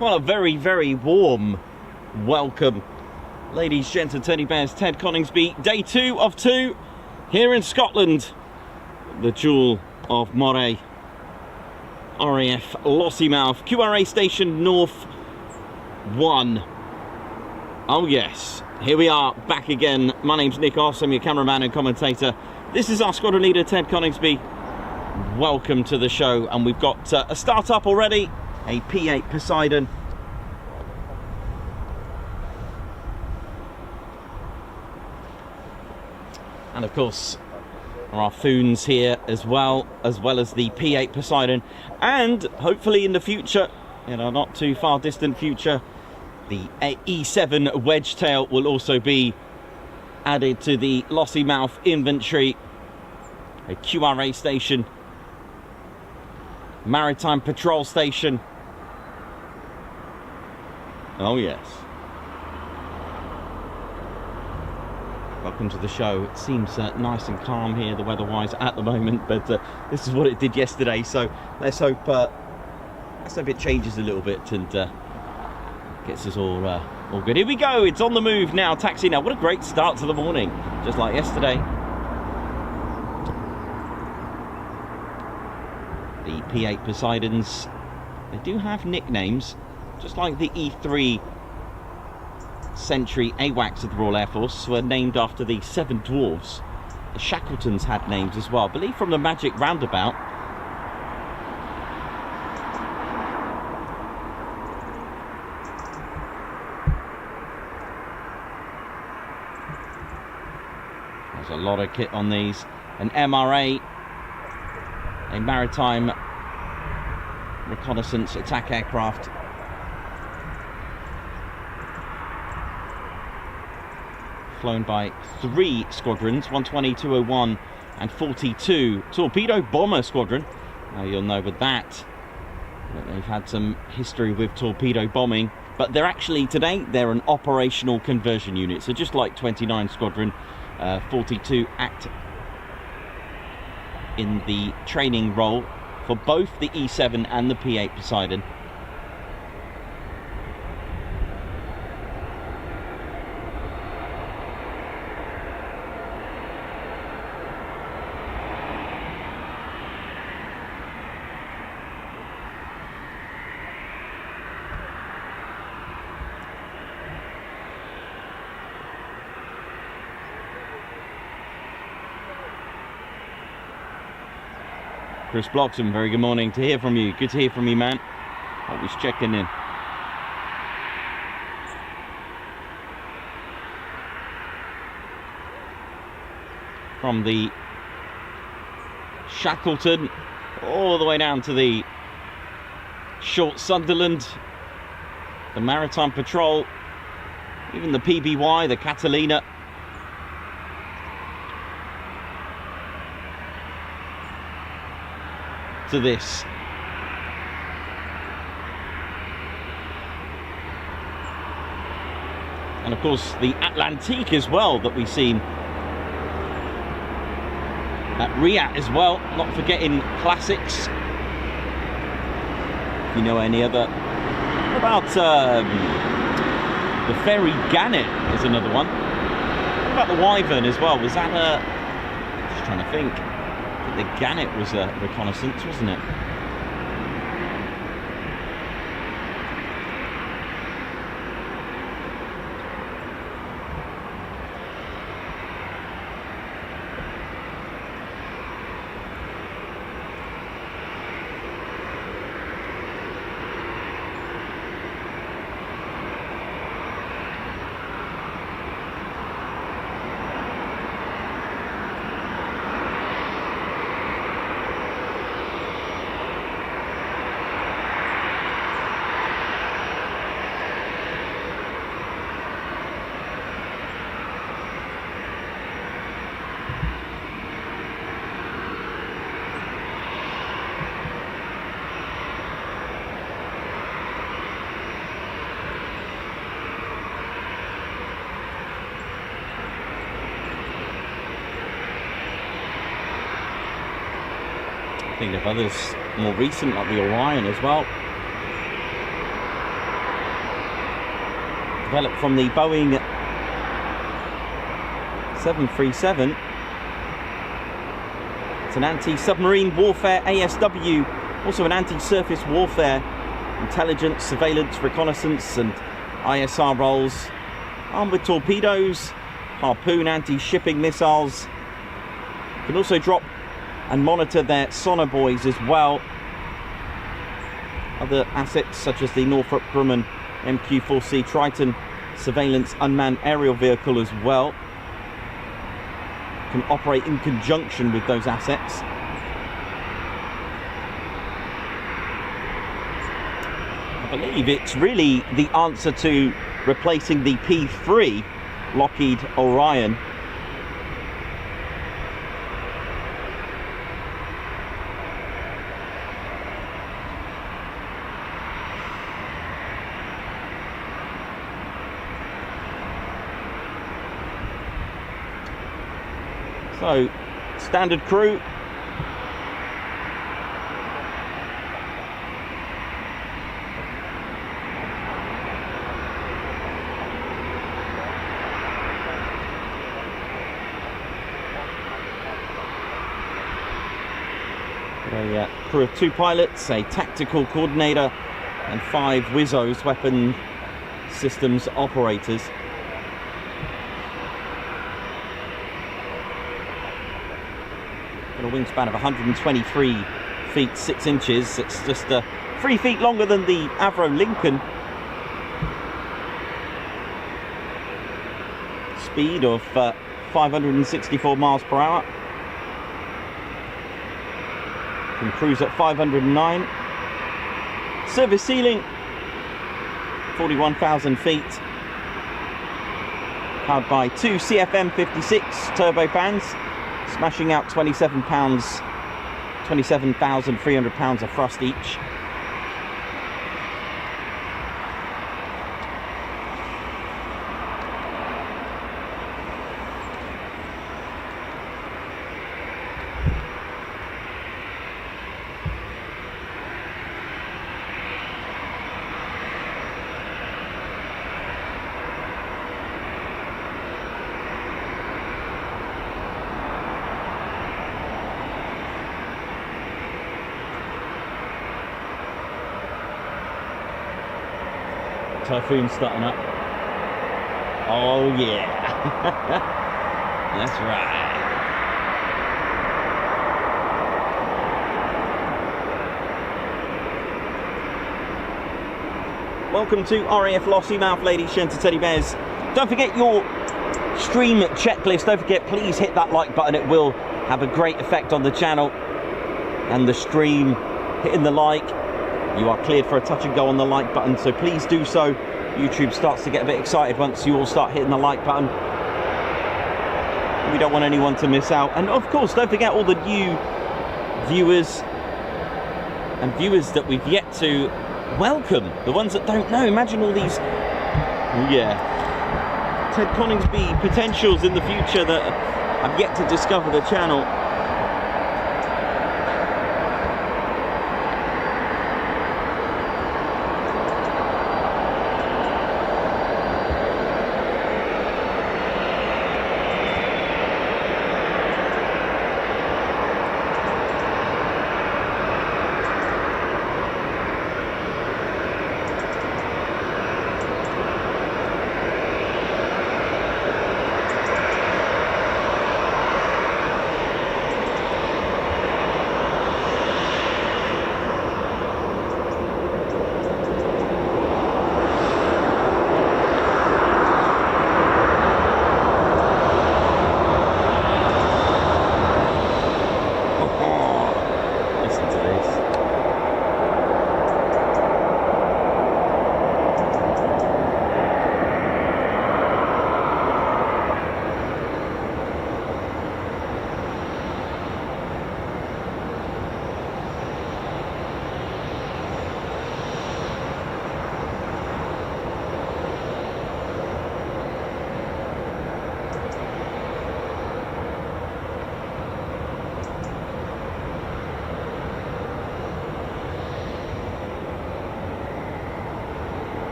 Well, a very, very warm welcome, ladies, gents and teddy bears. Ted Coningsby, day 2 of 2 here in Scotland. The Jewel of Moray, RAF Lossiemouth, QRA Station North 1. Oh yes, here we are back again. My name's Nick Oss, I'm your cameraman and commentator. This is our squadron leader, Ted Coningsby. Welcome to the show, and we've got a start-up already. A P-8 Poseidon. And of course, our Foons here as well as the P-8 Poseidon. And hopefully in the future, in a not too far distant future, the E7 Wedgetail will also be added to the Lossiemouth inventory. A QRA station, maritime patrol station. Oh yes. Welcome to the show. It seems nice and calm here, the weather-wise at the moment, but this is what it did yesterday. So let's hope it changes a little bit and gets us all good. Here we go. It's on the move now. Taxi now. What a great start to the morning, just like yesterday. The P-8 Poseidons. They do have nicknames. Just like the E3 Sentry AWACS of the Royal Air Force were named after the 7 Dwarves. The Shackletons had names as well, I believe from the Magic Roundabout. There's a lot of kit on these. An MRA, a maritime reconnaissance attack aircraft. Flown by 3 squadrons, 120, 201 and 42. Torpedo Bomber Squadron. Now you'll know with that they've had some history with torpedo bombing, but they're actually today they're an operational conversion unit. So just like 29 Squadron, 42 act in the training role for both the E7 and the P-8 Poseidon. Chris Bloxham, very good morning. To hear from you. Good to hear from you, man. Always checking in. From the Shackleton all the way down to the Short Sunderland, the Maritime Patrol, even the PBY, the Catalina. To this. And of course the Atlantique as well that we've seen at RIAT as well, not forgetting classics. If you know any other. What about the Ferry Gannet is another one. What about the Wyvern as well? Was that just trying to think. The Gannet was a reconnaissance, wasn't it? Thinking of others more recent, like the Orion as well. Developed from the Boeing 737. It's an anti-submarine warfare ASW, also an anti-surface warfare, intelligence, surveillance, reconnaissance and ISR roles, armed with torpedoes, harpoon anti-shipping missiles. Can also drop and monitor their sonar buoys as well. Other assets such as the Northrop Grumman MQ-4C Triton surveillance unmanned aerial vehicle as well can operate in conjunction with those assets. I believe it's really the answer to replacing the P-3 Lockheed Orion. So, standard crew. A crew of 2 pilots, a tactical coordinator, and 5 WISOs, weapon systems operators. A wingspan of 123 feet 6 inches. It's just 3 feet longer than the Avro Lincoln. Speed of 564 miles per hour. Can cruise at 509. Service ceiling 41,000 feet. Powered by 2 CFM56 turbofans, smashing out 27,300 pounds of thrust each. Typhoon starting up. Oh yeah. That's right. Welcome to RAF Lossiemouth, ladies, gents, teddy bears. Don't forget your stream checklist. Don't forget, please hit that like button. It will have a great effect on the channel and the stream. Hitting the like, you are cleared for a touch and go on the like button, so please do so. YouTube starts to get a bit excited once you all start hitting the like button. We don't want anyone to miss out. And of course, don't forget all the new viewers and viewers that we've yet to welcome. The ones that don't know. Imagine all these, yeah, Ted Coningsby potentials in the future that have yet to discover the channel.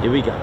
Here we go.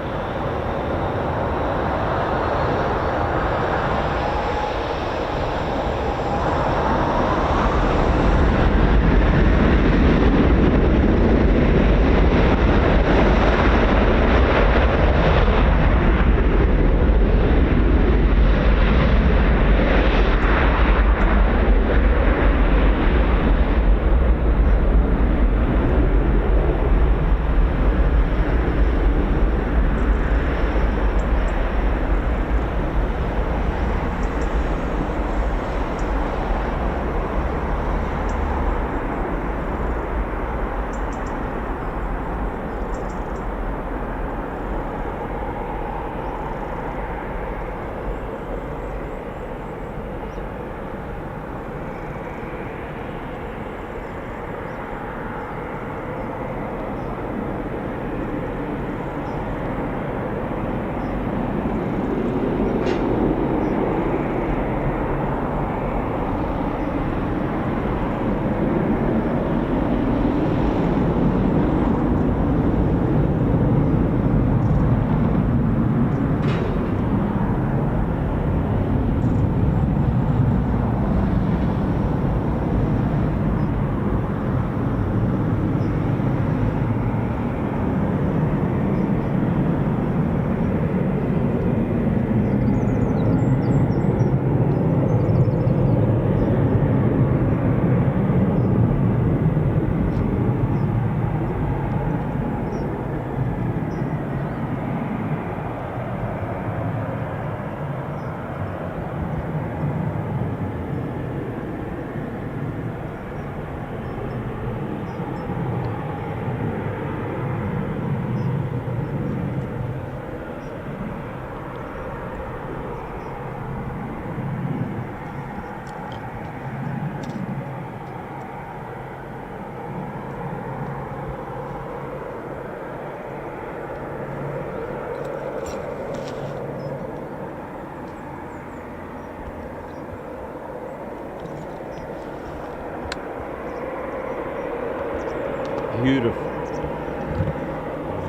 Beautiful.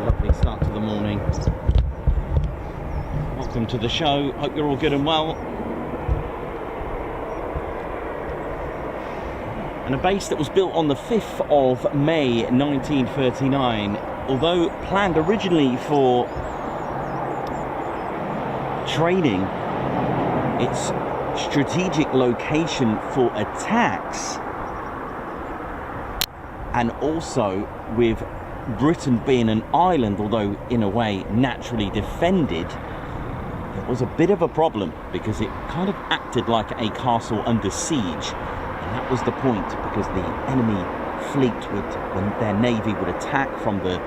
Lovely start to the morning. Welcome to the show. Hope you're all good and well. And a base that was built on the 5th of May 1939, although planned originally for training, its strategic location for attacks, and also with Britain being an island, although in a way naturally defended, there was a bit of a problem because it kind of acted like a castle under siege. And that was the point, because the enemy fleet would, when their navy would attack from the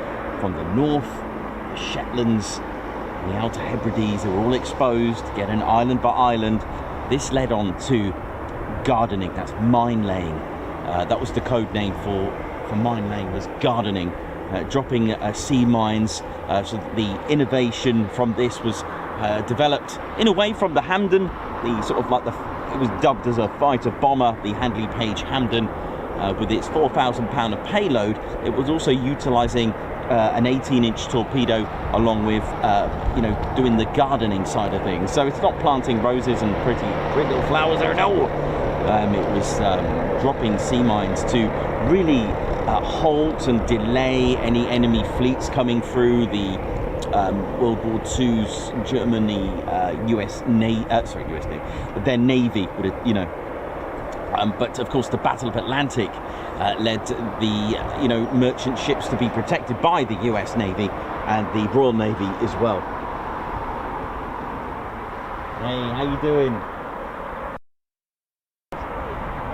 north, the Shetlands and the Outer Hebrides, they were all exposed, getting island by island. This led on to gardening, that's mine laying. That was the code name for mine laying, was gardening, dropping sea mines. So the innovation from this was developed in a way from the Hampden, the sort of like it was dubbed as a fighter bomber, the Handley Page Hampden, with its 4,000 pound of payload. It was also utilising an 18-inch torpedo, along with doing the gardening side of things. So it's not planting roses and pretty little flowers there, no. It was dropping sea mines to really halt and delay any enemy fleets coming through. The World War II's Germany, their navy would have, but of course the Battle of Atlantic led the merchant ships to be protected by the US Navy and the Royal Navy as well. Hey, how you doing?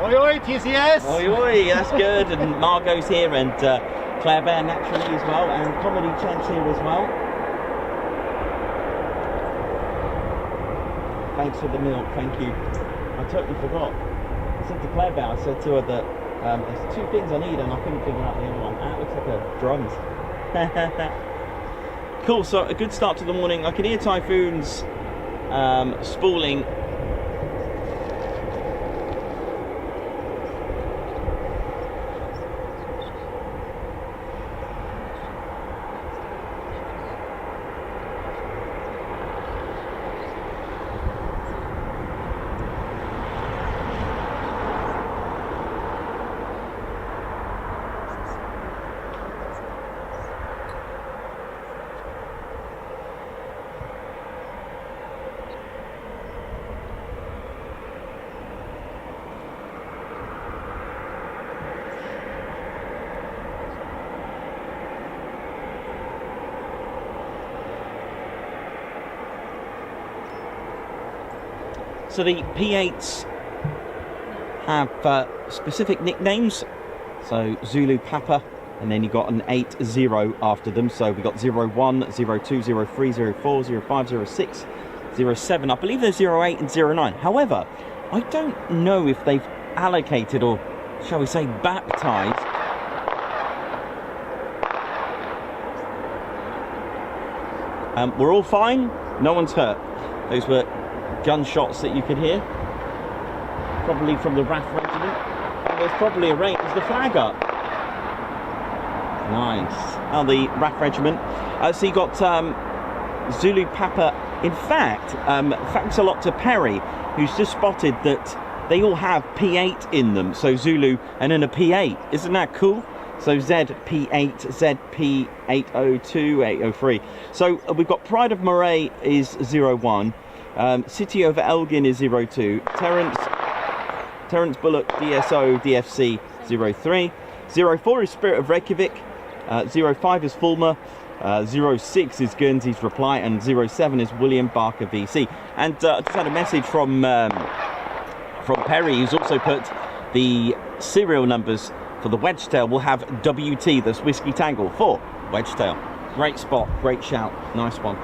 Oi oi, TCS! Oi oi, that's good. And Margot's here, and Claire Bear naturally as well, and Comedy Chance here as well. Thanks for the milk, thank you. I totally forgot. I said to Claire Bear, I said to her that there's two things I need and I couldn't figure out the other one. Ah, it looks like a drums. Cool, so a good start to the morning. I can hear Typhoons spooling. So the P-8s have specific nicknames. So Zulu Papa, and then you got an 8-0 after them. So we got 01, 02, 03, 04, 05, 06, 07. I believe there's 08 and 09. However, I don't know if they've allocated, or shall we say baptized, we're all fine, no one's hurt. Those were gunshots that you could hear, probably from the RAF regiment. And there's probably a rain. Is the flag up? Nice. Oh, the RAF regiment. So you got Zulu Papa. In fact, thanks a lot to Perry, who's just spotted that they all have P-8 in them. So Zulu and then a P-8. Isn't that cool? So ZP8, ZP802, 803. So we've got Pride of Moray is 01. City over Elgin is 02. Terence Bullock DSO DFC 03. 04 is Spirit of Reykjavik. 05 is Fulmer. 06 is Guernsey's Reply, and 07 is William Barker VC. And I just had a message from Perry, who's also put the serial numbers for the Wedgetail will have WT, that's Whiskey Tangle, for Wedgetail. Great spot, great shout, nice one.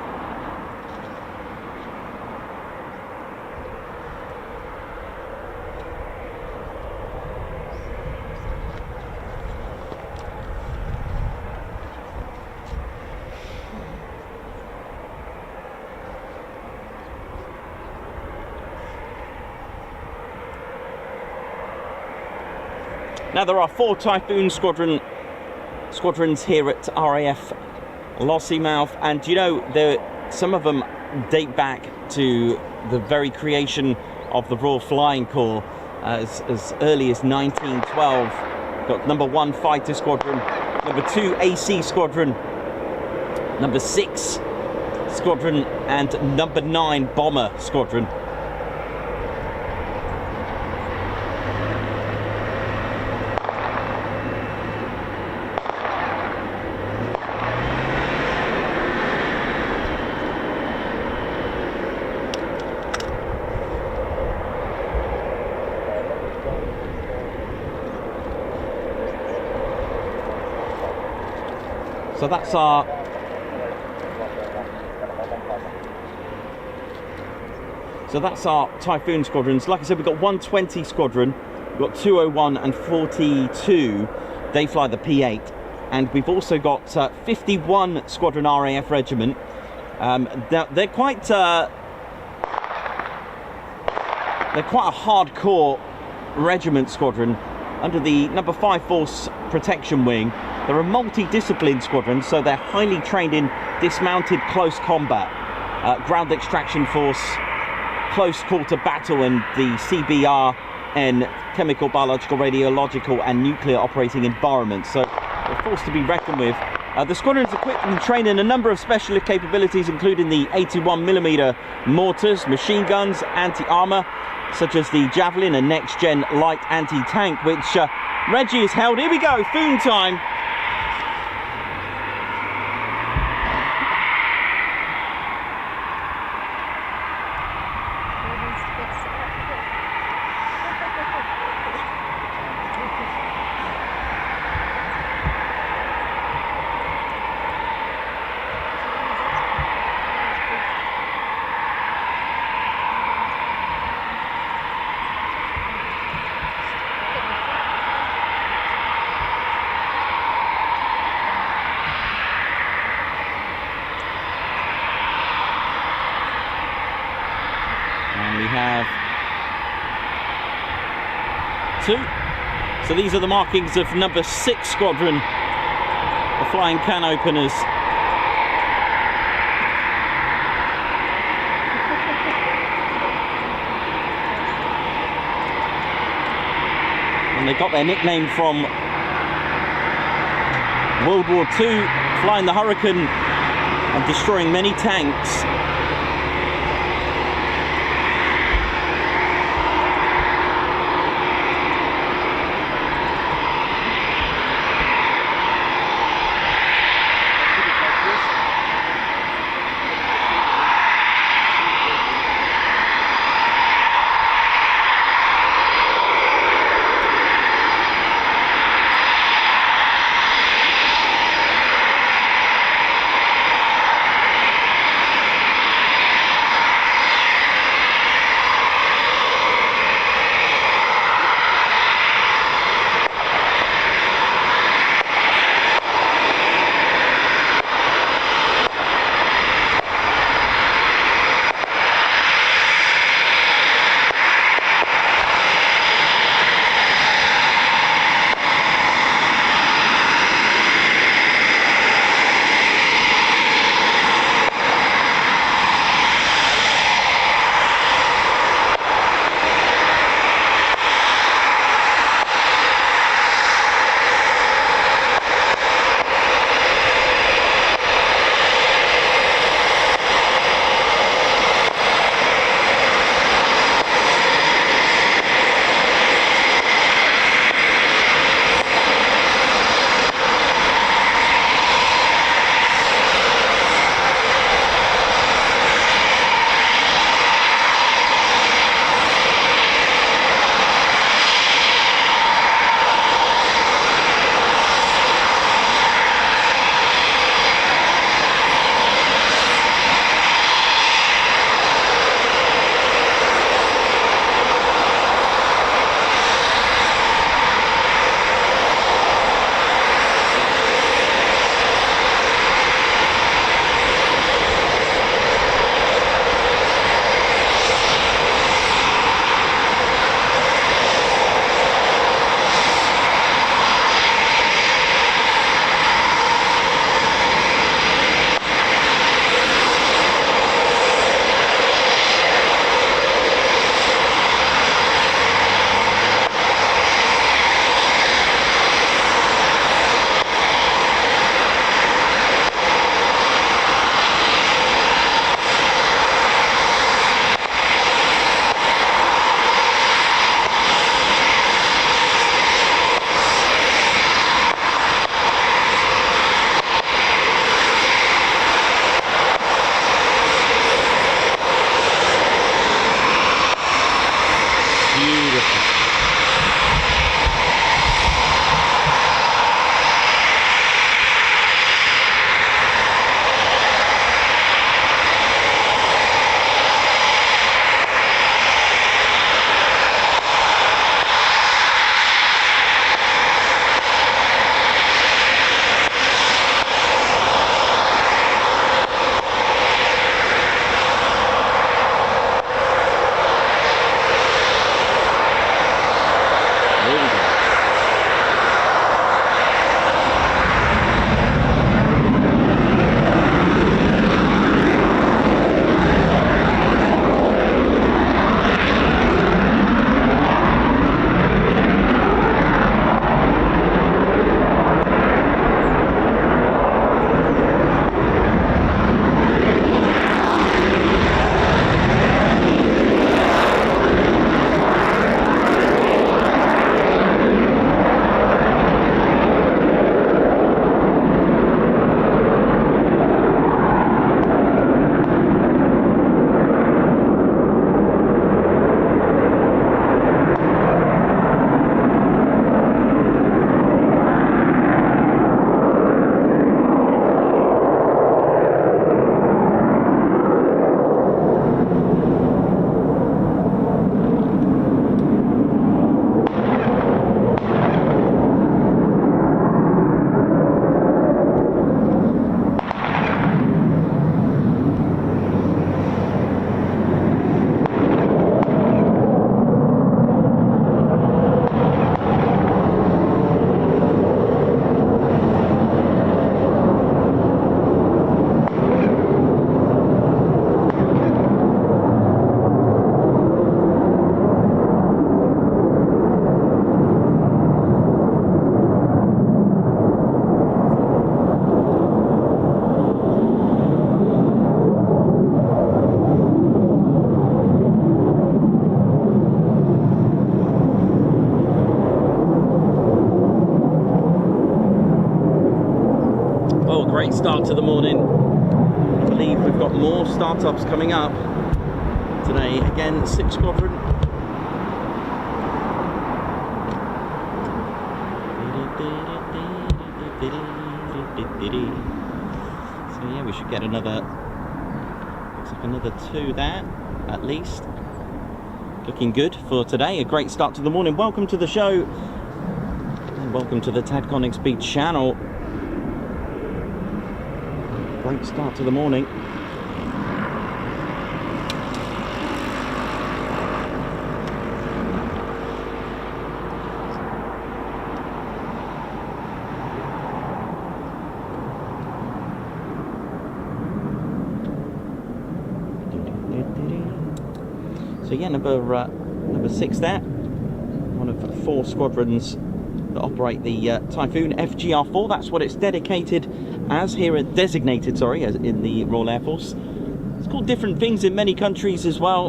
Now there are 4 Typhoon squadrons here at RAF Lossiemouth, and you know, some of them date back to the very creation of the Royal Flying Corps as early as 1912. Got number 1 Fighter Squadron, number 2 AC Squadron, number 6 Squadron, and number 9 Bomber Squadron. So that's our Typhoon squadrons. Like I said, we've got 120 Squadron, we've got 201 and 42. They fly the P-8, and we've also got 51 Squadron RAF Regiment. They're quite a hardcore regiment squadron under the number 5 Force Protection Wing. They're a multi-discipline squadron, so they're highly trained in dismounted close combat, ground extraction force, close quarter battle, and the CBRN, chemical, biological, radiological and nuclear operating environments. So they're forced to be reckoned with. The squadron is equipped and trained in a number of specialist capabilities, including the 81mm mortars, machine guns, anti-armour, such as the Javelin and next-gen light anti-tank, which Reggie has held. Here we go, Foon time. And we have 2. So these are the markings of number 6 Squadron, the flying can openers. And they got their nickname from World War II, flying the Hurricane and destroying many tanks. start to the morning. I believe we've got more startups coming up today. Again, 6th Squadron. So yeah, we should get another, looks like another 2 there, at least. Looking good for today. A great start to the morning. Welcome to the show. And welcome to the Ted Coningsby channel. Great start to the morning. So yeah, number 6 there, one of 4 squadrons that operate the Typhoon FGR4. That's what it's dedicated as here, designated, sorry, as in the Royal Air Force. It's called different things in many countries as well.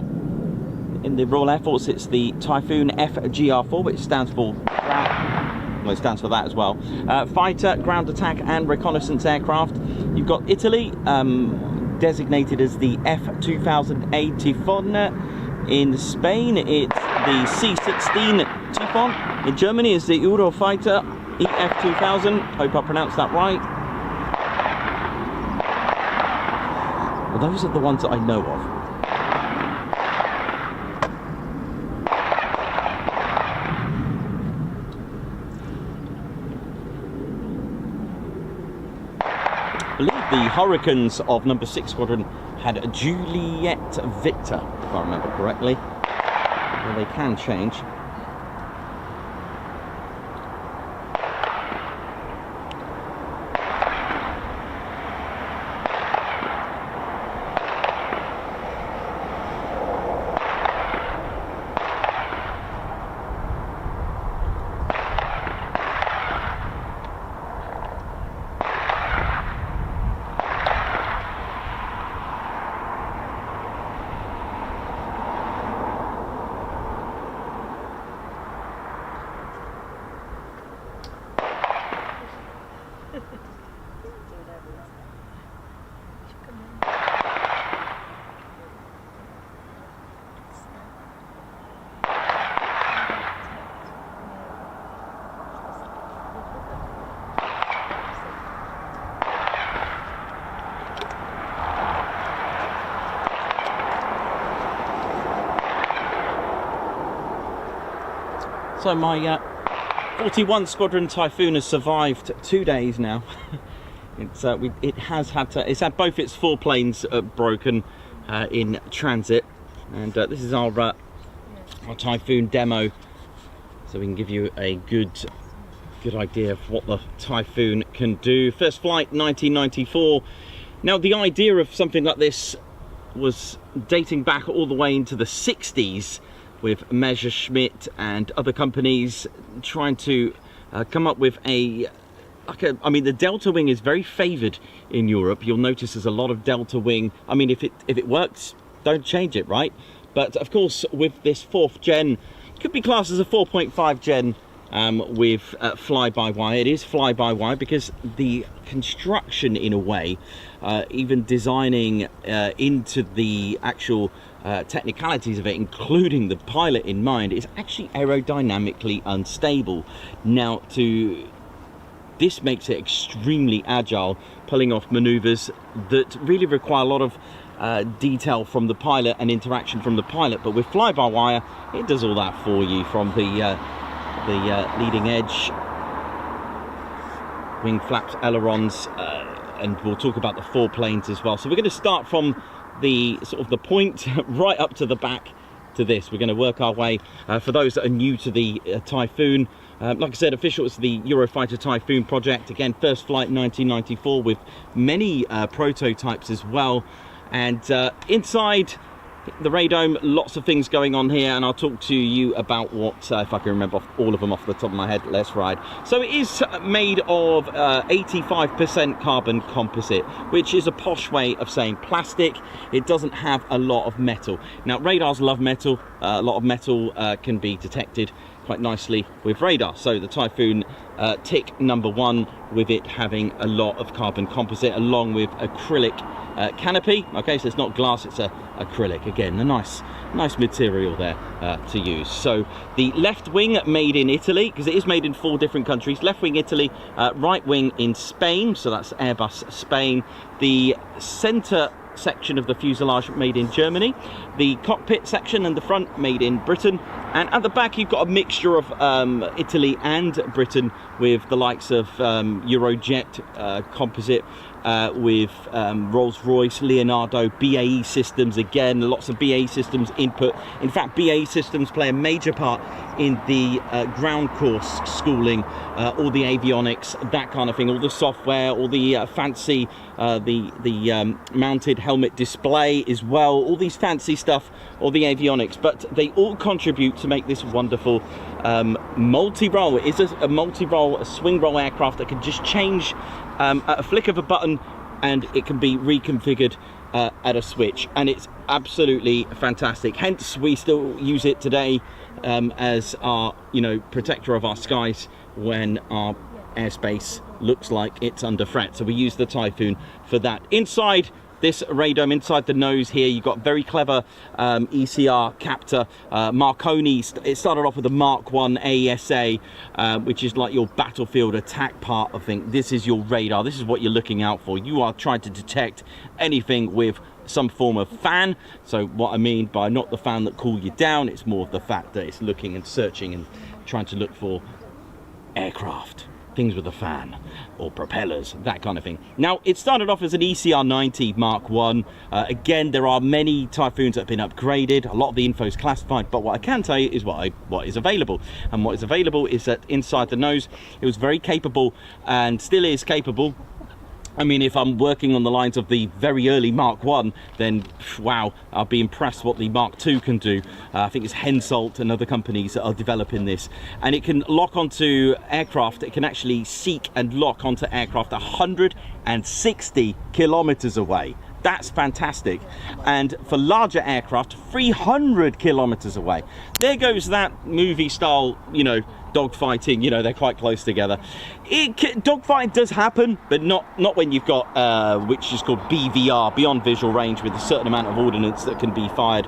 In the Royal Air Force, it's the Typhoon FGR4, which stands for, well, it stands for that as well. Fighter, ground attack and reconnaissance aircraft. You've got Italy, designated as the F2000A Typhoon. In Spain, it's the C-16 Typhoon. In Germany, it's the Eurofighter EF2000. Hope I pronounced that right. Well, those are the ones that I know of. I believe the Hurricanes of number 6 Squadron had a Juliet Victor, if I remember correctly. Well, they can change. So my 41 Squadron Typhoon has survived 2 days now. It's had both its 4 planes broken in transit, and this is our Typhoon demo, so we can give you a good idea of what the Typhoon can do. First flight 1994. Now the idea of something like this was dating back all the way into the 60s, with Messerschmitt and other companies trying to come up with I mean, the Delta Wing is very favoured in Europe. You'll notice there's a lot of Delta Wing. I mean, if it works, don't change it, right? But of course, with this 4th gen, it could be classed as a 4.5 gen with fly-by-wire. It is fly-by-wire because the construction, in a way, even designing into the actual technicalities of it, including the pilot in mind, is actually aerodynamically unstable. Now, this makes it extremely agile, pulling off maneuvers that really require a lot of detail from the pilot and interaction from the pilot. But with fly-by-wire, it does all that for you from the leading edge, wing flaps, ailerons, and we'll talk about the 4 planes as well. So we're going to start from the sort of the point right up to the back to this. We're going to work our way, for those that are new to the Typhoon, like I said, official, it's the Eurofighter Typhoon project. Again, first flight 1994 with many prototypes as well. And inside the radome, lots of things going on here, and I'll talk to you about what, if I can remember all of them off the top of my head. Let's ride. So it is made of 85% carbon composite, which is a posh way of saying plastic. It doesn't have a lot of metal. Now, radars love metal. A lot of metal can be detected quite nicely with radar. So the Typhoon tick number 1 with it having a lot of carbon composite along with acrylic canopy. Okay, so it's not glass, it's acrylic. Again, a nice material there to use. So the left wing made in Italy, because it is made in 4 different countries. Left wing Italy, right wing in Spain, so that's Airbus Spain. The center section of the fuselage made in Germany, the cockpit section and the front made in Britain, and at the back you've got a mixture of Italy and Britain with the likes of Eurojet composite, with Rolls-Royce, Leonardo, BAE systems, again lots of BAE systems input. In fact, BAE systems play a major part in the ground course schooling, all the avionics, that kind of thing, all the software, all the fancy the mounted helmet display as well, all these fancy stuff, all the avionics, but they all contribute to make this wonderful multi-role. It is a multi-role, a swing role aircraft that can just change at a flick of a button, and it can be reconfigured at a switch, and it's absolutely fantastic. Hence we still use it today as our, you know, protector of our skies when our airspace looks like it's under threat. So we use the Typhoon for that. Inside this radome, inside the nose here, you've got very clever ECR captor, Marconi. It started off with a Mark 1 AESA, which is like your battlefield attack part of thing. This is your radar. This is what you're looking out for. You are trying to detect anything with some form of fan. So what I mean by not the fan that cool you down, it's more of the fact that it's looking and searching and trying to look for aircraft, things with a fan or propellers, that kind of thing. Now, it started off as an ECR90 Mark 1. Again, there are many Typhoons that have been upgraded. A lot of the info is classified, but what I can tell you is what is available. And what is available is that inside the nose, it was very capable and still is capable. I mean, if I'm working on the lines of the very early Mark 1, then wow, I'll be impressed what the Mark 2 can do. I think it's Hensoldt and other companies that are developing this. And it can lock onto aircraft. It can actually seek and lock onto aircraft 160 kilometers away. That's fantastic. And for larger aircraft, 300 kilometers away. There goes that movie style, you know, dogfighting. You know, they're quite close together. Dogfighting does happen, but not when you've got which is called BVR, beyond visual range, with a certain amount of ordnance that can be fired,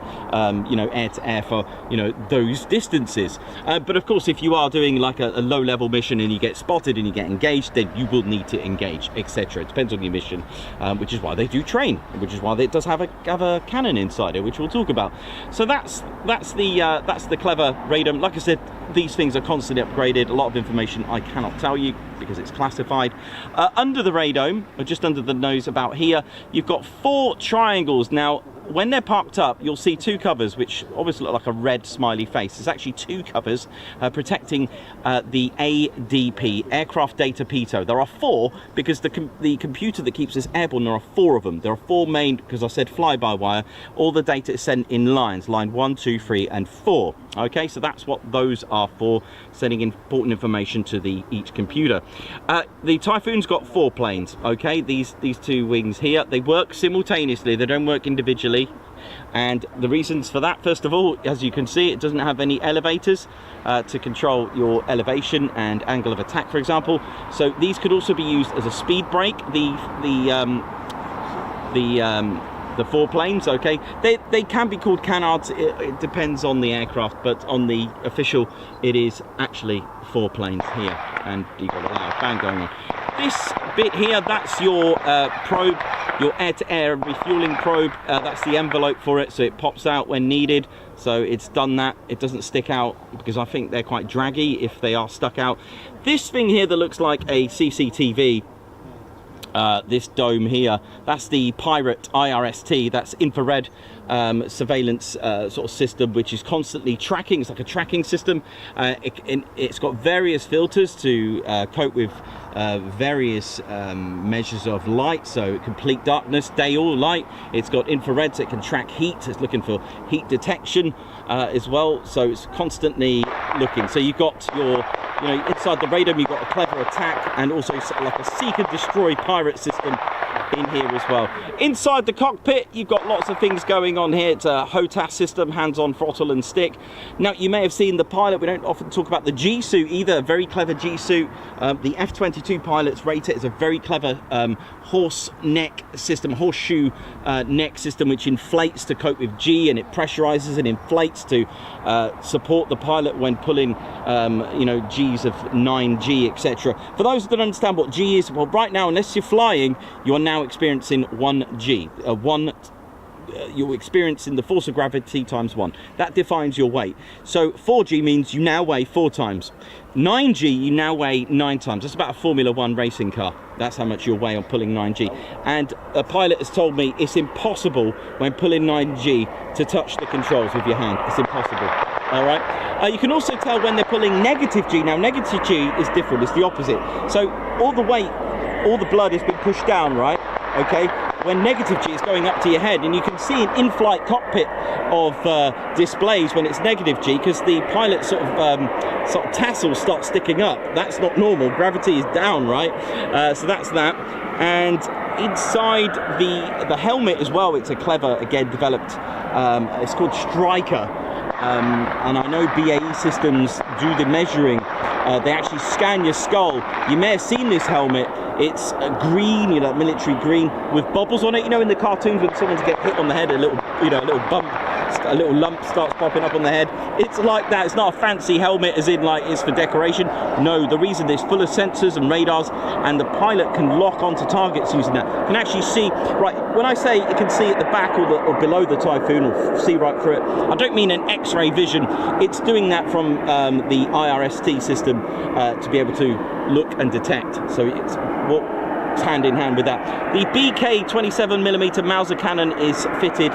you know, air to air for, you know, those distances. But of course, if you are doing like a low level mission and you get spotted and you get engaged, then you will need to engage, etc. It depends on your mission, which is why they do train, which is why it does have a cannon inside it, which we'll talk about. So that's the clever radome. Like I said, these things are constantly upgraded. A lot of information I cannot tell you because it's classified. Under the radome, or just under the nose about here, you've got 4 triangles. Now, when they're parked up, you'll see 2 covers, which obviously look like a red smiley face. There's actually 2 covers protecting the ADP, Aircraft Data Pitot. There are 4 because the computer that keeps us airborne, there are 4 of them. There are 4 main, because I said fly-by-wire. All the data is sent in lines, line 1, 2, 3, and 4. Okay, so that's what those are for, sending important information to each computer. The Typhoon's got 4 planes. Okay, these 2 wings here, they work simultaneously. They don't work individually. And the reasons for that, first of all, as you can see, it doesn't have any elevators to control your elevation and angle of attack, for example. So these could also be used as a speed brake. The 4 planes, okay, they can be called canards. It depends on the aircraft, but on the official, it is actually 4 planes here, and you've got a loud fan going on. This bit here, that's your probe, your air-to-air refueling probe. That's the envelope for it, so it pops out when needed. So it's done that. It doesn't stick out because I think they're quite draggy if they are stuck out. This thing here that looks like a CCTV, this dome here, that's the Pirate IRST. That's infrared surveillance sort of system, which is constantly tracking. It's like a tracking system. It's got various filters to cope with various measures of light, so complete darkness, day or light. It's got infrared, so it can track heat. It's looking for heat detection as well, so it's constantly looking. So you've got your, you know, inside the radome, you've got a clever attack and also like a seek and destroy pirate system in here as well. Inside the cockpit, you've got lots of things going on here. It's a HOTAS system, hands-on throttle and stick. Now, you may have seen the pilot. We don't often talk about the G-suit either. A very clever G-suit. The F-22 pilots rate it as a very clever horse neck system, horseshoe neck system, which inflates to cope with G, and it pressurizes and inflates to support the pilot when pulling, you know, Gs of 9G, etc. For those that don't understand what G is, well, right now, unless you're flying, you are now experiencing 1G. You're experiencing the force of gravity times 1. That defines your weight. So 4G means you now weigh 4 times. 9G, you now weigh 9 times. That's about a Formula 1 racing car. That's how much you'll weigh on pulling 9G. And a pilot has told me it's impossible when pulling 9G to touch the controls with your hand. It's impossible. All right. You can also tell when they're pulling negative G. Now, negative G is different. It's the opposite. So all the weight, all the blood has been pushed down, right? Okay. When negative G is going up to your head, and you can see an in-flight cockpit of displays when it's negative G, because the pilot sort of tassels start sticking up. That's not normal. Gravity is down, right? So that's that. And inside the helmet as well, it's a clever, again, developed. It's called Striker. And I know BAE systems do the measuring. They actually scan your skull. You may have seen this helmet. It's green, you know, military green with bubbles on it. You know, in the cartoons when someone's get hit on the head, a little, you know, a little bump, a little lump starts popping up on the head. It's like that. It's not a fancy helmet as in like it's for decoration. No, the reason it's full of sensors and radars, and the pilot can lock onto targets using that. You can actually see, right, when I say you can see at the back or below the Typhoon, or see right through it, I don't mean an X-ray vision. It's doing that from the IRST system to be able to look and detect. So it's hand in hand with that. The BK 27mm Mauser cannon is fitted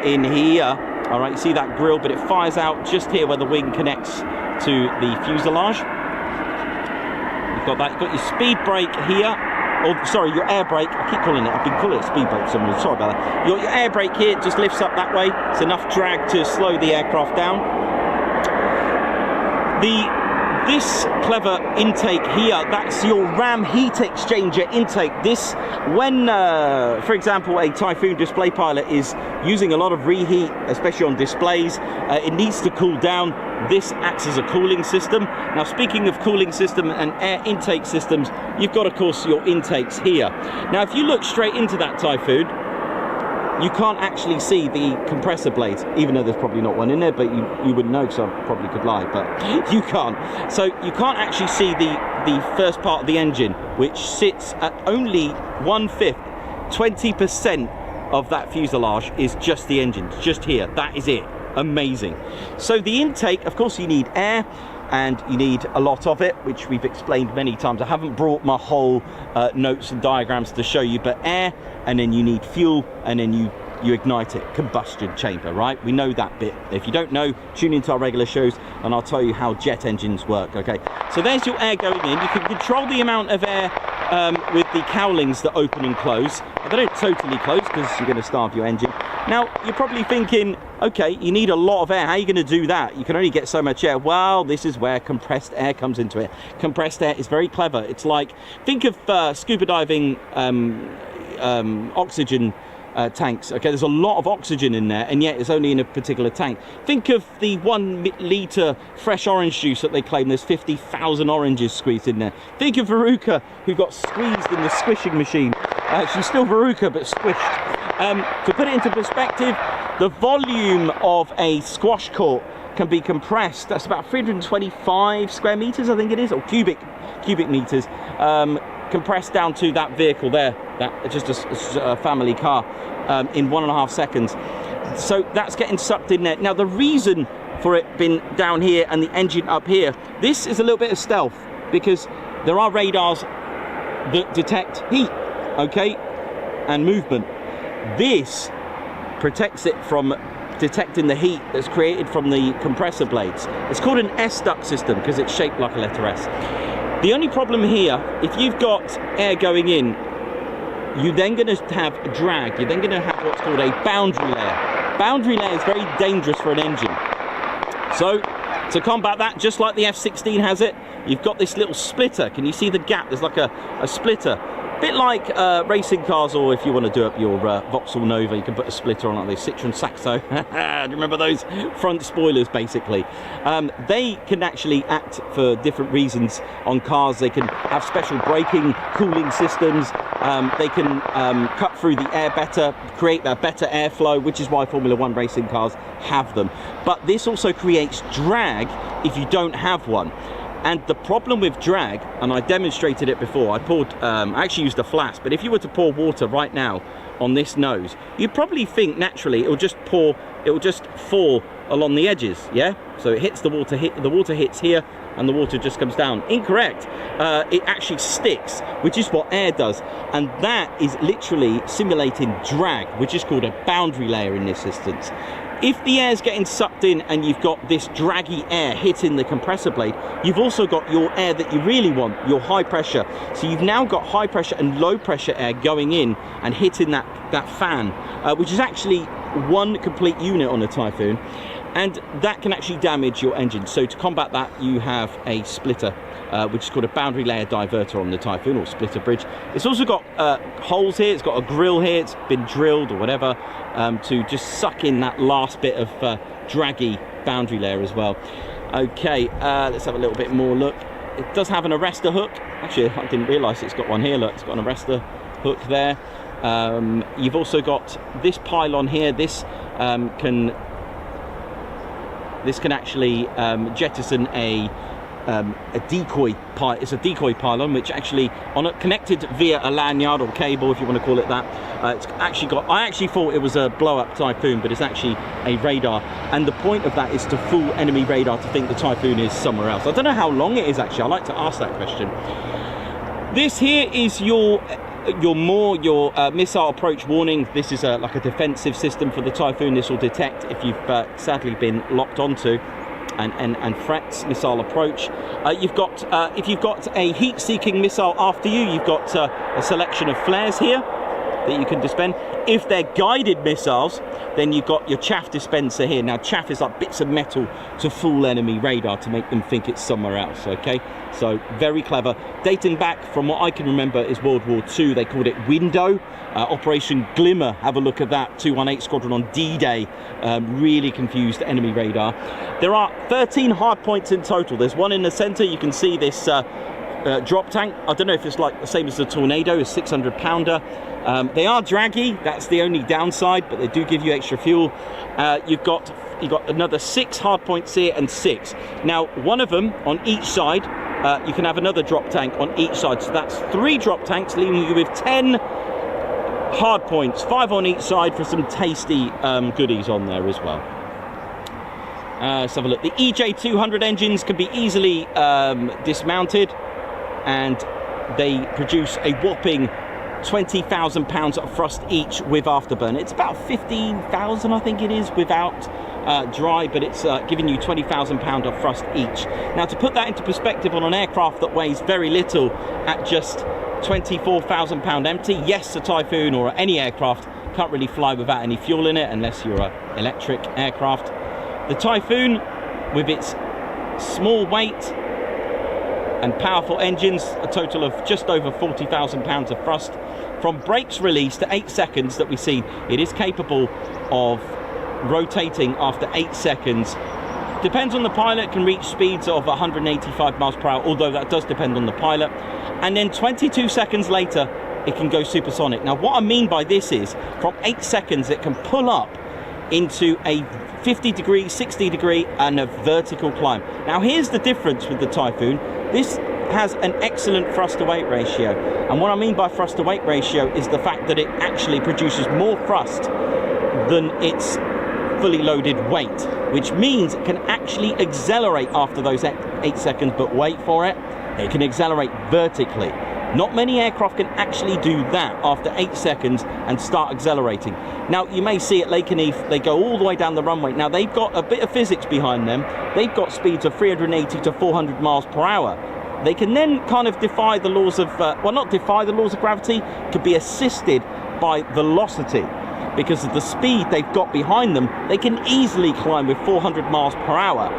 in here. All right, you see that grill, but it fires out just here where the wing connects to the fuselage. You've got that. You've got your speed brake here. Oh, sorry, your air brake. I keep calling it. I've been calling it speed brake. So I'm sorry about that. Your air brake here just lifts up that way. It's enough drag to slow the aircraft down. This clever intake here, that's your RAM heat exchanger intake. This, when, for example, a Typhoon display pilot is using a lot of reheat, especially on displays, it needs to cool down. This acts as a cooling system. Now, speaking of cooling system and air intake systems, you've got, of course, your intakes here. Now, if you look straight into that Typhoon, you can't actually see the compressor blades, even though there's probably not one in there, but you wouldn't know, because I probably could lie, but you can't. So you can't actually see the first part of the engine, which sits at only 1/5, 20% of that fuselage is just the engine, just here. That is it. Amazing. So the intake, of course, you need air, and you need a lot of it, which we've explained many times. I haven't brought my whole notes and diagrams to show you, but air, and then you need fuel, and then you ignite it. Combustion chamber, right? We know that bit. If you don't know, tune into our regular shows and I'll tell you how jet engines work. Okay, so there's your air going in. You can control the amount of air with the cowlings that open and close. They don't totally close because you're going to starve your engine. Now, you're probably thinking, okay, you need a lot of air. How are you going to do that? You can only get so much air. Well, this is where compressed air comes into it. Compressed air is very clever. It's like, think of scuba diving oxygen tanks. Okay, there's a lot of oxygen in there, and yet it's only in a particular tank. Think of the 1 litre fresh orange juice that they claim there's 50,000 oranges squeezed in there. Think of Veruca, who got squeezed in the squishing machine. She's still Veruca, but squished. To put it into perspective, the volume of a squash court can be compressed. That's about 325 square meters, I think it is, or cubic meters. Compressed down to that vehicle there, that just a family car, in 1.5 seconds. So that's getting sucked in there. Now, the reason for it being down here and the engine up here, this is a little bit of stealth, because there are radars that detect heat, okay, and movement. This protects it from detecting the heat that's created from the compressor blades. It's called an S-duct system because it's shaped like a letter S. The only problem here, if you've got air going in, you're then going to have drag. You're then going to have what's called a boundary layer. Boundary layer is very dangerous for an engine. So, to combat that, just like the F-16 has it, you've got this little splitter. Can you see the gap? There's like a splitter Bit like racing cars, or if you want to do up your Vauxhall Nova, you can put a splitter on like the Citroen Saxo. Do you remember those front spoilers, basically? They can actually act for different reasons on cars. They can have special braking, cooling systems. They can cut through the air better, create a better airflow, which is why Formula 1 racing cars have them. But this also creates drag if you don't have one. And the problem with drag, and I demonstrated it before, I actually used a flask, but if you were to pour water right now on this nose, you'd probably think naturally it will just fall along the edges, yeah? So it hits the water hits here, and the water just comes down. Incorrect. It actually sticks, which is what air does. And that is literally simulating drag, which is called a boundary layer in this instance. If the air's getting sucked in and you've got this draggy air hitting the compressor blade, you've also got your air that you really want, your high pressure. So you've now got high pressure and low pressure air going in and hitting that fan, which is actually one complete unit on a Typhoon. And that can actually damage your engine. So to combat that, you have a splitter, which is called a boundary layer diverter on the Typhoon, or splitter bridge. It's also got holes here, it's got a grill here, it's been drilled or whatever, to just suck in that last bit of draggy boundary layer as well. Okay, let's have a little bit more look. It does have an arrestor hook. Actually, I didn't realise it's got one here, look, it's got an arrestor hook there. You've also got this pylon here. This can actually jettison a decoy pylon. It's a decoy pylon, which actually connected via a lanyard or cable, if you want to call it that. It's actually got. I actually thought it was a blow-up Typhoon, but it's actually a radar. And the point of that is to fool enemy radar to think the Typhoon is somewhere else. I don't know how long it is actually. I like to ask that question. This here is your missile approach warning. This is like a defensive system for the Typhoon. This will detect if you've sadly been locked onto and threats missile approach. You've got if you've got a heat-seeking missile after you, you've got a selection of flares here that you can dispense. If they're guided missiles, then you've got your chaff dispenser here. Now, chaff is like bits of metal to fool enemy radar to make them think it's somewhere else, okay? So, very clever. Dating back from what I can remember is World War II. They called it Window. Operation Glimmer, have a look at that. 218 Squadron on D-Day. Really confused enemy radar. There are 13 hard points in total. There's one in the center. You can see this drop tank. I don't know if it's like the same as the Tornado, a 600-pounder. They are draggy, that's the only downside, but they do give you extra fuel. You've got another 6 hard points here and 6. Now, one of them on each side, you can have another drop tank on each side. So that's 3 drop tanks, leaving you with 10 hard points, 5 on each side for some tasty goodies on there as well. Let's have a look. The EJ200 engines can be easily dismounted, and they produce a whopping 20,000 pounds of thrust each with afterburner. It's about 15,000, I think it is, without dry, but it's giving you 20,000 pounds of thrust each. Now, to put that into perspective on an aircraft that weighs very little at just 24,000 pound empty, yes, a Typhoon or any aircraft can't really fly without any fuel in it unless you're an electric aircraft. The Typhoon, with its small weight and powerful engines, a total of just over 40,000 pounds of thrust. From brakes release to 8 seconds that we see, it is capable of rotating after 8 seconds. Depends on the pilot, can reach speeds of 185 miles per hour, although that does depend on the pilot. And then 22 seconds later, it can go supersonic. Now, what I mean by this is, from 8 seconds, it can pull up into a 50 degree, 60 degree, and a vertical climb. Now, here's the difference with the Typhoon. This has an excellent thrust-to-weight ratio. And what I mean by thrust-to-weight ratio is the fact that it actually produces more thrust than its fully loaded weight, which means it can actually accelerate after those 8 seconds, but wait for it, it can accelerate vertically. Not many aircraft can actually do that after 8 seconds and start accelerating. Now, you may see at Lakenheath, they go all the way down the runway. Now, they've got a bit of physics behind them. They've got speeds of 380 to 400 miles per hour. They can then kind of defy the laws of, well, not defy the laws of gravity, could be assisted by velocity. Because of the speed they've got behind them, they can easily climb with 400 miles per hour.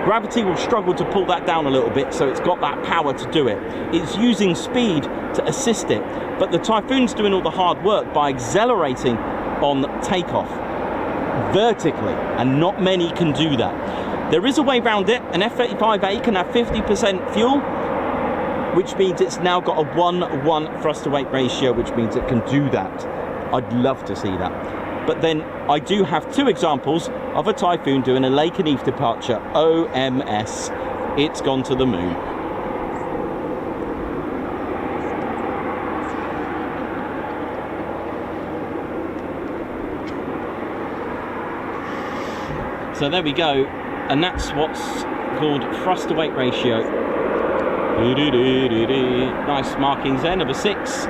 Gravity will struggle to pull that down a little bit, so it's got that power to do it. It's using speed to assist it, but the Typhoon's doing all the hard work by accelerating on takeoff vertically, and not many can do that. There is a way around it. An F-35A can have 50% fuel, which means it's now got a 1-1 thrust to weight ratio, which means it can do that. I'd love to see that. But then I do have 2 examples of a Typhoon doing a Lake and Eve departure, OMS. It's gone to the moon. So there we go, and that's what's called thrust to weight ratio. Nice markings there, number 6.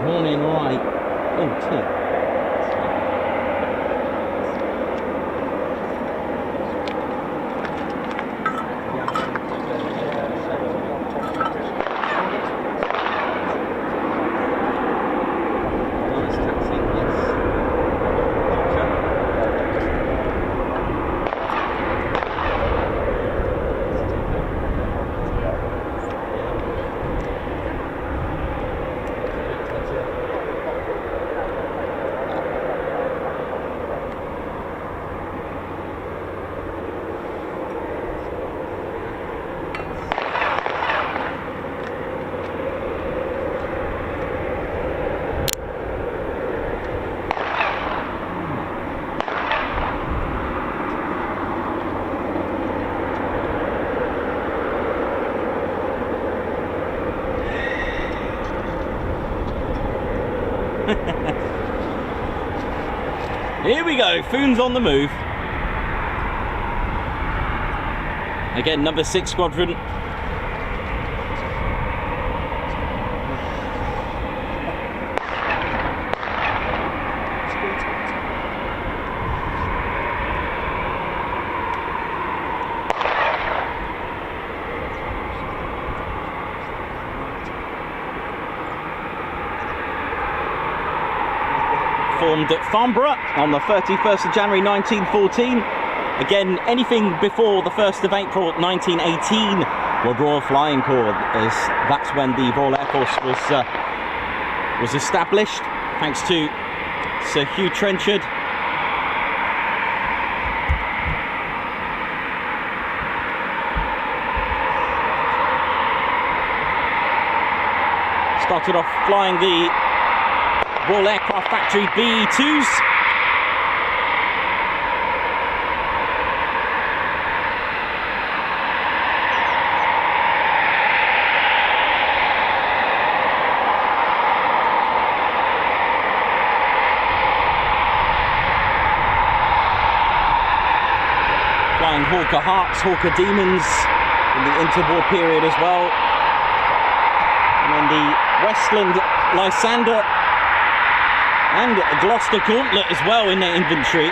Morning light. Oh, dear. Here we go, Foon's on the move. Again, number 6 squadron. Formed at Farnborough on the 31st of January 1914. Again, anything before the 1st of April 1918 were Royal Flying Corps, as that's when the Royal Air Force was established, thanks to Sir Hugh Trenchard. Started off flying the Royal Aircraft Factory BE-2s. Flying Hawker Harts, Hawker Demons in the interwar period as well. And then the Westland Lysander and Gloucester Gauntlet as well in their inventory.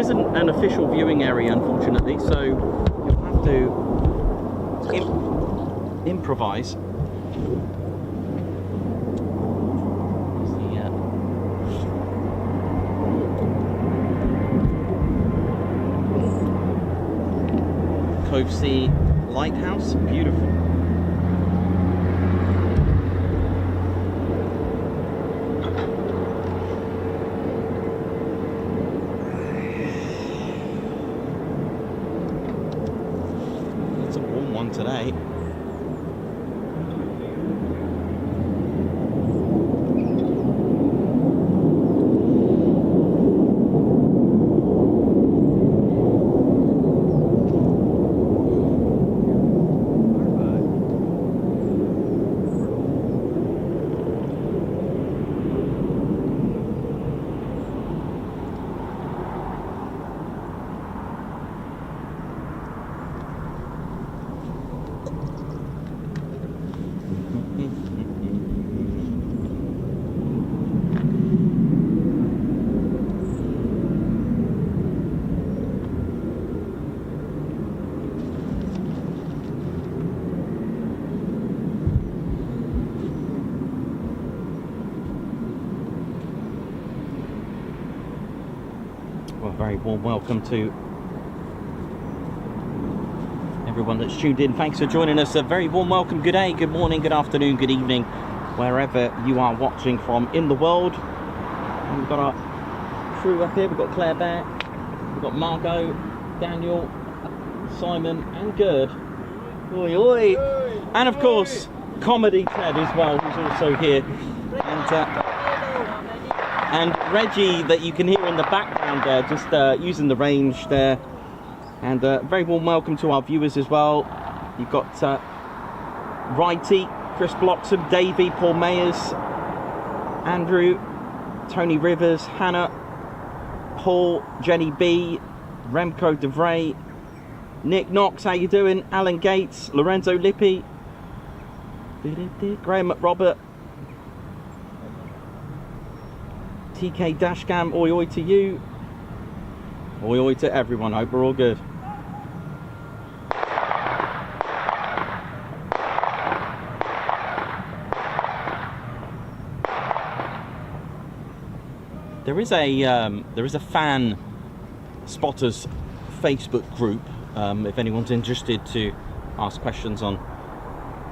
isn't an official viewing area, unfortunately, so you'll have to improvise. Cove Sea Lighthouse, beautiful. It's a warm one today. Very warm welcome to everyone that's tuned in. Thanks for joining us. A very warm welcome. Good day, good morning, good afternoon, good evening, wherever you are watching from in the world. And we've got our crew up here. We've got Claire Bear, we've got Margot, Daniel, Simon and Gerd. Oi, oi. And of course, Comedy Ted as well, who's also here. And Reggie, that you can hear in the background there, just using the range there. And very warm welcome to our viewers as well. You've got Righty, Chris Bloxham, Davey, Paul Mayers, Andrew, Tony Rivers, Hannah, Paul, Jenny B, Remco DeVray, Nick Knox, how you doing? Alan Gates, Lorenzo Lippi, Graham McRobert, TK Dashcam, oi oi to you. Oi oi to everyone, hope we're all good. There is a fan spotters Facebook group, if anyone's interested to ask questions on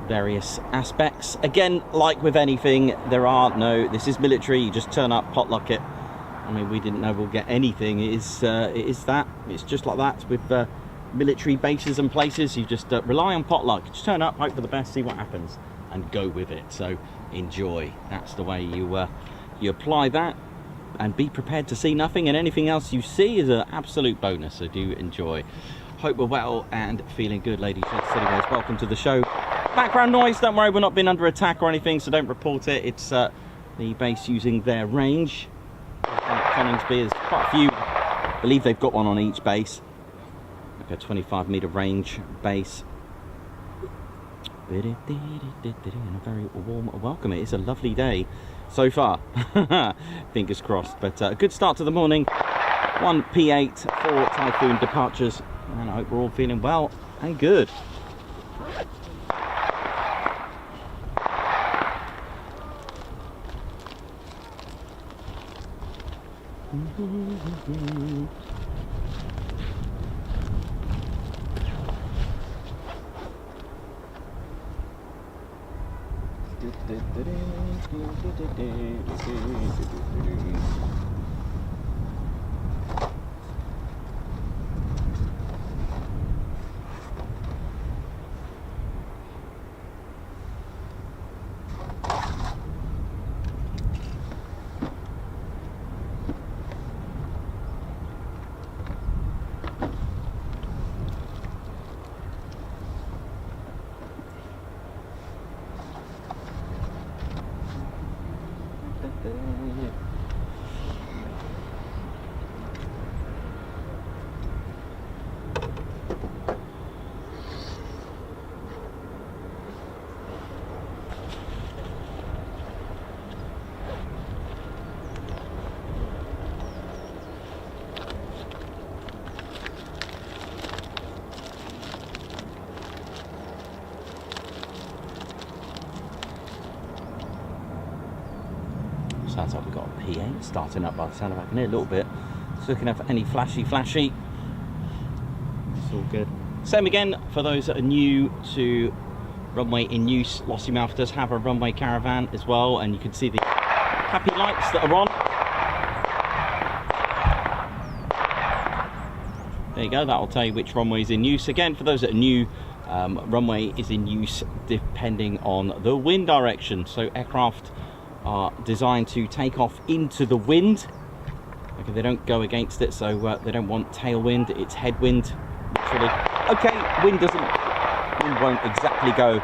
various aspects. Again, like with anything, this is military, you just turn up, potluck it. I mean, we didn't know we'll get anything. It's just like that with military bases and places. You just rely on potluck. Just turn up, hope for the best, see what happens, and go with it. So enjoy. That's the way you apply that, and be prepared to see nothing, and anything else you see is an absolute bonus. So do enjoy. Hope we're well and feeling good, ladies and gentlemen. Welcome to the show. Background noise, don't worry, we're not being under attack or anything, so don't report it. It's the base using their range. Coningsby is quite a few, I believe they've got one on each base, like a 25-meter range base. And a very warm welcome. It is a lovely day so far. Fingers crossed, but a good start to the morning. 1 P-8 for Typhoon departures, and I hope we're all feeling well and good. P-8 starting up by the sound of it. I can hear a little bit. Just looking out for any flashy. It's all good. Same again for those that are new to runway in use. Lossiemouth does have a runway caravan as well, and you can see the happy lights that are on. There you go, that'll tell you which runway is in use. Again, for those that are new, runway is in use depending on the wind direction. So aircraft are designed to take off into the wind. Okay, they don't go against it, so they don't want tailwind, it's headwind, literally. Okay, wind won't exactly go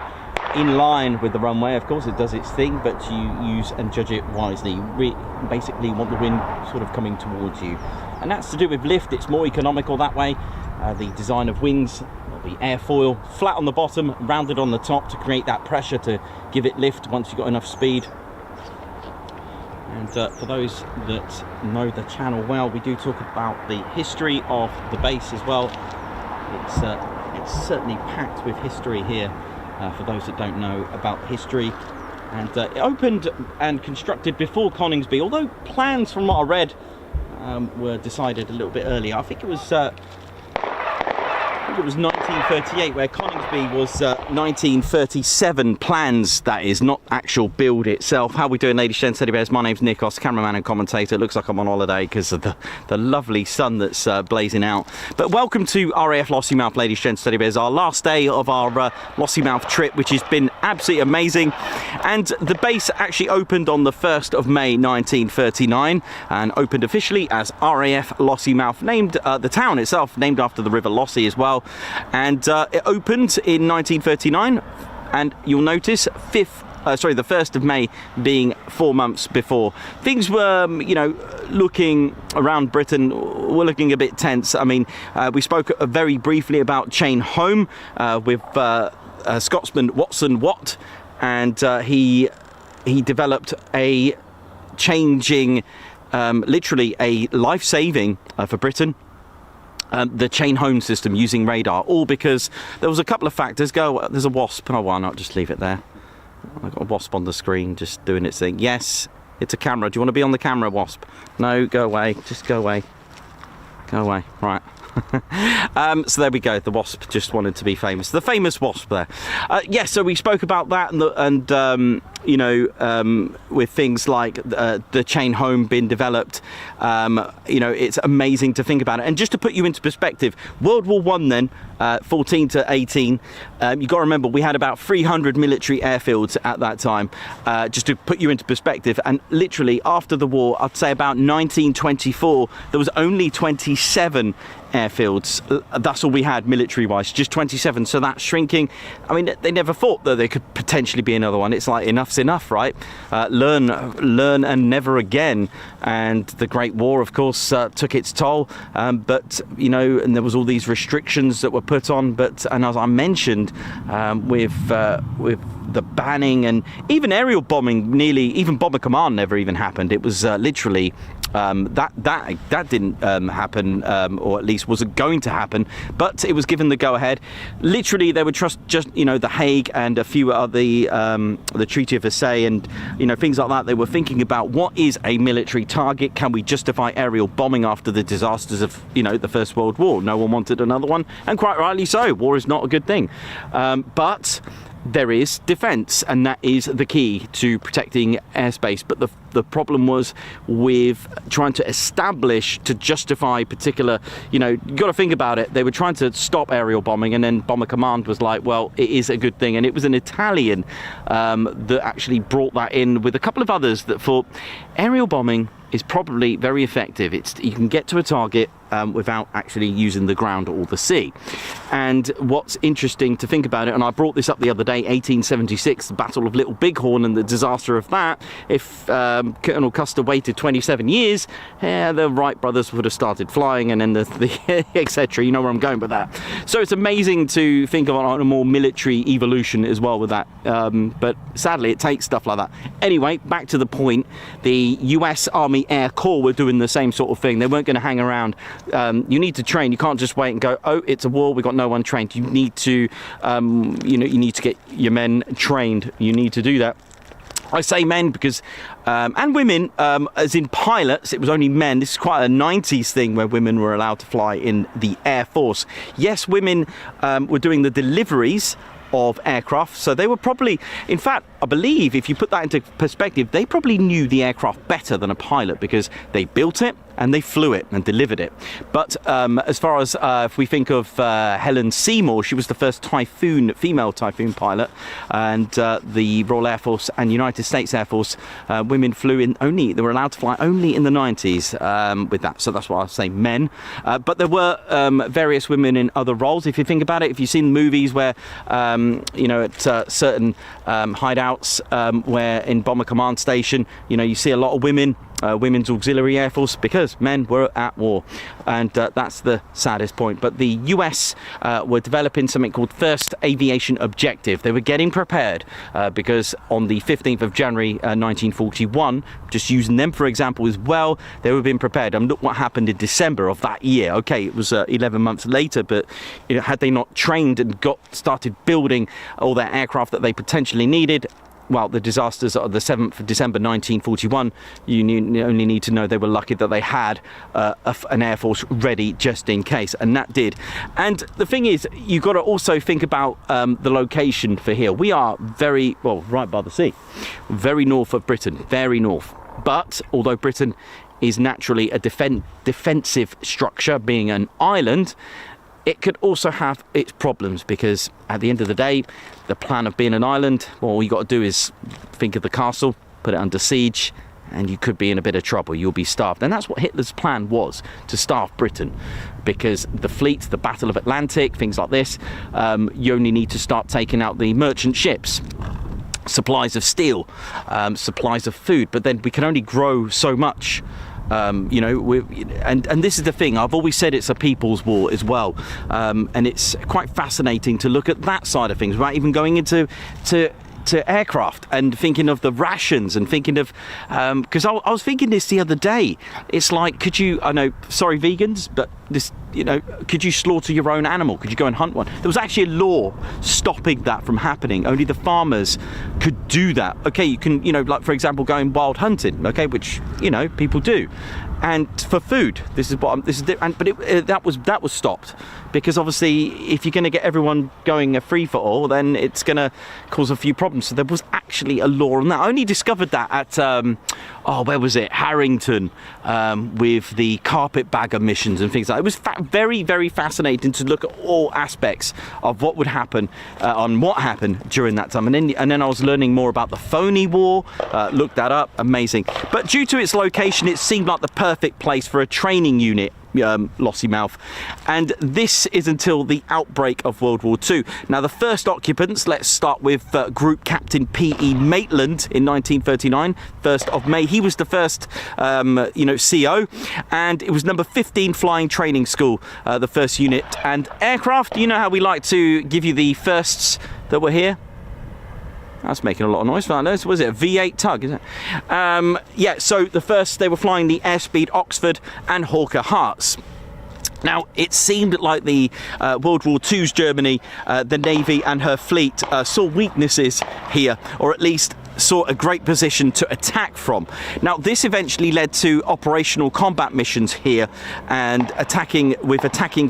in line with the runway. Of course, it does its thing, but you use and judge it wisely. You basically want the wind sort of coming towards you. And that's to do with lift. It's more economical that way. The design of wings will be airfoil, flat on the bottom, rounded on the top to create that pressure to give it lift once you've got enough speed. And for those that know the channel well, we do talk about the history of the base as well. It's certainly packed with history here, for those that don't know about history. And it opened and constructed before Coningsby, although plans from what I read were decided a little bit earlier. I think it was 1938, where Coningsby was 1937 plans, that is, not actual build itself. How we doing, ladies, gents, teddy bears? My name's Nikos, cameraman and commentator. It looks like I'm on holiday because of the lovely sun that's blazing out. But welcome to RAF Lossiemouth, ladies, gents, teddy bears. Our last day of our Lossiemouth trip, which has been absolutely amazing. And the base actually opened on the 1st of May 1939 and opened officially as RAF Lossiemouth, named the town itself named after the River Lossie as well. And it opened in 1939, and you'll notice the 1st of May being 4 months before. Things were, you know, looking around Britain, were looking a bit tense. I mean, we spoke very briefly about Chain Home with Scotsman Watson Watt, and he developed a changing, literally a life-saving for Britain. The chain home system using radar, all because there was a couple of factors. There's a wasp. Oh, why not just leave it there? I've got a wasp on the screen just doing its thing. Yes, it's a camera. Do you want to be on the camera, wasp? No, go away. Just go away. Go away. Right. So there we go. The wasp just wanted to be famous. The famous wasp there. Yes, so we spoke about that, and you know, with things like the chain home being developed, you know, it's amazing to think about it. And just to put you into perspective, World War I then, 14 to 18, you've got to remember we had about 300 military airfields at that time, just to put you into perspective. And literally after the war, I'd say about 1924, there was only 27 airfields. That's all we had military-wise, just 27. So that's shrinking. I mean, they never thought that there could potentially be another one. It's like enough's enough, right? Learn and never again. And the Great War, of course, took its toll. But you know, and there was all these restrictions that were put on. And as I mentioned, with the banning and even aerial bombing, even bomber command never even happened. It was literally that didn't happen, or at least wasn't going to happen, but it was given the go-ahead. Literally, they would trust just, you know, the Hague and a few other the Treaty of Versailles and, you know, things like that. They were thinking about what is a military target. Can we justify aerial bombing after the disasters of, you know, the First World War? No one wanted another one, and quite rightly so. War is not a good thing, but there is defence, and that is the key to protecting airspace. But the problem was with trying to establish, to justify particular, you know, you got to think about it. They were trying to stop aerial bombing, and then Bomber Command was like, well, it is a good thing. And it was an Italian that actually brought that in with a couple of others that thought aerial bombing is probably very effective. You can get to a target without actually using the ground or the sea. And what's interesting to think about it, and I brought this up the other day, 1876, the Battle of Little Bighorn and the disaster of that. If Colonel Custer waited 27 years, the Wright brothers would have started flying, and then the etc. You know where I'm going with that. So it's amazing to think of on a more military evolution as well with that. But sadly, it takes stuff like that. Anyway, back to the point. The US Army Air Corps were doing the same sort of thing. They weren't going to hang around. You need to train. You can't just wait and go, oh, it's a war, we've got no one trained. You need to, you know, you need to get your men trained. You need to do that. I say men because, and women, as in pilots, it was only men. This is quite a 90s thing where women were allowed to fly in the Air Force. Yes, women were doing the deliveries of aircraft, so they were probably, in fact, I believe if you put that into perspective, they probably knew the aircraft better than a pilot because they built it and they flew it and delivered it. But as far as if we think of Helen Seymour, she was the first Typhoon, female Typhoon pilot, and the Royal Air Force and United States Air Force, women flew in only, they were allowed to fly only in the 90s with that, so that's why I say men. But there were various women in other roles. If you think about it, if you've seen movies where, you know, at certain hideouts where in Bomber Command Station, you know, you see a lot of women, Women's Auxiliary Air Force, because men were at war, and that's the saddest point. But the US were developing something called First Aviation Objective. They were getting prepared because on the 15th of January 1941, just using them for example as well, they were being prepared. And look what happened in December of that year. Okay, it was 11 months later, but you know, had they not trained and started building all their aircraft that they potentially needed, well, the disasters of the 7th of December 1941, you only need to know they were lucky that they had an Air Force ready just in case, and that did. And the thing is, you've got to also think about the location for here. We are very, well, right by the sea, very north of Britain, very north. But although Britain is naturally a defensive structure, being an island, it could also have its problems, because at the end of the day, the plan of being an island, well, all you got to do is think of the castle, put it under siege, and you could be in a bit of trouble. You'll be starved. And that's what Hitler's plan was, to starve Britain, because the fleet, the Battle of Atlantic, things like this, you only need to start taking out the merchant ships. Supplies of steel, supplies of food, but then we can only grow so much. You know, and this is the thing, I've always said it's a people's war as well, and it's quite fascinating to look at that side of things without even going into aircraft and thinking of the rations and thinking of, because I was thinking this the other day, it's like, could you, I know, sorry vegans, but this, you know, could you slaughter your own animal? Could you go and hunt one? There was actually a law stopping that from happening. Only the farmers could do that. Okay, you can, you know, like for example, going wild hunting, okay, which, you know, people do. And for food, this is what but that was stopped, because obviously if you're going to get everyone going a free for all, then it's going to cause a few problems. So there was actually a law on that. I only discovered that at where was it, Harrington, with the carpetbagger missions and things like that. It was very, very fascinating to look at all aspects of what would happen on what happened during that time. And then I was learning more about the phony war. Looked that up, amazing. But due to its location, it seemed like the perfect place for a training unit, Lossiemouth, and this is until the outbreak of World War II. Now the first occupants, let's start with Group Captain P.E. Maitland in 1939, 1st of May. He was the first CO, and it was number 15 Flying Training School, the first unit. And aircraft, you know how we like to give you the firsts that were here? That's making a lot of noise. Was it a V8 tug? Is it? Yeah, so the first, they were flying the Airspeed Oxford and Hawker Harts. Now, it seemed like the World War II's Germany, the Navy and her fleet saw weaknesses here, or at least saw a great position to attack from. Now, this eventually led to operational combat missions here and attacking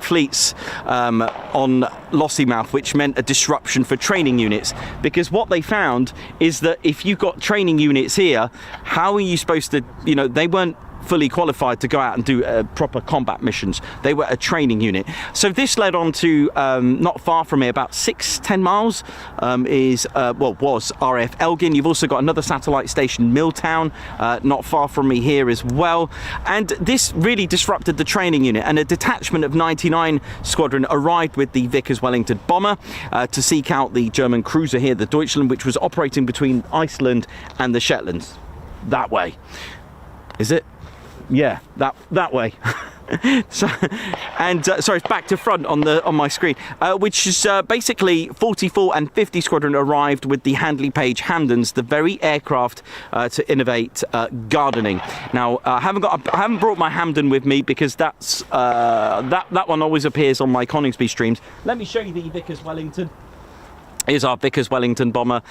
fleets on Lossiemouth, which meant a disruption for training units, because what they found is that if you've got training units here, how are you supposed to, you know, they weren't fully qualified to go out and do proper combat missions. They were a training unit. So this led on to not far from here, about 6-10 miles, was RAF Elgin. You've also got another satellite station, Milltown, not far from me here as well. And this really disrupted the training unit, and a detachment of 99 Squadron arrived with the Vickers Wellington bomber to seek out the German cruiser here, the Deutschland, which was operating between Iceland and the Shetlands. That way. Is it? Yeah, that way. So, and sorry, it's back to front on my screen, which is basically 44 and 50 Squadron arrived with the Handley Page Hampdens, the very aircraft to innovate gardening. Now, I haven't brought my Hampden with me, because that's that one always appears on my Coningsby streams. Let me show you the Vickers Wellington. Here's our Vickers Wellington bomber.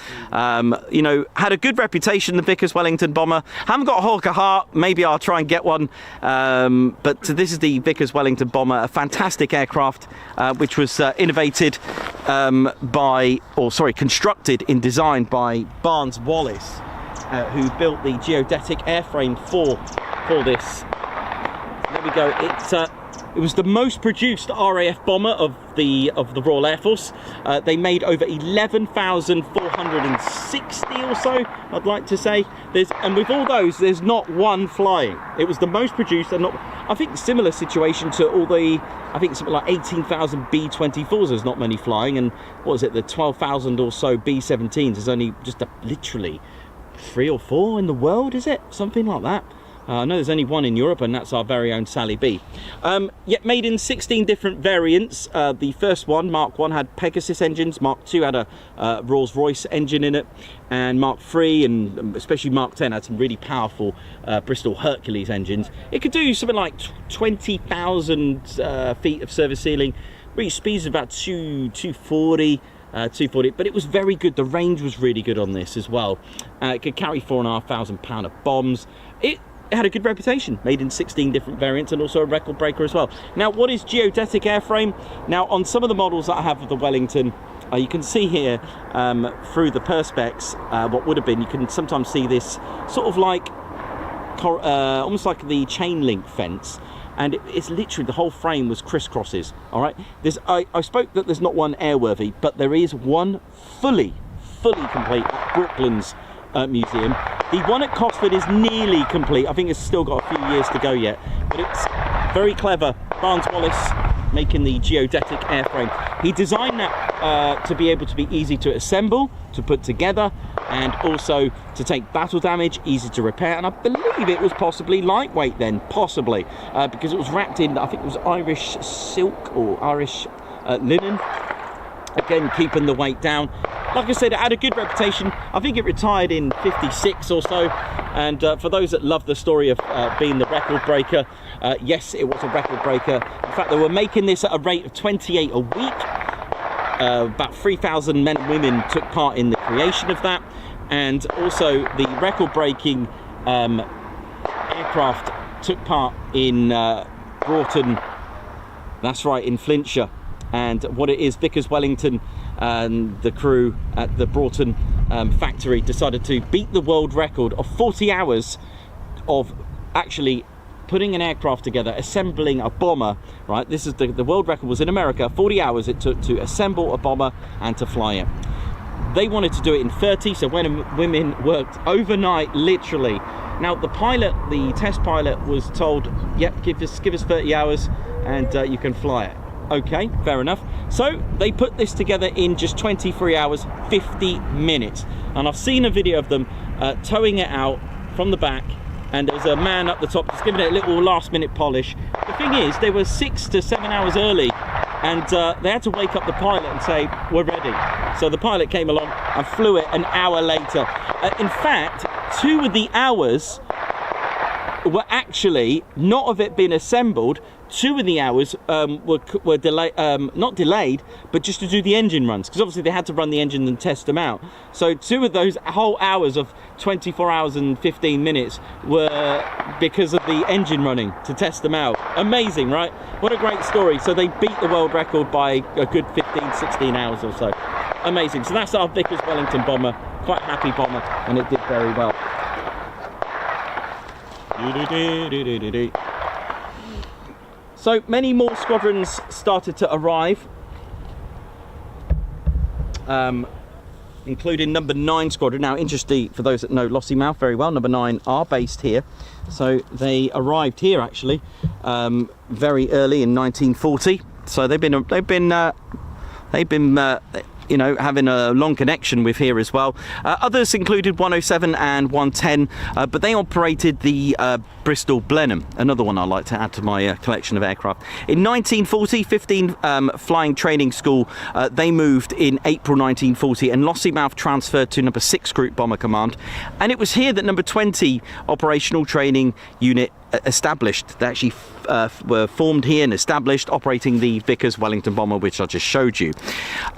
You know, had a good reputation, the Vickers Wellington bomber. Haven't got a Hawker Hart, maybe I'll try and get one. But this is the Vickers Wellington bomber, a fantastic aircraft, which was constructed and designed by Barnes Wallis, who built the geodetic airframe for this. There we go. It was the most produced RAF bomber of the Royal Air Force. They made over 11,460 or so, I'd like to say. And with all those, there's not one flying. It was the most produced, and I think similar situation to all the, I think something like 18,000 B-24s. There's not many flying, and what is it? The 12,000 or so B-17s. There's only just literally 3 or 4 in the world, is it? Something like that. I know there's only one in Europe, and that's our very own Sally B. Yet made in 16 different variants. The first one, Mark 1, had Pegasus engines. Mark 2 had a Rolls-Royce engine in it. And Mark 3, and especially Mark 10, had some really powerful Bristol Hercules engines. It could do something like 20,000 feet of service ceiling. Reach speeds of about 240. 240, but it was very good. The range was really good on this as well. It could carry 4,500 pounds of bombs. It had a good reputation, made in 16 different variants, and also a record breaker as well. Now, what is geodetic airframe? Now, on some of the models that I have of the Wellington, you can see here through the perspex what would have been. You can sometimes see this sort of like almost like the chain link fence. And it's literally, the whole frame was crisscrosses. All right, I spoke that there's not one airworthy, but there is one fully complete at Brooklands Museum. The one at Cosford is nearly complete. I think it's still got a few years to go yet, but it's very clever. Barnes Wallis making the geodetic airframe. He designed that to be able to be easy to assemble, to put together, and also to take battle damage, easy to repair. And I believe it was possibly lightweight then, possibly, because it was wrapped in, I think it was Irish silk or Irish linen. Again, keeping the weight down. Like I said, it had a good reputation. I think it retired in 56 or so. And for those that love the story of being the record breaker, yes, it was a record breaker. In fact, they were making this at a rate of 28 a week. About 3,000 men and women took part in the creation of that. And also the record-breaking aircraft took part in Broughton, that's right, in Flintshire. And what it is, Vickers Wellington and the crew at the Broughton factory decided to beat the world record of 40 hours of actually putting an aircraft together, assembling a bomber, right? This is the world record was in America. 40 hours it took to assemble a bomber and to fly it. They wanted to do it in 30, so when women worked overnight, literally. Now the pilot, the test pilot, was told, yep, give us 30 hours and you can fly it. Okay, fair enough. So they put this together in just 23 hours, 50 minutes. And I've seen a video of them towing it out from the back, and there's a man up the top just giving it a little last minute polish. The thing is, they were 6 to 7 hours early, and they had to wake up the pilot and say, we're ready. So the pilot came along and flew it an hour later. In fact, 2 of the hours were actually not of it being assembled. 2 of the hours were delayed, not delayed, but just to do the engine runs, because obviously they had to run the engine and test them out. So 2 of those whole hours of 24 hours and 15 minutes were because of the engine running to test them out. Amazing, right? What a great story. So they beat the world record by a good 15, 16 hours or so. Amazing. So that's our Vickers Wellington bomber. Quite happy bomber, and it did very well. So many more squadrons started to arrive, including number 9 squadron. Now, interesting for those that know Lossiemouth very well, number 9 are based here. So they arrived here actually very early in 1940. So they've been you know, having a long connection with here as well. Others included 107 and 110, but they operated the Bristol Blenheim, another one I like to add to my collection of aircraft. In 1940, 15 Flying Training School, they moved in April 1940, and Lossiemouth transferred to number 6 Group Bomber Command. And it was here that number 20 Operational Training Unit established. They actually were formed here and established, operating the Vickers Wellington bomber, which I just showed you.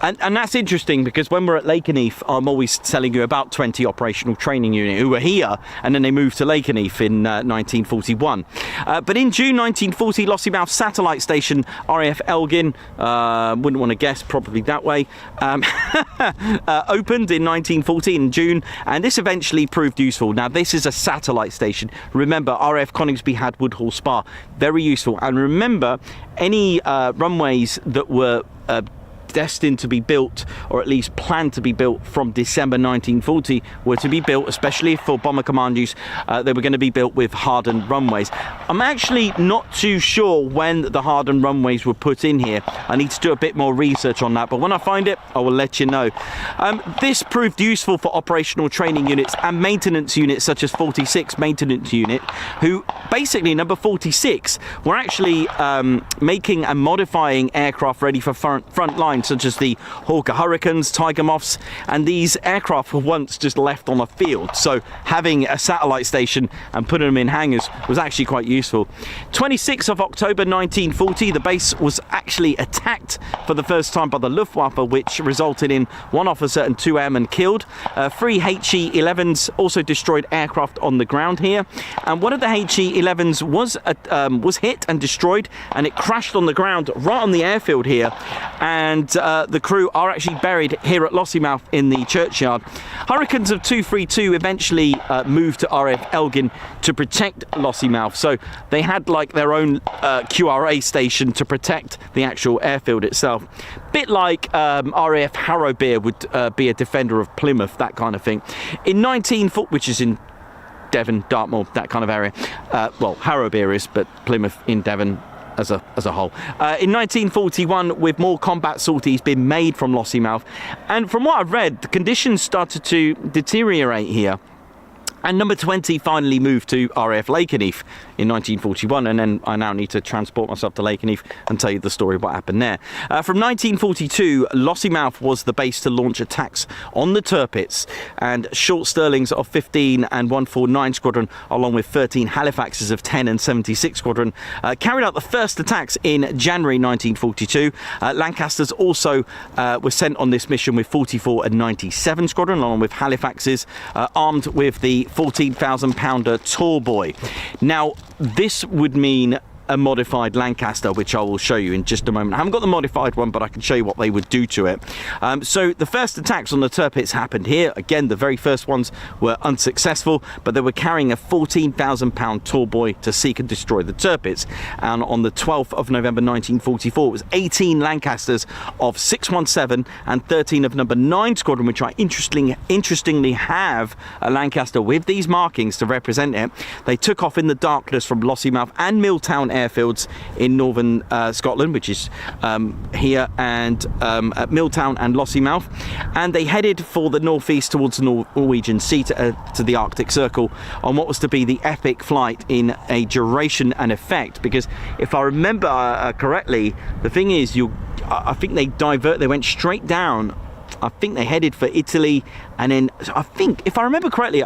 And that's interesting, because when we're at Lakenheath, I'm always telling you about 20 Operational Training Unit who were here, and then they moved to Lakenheath in 1941. But in June 1940, Lossiemouth Satellite Station, RAF Elgin, wouldn't want to guess, probably that way, opened in 1940 in June, and this eventually proved useful. Now, this is a satellite station. Remember, RAF Coningsby had Woodhall Spa. Very useful. And remember, any runways that were destined to be built, or at least planned to be built, from December 1940 were to be built, especially for bomber command use, they were going to be built with hardened runways. I'm actually not too sure when the hardened runways were put in here. I need to do a bit more research on that, but when I find it, I will let you know. This proved useful for operational training units and maintenance units such as 46 Maintenance Unit, who basically, number 46, were actually making and modifying aircraft ready for front line, such as the Hawker Hurricanes, Tiger Moths, and these aircraft were once just left on a field, so having a satellite station and putting them in hangars was actually quite useful. 26th of October 1940, the base was actually attacked for the first time by the Luftwaffe, which resulted in 1 officer and 2 airmen killed. 3 HE-11s also destroyed aircraft on the ground here, and one of the HE-11s was hit and destroyed, and it crashed on the ground right on the airfield here, and the crew are actually buried here at Lossiemouth in the churchyard. Hurricanes of 232 eventually moved to RAF Elgin to protect Lossiemouth, so they had like their own QRA station to protect the actual airfield itself. Bit like RAF Harrowbeer would be a defender of Plymouth, that kind of thing. In 1940, which is in Devon, Dartmoor, that kind of area. Well, Harrowbeer is, but Plymouth in Devon as a whole. In 1941, with more combat sorties being made from Lossiemouth, and from what I've read, the conditions started to deteriorate here. And number 20 finally moved to RAF Lakenheath in 1941, and then I now need to transport myself to Lakenheath and tell you the story of what happened there. From 1942, Lossiemouth was the base to launch attacks on the Tirpitz, and Short Stirlings of 15 and 149 Squadron, along with 13 Halifaxes of 10 and 76 Squadron, carried out the first attacks in January 1942. Lancasters also were sent on this mission with 44 and 97 Squadron, along with Halifaxes, armed with the 14,000-pounder Tall Boy. Now, this would mean a modified Lancaster, which I will show you in just a moment. I haven't got the modified one, but I can show you what they would do to it. So the first attacks on the Tirpitz happened here. Again, the very first ones were unsuccessful, but they were carrying a 14,000-pound Tall Boy to seek and destroy the Tirpitz. And on the 12th of November 1944, it was 18 Lancasters of 617 and 13 of number 9 Squadron, which I interestingly have a Lancaster with these markings to represent it. They took off in the darkness from Lossiemouth and Milltown airfields in northern Scotland, which is here and at Milltown and Lossiemouth, and they headed for the northeast towards the Norwegian Sea to the Arctic Circle on what was to be the epic flight in a duration and effect, because if I remember correctly, the thing is, I think they went straight down. I think they headed for Italy, and then I think, if I remember correctly,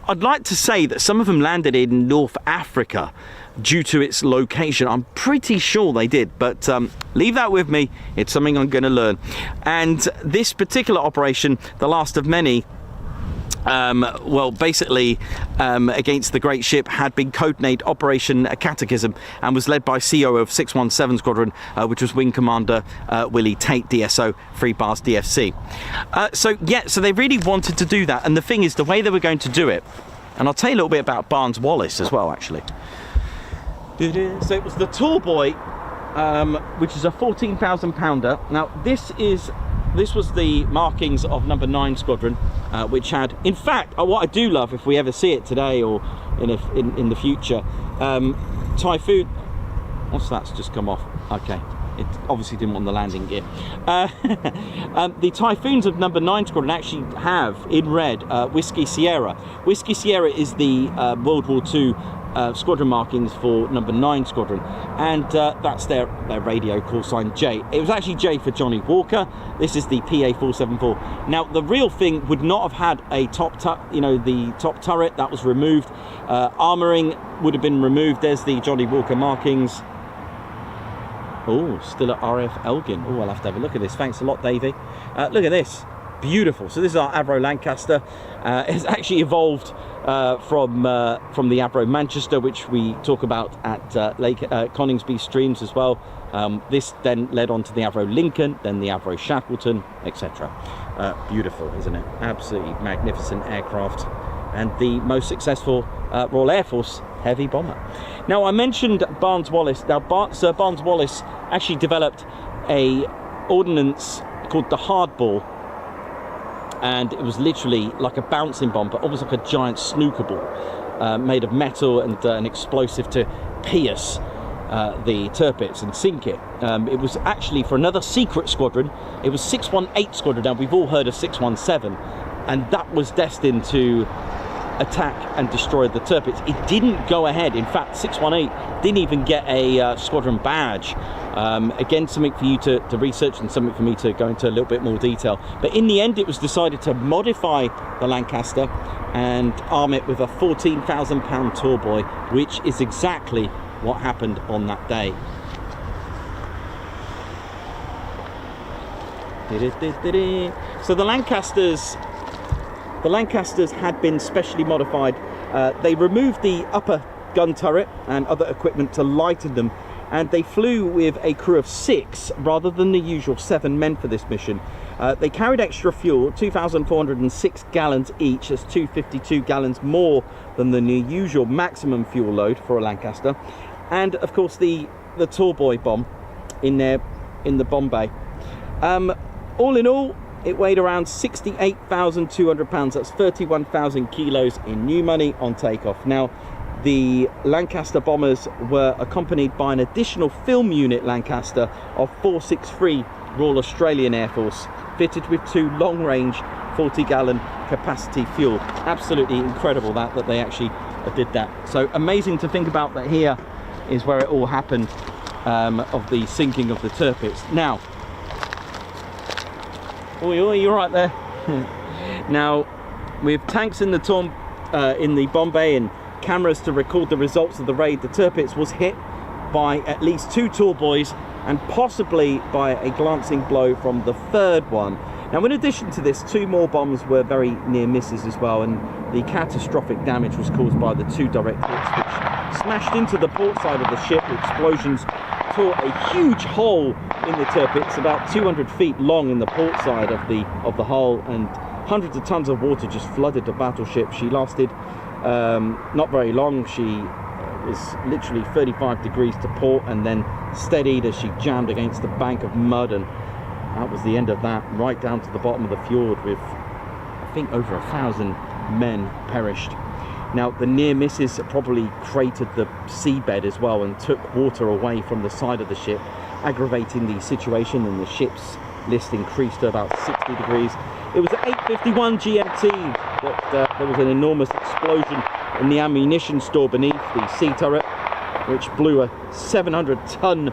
I'd like to say that some of them landed in North Africa due to its location. I'm pretty sure they did, but leave that with me. It's something I'm going to learn. And this particular operation, the last of many, well, basically against the great ship, had been codenamed Operation Catechism and was led by CO of 617 Squadron, which was Wing Commander Willie Tate, DSO, 3 bars DFC. So they really wanted to do that, and the thing is, the way they were going to do it, and I'll tell you a little bit about Barnes Wallis as well, actually. So it was the Tall Boy, which is a 14,000-pounder. Now this was the markings of number 9 Squadron, which had, in fact, what I do love, if we ever see it today or in the future, Typhoon. What's that's just come off? Okay, it obviously didn't want the landing gear. The Typhoons of number 9 Squadron actually have in red Whiskey Sierra. Whiskey Sierra is the World War II squadron markings for number 9 Squadron, and that's their radio call sign J. It was actually J for Johnny Walker. This is the PA474. Now, the real thing would not have had a the top turret that was removed. Armouring would have been removed. There's the Johnny Walker markings. Oh, still at RF Elgin. Oh, I'll have to have a look at this. Thanks a lot, Davey. Look at this. Beautiful. So this is our Avro Lancaster. It's actually evolved from the Avro Manchester, which we talk about at Lake Coningsby streams as well. This then led on to the Avro Lincoln, then the Avro Shackleton, etc. Beautiful, isn't it? Absolutely magnificent aircraft, and the most successful Royal Air Force heavy bomber. Now, I mentioned Barnes-Wallis. Now, Sir Barnes-Wallis actually developed a ordnance called the Hardball, and it was literally like a bouncing bomb, but almost like a giant snooker ball, made of metal and an explosive to pierce the Tirpitz and sink it. It was actually for another secret squadron. It was 618 Squadron. Now, we've all heard of 617, and that was destined to attack and destroy the Tirpitz. It didn't go ahead. In fact, 618 didn't even get a squadron badge. Again, something for you to research and something for me to go into a little bit more detail. But in the end, it was decided to modify the Lancaster and arm it with a 14,000-pound tall boy, which is exactly what happened on that day. So the Lancasters had been specially modified. They removed the upper gun turret and other equipment to lighten them, and they flew with a crew of 6 rather than the usual 7 men for this mission. They carried extra fuel, 2,406 gallons each. That's 252 gallons more than the usual maximum fuel load for a Lancaster, and of course the tall boy bomb in the bomb bay. All in all, it weighed around 68,200 pounds. That's 31,000 kilos in new money on takeoff. Now, the Lancaster bombers were accompanied by an additional film unit Lancaster of 463 Royal Australian Air Force, fitted with 2 long-range 40-gallon capacity fuel. Absolutely incredible that they actually did that. So amazing to think about that. Here is where it all happened, of the sinking of the Tirpitz. Now, oh, you're right there. Now, with tanks in the bomb bay and cameras to record the results of the raid, the Tirpitz was hit by at least 2 tall boys and possibly by a glancing blow from the 3rd one. Now, in addition to this, 2 more bombs were very near misses as well, and the catastrophic damage was caused by the 2 direct hits which smashed into the port side of the ship. Explosions tore a huge hole in the Tirpitz, about 200 feet long in the port side of the hull, and hundreds of tons of water just flooded the battleship. She lasted not very long. She was literally 35 degrees to port and then steadied as she jammed against the bank of mud, and that was the end of that, right down to the bottom of the fjord, with I think over 1,000 men perished. Now, the near misses probably cratered the seabed as well and took water away from the side of the ship, aggravating the situation, and the ship's list increased to about 60 degrees. It was at 8:51 GMT that there was an enormous explosion in the ammunition store beneath the sea turret, which blew a 700-ton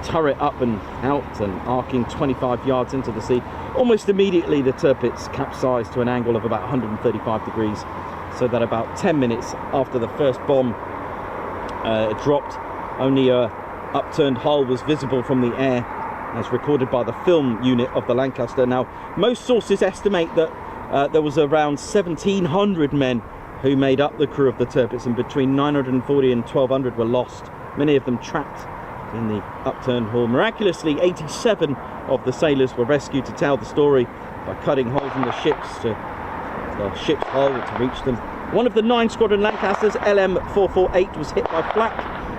turret up and out and arcing 25 yards into the sea. Almost immediately, the Tirpitz capsized to an angle of about 135 degrees, so that about 10 minutes after the first bomb dropped, only a upturned hull was visible from the air, as recorded by the film unit of the Lancaster. Now, most sources estimate that there was around 1,700 men who made up the crew of the Tirpitz, and between 940 and 1,200 were lost, many of them trapped in the upturned hull. Miraculously, 87 of the sailors were rescued to tell the story by cutting holes in the ship's hull to reach them. One of the 9 Squadron Lancasters, LM448, was hit by flak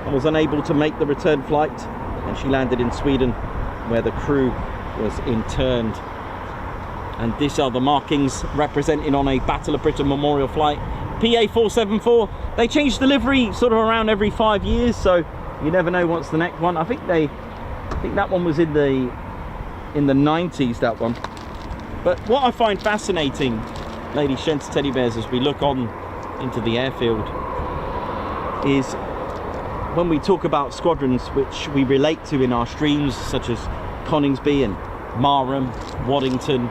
and was unable to make the return flight, and she landed in Sweden, where the crew was interned. And these are the markings representing on a Battle of Britain memorial flight. PA474. They change the livery sort of around every 5 years, so you never know what's the next one. I think that one was in the 90s, that one. But what I find fascinating, ladies, gents, teddy bears, as we look on into the airfield is when we talk about squadrons which we relate to in our streams, such as Coningsby and Marham, Waddington,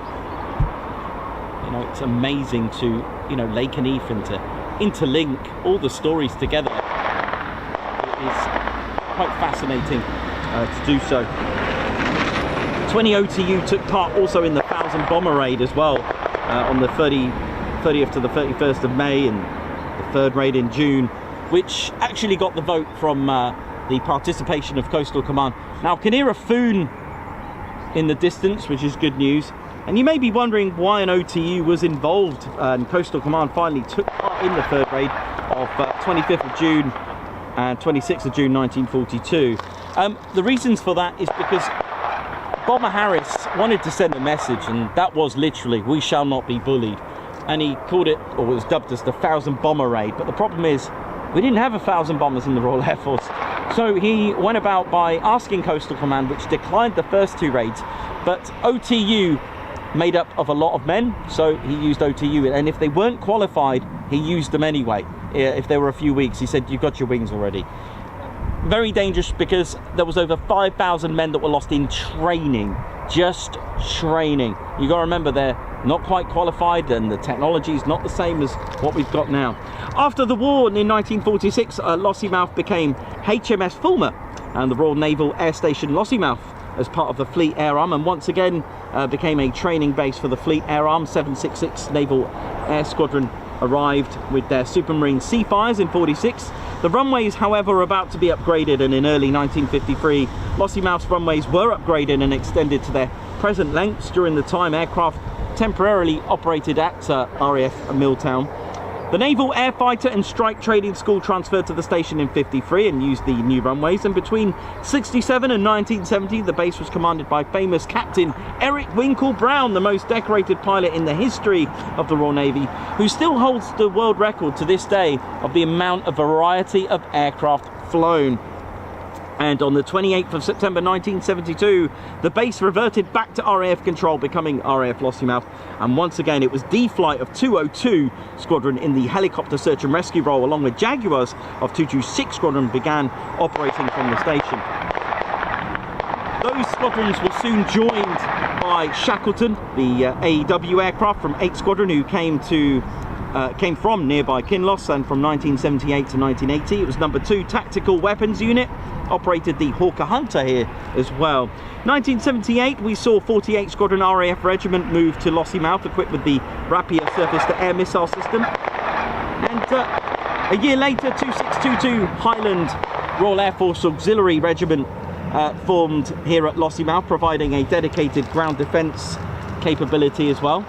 you know, it's amazing to, you know, Lake and Efe, and to interlink all the stories together. It is quite fascinating to do so. 20 OTU took part also in the 1000 bomber raid as well, on the 30th to the 31st of May, and the third raid in June, which actually got the vote from the participation of Coastal Command. Now, can hear a Foon in the distance, which is good news. And you may be wondering why an OTU was involved, and Coastal Command finally took part in the third raid of 25th of June and 26th of June 1942. The reasons for that is because Bomber Harris wanted to send a message, and that was literally, "We shall not be bullied." And he called it, or was dubbed as, the 1000 bomber raid. But the problem is, we didn't have 1000 bombers in the Royal Air Force. So he went about by asking Coastal Command, which declined the first two raids, but OTU made up of a lot of men, so he used OTU, and if they weren't qualified, he used them anyway. If there were a few weeks, he said, "You've got your wings already." Very dangerous, because there was over 5,000 men that were lost in training, just training. You got to remember, they're not quite qualified, and the technology is not the same as what we've got now. After the war in 1946, Lossiemouth became HMS Fulmer and the Royal Naval Air Station Lossiemouth as part of the Fleet Air Arm, and once again became a training base for the Fleet Air Arm. 766 Naval Air Squadron arrived with their Supermarine Seafires in 46. The runways, however, were about to be upgraded, and in early 1953, Lossiemouth's runways were upgraded and extended to their present lengths during the time aircraft temporarily operated at RAF Milltown. The Naval Air Fighter and Strike Training School transferred to the station in 53 and used the new runways, and between 67 and 1970 the base was commanded by famous Captain Eric Winkle Brown, the most decorated pilot in the history of the Royal Navy, who still holds the world record to this day of the amount of variety of aircraft flown. And on the 28th of September 1972, the base reverted back to RAF control, becoming RAF Lossiemouth. And once again, it was D Flight of 202 Squadron in the helicopter search and rescue role, along with Jaguars of 226 Squadron, began operating from the station. Those squadrons were soon joined by Shackleton, the AEW aircraft from 8 Squadron, who came from nearby Kinloss, and from 1978 to 1980 it was number 2 Tactical Weapons Unit, operated the Hawker Hunter here as well. 1978 we saw 48 Squadron RAF Regiment move to Lossiemouth, equipped with the Rapier surface-to-air missile system, and a year later 2622 Highland Royal Air Force Auxiliary Regiment formed here at Lossiemouth, providing a dedicated ground defence capability as well.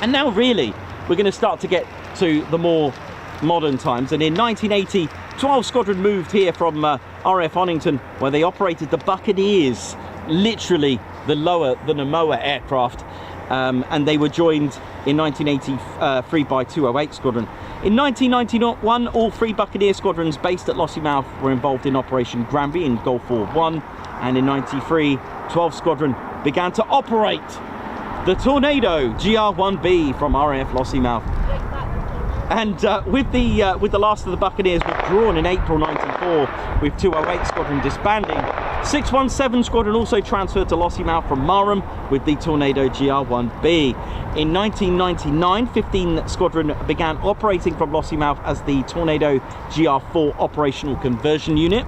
And now really we're going to start to get to the more modern times, and in 1980 12 Squadron moved here from RAF Wellington, where they operated the Buccaneers, literally the lower than a Moa aircraft, and they were joined in 1983 by 208 Squadron. In 1991 all 3 Buccaneer Squadrons based at Lossiemouth were involved in Operation Granby in Gulf War 1, and in 93 12 Squadron began to operate the Tornado GR1B from RAF Lossiemouth. And with the last of the Buccaneers withdrawn in April 94, with 208 Squadron disbanding, 617 Squadron also transferred to Lossiemouth from Marham with the Tornado GR1B. In 1999, 15 Squadron began operating from Lossiemouth as the Tornado GR4 Operational Conversion Unit.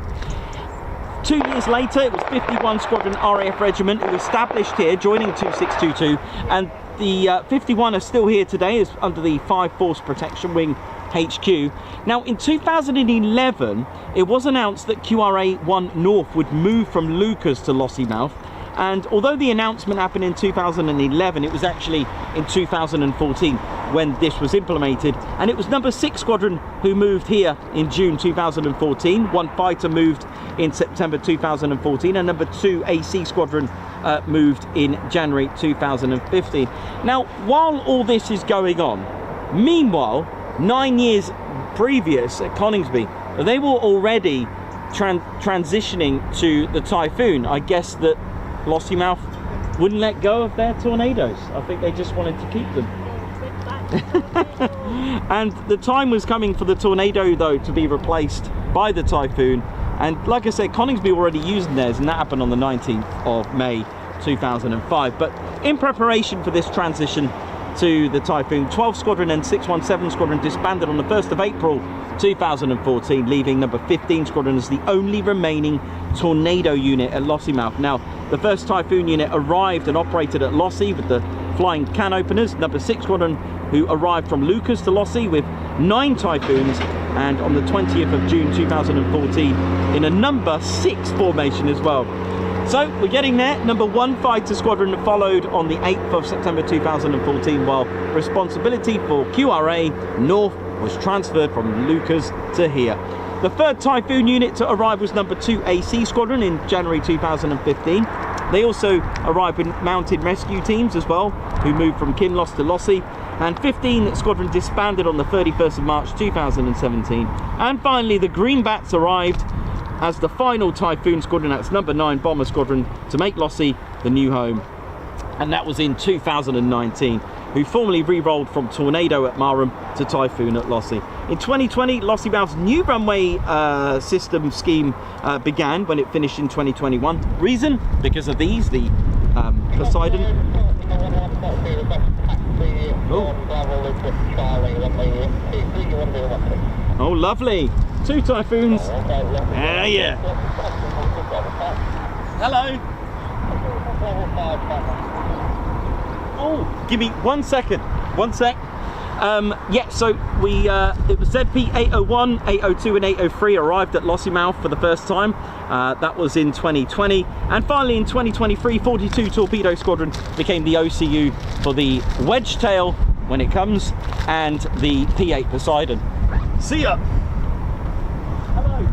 2 years later, it was 51 Squadron RAF Regiment who established here, joining 2622, and the 51 are still here today as under the 5 Force Protection Wing HQ. Now in 2011 it was announced that QRA-1 North would move from Lucas to Lossiemouth, and although the announcement happened in 2011, it was actually in 2014 when this was implemented, and it was number 6 Squadron who moved here in June 2014. 1 fighter moved in September 2014, and number 2 AC Squadron moved in January 2015. Now while all this is going on, meanwhile 9 years previous at Coningsby, they were already transitioning to the Typhoon. I guess that Lossiemouth wouldn't let go of their Tornadoes. I think they just wanted to keep them. And the time was coming for the Tornado though to be replaced by the Typhoon, and like I said, Coningsby already using theirs, and that happened on the 19th of May 2005. But in preparation for this transition to the Typhoon, 12 Squadron and 617 Squadron disbanded on the 1st of April 2014, leaving number 15 Squadron as the only remaining Tornado unit at Lossiemouth. Now, the first Typhoon unit arrived and operated at Lossie with the flying can openers. Number 6 Squadron, who arrived from Lucas to Lossie with 9 Typhoons, and on the 20th of June 2014 in a number 6 formation as well. So we're getting there. Number 1 Fighter Squadron followed on the 8th of September 2014, while responsibility for QRA North was transferred from Lucas to here. The 3rd Typhoon unit to arrive was number 2 AC Squadron in January 2015. They also arrived with mounted rescue teams as well, who moved from Kinloss to Lossie. And 15 Squadron disbanded on the 31st of March 2017. And finally, the Greenbats arrived as the final Typhoon Squadron, that's number 9 Bomber Squadron, to make Lossie the new home. And that was in 2019, who formally re-rolled from Tornado at Marham to Typhoon at Lossie. In 2020, Lossiemouth's new runway system scheme began when it finished in 2021. Reason? Because of these, the Poseidon. Oh, lovely. 2 Typhoons. Yeah. Hello. Oh, give me 1 second. 1 sec. Yeah, so we it was ZP 801, 802 and 803 arrived at Lossiemouth for the first time. That was in 2020, and finally in 2023, 42 Torpedo Squadron became the OCU for the Wedge Tail when it comes, and the P-8 Poseidon. See ya. Hello.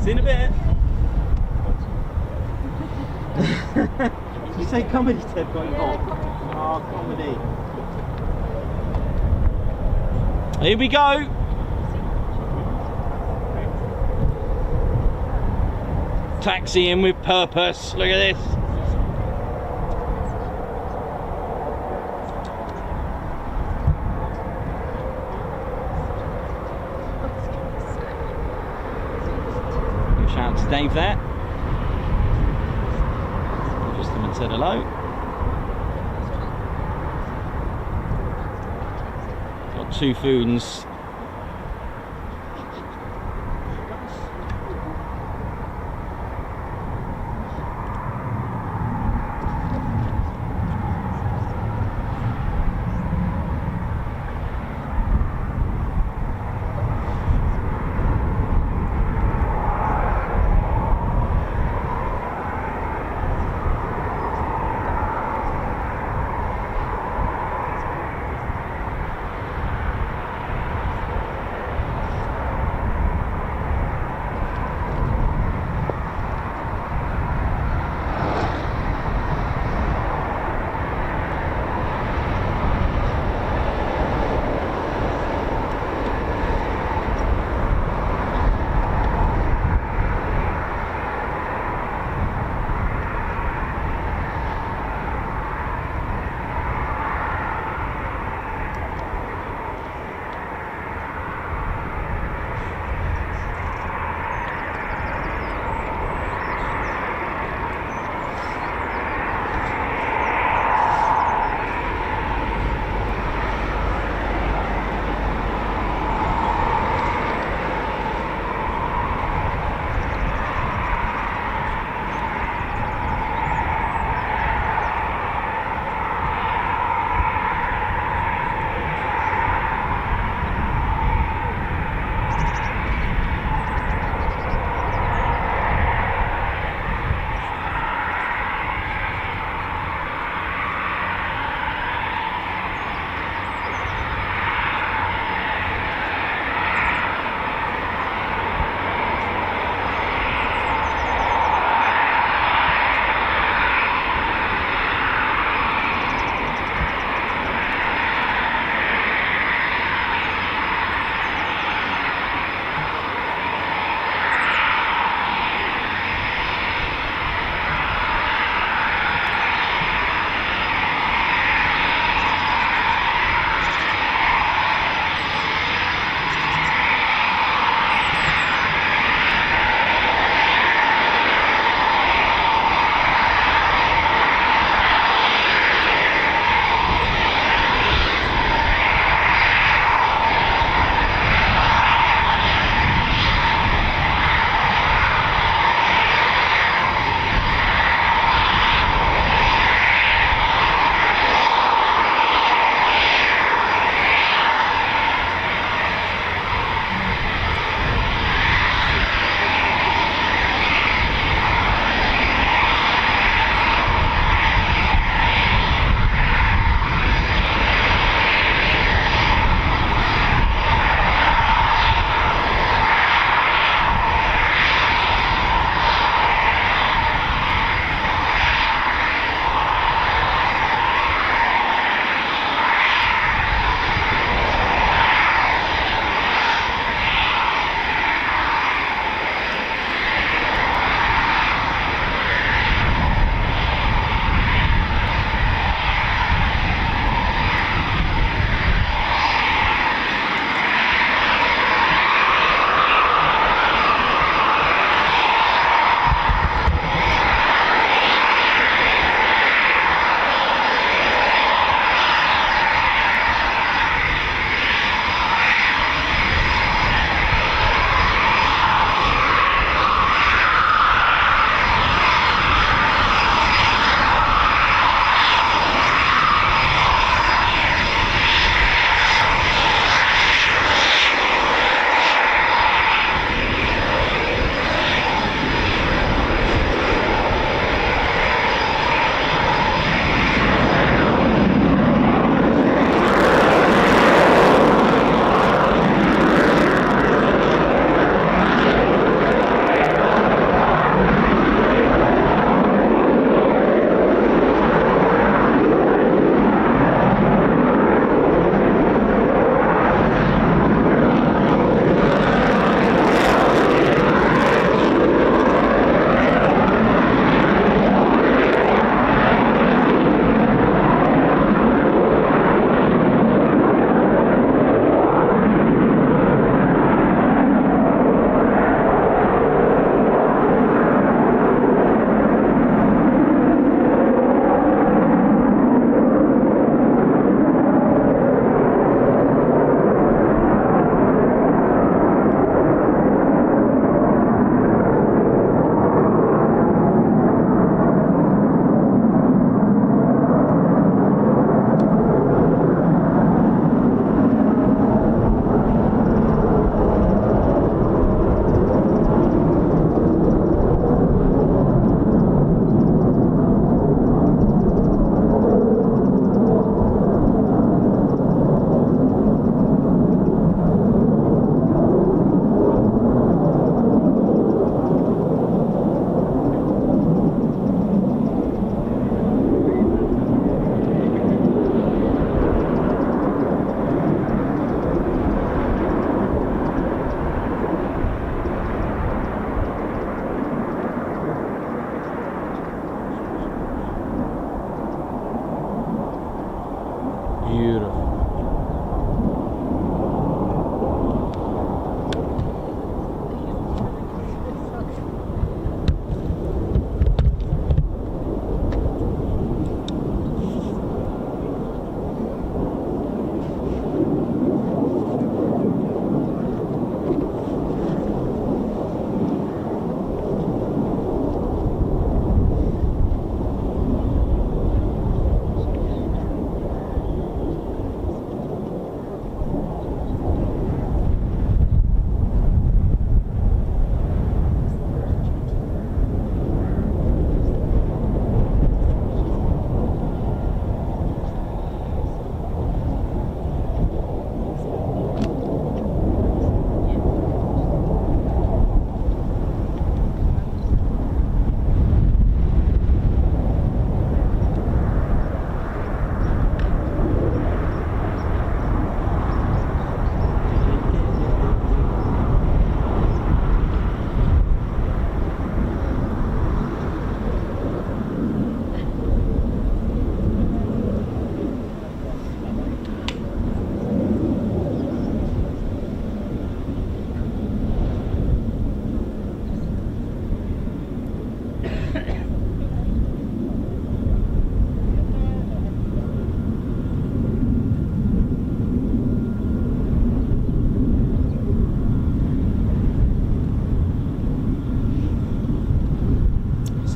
See you in a bit. Did you say comedy, Ted? Going on? Oh, comedy. Here we go. Taxiing with purpose. Look at this. Shout out to Dave there. Just come and said hello. Got 2 Foons.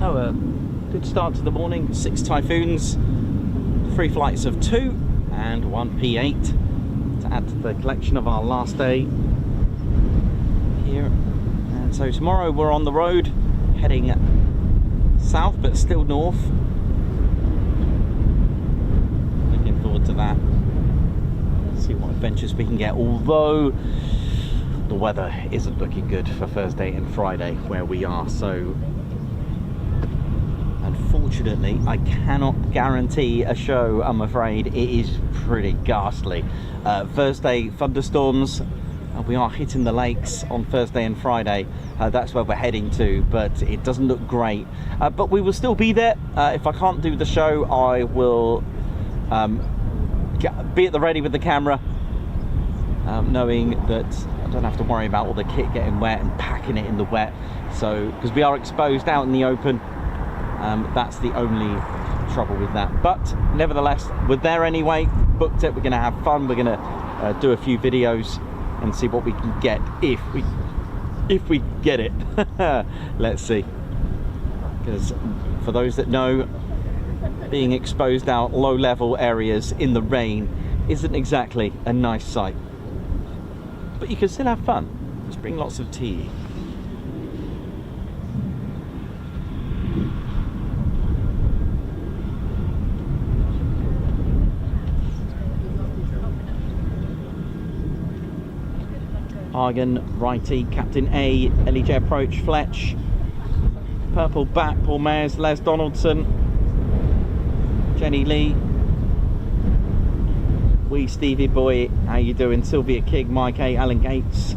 So a good start to the morning. 6 Typhoons, 3 flights of 2 and 1 P-8 to add to the collection of our last day here. And so tomorrow we're on the road heading south but still north. Looking forward to that. See what adventures we can get, although the weather isn't looking good for Thursday and Friday where we are, so unfortunately I cannot guarantee a show. I'm afraid it is pretty ghastly. Thursday thunderstorms, we are hitting the lakes on Thursday and Friday. That's where we're heading to, but it doesn't look great, but we will still be there. If I can't do the show, I will be at the ready with the camera, knowing that I don't have to worry about all the kit getting wet and packing it in the wet. So because we are exposed out in the open, that's the only trouble with that. But nevertheless, we're there anyway, booked it, we're going to have fun, we're going to do a few videos and see what we can get if we get it. Let's see, because for those that know, being exposed out low level areas in the rain isn't exactly a nice sight, but you can still have fun. Just bring lots of tea. Argan, righty, Captain A, LEJ approach, Fletch, purple back, Paul Mayers, Les Donaldson, Jenny Lee, wee Stevie boy, how you doing? Sylvia King, Mike A, Alan Gates,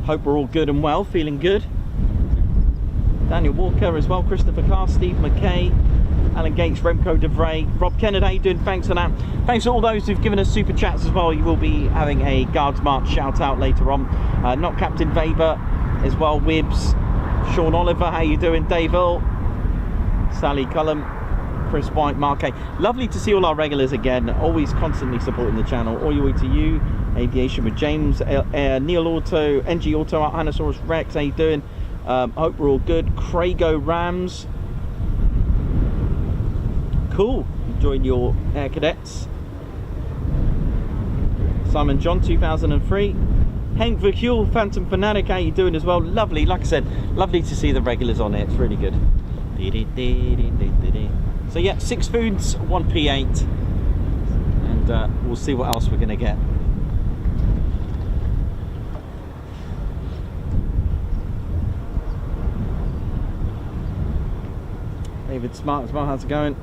hope we're all good and well, feeling good. Daniel Walker as well, Christopher Carr, Steve McKay, Alan Gates, Remco DeVray, Rob Kennedy, how you doing? Thanks for that. Thanks to all those who've given us super chats as well. You will be having a Guards March shout out later on. Not Captain Weber as well, Wibbs, Sean Oliver, how you doing? Dave Earl, Sally Cullum, Chris White, Mark A. Lovely to see all our regulars again, always constantly supporting the channel. All the way to you, Aviation with James, Neil Auto, NG Auto, Hanosaurus Rex, how you doing? Hope we're all good. Craigo Rams, cool, enjoying your Air Cadets. Simon John 2003, Hank Verkuel, Phantom Fanatic, how you doing as well? Lovely, like I said, lovely to see the regulars on it, it's really good. So yeah, 6 foods, 1 P-8, and we'll see what else we're going to get. David Smart as well, how's it going?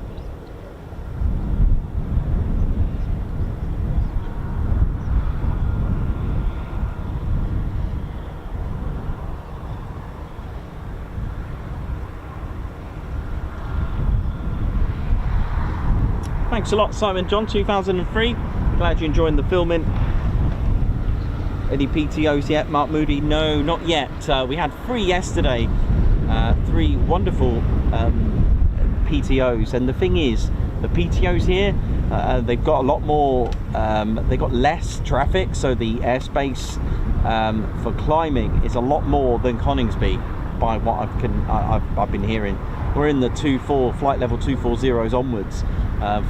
Thanks a lot, Simon John 2003. Glad you're enjoying the filming. Any PTOs yet? Mark Moody, no, not yet. We had 3 yesterday, 3 wonderful PTOs, and the thing is, the PTOs here, they've got a lot more, they've got less traffic, so the airspace for climbing is a lot more than Coningsby, by what I've been hearing. We're in the 2-4 flight level 240s onwards,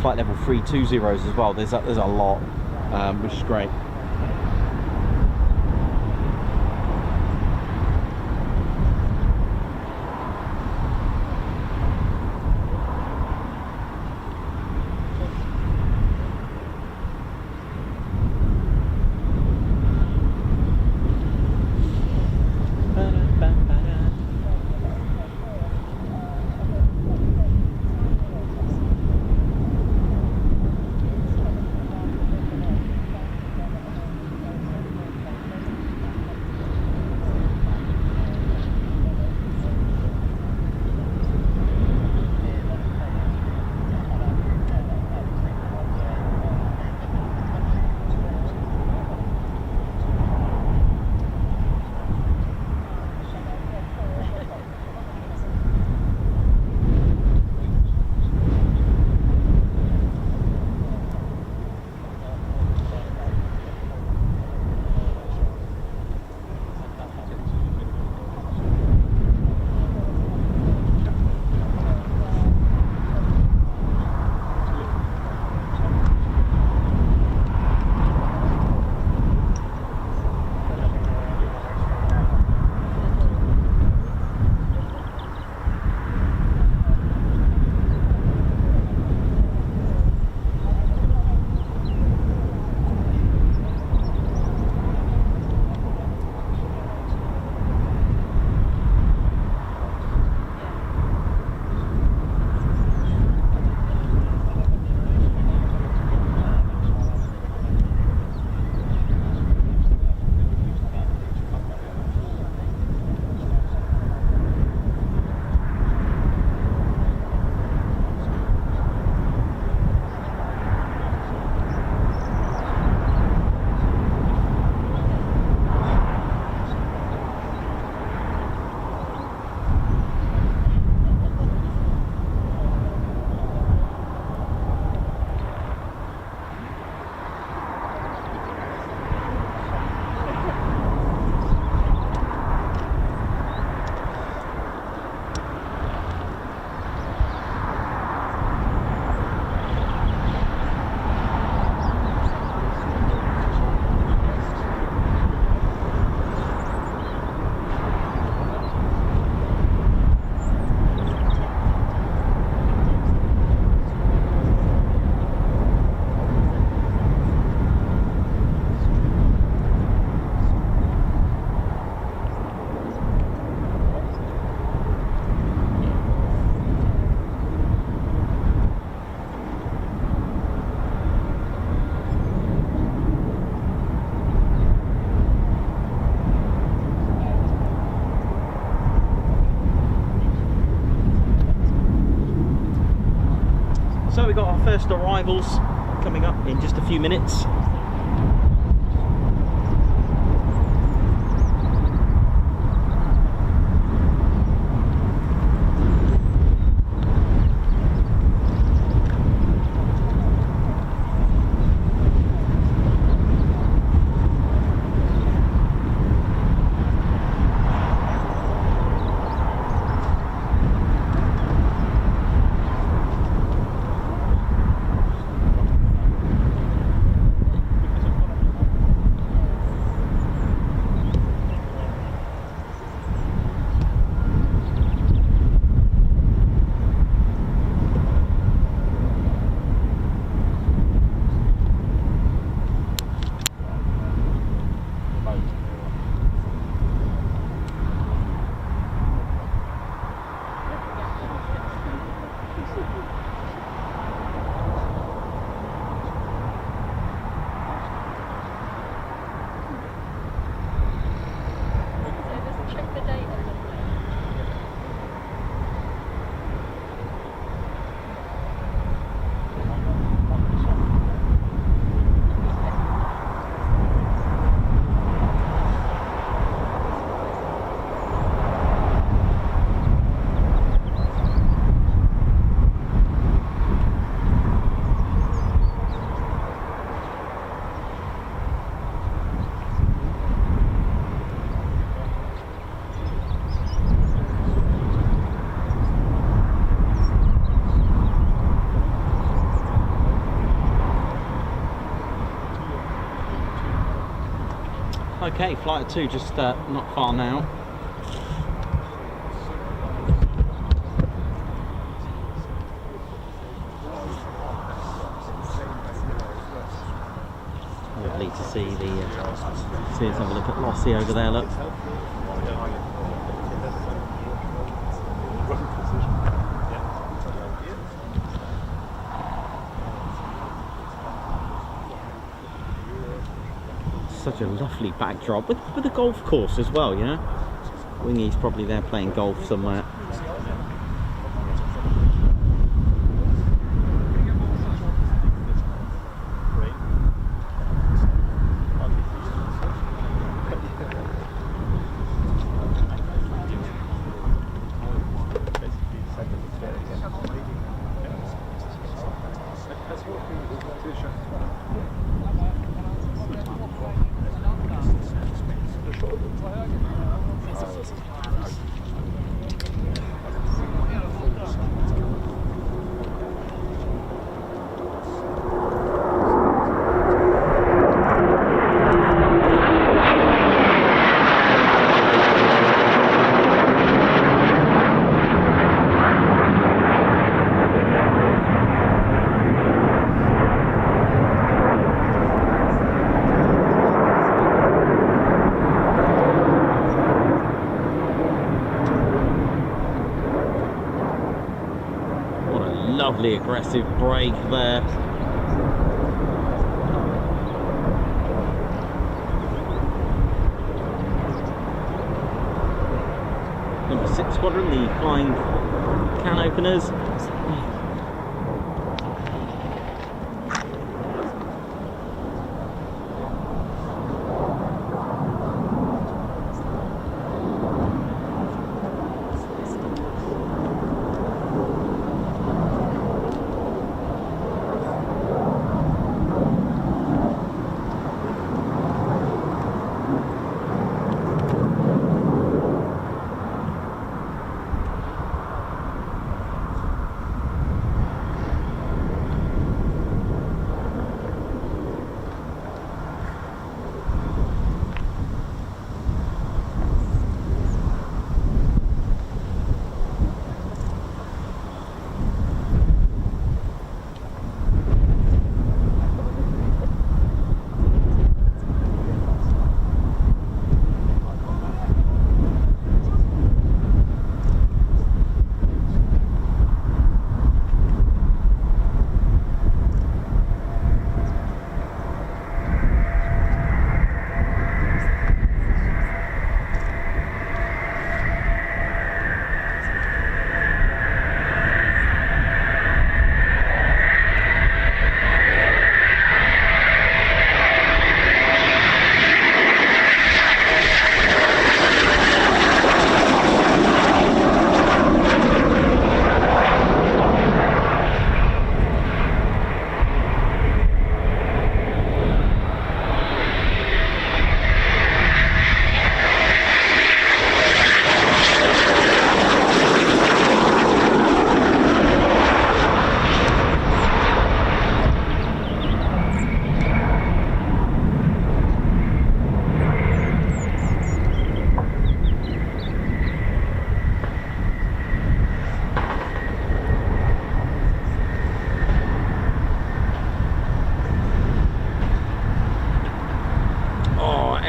flight level 320s as well. There's a lot, which is great. So we've got our first arrivals coming up in just a few minutes. Okay, flight 2 just not far now. Lovely to see see us have a look at Lossie over there, look. Such a lovely backdrop with a golf course as well, you know. Wingy's probably there playing golf somewhere. Lovely aggressive brake there. Number 6 Squadron, the flying can openers.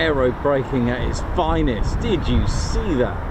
aero braking at its finest. Did you see that?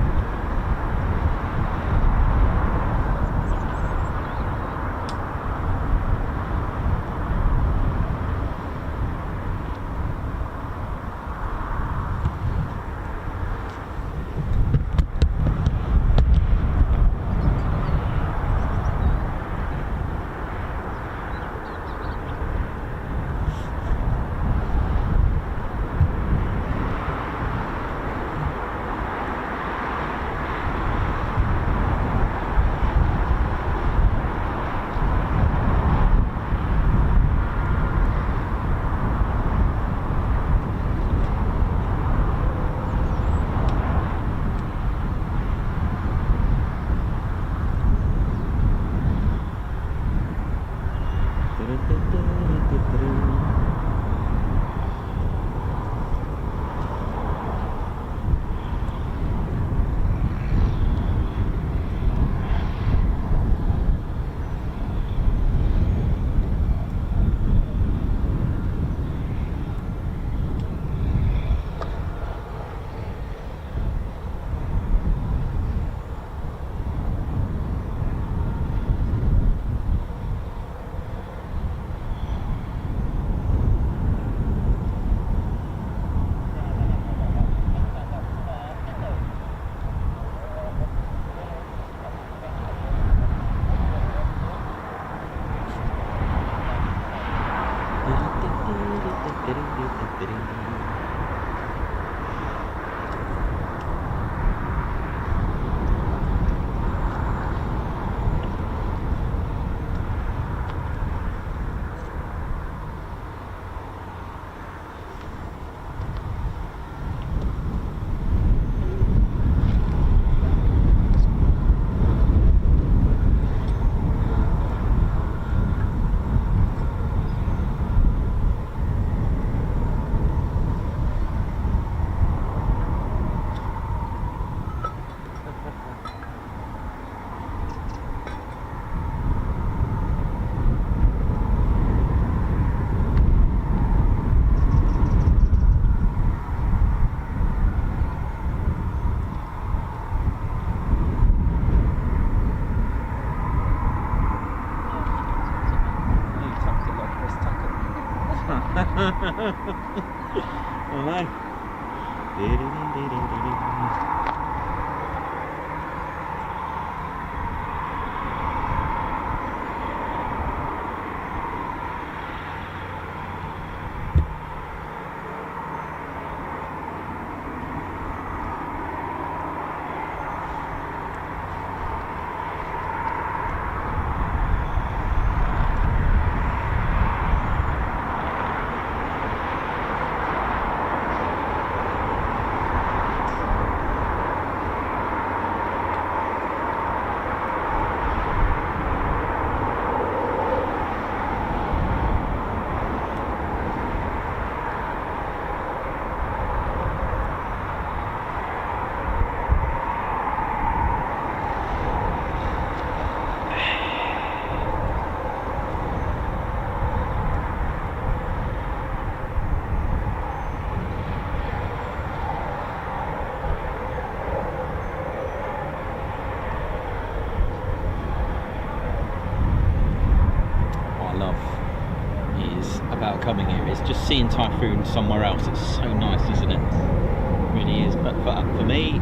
Coming here is just seeing Typhoon somewhere else. It's so nice, isn't it? It really is. But for me,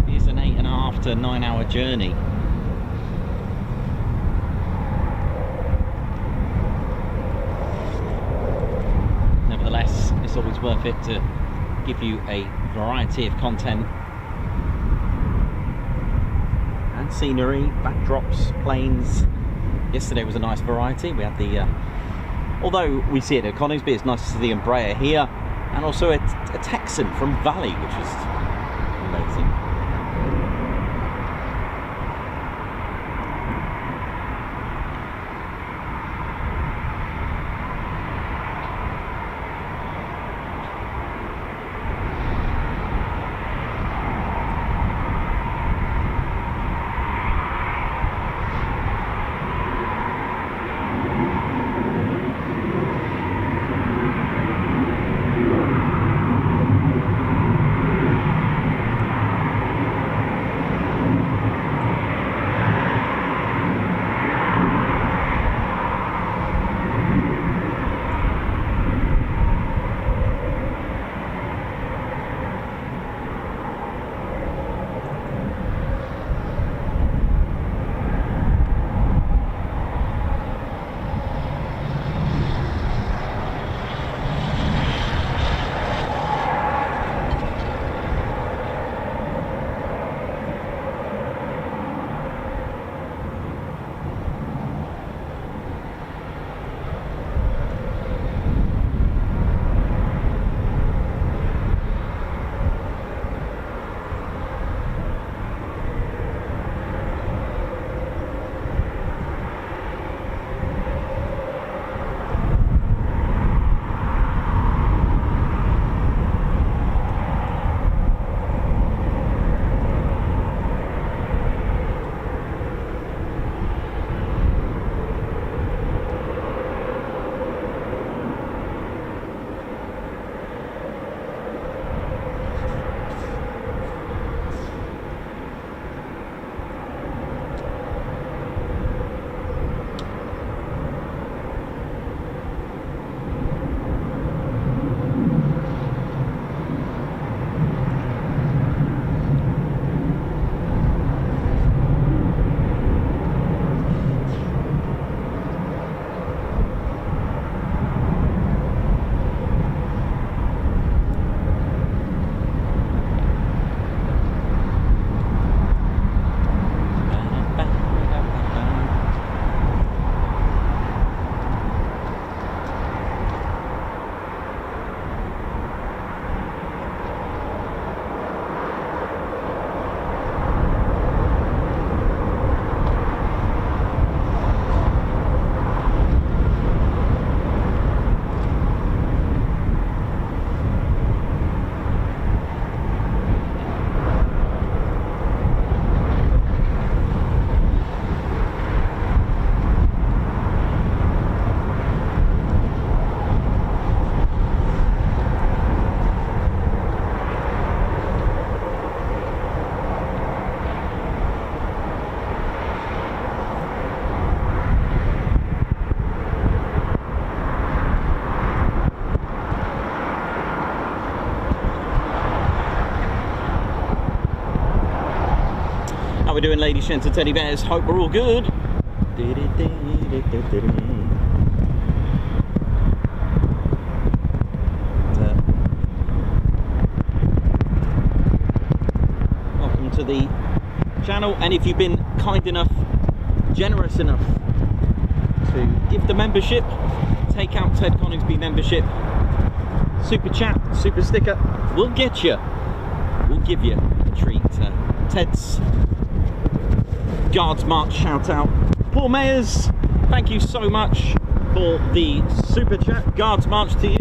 it is an 8.5 to 9 hour journey. Nevertheless, it's always worth it to give you a variety of content and scenery, backdrops, planes. Yesterday was a nice variety. We had the although we see it at Coningsby, it's nice to see the Embraer here, and also a Texan from Valley, which is amazing. we doing, ladies, gents, and teddy bears? Hope we're all good. Welcome to the channel, and if you've been kind enough, generous enough to give the membership, take out Ted Coningsby membership, super chat, super sticker, we'll get you. We'll give you a treat. Ted's Guards March shout out. Paul Mayers, thank you so much for the super chat. Guards March to you.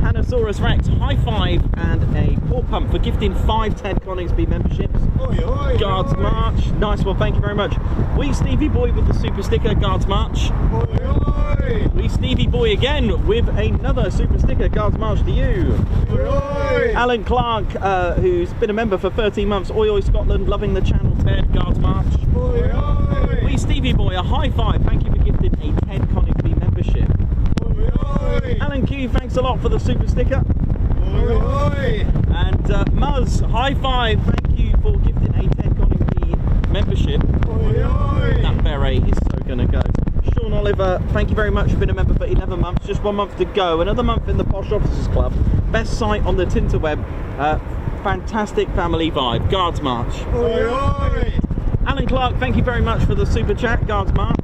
Hanosaurus Rex, high five and a paw pump for gifting 5 Ted Coningsby memberships. Guards March, nice one, thank you very much. Wee Stevie Boy with the super sticker, Guards March. Wee Stevie Boy again with another super sticker, Guards March to you. Alan Clark, who's been a member for 13 months, Oi Oi Scotland, loving the channel, Ted, Guards March. Wee Stevie Boy, a high five, thank you for gifting a Ted Coningsby membership. Alan Q, thanks a lot for the super sticker. And Muzz, high five, thank you for gifting a Ted Coningsby membership. That beret is so gonna go. Sean Oliver, thank you very much. You've been a member for 11 months, just 1 month to go. Another month in the Posh Officers Club. Best site on the Tinterweb. Fantastic family vibe. Guards March. Alan Clark, thank you very much for the super chat. Guards March.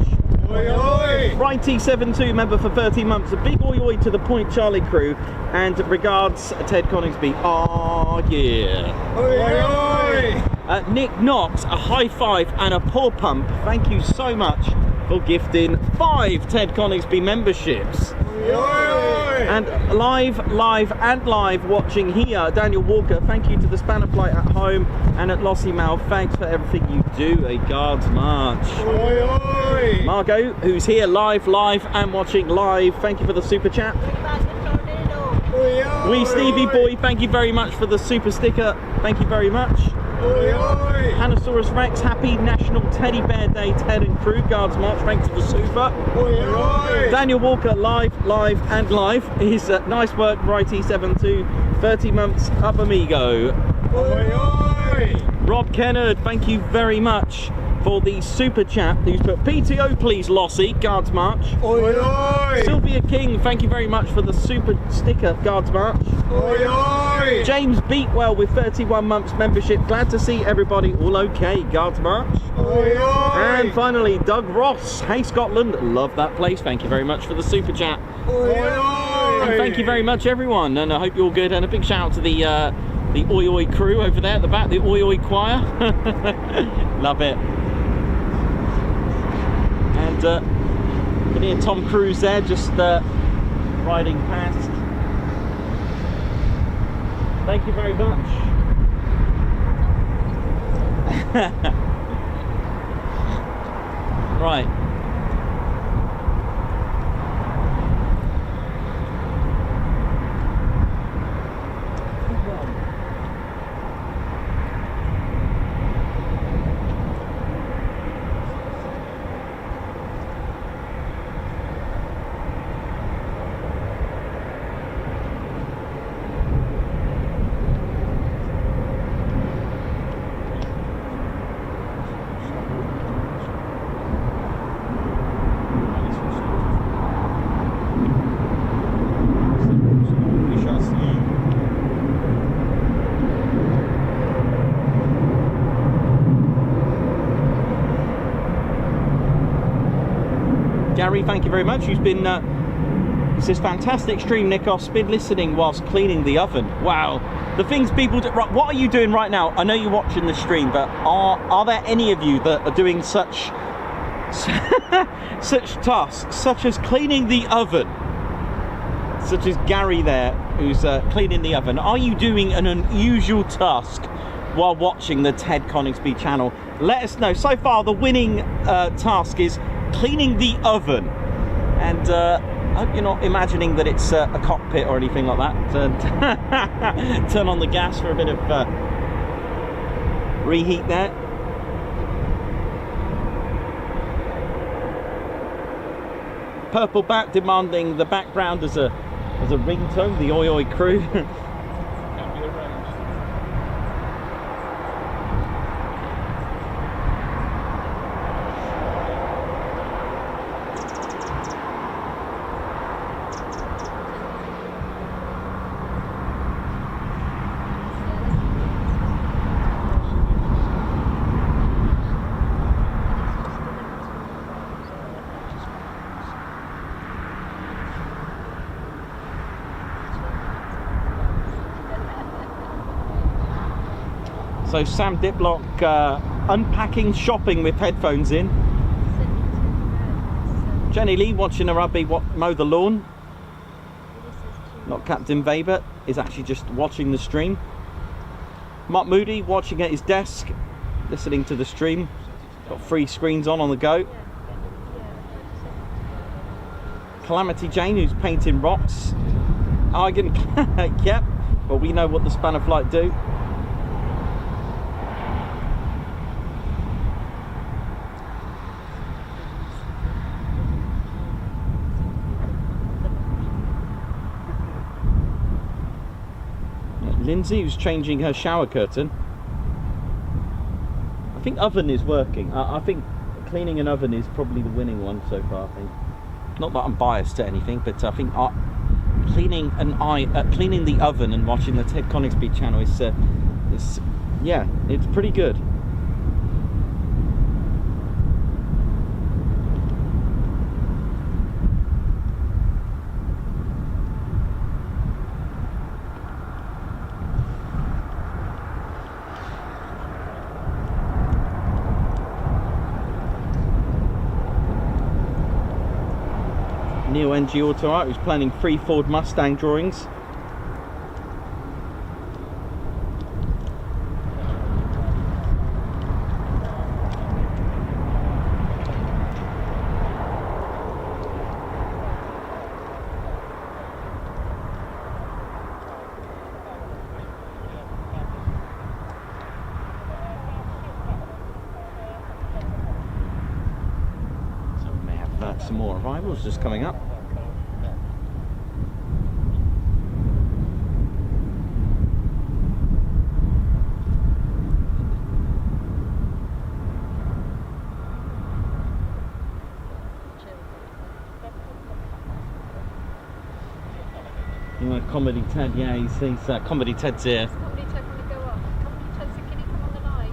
Righty72, member for 13 months. A big oi oi to the Point Charlie crew. And regards, Ted Coningsby. Oh yeah. Nick Knox, a high five and a paw pump. Thank you so much for gifting 5 Ted Coningsby memberships. And live watching here, Daniel Walker, thank you to the Spanner Flight at home and at Lossiemouth. Thanks for everything you do. A Guards March. Margot, who's here live and watching live, thank you for the super chat. Wee Stevie Boy, thank you very much for the super sticker. Thank you very much. Hanosaurus Rex, happy National Teddy Bear Day, Ted and crew. Guards March, thanks for the super. Daniel Walker, live. He's nice work, Righty72, 30 months up amigo. Rob Kennard, thank you very much for the super chat, who's put PTO please Lossie, Guards March. Sylvia King, thank you very much for the super sticker, Guards March. James Beatwell with 31 months membership, glad to see everybody all okay, Guards March. And finally Doug Ross, hey Scotland, love that place, thank you very much for the super chat. And thank you very much everyone, and I hope you're all good, and a big shout out to the Oi Oi crew over there at the back, the Oi Oi choir. Love it. And you can hear Tom Cruise there just riding past. Thank you very much. Right. Gary, thank you very much. Who's been, it says, fantastic stream, Nikos. Been listening whilst cleaning the oven. Wow. The things people do. Right, what are you doing right now? I know you're watching the stream, but are there any of you that are doing such tasks, such as cleaning the oven? Such as Gary there, who's cleaning the oven. Are you doing an unusual task while watching the Ted Coningsby channel? Let us know. So far, the winning task is cleaning the oven, and I hope you're not imagining that it's a cockpit or anything like that. Turn on the gas for a bit of reheat there. Purple Bat demanding the background as a ringtone, the Oi Oi crew. So Sam Diplock unpacking, shopping with headphones in. Jenny Lee watching her hubby mow the lawn. Not Captain Weber, is actually just watching the stream. Mark Moody watching at his desk, listening to the stream. Got 3 screens on the go. Calamity Jane, who's painting rocks. Argan, yep. Well, we know what the spanner flight do. Lindsay, who's changing her shower curtain. I think oven is working. I think cleaning an oven is probably the winning one so far, I think. Not that I'm biased to anything, but I think cleaning the oven and watching the Ted Coningsby channel is yeah, it's pretty good. Neil NG Auto Art, who's planning 3 Ford Mustang drawings. Some more arrivals just coming up. You know, Comedy Ted, yeah, he's Comedy Ted's here. Comedy Ted want to go up. Comedy Ted said, can he come on the live?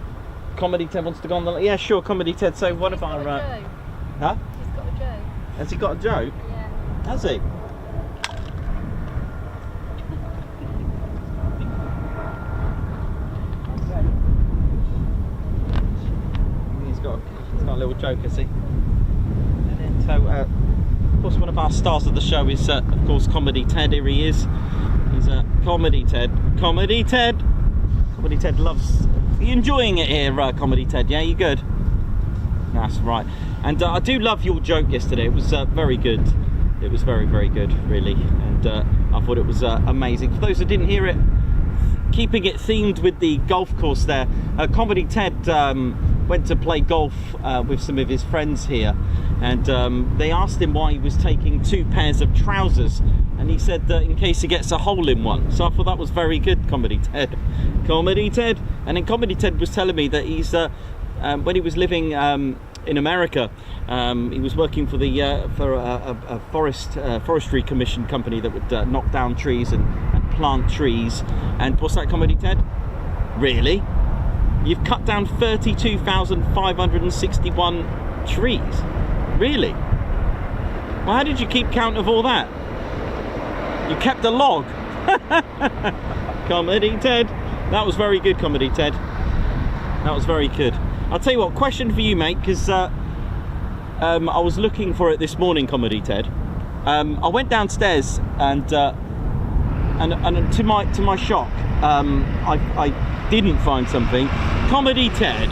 Comedy Ted wants to go on the... Yeah, sure, Comedy Ted. So what of our... Huh? He's got a joke. Has he got a joke? Yeah. Has he? He's got a little joke, has he? So, of course, one of our stars of the show is, of course, Comedy Ted. Here he is. He's Comedy Ted. Comedy Ted. Comedy Ted loves... Are you enjoying it here, Comedy Ted? Yeah, you good? That's right. And I do love your joke yesterday. It was very good. It was very, very good, really. And I thought it was amazing. For those who didn't hear it, keeping it themed with the golf course there, Comedy Ted went to play golf with some of his friends here, and they asked him why he was taking 2 pairs of trousers, and he said that in case he gets a hole in one. So I thought that was very good, Comedy Ted. Comedy Ted. And then Comedy Ted was telling me that he's when he was living in America, he was working for a forestry commission company that would knock down trees and plant trees. And what's that, Comedy Ted? Really? You've cut down 32,561 trees? Really? Well, how did you keep count of all that? You kept a log. Comedy Ted. That was very good, Comedy Ted. That was very good. I'll tell you what, question for you, mate, because I was looking for it this morning, Comedy Ted. I went downstairs and to my shock, I didn't find something. Comedy Ted,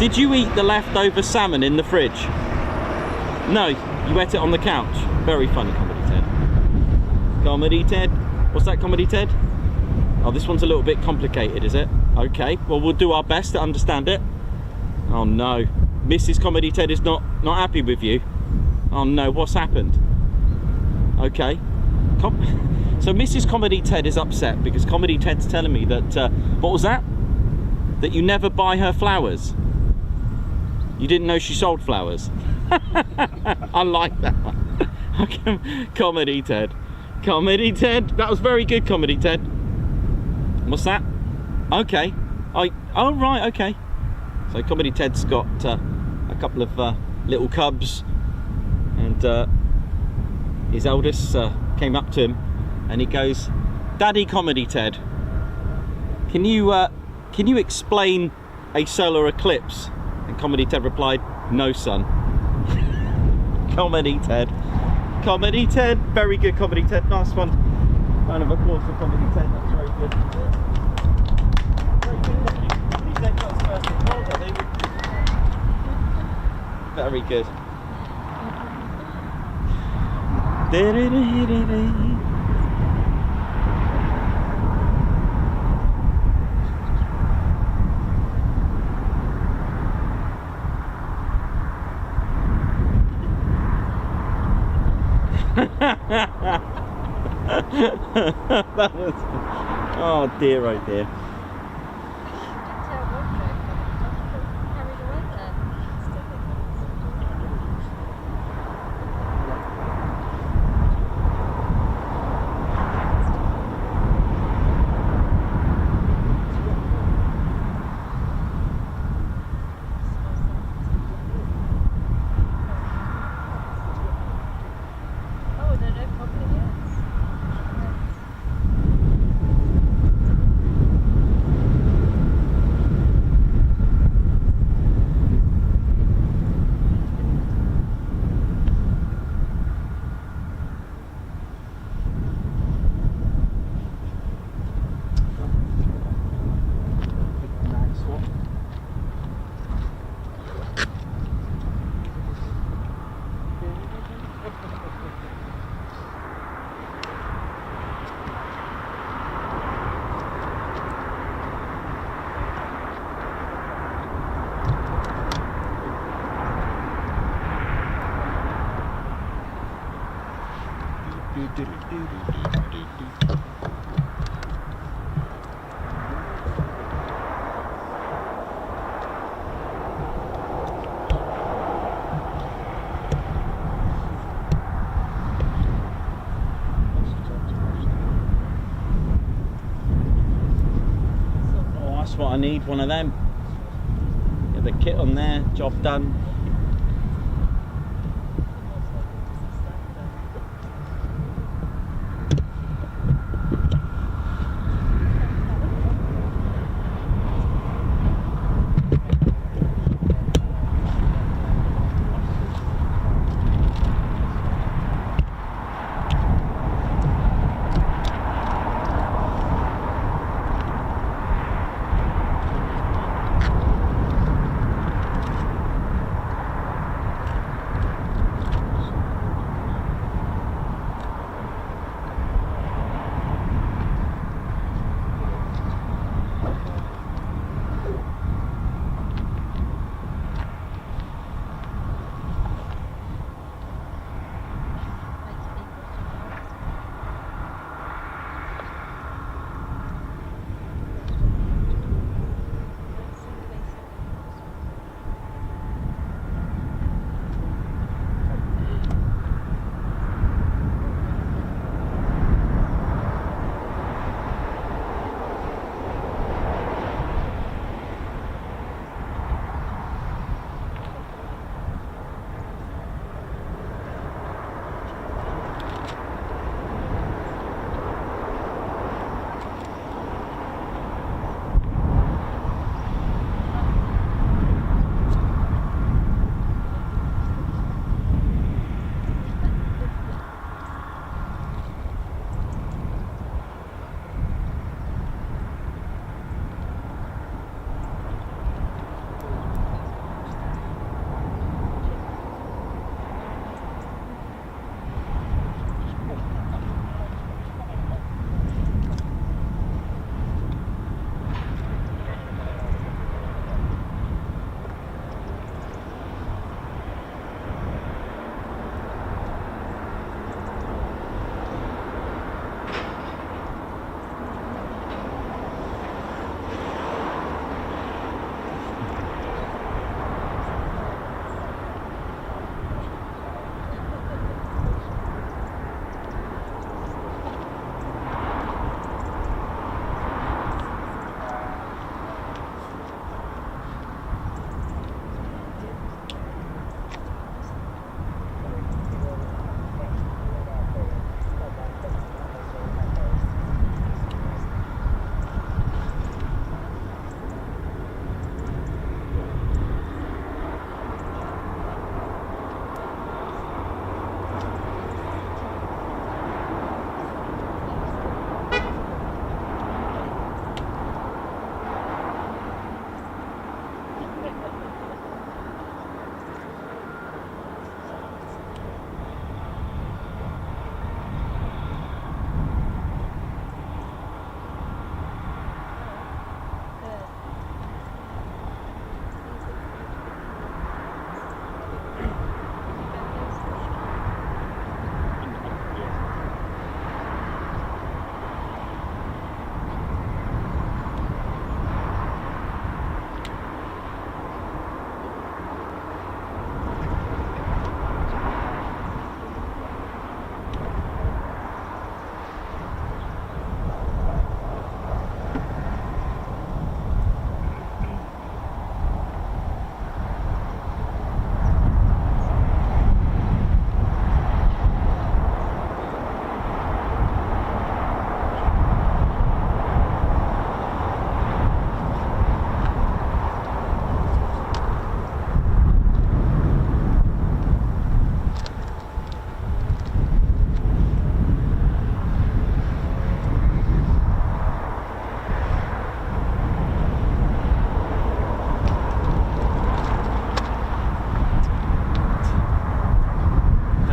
did you eat the leftover salmon in the fridge? No, you ate it on the couch. Very funny, Comedy Ted. Comedy Ted. What's that, Comedy Ted? Oh, this one's a little bit complicated, is it? Okay, well, we'll do our best to understand it. Oh no, Mrs. Comedy Ted is not happy with you. Oh no, what's happened? Okay. So Mrs. Comedy Ted is upset because Comedy Ted's telling me that, what was that? That you never buy her flowers. You didn't know she sold flowers. I like that one. Comedy Ted. Comedy Ted. That was very good, Comedy Ted. What's that? Okay. Oh right, okay. So Comedy Ted's got a couple of little cubs, and his eldest came up to him and he goes, "Daddy Comedy Ted, can you can you explain a solar eclipse? And Comedy Ted replied, no, son. Comedy Ted. Comedy Ted. Very good, Comedy Ted. Nice one. Round of applause for Comedy Ted. That's very good. Very good. Comedy Ted got his first applause, I think. Very good. That was, oh dear, oh dear. Oh, that's what I need, one of them. Get the kit on there, job done.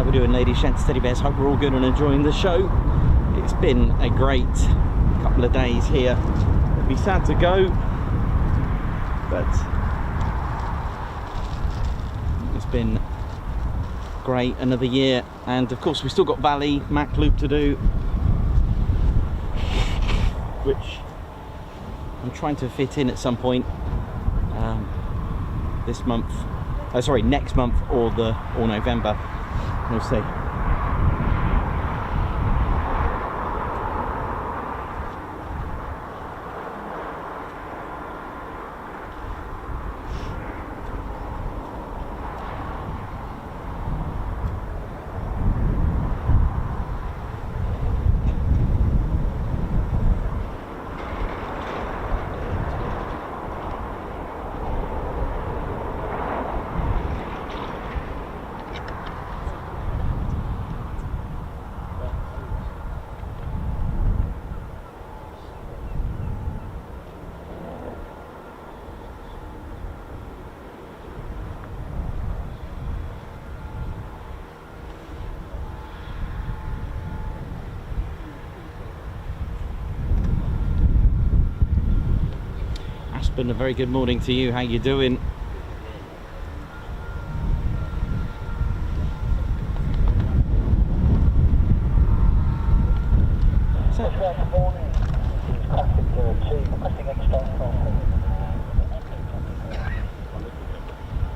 we're doing, ladies, gents, teddy bears? Hope we're all good and enjoying the show. It's been a great couple of days here. It'd be sad to go, but it's been great. Another year, and of course we still got Valley Mac Loop to do, which I'm trying to fit in at some point this month. Sorry, next month or November. We'll see. A very good morning to you. How you doing?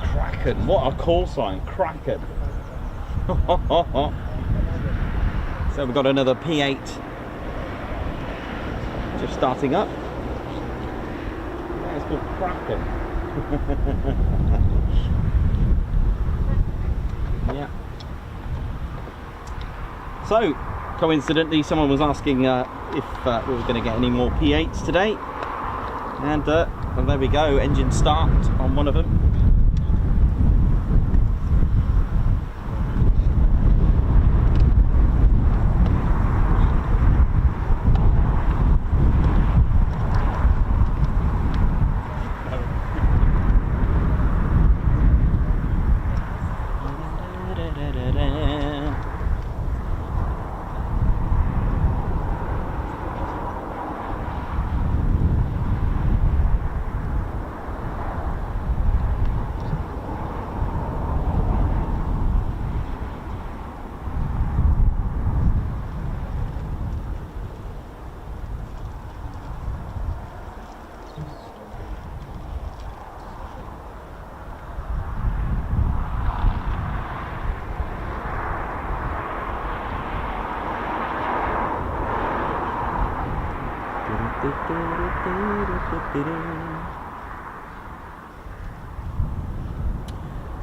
Kraken, what a call sign, Kraken. So we've got another P-8 just starting up. It's called Kraken. Yeah. So, coincidentally, someone was asking if we were going to get any more P-8s today, and well, there we go. Engine start on one of them.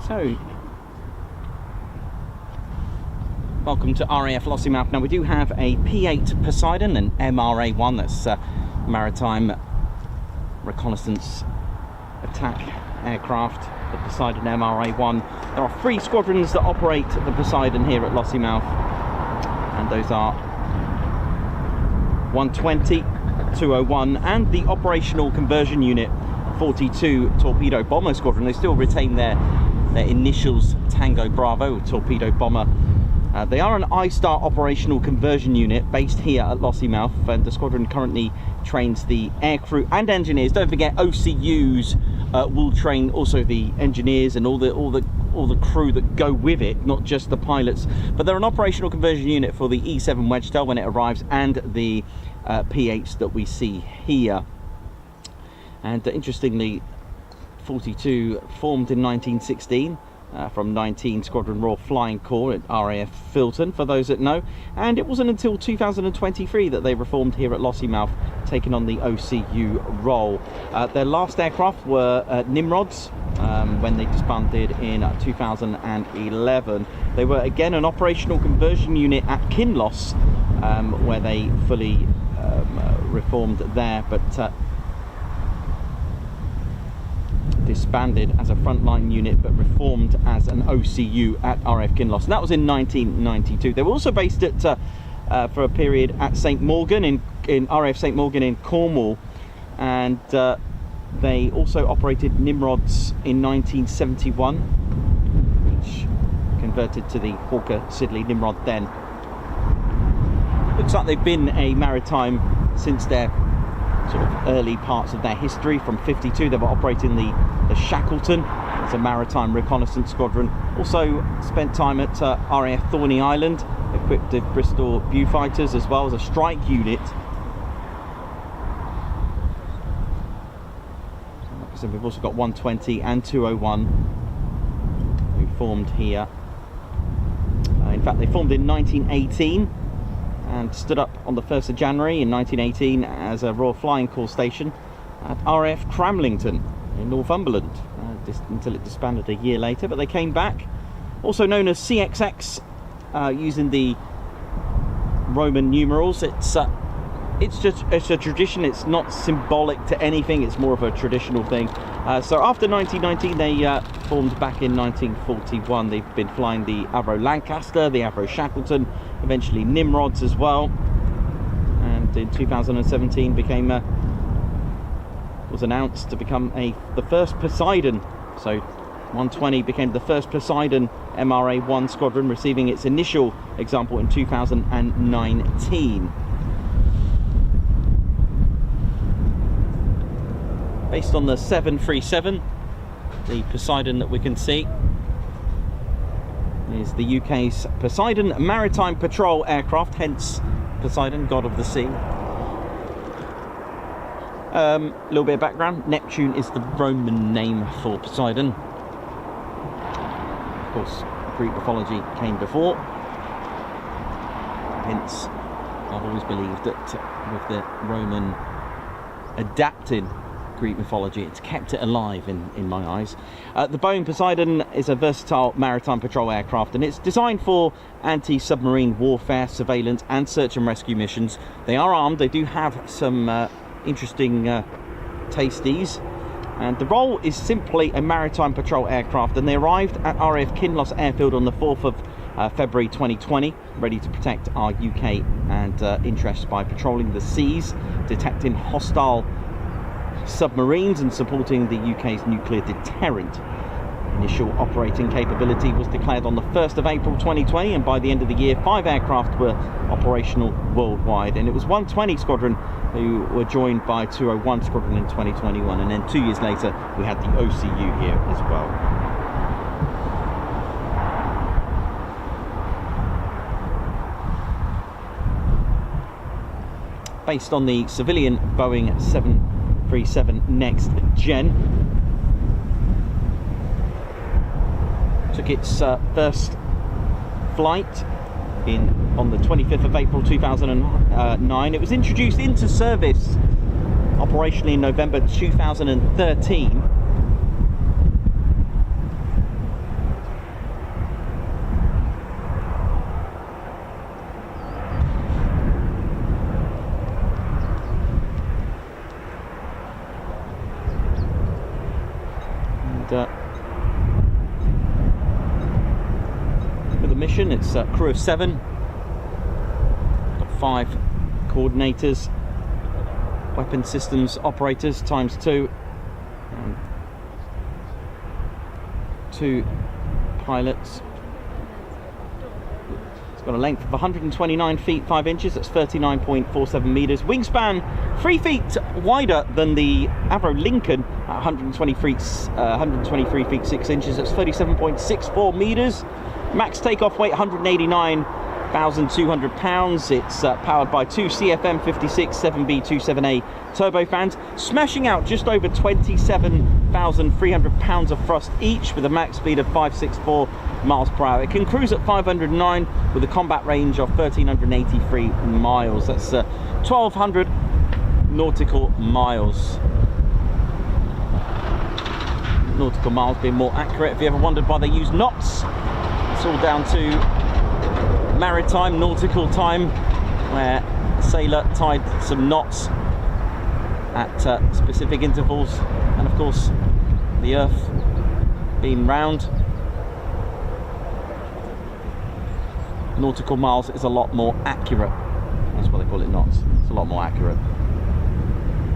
So, welcome to RAF Lossiemouth. Now we do have a P-8 Poseidon, an MRA-1, that's Maritime Reconnaissance Attack Aircraft, the Poseidon MRA-1. There are 3 squadrons that operate the Poseidon here at Lossiemouth, and those are 120, 201 and the Operational Conversion Unit 42 Torpedo Bomber Squadron. They still retain their initials Tango Bravo, Torpedo Bomber. They are an I-Star Operational Conversion Unit based here at Lossiemouth, and the squadron currently trains the aircrew and engineers. Don't forget, OCUs will train also the engineers and all the crew that go with it, not just the pilots. But they're an operational conversion unit for the E7 Wedgetail when it arrives, and the P-8s that we see here. And interestingly, 42 formed in 1916 from 19 Squadron Royal Flying Corps at RAF Filton, for those that know, and it wasn't until 2023 that they reformed here at Lossiemouth, taking on the OCU role. Their last aircraft were Nimrods when they disbanded in 2011. They were again an operational conversion unit at Kinloss, where they fully reformed there, but disbanded as a frontline unit but reformed as an OCU at RAF Kinloss, and that was in 1992. They were also based at for a period at St Morgan in RAF St Morgan in Cornwall, and they also operated Nimrods in 1971, which converted to the Hawker Siddeley Nimrod then. Looks like they've been a maritime since their sort of early parts of their history. From 52 they were operating the Shackleton as a maritime reconnaissance squadron. Also spent time at RAF Thorney Island, equipped with Bristol Beaufighters as well as a strike unit. Like I said, we've also got 120 and 201 who formed here. In fact, they formed in 1918 and stood up on the 1st of January in 1918 as a Royal Flying Corps station at RAF Cramlington in Northumberland, until it disbanded a year later, but they came back. Also known as CXX, using the Roman numerals. It's a tradition. It's not symbolic to anything. It's more of a traditional thing. So after 1919, they formed back in 1941. They've been flying the Avro Lancaster, the Avro Shackleton, eventually Nimrods as well. And in 2017 was announced to become the first Poseidon. So 120 became the first Poseidon MRA-1 squadron, receiving its initial example in 2019. Based on the 737, the Poseidon that we can see is the UK's Poseidon Maritime Patrol aircraft, hence Poseidon, god of the sea. A little bit of background: Neptune is the Roman name for Poseidon. Of course, Greek mythology came before, hence I've always believed that with the Roman adapting Greek mythology, it's kept it alive in my eyes. The Boeing Poseidon is a versatile maritime patrol aircraft, and it's designed for anti-submarine warfare, surveillance and search and rescue missions. They are armed. They do have some interesting tasties, and the role is simply a maritime patrol aircraft, and they arrived at RAF Kinloss Airfield on the 4th of February 2020, ready to protect our UK and interests by patrolling the seas, detecting hostile submarines and supporting the UK's nuclear deterrent. Initial operating capability was declared on the 1st of April 2020, and by the end of the year 5 aircraft were operational worldwide, and it was 120 Squadron who were joined by 201 Squadron in 2021, and then 2 years later we had the OCU here as well. Based on the civilian Boeing 737 Next Gen, took its first flight on the 25th of April 2009. It was introduced into service operationally in November 2013. With a mission, it's a crew of 7, got 5 coordinators, weapon systems operators times 2, and 2 pilots. It's got a length of 129 feet 5 inches, that's 39.47 meters. Wingspan 3 feet wider than the Avro Lincoln at 123 feet 6 inches, that's 37.64 meters. Max takeoff weight 189,200 pounds. It's powered by 2 CFM56 7B27A turbofans, smashing out just over 27,300 pounds of thrust each, with a max speed of 564 miles per hour. It can cruise at 509 with a combat range of 1,383 miles. That's 1,200 nautical miles. Nautical miles being more accurate. If you ever wondered why they use knots, it's all down to maritime nautical time, where a sailor tied some knots at specific intervals, and of course the Earth being round, nautical miles is a lot more accurate. That's why they call it knots. It's a lot more accurate.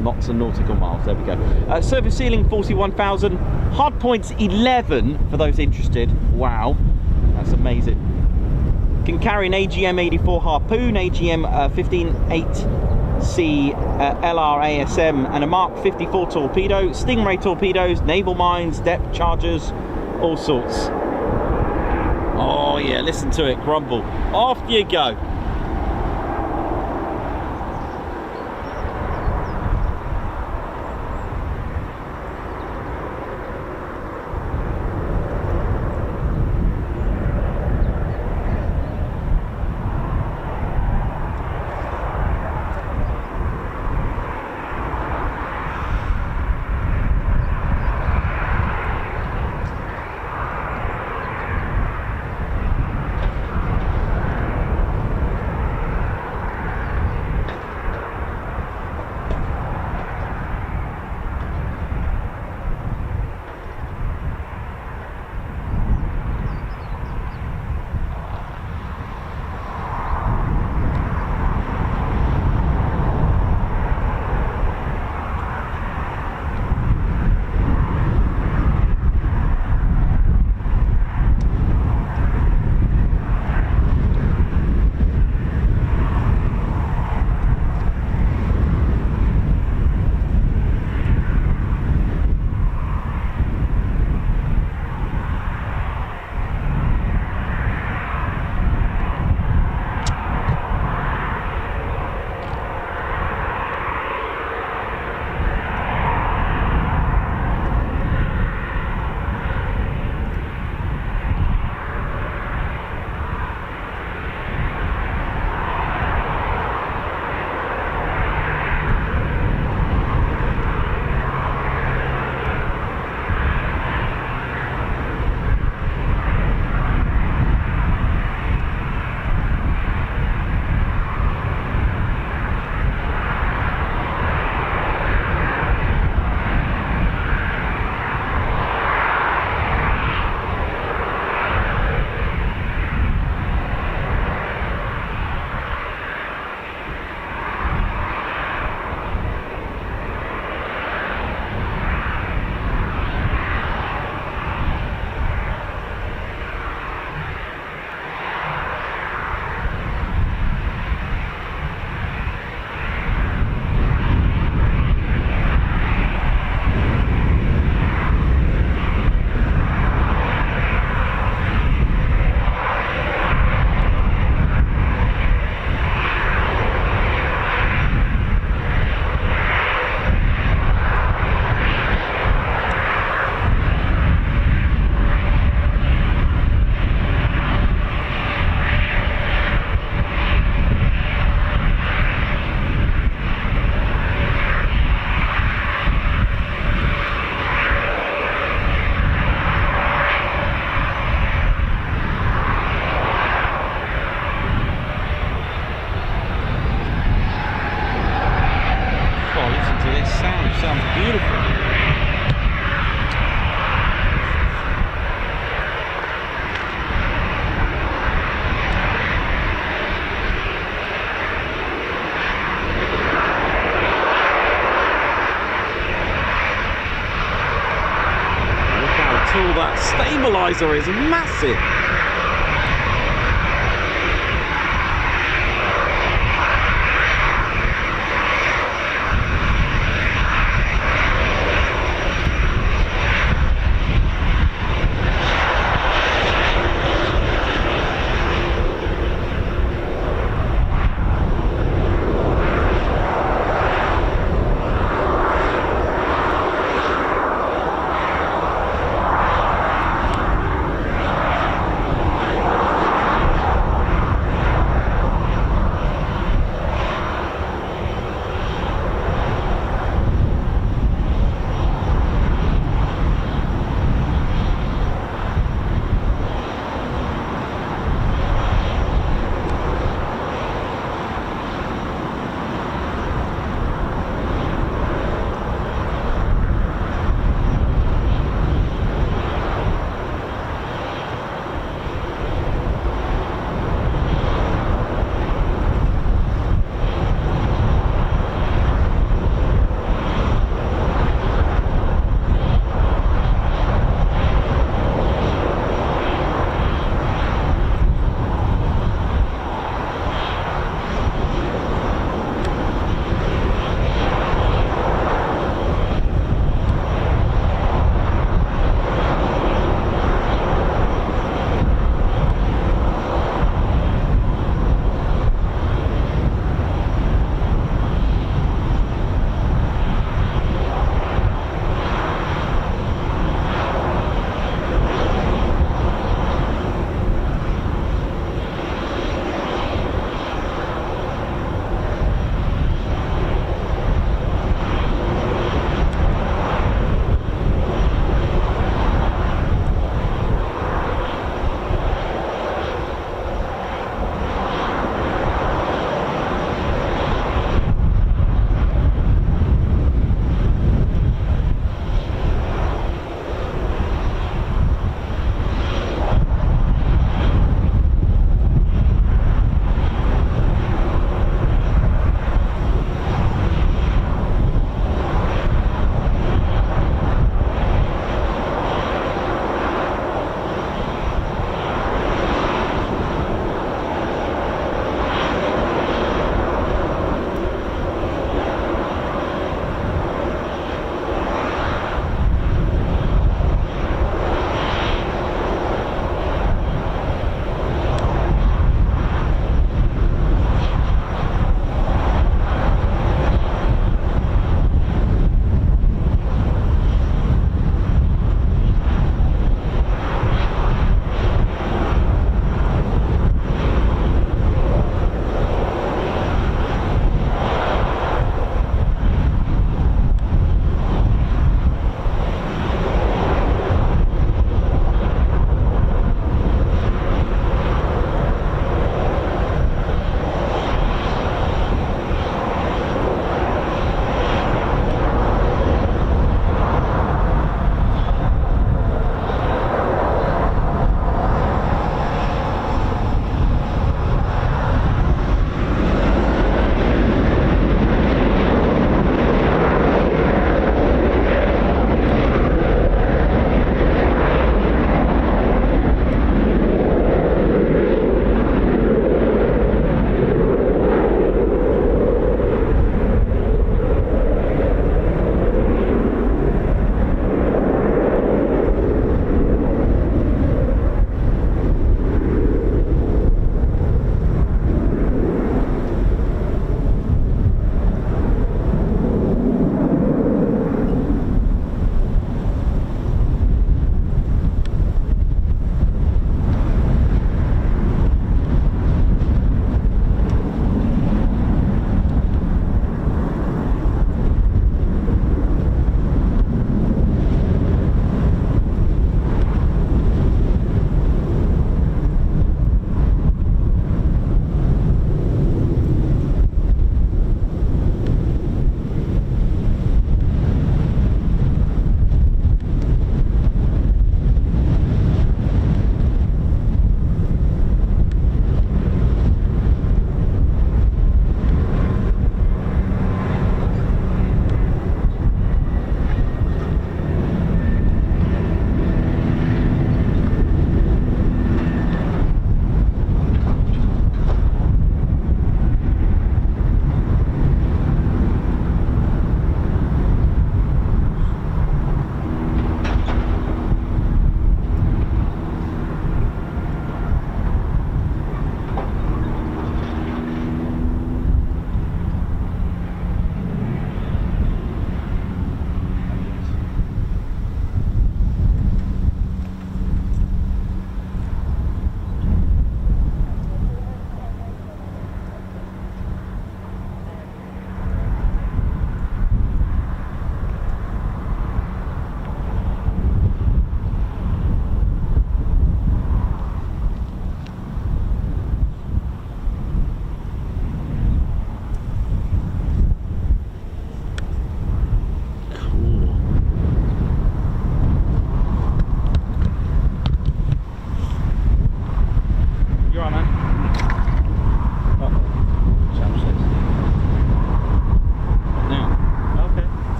Knots and nautical miles, there we go. Surface ceiling 41,000, hard points 11 for those interested. Wow. That's amazing. Can carry an AGM-84 Harpoon, AGM-15-8C LRASM and a Mark 54 torpedo, Stingray torpedoes, naval mines, depth chargers, all sorts. Oh yeah, listen to it grumble. Off you go. That stabilizer is massive.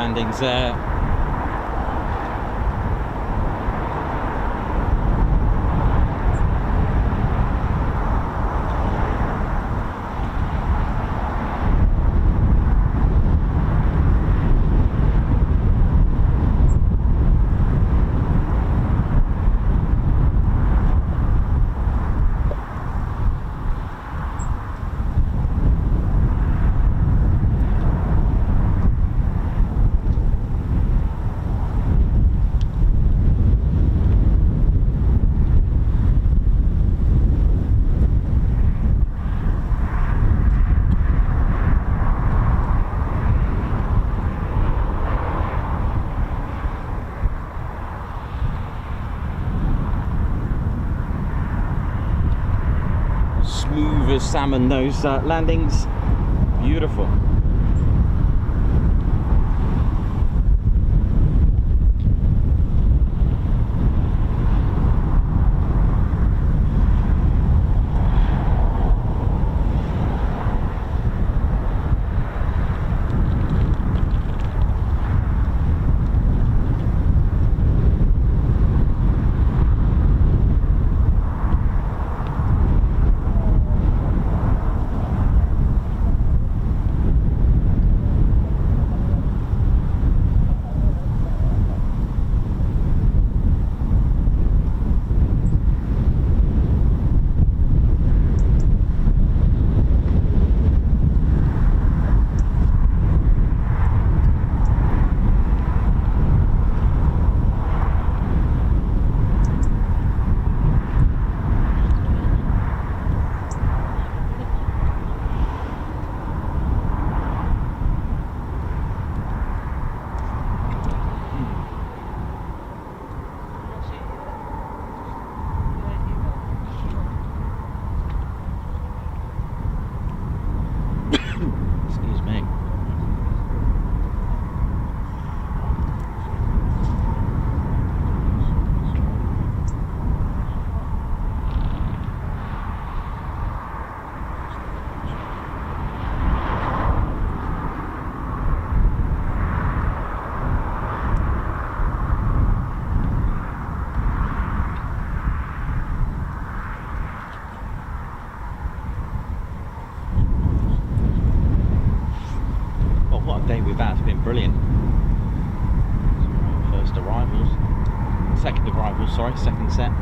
landings there. Smooth as salmon, those landings, beautiful. We've had, it's been brilliant. First arrivals, second arrivals, sorry, second set.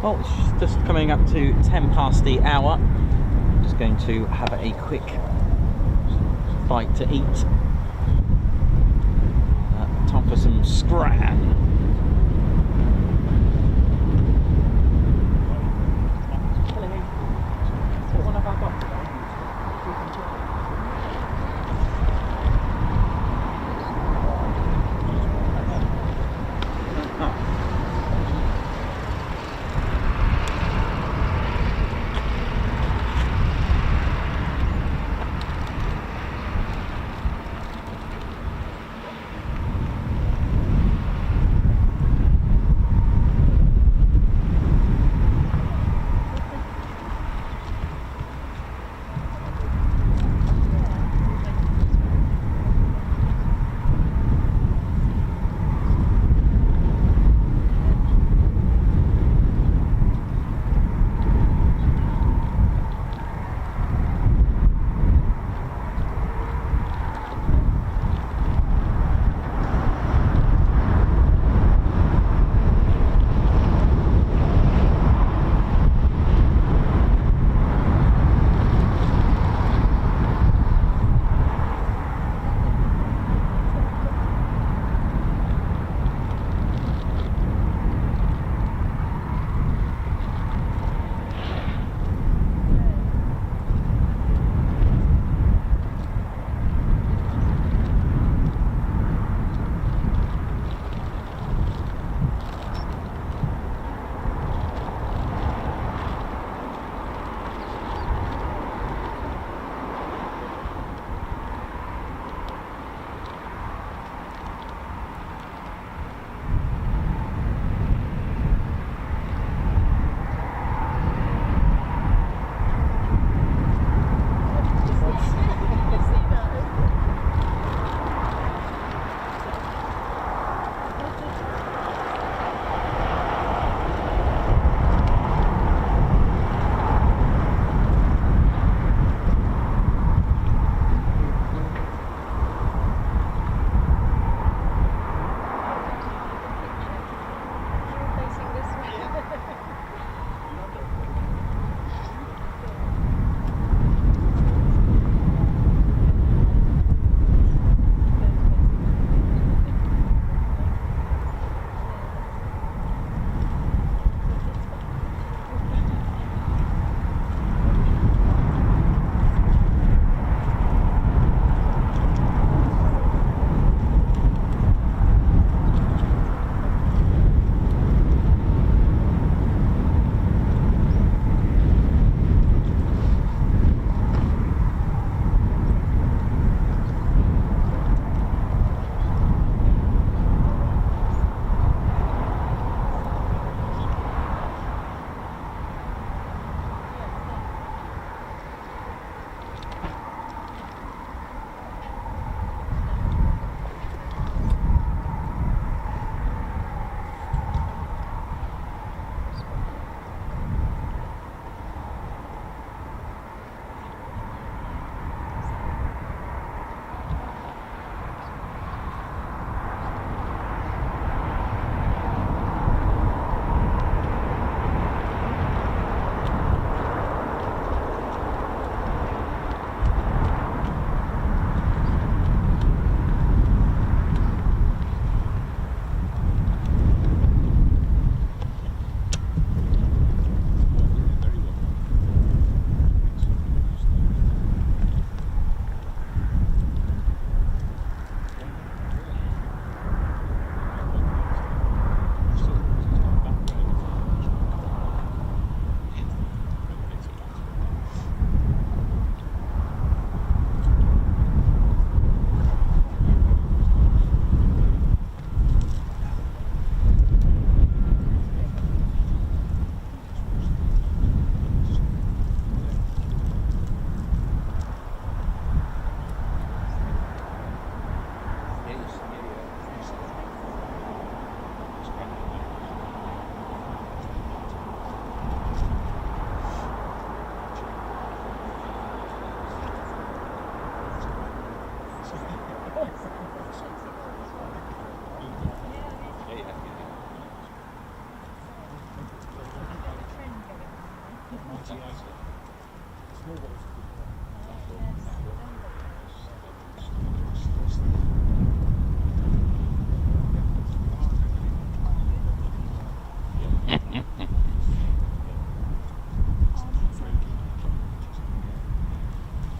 Well, it's just coming up to 10 past the hour. Just going to have a quick bite to eat. Time for some scran.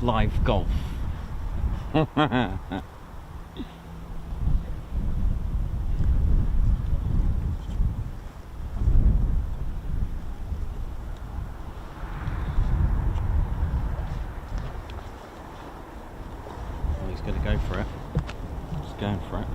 live golf. He's going to go for it. He's going for it.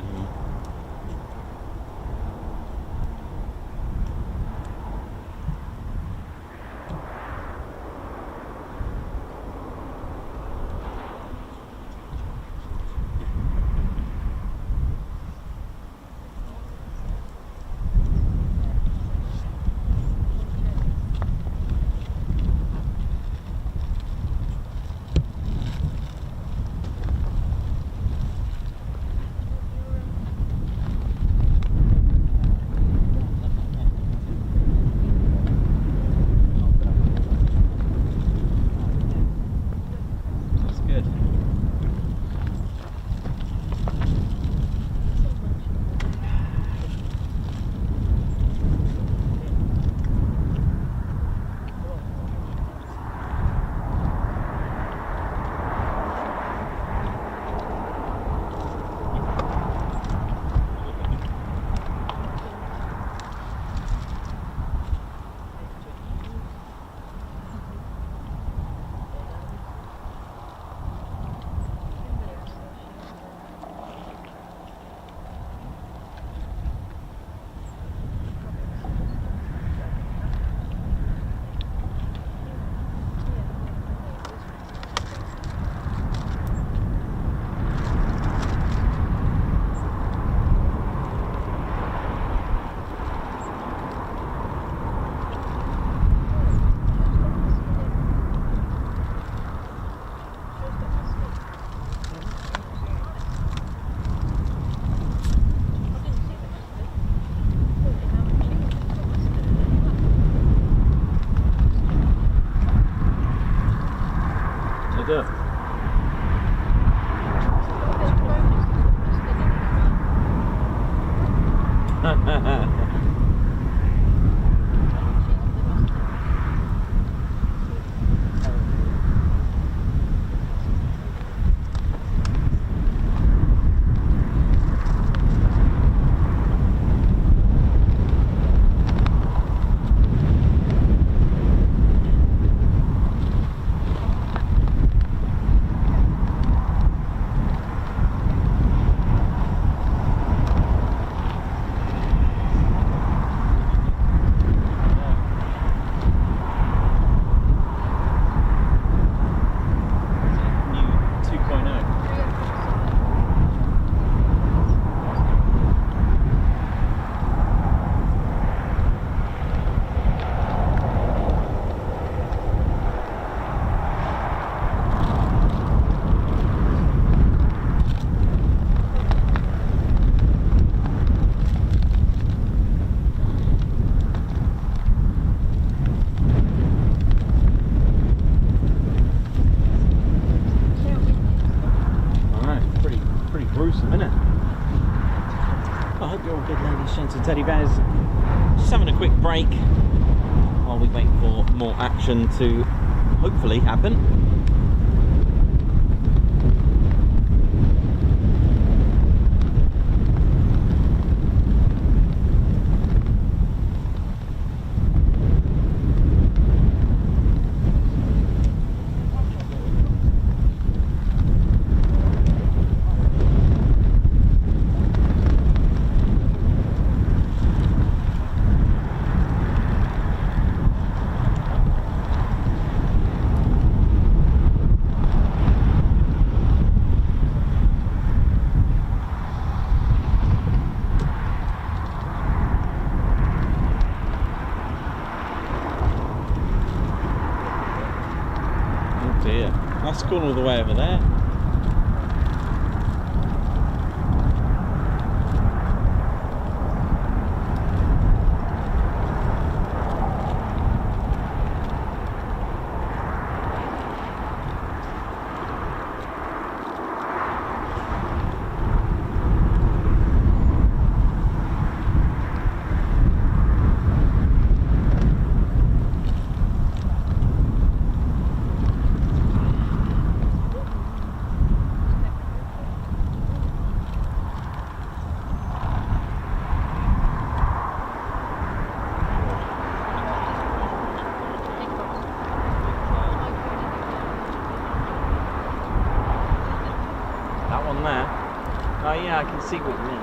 Teddy bears, just having a quick break while we wait for more action to hopefully happen. That's gone all the way over there. Yeah, I can see what you mean.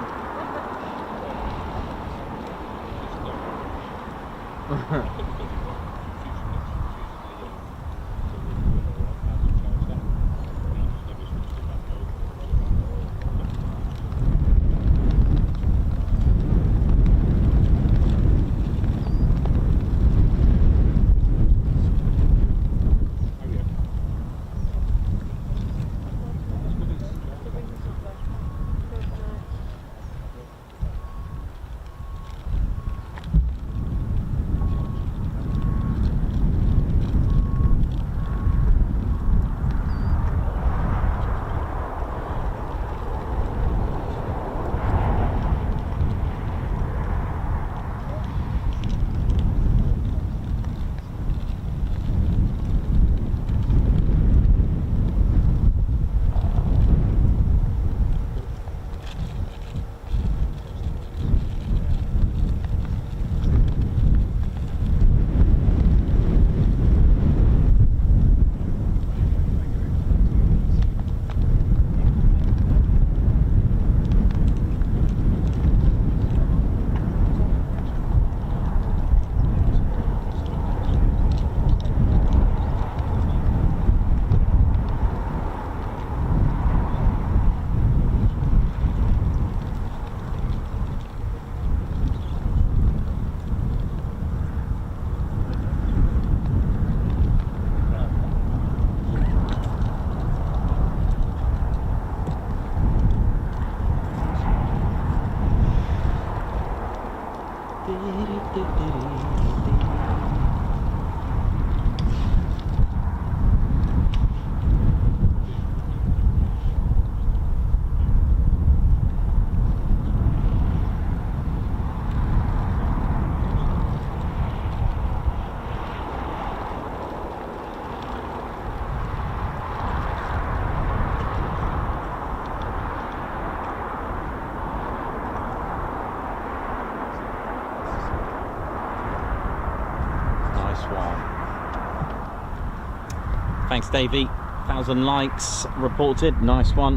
Thanks, Davey. 1,000 likes reported. Nice one.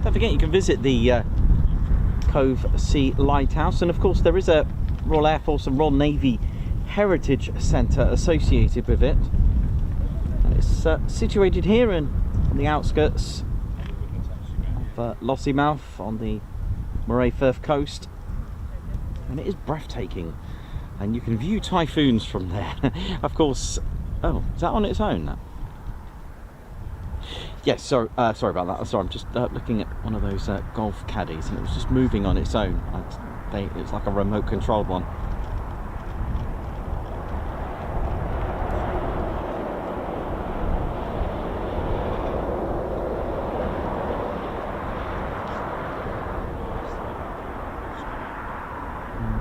Don't forget you can visit the Cove Sea Lighthouse, and of course there is a Royal Air Force and Royal Navy Heritage Centre associated with it. And it's situated here on the outskirts of Lossiemouth on the Moray Firth coast, and it is breathtaking, and you can view typhoons from there. Of course. Oh, is that on its own now? Yes, sorry about that. Sorry, I'm just looking at one of those golf caddies, and it was just moving on its own. It's like a remote controlled one.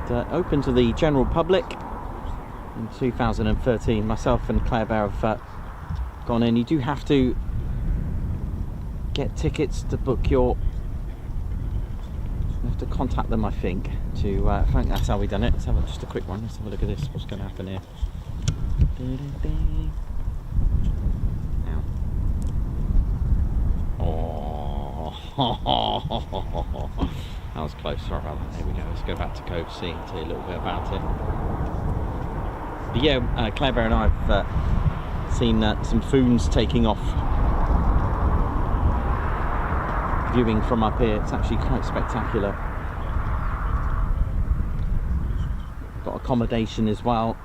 And open to the general public. In 2013, myself and Claire Bear have gone in. You do have to get tickets to book your. You have to contact them, I think. I think that's how we done it. Let's have just a quick one. Let's have a look at this. What's going to happen here? Ow. Oh, that was close. Sorry about that. There we go. Let's go back to Cove Sea and tell you a little bit about it. But yeah, Claire Bear and I have seen some foons taking off. Viewing from up here, it's actually quite spectacular. Got accommodation as well.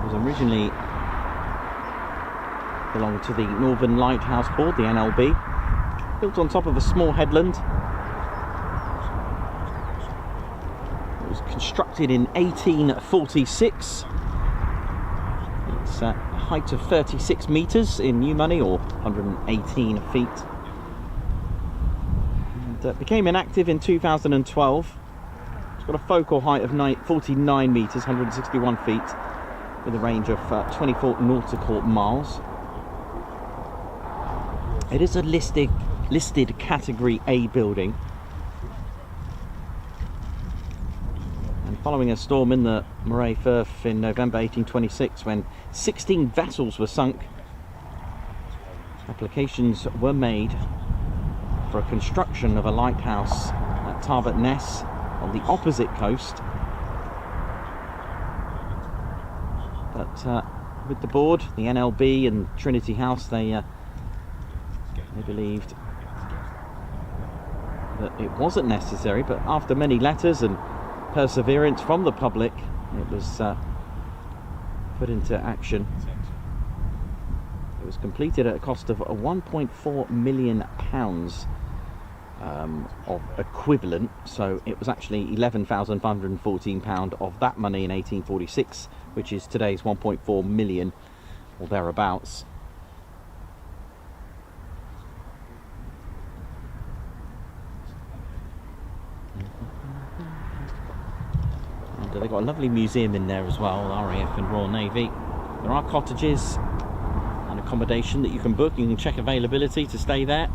It was originally belonged to the Northern Lighthouse Board, the NLB, built on top of a small headland. It was constructed in 1846. It's a height of 36 metres in new money, or 118 feet. And became inactive in 2012. It's got a focal height of 49 metres, 161 feet, with a range of 24 nautical miles. It is a listed Category A building. following a storm in the Moray Firth in November 1826 when 16 vessels were sunk, applications were made for a construction of a lighthouse at Tarbert Ness on the opposite coast. But with the board, the NLB and Trinity House, they believed that it wasn't necessary, but after many letters and perseverance from the public, it was put into action. It was completed at a cost of £1.4 million of equivalent, so it was actually £11,514 of that money in 1846, which is today's 1.4 million or thereabouts. And they've got a lovely museum in there as well, RAF and Royal Navy. There are cottages and accommodation that you can book. You can check availability to stay there.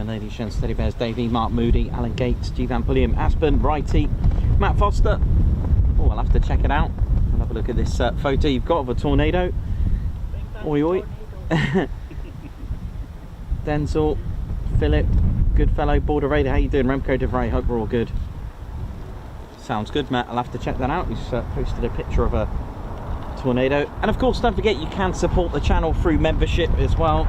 Ladies, gents, Teddy Bears, Davey, Mark Moody, Alan Gates, G. Van Pulliam, Aspen, Righty, Matt Foster. Oh, I'll have to check it out. I'll have a look at this photo you've got of a tornado. Oi, oi. Denzel, Philip, Goodfellow, Border Raider, how you doing? Remco DeVray, hope we're all good. Sounds good, Matt. I'll have to check that out. He's posted a picture of a tornado. And of course, don't forget you can support the channel through membership as well.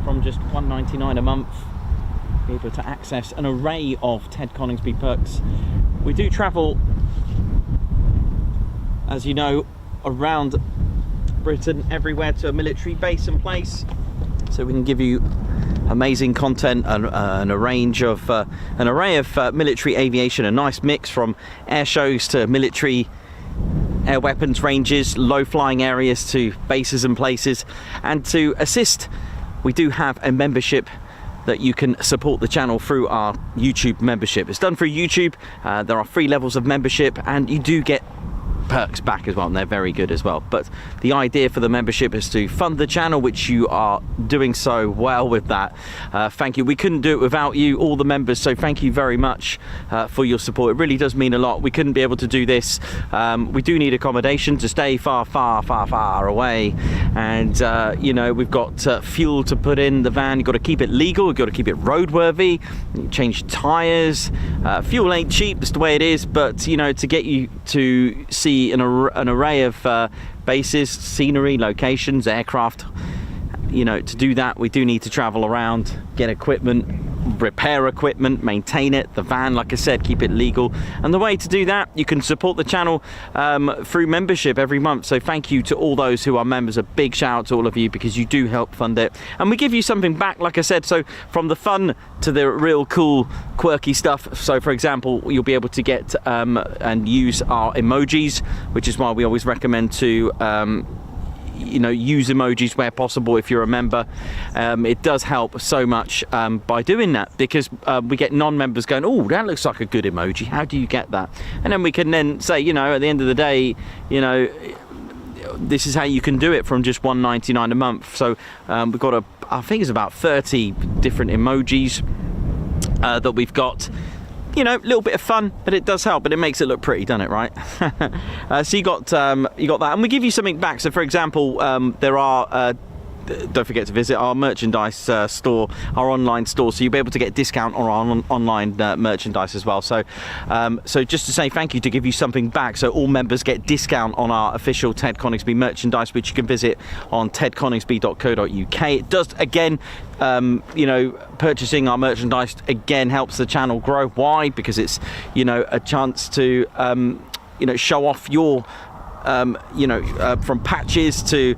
From just £1.99 a month, be able to access an array of Ted Coningsby perks. We do travel, as you know, around Britain, everywhere to a military base and place, so we can give you amazing content and an array of military aviation, a nice mix from air shows to military air weapons ranges, low flying areas to bases and places. And to assist, we do have a membership that you can support the channel through our YouTube membership. It's done through YouTube. There are 3 levels of membership, and you do get perks back as well, and they're very good as well. But the idea for the membership is to fund the channel, which you are doing so well with that. Thank you. We couldn't do it without you, all the members, so thank you very much for your support. It really does mean a lot. We couldn't be able to do this. We do need accommodation to stay far away, and you know, we've got fuel to put in the van. You've got to keep it legal, you've got to keep it roadworthy, change tires. Fuel ain't cheap, it's the way it is, but you know, to get you to see an array of bases, scenery, locations, aircraft, you know, to do that we do need to travel around, get equipment, repair equipment, maintain it, the van, like I said, keep it legal. And the way to do that, you can support the channel through membership every month. So thank you to all those who are members. A big shout out to all of you, because you do help fund it, and we give you something back, like I said. So from the fun to the real cool quirky stuff. So for example, you'll be able to get and use our emojis, which is why we always recommend to you know, use emojis where possible if you're a member. It does help so much by doing that, because we get non-members going, oh, that looks like a good emoji, how do you get that? And then we can then say, you know, at the end of the day, you know, this is how you can do it from just $1.99 a month. So we've got I think it's about 30 different emojis that we've got. You know, a little bit of fun, but it does help, but it makes it look pretty, doesn't it, right? So you got that, and we give you something back. So for example, there are don't forget to visit our merchandise store, our online store, so you'll be able to get discount on our online merchandise as well. So so just to say thank you, to give you something back, so all members get discount on our official Ted Coningsby merchandise, which you can visit on tedconingsby.co.uk. It does, again, you know, purchasing our merchandise again helps the channel grow. Why? Because it's, you know, a chance to you know, show off your you know, from patches to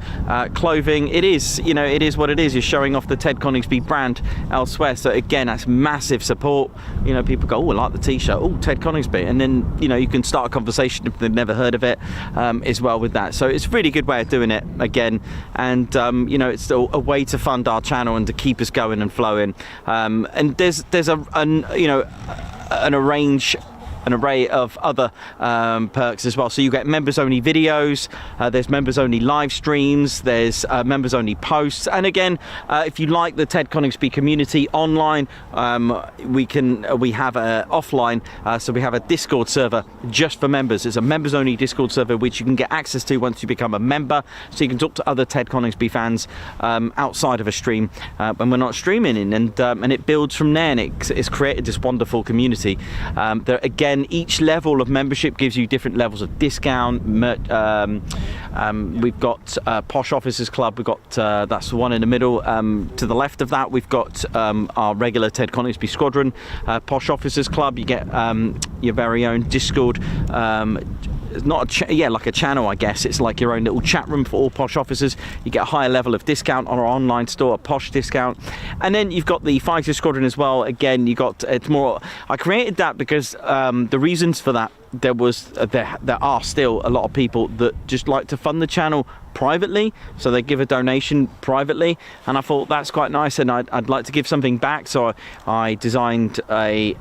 clothing. It is, you know, it is what it is. You're showing off the Ted Coningsby brand elsewhere. So again, that's massive support. You know, people go, oh, I like the t-shirt, oh, Ted Coningsby, and then, you know, you can start a conversation if they've never heard of it as well with that. So it's a really good way of doing it again, and you know, it's still a way to fund our channel and to keep us going and flowing. And there's you know, an array of other perks as well. So you get members only videos, there's members only live streams, there's members only posts, and again, if you like the Ted Coningsby community online, we have a offline, so we have a Discord server just for members. It's a members only Discord server which you can get access to once you become a member, so you can talk to other Ted Coningsby fans outside of a stream when we're not streaming, and it builds from there, and it's created this wonderful community. There again, each level of membership gives you different levels of discount. We've got Posh Officers Club, we've got that's the one in the middle. To the left of that, we've got our regular Ted Coningsby Squadron. Posh Officers Club, you get your very own Discord. It's not like a channel, I guess. It's like your own little chat room for all Posh officers. You get a higher level of discount on our online store, a Posh discount. And then you've got the Fighter Squadron as well. Again, you got, it's more, I created that because the reasons for that, there are still a lot of people that just like to fund the channel privately, so they give a donation privately, and I thought that's quite nice, and I'd like to give something back, so I designed a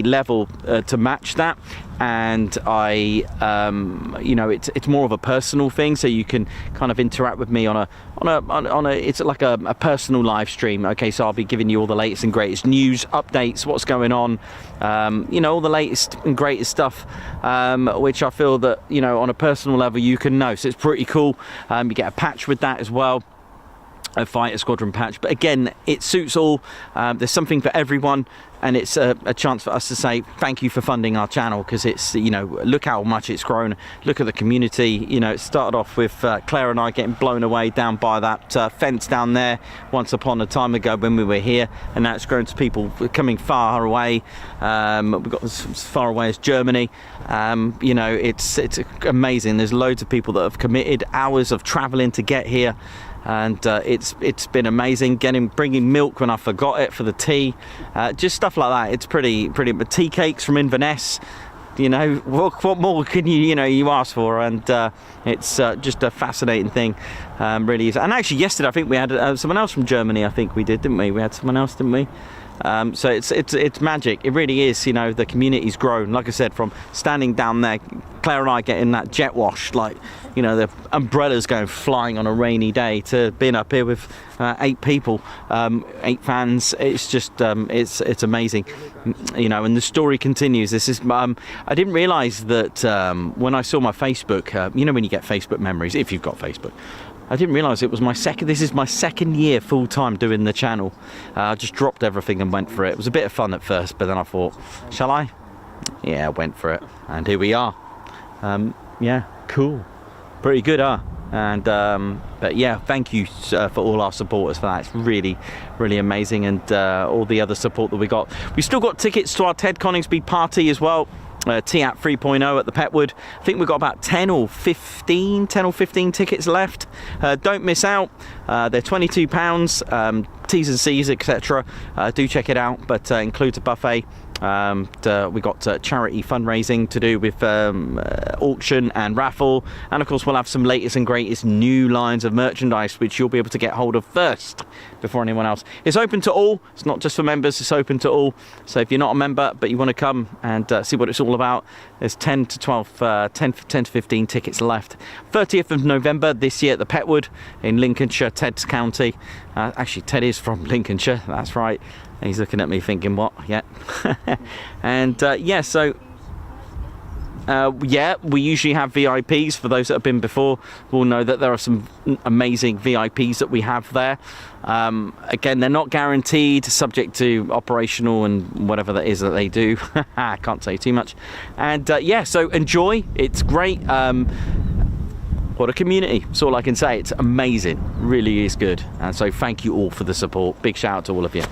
level to match that, and I you know, it's more of a personal thing, so you can kind of interact with me on a it's like a personal live stream. Okay, so I'll be giving you all the latest and greatest news updates, what's going on, you know, all the latest and greatest stuff, which I feel that, you know, on a personal level you can know. So it's pretty cool. You get a patch with that as well, a Fighter Squadron patch, but again, it suits all. There's something for everyone, and it's a chance for us to say thank you for funding our channel, because it's, you know, look how much it's grown, look at the community. You know, it started off with Claire and I getting blown away down by that fence down there once upon a time ago when we were here, and now it's grown to people coming far away. We've got as far away as Germany. You know, it's amazing. There's loads of people that have committed hours of traveling to get here, and it's been amazing. Bringing milk when I forgot it for the tea, just stuff like that. It's pretty. Tea cakes from Inverness, You know, what more can you ask for? And it's just a fascinating thing, really is. And actually, yesterday I think we had someone else from Germany. I think we did, didn't we? We had someone else, didn't we? So it's magic. It really is. You know, the community's grown. Like I said, from standing down there, Claire and I getting that jet wash, like, you know, the umbrellas going flying on a rainy day, to being up here with 8 people, 8 fans. It's just it's amazing, you know. And the story continues. This is I didn't realise that when I saw my Facebook, you know, when you get Facebook memories, if you've got Facebook. I didn't realise it was this is my second year full time doing the channel. I just dropped everything and went for it. It was a bit of fun at first, but then I thought, shall I? Yeah, I went for it, and here we are. Yeah, cool, pretty good, huh? And but yeah, thank you for all our supporters for that. It's really, really amazing, and all the other support that we got. We still got tickets to our Ted Coningsby party as well. TAT 3.0 at the Petwood. I think we've got about 10 or 15 tickets left. Don't miss out. They're £22, T's and C's, etc. Do check it out, but includes a buffet. We got charity fundraising to do with auction and raffle, and of course we'll have some latest and greatest new lines of merchandise which you'll be able to get hold of first before anyone else. It's open to all. It's not just for members, it's open to all. So if you're not a member but you want to come and see what it's all about, there's 10 to 15 tickets left. 30th of November this year at the Petwood in Lincolnshire, Ted's county. Actually, Ted is from Lincolnshire, that's right. And he's looking at me thinking, what? Yeah. And yeah, so yeah, we usually have VIPs. For those that have been before will know that there are some amazing VIPs that we have there. Again, they're not guaranteed, subject to operational and whatever that is that they do. I can't say too much. And yeah, so enjoy. It's great. What a community. That's all I can say. It's amazing. Really is good. And so thank you all for the support. Big shout out to all of you.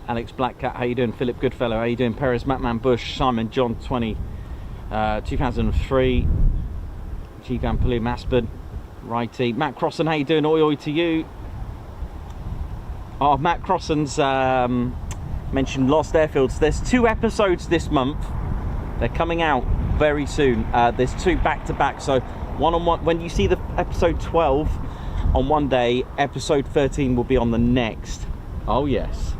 Alex Blackcat, how you doing? Philip Goodfellow, how you doing? Perez Matman Bush, Simon John 2003, G-Gun Paloo Maspen, righty. Matt Crossan, how you doing? Oi oi to you. Oh, Matt Crossan's mentioned Lost Airfields. There's 2 episodes this month. They're coming out very soon. There's 2 back to back. So one on one. When you see the episode 12 on one day, episode 13 will be on the next. Oh yes.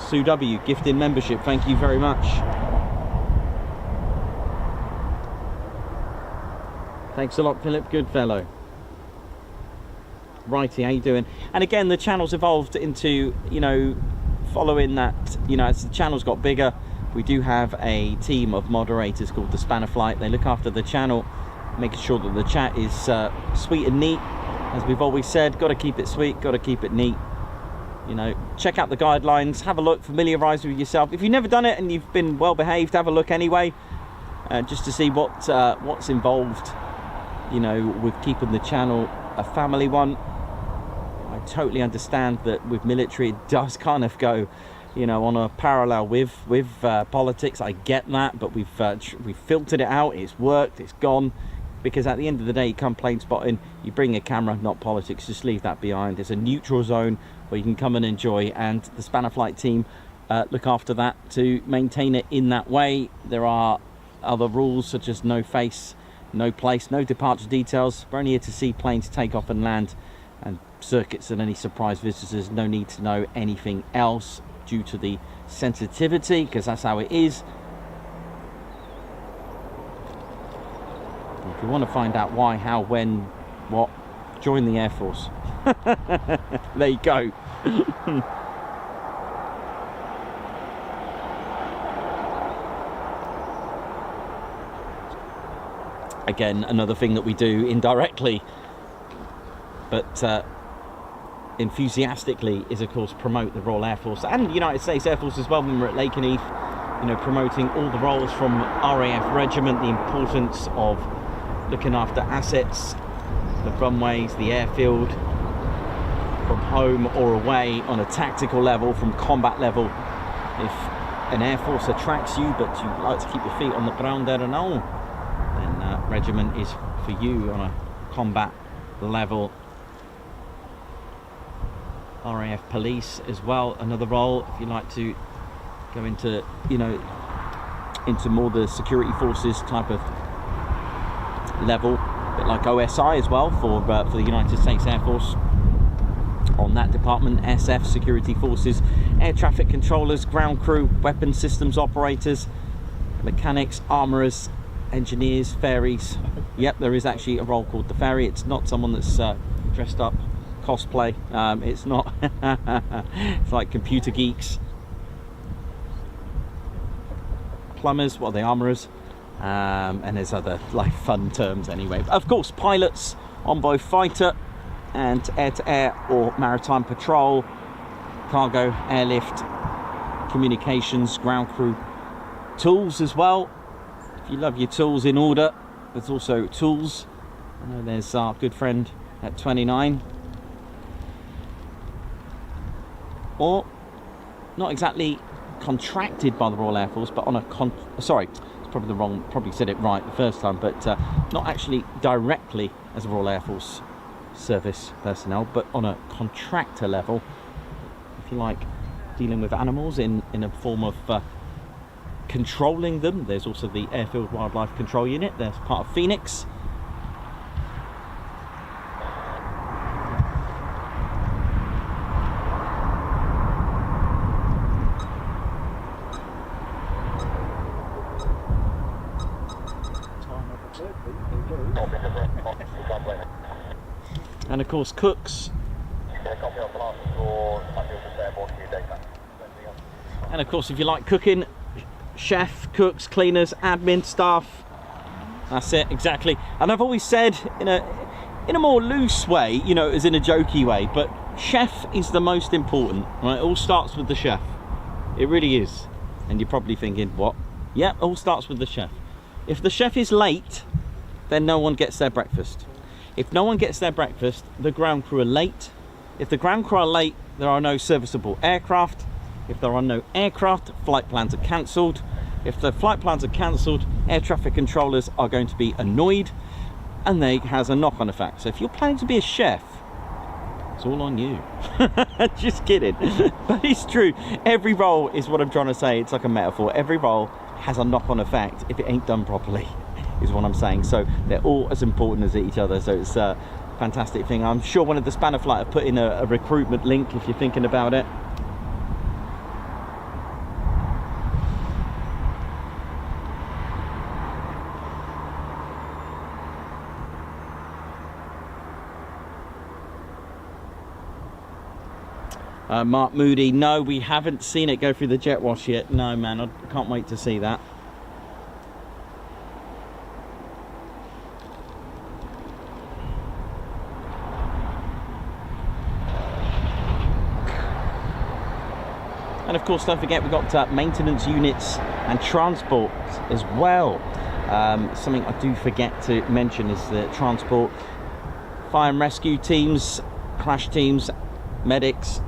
Sue W, gifting membership, thank you very much. Thanks a lot, Philip Goodfellow. Righty, how you doing? And again, the channel's evolved into, you know, following that, you know, as the channel's got bigger, we do have a team of moderators called the Spanner Flight. They look after the channel, making sure that the chat is sweet and neat. As we've always said, got to keep it sweet, got to keep it neat. You know, check out the guidelines, have a look, familiarise with yourself. If you've never done it and you've been well behaved, have a look anyway, just to see what's involved, you know, with keeping the channel a family one. I totally understand that with military it does kind of go, you know, on a parallel with politics. I get that, but we've filtered it out. It's worked, it's gone. Because at the end of the day, you come plane spotting, you bring a camera, not politics, just leave that behind. It's a neutral zone where you can come and enjoy, and the Spanner Flight team look after that to maintain it in that way. There are other rules such as no face, no place, no departure details. We're only here to see planes take off and land, and circuits and any surprise visitors. No need to know anything else due to the sensitivity, because that's how it is. If you want to find out why, how, when, what, join the Air Force. There you go. Again, another thing that we do indirectly, but enthusiastically is, of course, promote the Royal Air Force and the United States Air Force as well when we're at Lakenheath, you know, promoting all the roles from RAF Regiment, the importance of looking after assets, the runways, the airfield, from home or away on a tactical level, from combat level. If an Air Force attracts you but you like to keep your feet on the ground there and all, then regiment is for you on a combat level. RAF Police as well, another role if you like to go into, you know, into more the security forces type of level, a bit like OSI as well for the United States Air Force. On that department, SF, security forces, air traffic controllers, ground crew, weapon systems operators, mechanics, armourers, engineers, ferries. Yep, there is actually a role called the ferry. It's not someone that's dressed up cosplay. It's not. It's like computer geeks. Plumbers, what are they, armourers? And there's other like fun terms anyway. But of course, pilots on both fighter and air-to-air or maritime patrol, cargo, airlift, communications, ground crew, tools as well. If you love your tools in order, there's also tools. I know there's our good friend at 29. Or not exactly contracted by the Royal Air Force, but on a sorry, it's probably said it right the first time, but not actually directly as a Royal Air Force service personnel, but on a contractor level, if you like, dealing with animals in a form of controlling them. There's also the Airfield Wildlife Control Unit. That's part of Phoenix. And of course, cooks. And of course, if you like cooking, chef, cooks, cleaners, admin, staff. That's it, exactly. And I've always said in a more loose way, you know, as in a jokey way, but chef is the most important, right? It all starts with the chef. It really is. And you're probably thinking, what? Yeah, it all starts with the chef. If the chef is late, then no one gets their breakfast. If no one gets their breakfast, the ground crew are late. If the ground crew are late, there are no serviceable aircraft. If there are no aircraft, flight plans are cancelled. If the flight plans are cancelled, air traffic controllers are going to be annoyed, and they has a knock-on effect. So if you're planning to be a chef, it's all on you. Just kidding. But it's true. Every role is what I'm trying to say. It's like a metaphor. Every role has a knock-on effect if it ain't done properly, is what I'm saying. So they're all as important as each other. So it's a fantastic thing. I'm sure one of the Spanner Flight have put in a recruitment link if you're thinking about it. Mark Moody, no, we haven't seen it go through the jet wash yet. No, man, I can't wait to see that. And of course, don't forget, we've got maintenance units and transport as well. Something I do forget to mention is the transport, fire and rescue teams, crash teams, medics.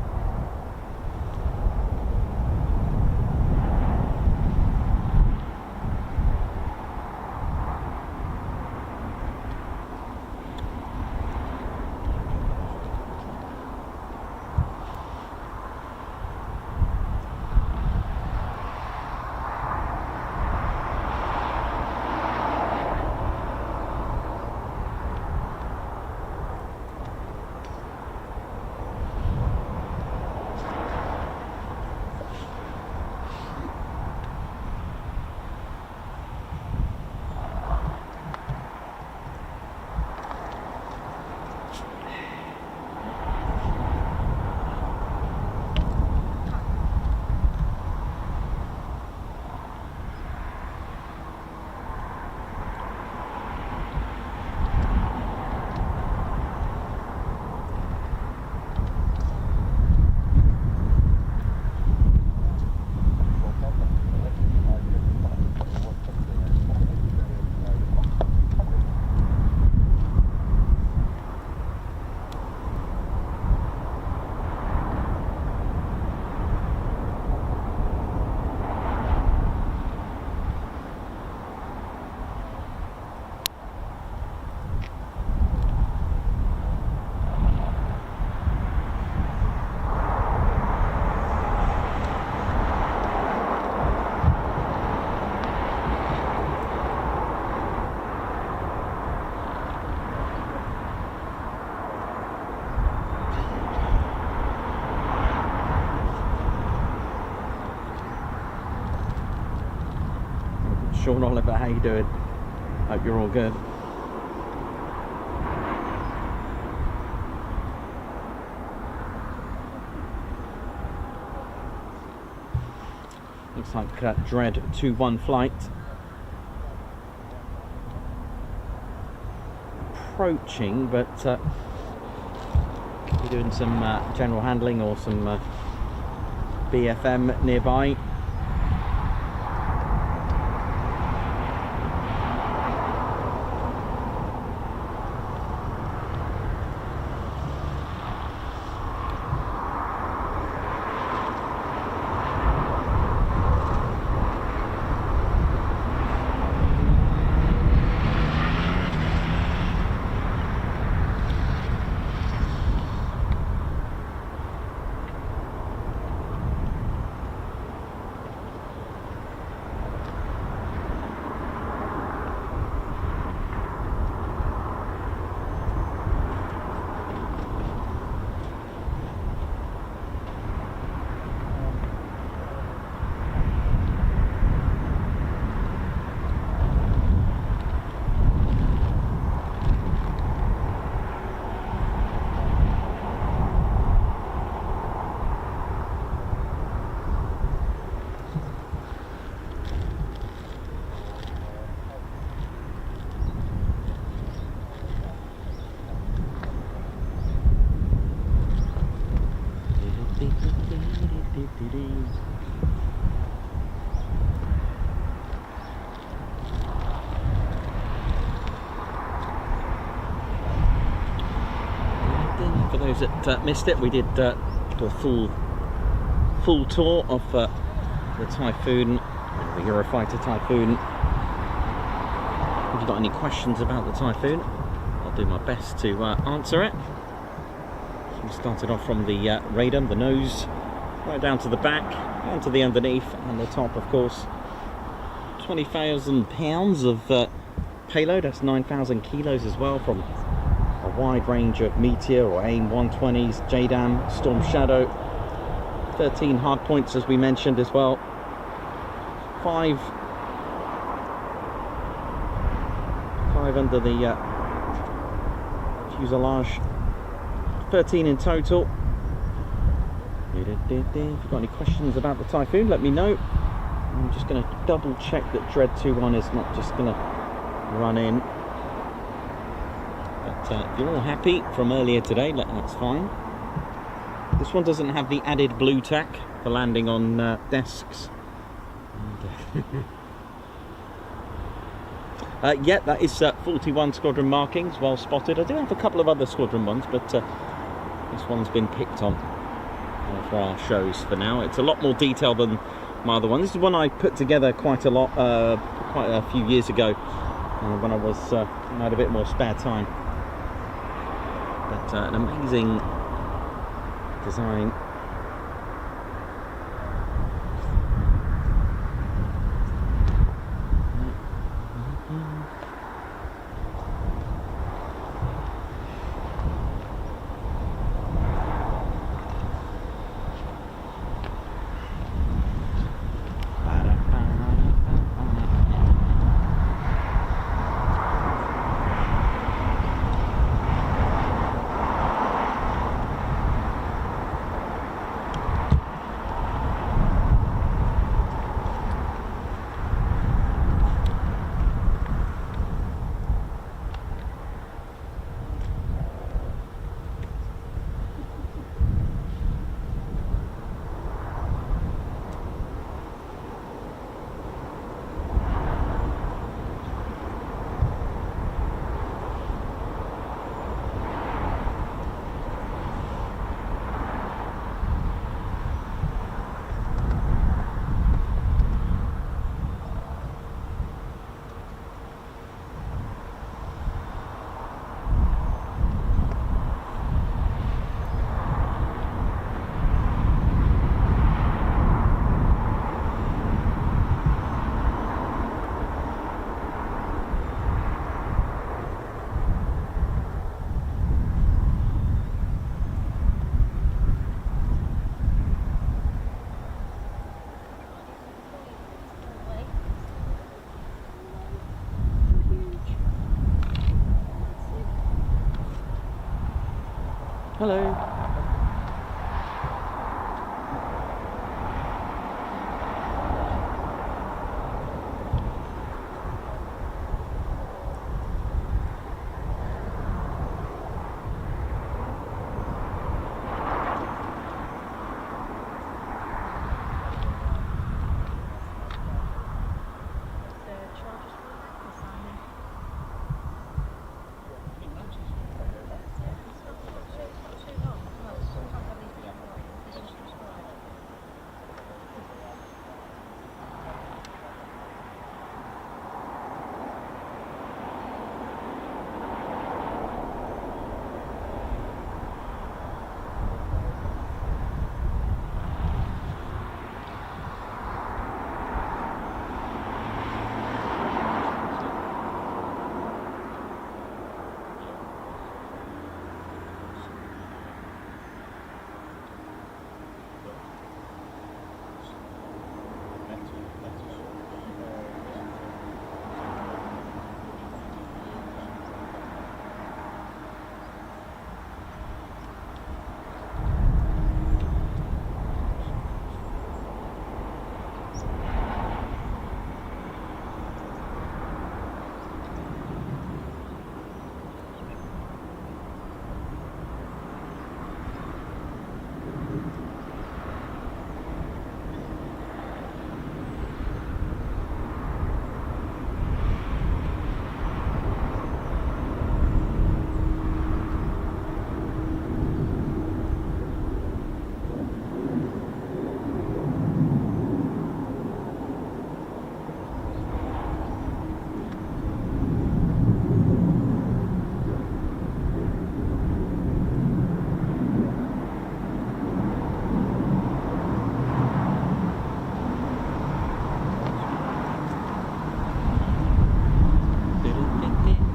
Sean Oliver, how you doing? Hope you're all good. Looks like Dread 2-1 flight. Approaching, but we're doing some general handling or some BFM nearby. For those that missed it, we did do a full tour of the Typhoon, the Eurofighter Typhoon. If you've got any questions about the Typhoon, I'll do my best to answer it. So we started off from the radome, the nose, right down to the back, down to the underneath, and the top, of course. 20,000 pounds of payload, that's 9,000 kilos as well, from a wide range of Meteor or AIM 120s, JDAM, Storm Shadow, 13 hard points as we mentioned as well, 5 under the fuselage, 13 in total. If you've got any questions about the Typhoon, let me know. I'm just going to double check that Dread 2-1 is not just going to run in. But if you're all happy from earlier today, that's fine. This one doesn't have the added blue tack for landing on desks. Yeah, that is 41 squadron markings, well spotted. I do have a couple of other squadron ones, but this one's been picked on for our shows for now. It's a lot more detail than my other one. This is one I put together quite a lot, quite a few years ago, when I had a bit more spare time. But an amazing design. Hello.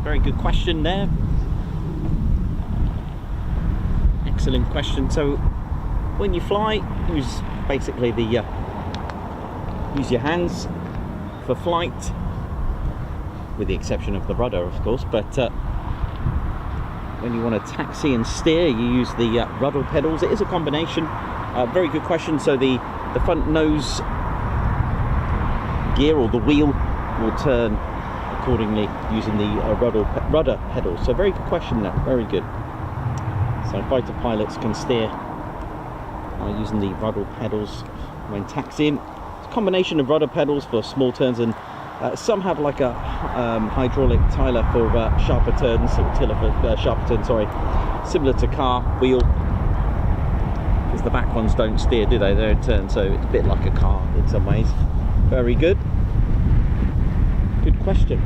Very good question there. Excellent question. So when you fly, use basically the use your hands for flight, with the exception of the rudder, of course. But when you want to taxi and steer, you use the rudder pedals. It is a combination. Very good question. So the front nose gear, or the wheel, will turn accordingly using the rudder pedals. So very good question there, very good. So fighter pilots can steer using the rudder pedals when taxiing. It's a combination of rudder pedals for small turns, and some have like a hydraulic tiller for sharper turns, sharper turns, sorry, similar to car wheel, because the back ones don't steer, do they? They don't turn, so it's a bit like a car in some ways. Very good. Good question.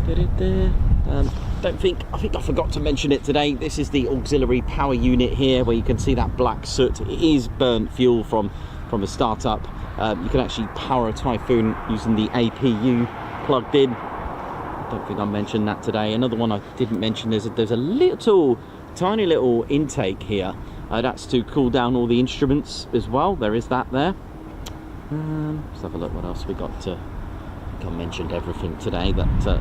Get it there. I think I forgot to mention it today. This is the auxiliary power unit here, where you can see that black soot. It is burnt fuel from a startup. You can actually power a Typhoon using the APU plugged in. I don't think I mentioned that today. Another one I didn't mention is that there's a little, tiny little intake here. That's to cool down all the instruments as well. There is that there. Let's have a look what else we got. I think I mentioned everything today that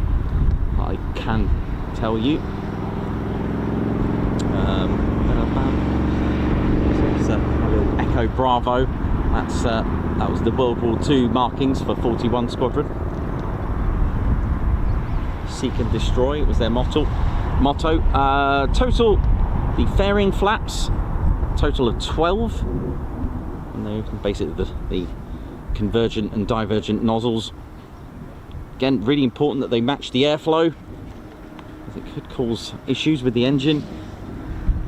I can tell you. So it's a little Echo Bravo. That was the World War II markings for 41 Squadron. Seek and destroy, it was their motto. Total, the fairing flaps, total of 12. And they're basically the convergent and divergent nozzles. Again, really important that they match the airflow, as it could cause issues with the engine.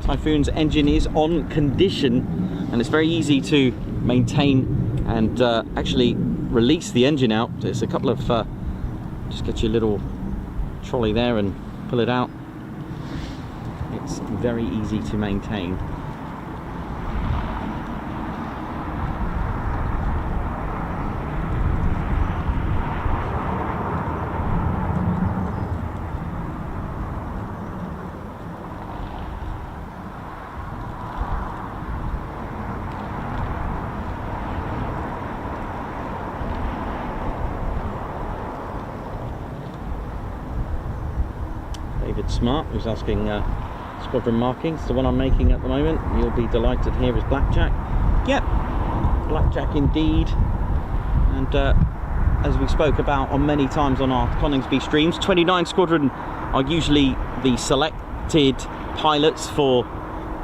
Typhoon's engine is on condition, and it's very easy to maintain and actually release the engine out. It's a couple of just get your little trolley there and pull it out. It's very easy to maintain. David Smart, who's asking squadron markings. The one I'm making at the moment, you'll be delighted here, is Blackjack. Yep, Blackjack indeed. And as we spoke about on many times on our Coningsby streams, 29 Squadron are usually the selected pilots for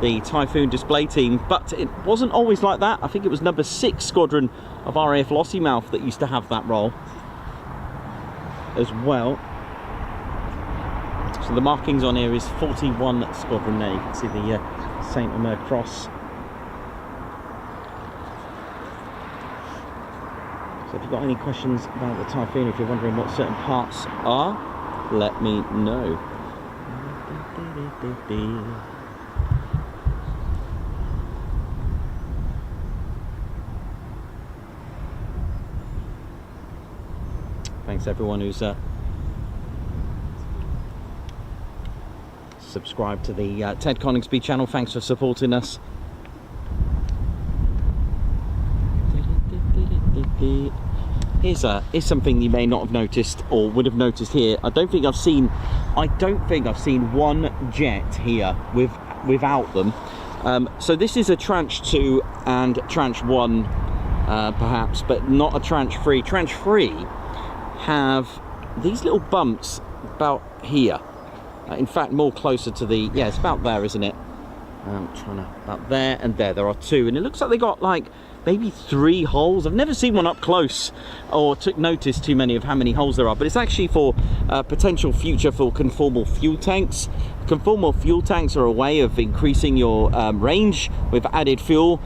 the Typhoon display team, but it wasn't always like that. I think it was number 6 Squadron of RAF Lossiemouth that used to have that role as well. So the markings on here is 41 Squadron there. You can see the Saint Omer cross. So if you've got any questions about the Typhoon, if you're wondering what certain parts are, let me know. Thanks everyone who's subscribed to the Ted Coningsby channel. Thanks for supporting us. Here's something you may not have noticed or would have noticed here. I don't think I've seen one jet here without them. So this is a tranche 2 and tranche 1 perhaps, but not a tranche 3. Tranche 3 have these little bumps about here. In fact, more closer to the, yeah, it's about there, isn't it? About there and there. There are 2, and it looks like they got like maybe 3 holes. I've never seen one up close or took notice too many of how many holes there are, but it's actually for potential future for conformal fuel tanks. Conformal fuel tanks are a way of increasing your range with added fuel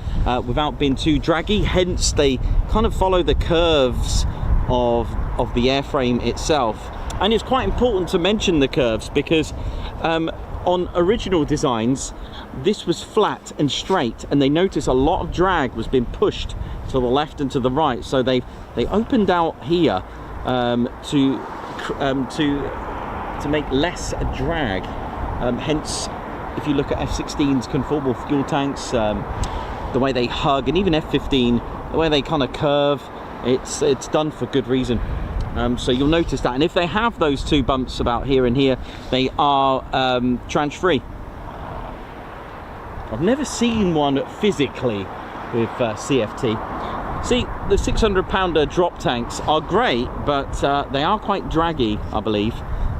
without being too draggy. Hence, they kind of follow the curves of the airframe itself. And it's quite important to mention the curves because on original designs this was flat and straight, and they notice a lot of drag was being pushed to the left and to the right, so they opened out here to make less drag. Hence, if you look at F-16's conformal fuel tanks, the way they hug, and even F-15, the way they kind of curve, it's done for good reason. So you'll notice that, and if they have those 2 bumps about here and here, they are tranche 3. I've never seen one physically with CFT. See, the 600-pounder drop tanks are great, but they are quite draggy, I believe.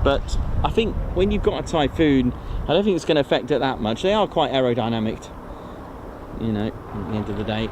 But I think when you've got a Typhoon, I don't think it's going to affect it that much. They are quite aerodynamic, you know, at the end of the day.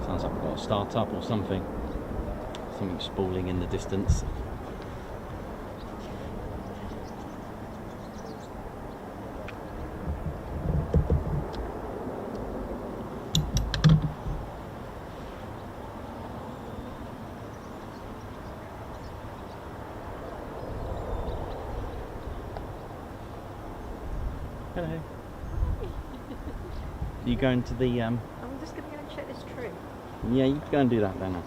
Sounds like we've got a start up or something. Something spooling in the distance. Hello. You going to the I'm just going to go and check this true. Yeah, you go and do that then.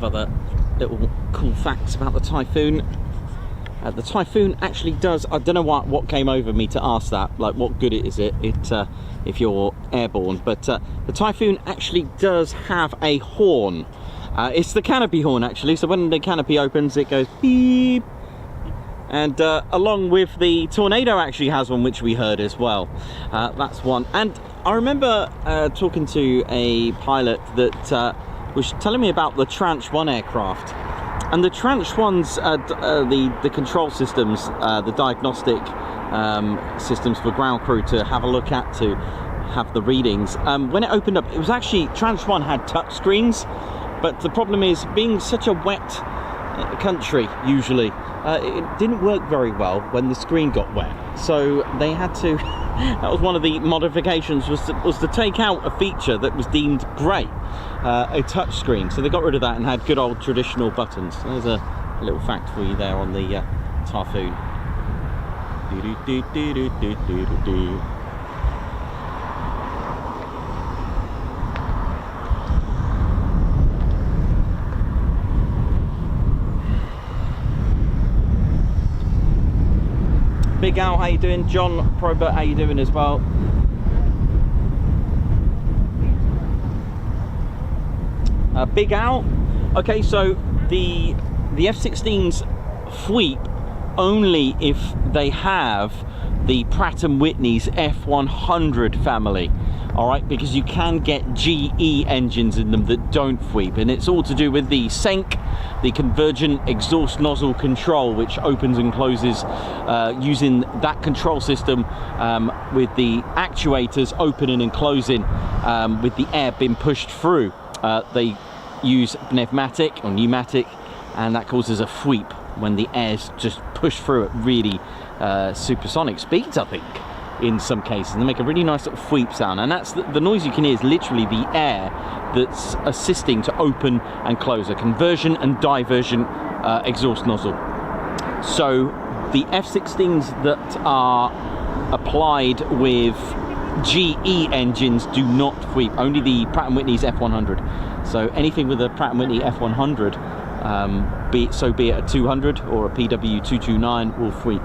of other little cool facts about the Typhoon. The Typhoon actually does, I don't know what came over me to ask that, like what good is it if you're airborne, but the Typhoon actually does have a horn. It's the canopy horn actually, so when the canopy opens it goes beep, and along with the Tornado actually has one which we heard as well. That's one. And I remember talking to a pilot that was telling me about the Tranche 1 aircraft. And the Tranche 1's, the control systems, the diagnostic systems for ground crew to have a look at, to have the readings. When it opened up, it was actually, Tranche 1 had touch screens, but the problem is, being such a wet country, usually, it didn't work very well when the screen got wet. So they had to, that was one of the modifications, was to take out a feature that was deemed great. A touch screen, so they got rid of that and had good old traditional buttons. There's a little fact for you there on the Typhoon. Big Al, how you doing? John Probert, how you doing as well? Big Al. Okay, so the F-16s sweep only if they have the Pratt & Whitney's F100 family. All right, because you can get GE engines in them that don't sweep, and it's all to do with the SENC, the convergent exhaust nozzle control, which opens and closes using that control system with the actuators opening and closing with the air being pushed through. They use pneumatic, and that causes a sweep when the air's just pushed through at really supersonic speeds, I think, in some cases. They make a really nice little sweep sound, and that's the noise you can hear is literally the air that's assisting to open and close, a conversion and diversion exhaust nozzle. So the F-16s that are applied with GE engines do not sweep, only the Pratt & Whitney's F100. So anything with a Pratt & Whitney F100, be it a 200 or a PW229, will sweep.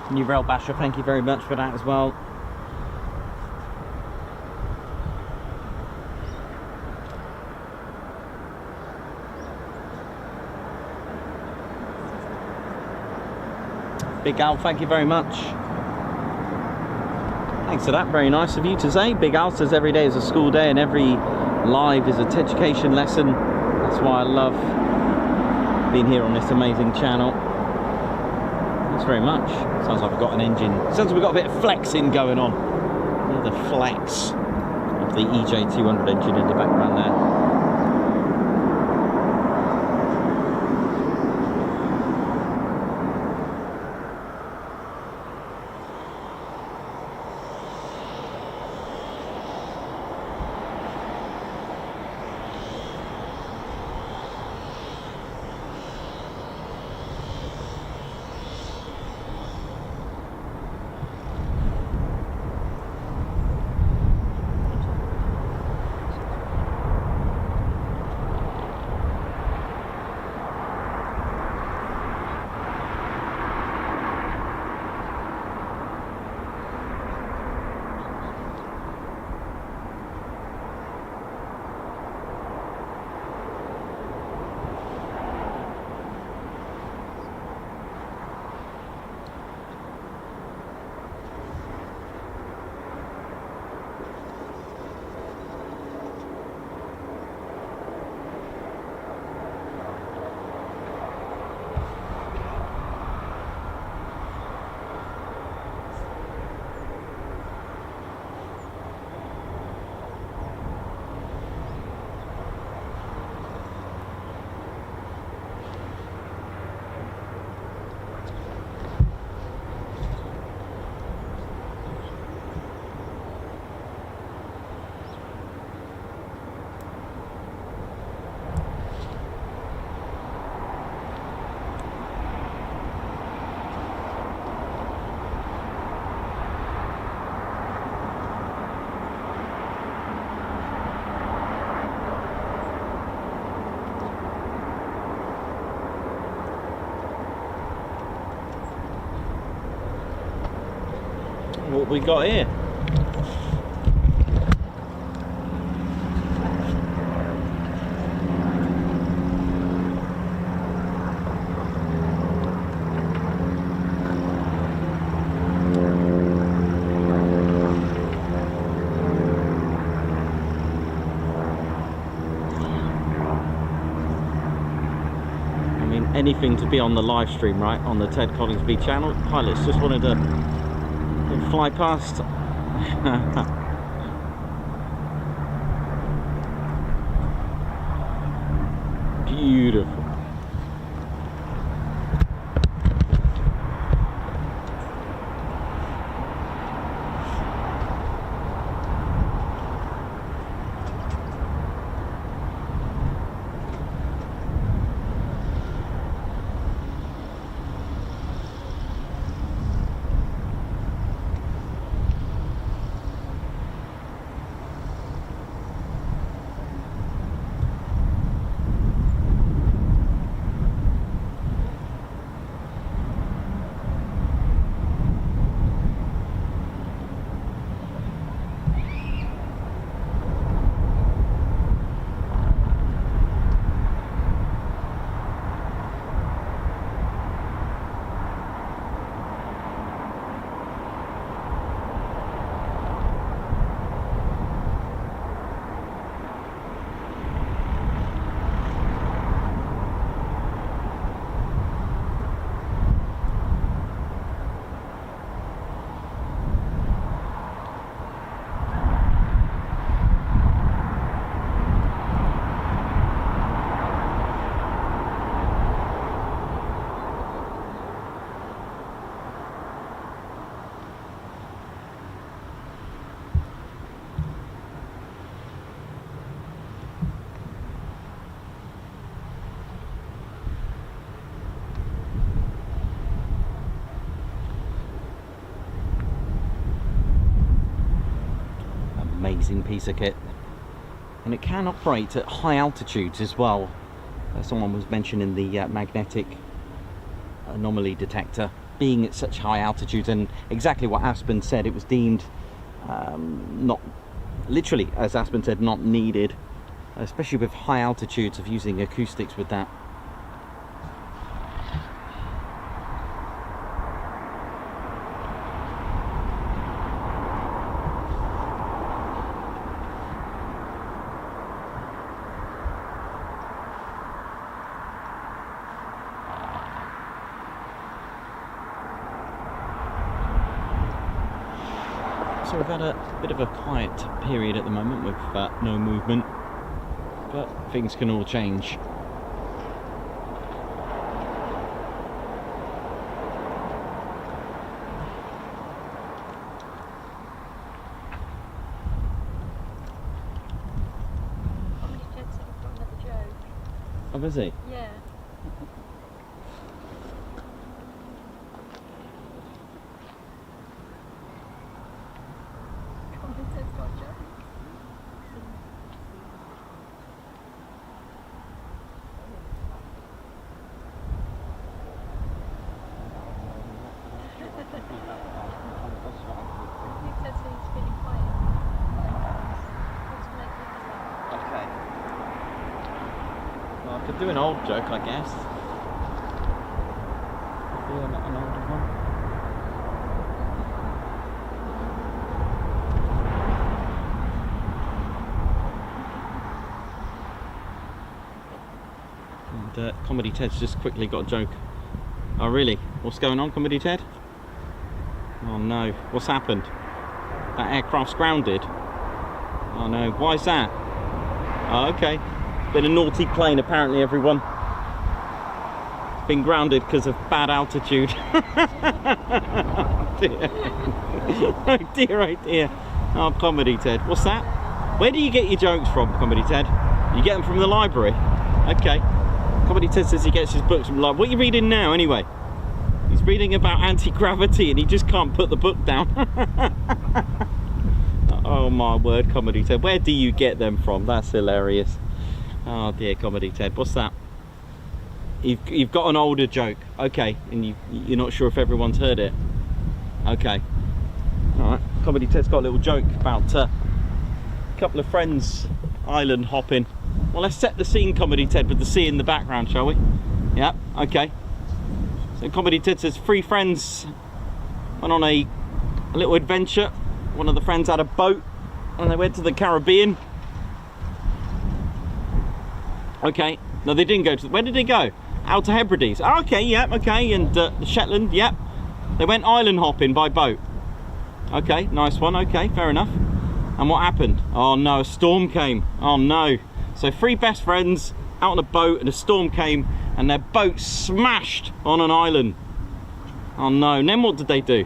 New Rail Basher, thank you very much for that as well. Big Al, thank you very much. Thanks for that, very nice of you to say. Big Al says every day is a school day and every live is a education lesson. That's why I love being here on this amazing channel. Thanks very much. Sounds like we've got an engine. Sounds like we've got a bit of flexing going on. The flex of the EJ200 engine in the background there. what we got here. Anything to be on the live stream, right, on the Ted Coningsby channel. Pilots just wanted to fly past. Beautiful. Amazing piece of kit, and it can operate at high altitudes as well. Someone was mentioning the magnetic anomaly detector being at such high altitudes, and exactly what Aspen said, it was deemed not literally, as Aspen said, not needed, especially with high altitudes, of using acoustics with that. So we've had a bit of a quiet period at the moment with no movement, but things can all change. Ted said he's got another joke. Oh, is he? Yeah. Ted's got a joke. Ted said he's feeling quiet. Wants to make people laugh. Okay. Well, I could do an old joke, I guess. Do an older one. And Comedy Ted's just quickly got a joke. Oh really? What's going on, Comedy Ted? Oh no, what's happened? That aircraft's grounded? Oh no, why is that? Oh okay, been a naughty plane apparently, everyone. Been grounded because of bad altitude. Oh dear. Oh dear, oh dear. Oh, Comedy Ted, what's that? Where do you get your jokes from, Comedy Ted? You get them from the library? Okay. Comedy Ted says he gets his books from the library. What are you reading now, anyway? He's reading about anti-gravity and he just can't put the book down. Oh my word, Comedy Ted. Where do you get them from? That's hilarious. Oh dear, Comedy Ted. What's that? You've got an older joke. Okay, and you're not sure if everyone's heard it. Okay. Alright, Comedy Ted's got a little joke about a couple of friends island hopping. Well, let's set the scene, Comedy Ted, with the sea in the background, shall we? Yeah, okay. So Comedy Ted says 3 friends went on a little adventure. One of the friends had a boat and they went to the Caribbean. Okay, no, they didn't go to, where did they go? Out to Hebrides. Oh, okay, yeah, okay, and the Shetland, yeah. They went island hopping by boat. Okay, nice one, okay, fair enough. And what happened? Oh no, a storm came. Oh no. So 3 best friends out on a boat and a storm came and their boat smashed on an island. Oh no, and then what did they do?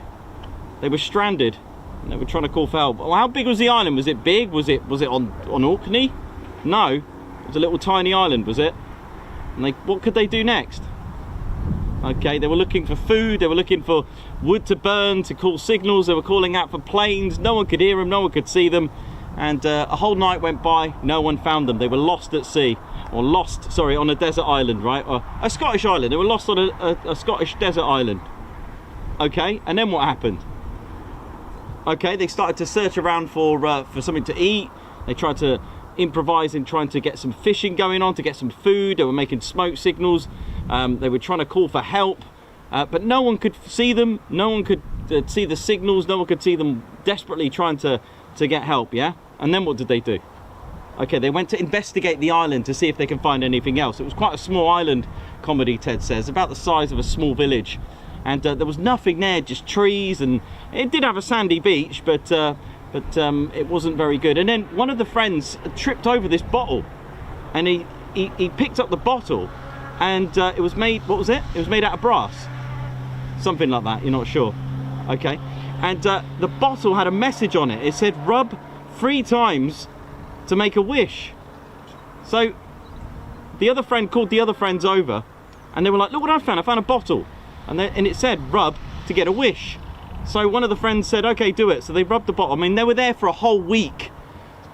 They were stranded and they were trying to call for help. Well, how big was the island? Was it big? Was it on Orkney? No, it was a little tiny island, was it? And what could they do next? Okay, they were looking for food, they were looking for wood to burn, to call signals, they were calling out for planes, no one could hear them, no one could see them, and a whole night went by, no one found them. They were lost at sea, or lost, sorry, on a desert island, right? Or a Scottish island, they were lost on a Scottish desert island. Okay, and then what happened? Okay, they started to search around for something to eat. They tried to improvise in trying to get some fishing going on, to get some food. They were making smoke signals. They were trying to call for help, but no one could see them. No one could see the signals. No one could see them desperately trying to get help, yeah? And then what did they do? Okay, they went to investigate the island to see if they can find anything else. It was quite a small island, Comedy Ted says, about the size of a small village. And there was nothing there, just trees, and it did have a sandy beach, but it wasn't very good. And then one of the friends tripped over this bottle, and he picked up the bottle, and it was made, what was it? It was made out of brass. Something like that, you're not sure. Okay. And the bottle had a message on it. It said, rub 3 times to make a wish. So the other friend called the other friends over, and they were like, look what I found a bottle. And it said, rub to get a wish. So one of the friends said, okay, do it. So they rubbed the bottle. I mean, they were there for a whole week,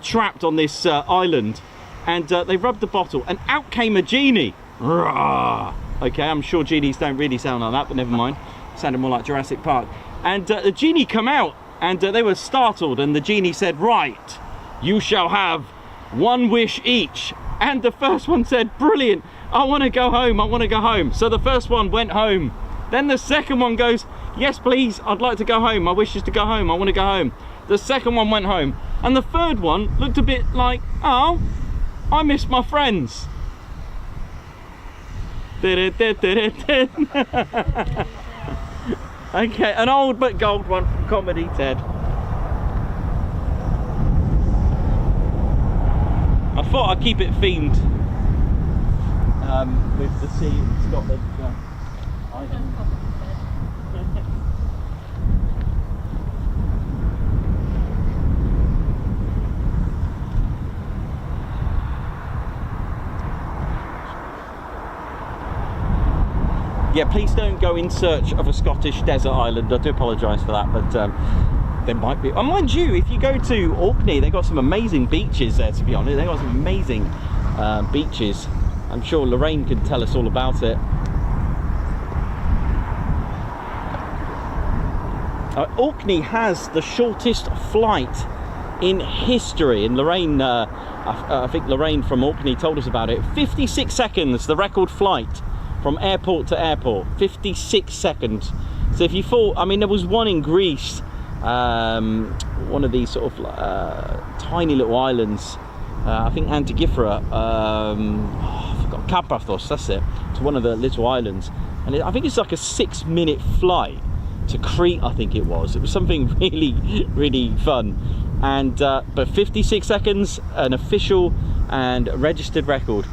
trapped on this island, and they rubbed the bottle, and out came a genie. Rawr. Okay, I'm sure genies don't really sound like that, but never mind. It sounded more like Jurassic Park. And the genie come out, and they were startled, and the genie said, right, you shall have 1 wish each. And the first one said, brilliant, I want to go home, I want to go home. So the first one went home. Then the second one goes, yes please, I'd like to go home, my wish is to go home, I want to go home. The second one went home, and the third one looked a bit like, oh, I miss my friends. Okay, an old but gold one from Comedy Ted. I thought I'd keep it themed with the sea in Scotland. Yeah, please don't go in search of a Scottish desert island. I do apologise for that, but there might be. Oh, mind you, if you go to Orkney, they've got some amazing beaches there, to be honest. They've got some amazing beaches. I'm sure Lorraine can tell us all about it. Orkney has the shortest flight in history, and Lorraine, I think Lorraine from Orkney told us about it. 56 seconds, the record flight from airport to airport. 56 seconds. So if you thought, I mean, there was one in Greece, one of these sort of tiny little islands, I think Antigifera, I forgot, Kapathos, that's it. It's one of the little islands, and I think it's like a 6-minute flight to Crete, I think it was. It was something really fun. And but 56 seconds, an official and registered record.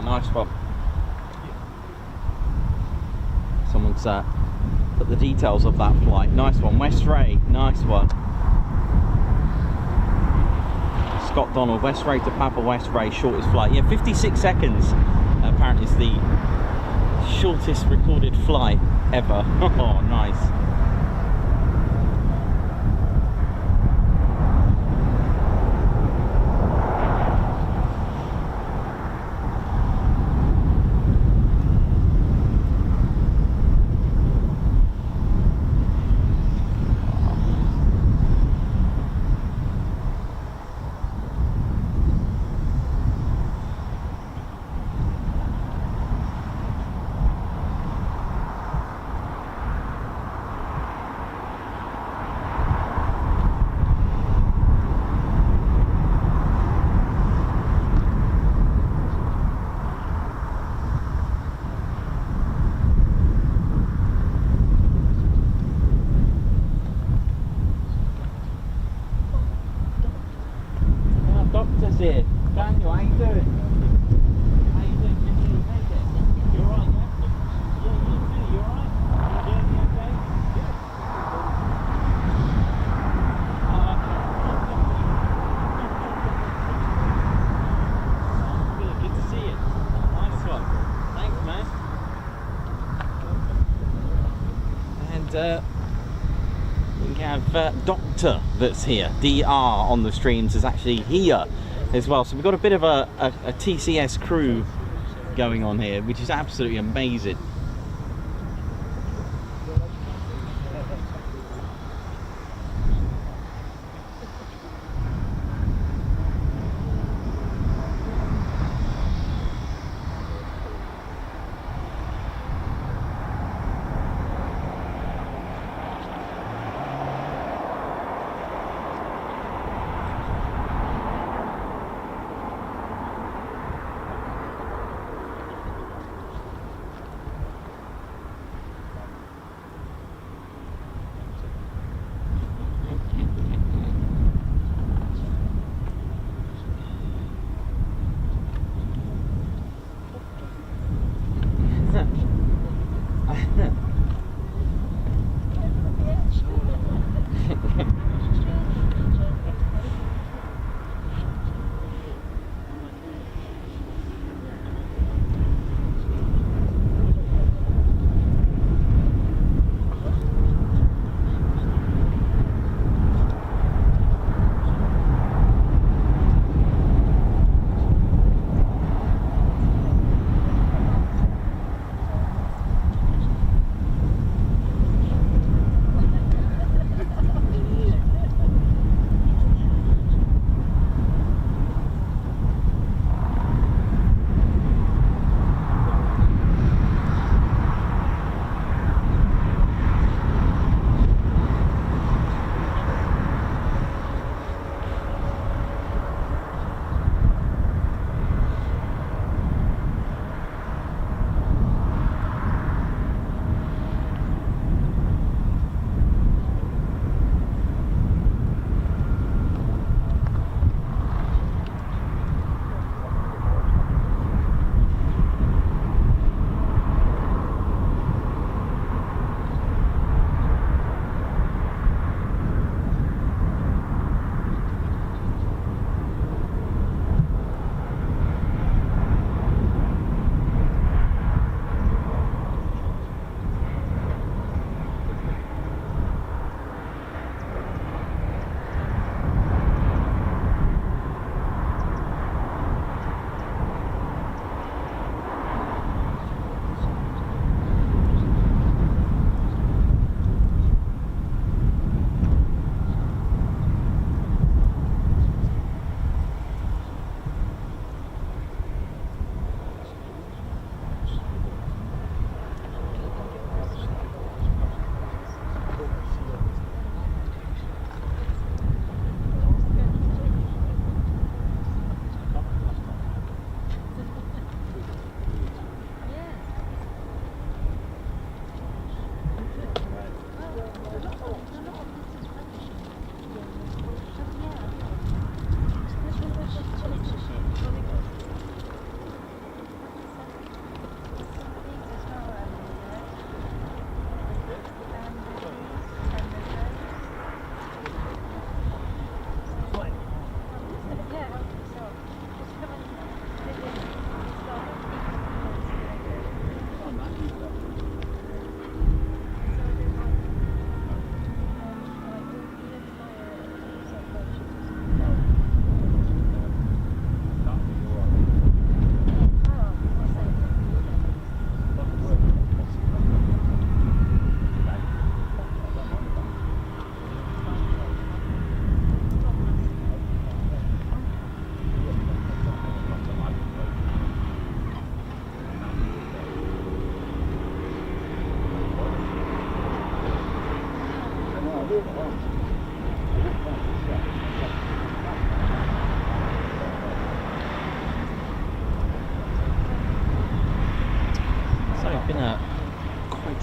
Nice one. Someone's put the details of that flight. Nice one. West Ray. Nice one. Scott Donald, West Ray to Papa West Ray, shortest flight. Yeah, 56 seconds. Apparently it's the shortest recorded flight ever. Oh, nice. Doctor's here. Daniel, how you doing? How you doing? Can you make it? You alright, yeah? Yeah, you too. You alright? You doing okay? Good. Good to see you. Nice one. Thanks, man. And we have Doctor that's here. DR on the streams is actually here as well. So we've got a bit of a TCS crew going on here, which is absolutely amazing.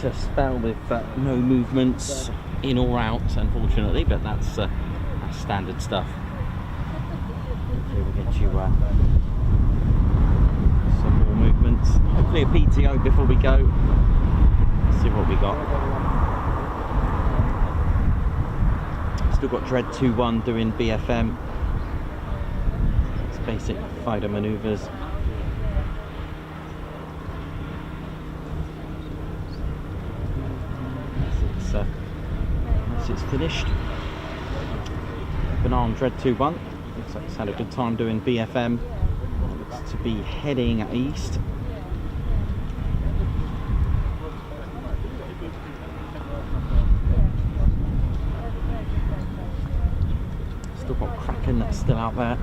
a spell with no movements in or out, unfortunately, but that's standard stuff. Hopefully we'll get you some more movements. Hopefully a PTO before we go. Let's see what we got. Still got Dread 2-1 doing BFM. It's basic fighter manoeuvres. Once it's finished. Banana Dread 2-1. Looks like it's had a good time doing BFM. Looks to be heading east. Still got Kraken that's still out there.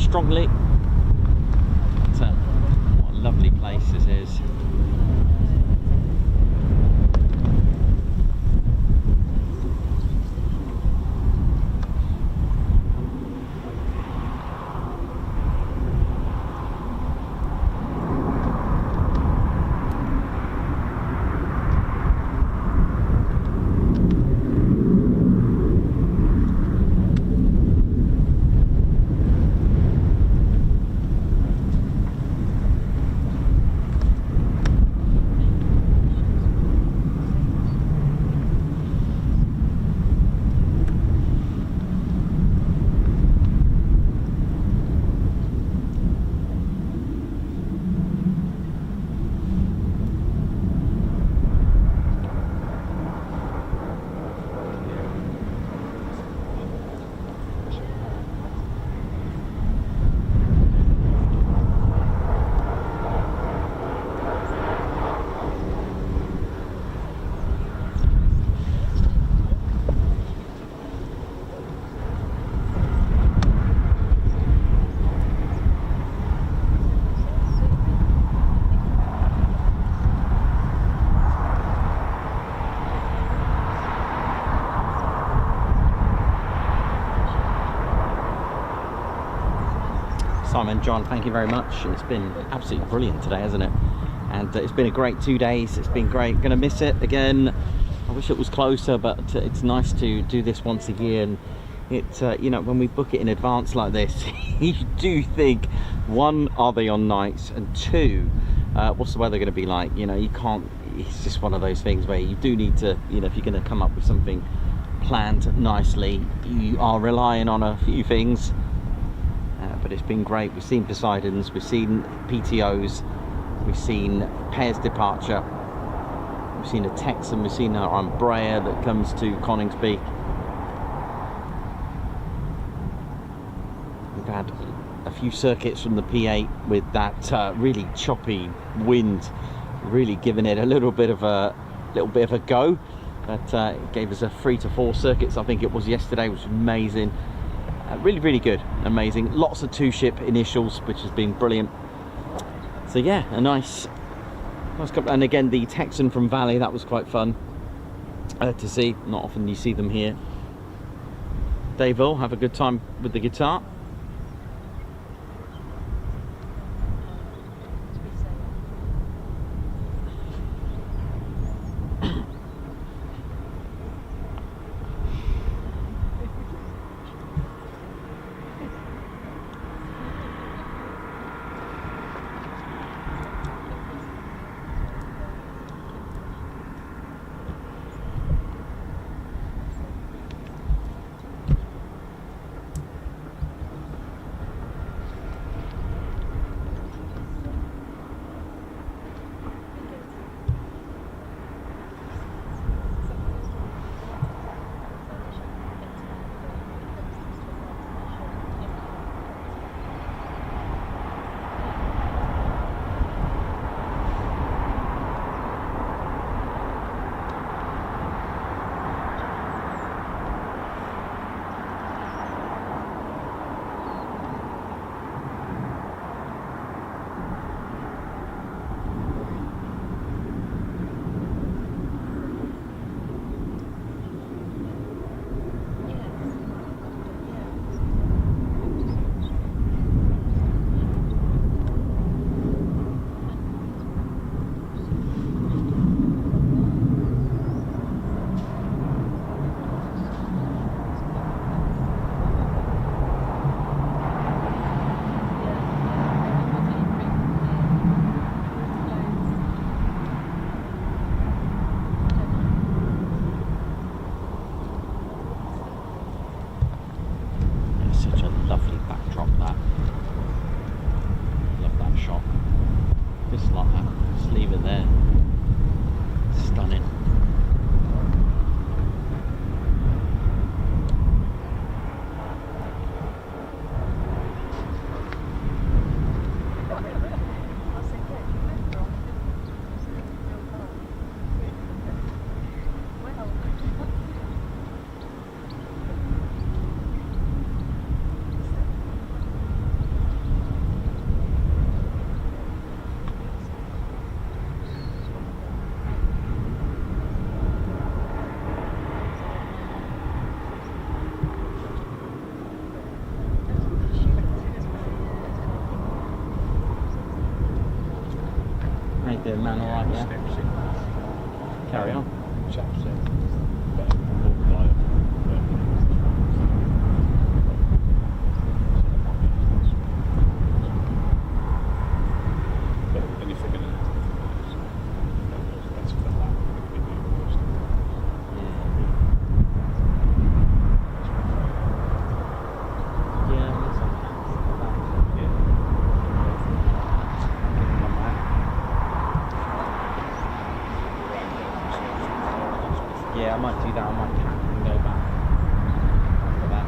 strongly. But, what a lovely place this is. Simon, John, thank you very much. It's been absolutely brilliant today, hasn't it? And it's been a great 2 days. It's been great. Gonna miss it again. I wish it was closer, but it's nice to do this once a year. And it, you know, when we book it in advance like this, you do think, one, are they on nights? And two, what's the weather going to be like? You know, you can't. It's just one of those things where you do need to, you know, if you're going to come up with something planned nicely, you are relying on a few things. But it's been great. We've seen Poseidons, we've seen PTOs, we've seen Pairs Departure, we've seen a Texan, we've seen our Umbraer that comes to Coningsby. We've had a few circuits from the P-8 with that really choppy wind, really giving it a little bit of a go. But it gave us a 3 to 4 circuits, I think it was yesterday, which was amazing. Really good, amazing. Lots of 2-ship initials, which has been brilliant. So yeah, a nice couple. And again, the Texan from Valley, that was quite fun to see. Not often you see them here. Dave will have a good time with the guitar. The man all right, yeah? Carry on. Chaps in. Better, more reliable. But then if they're going to that's for that, they're going to be doing most of Yeah, yeah, I might do that. I might cap and go back after that.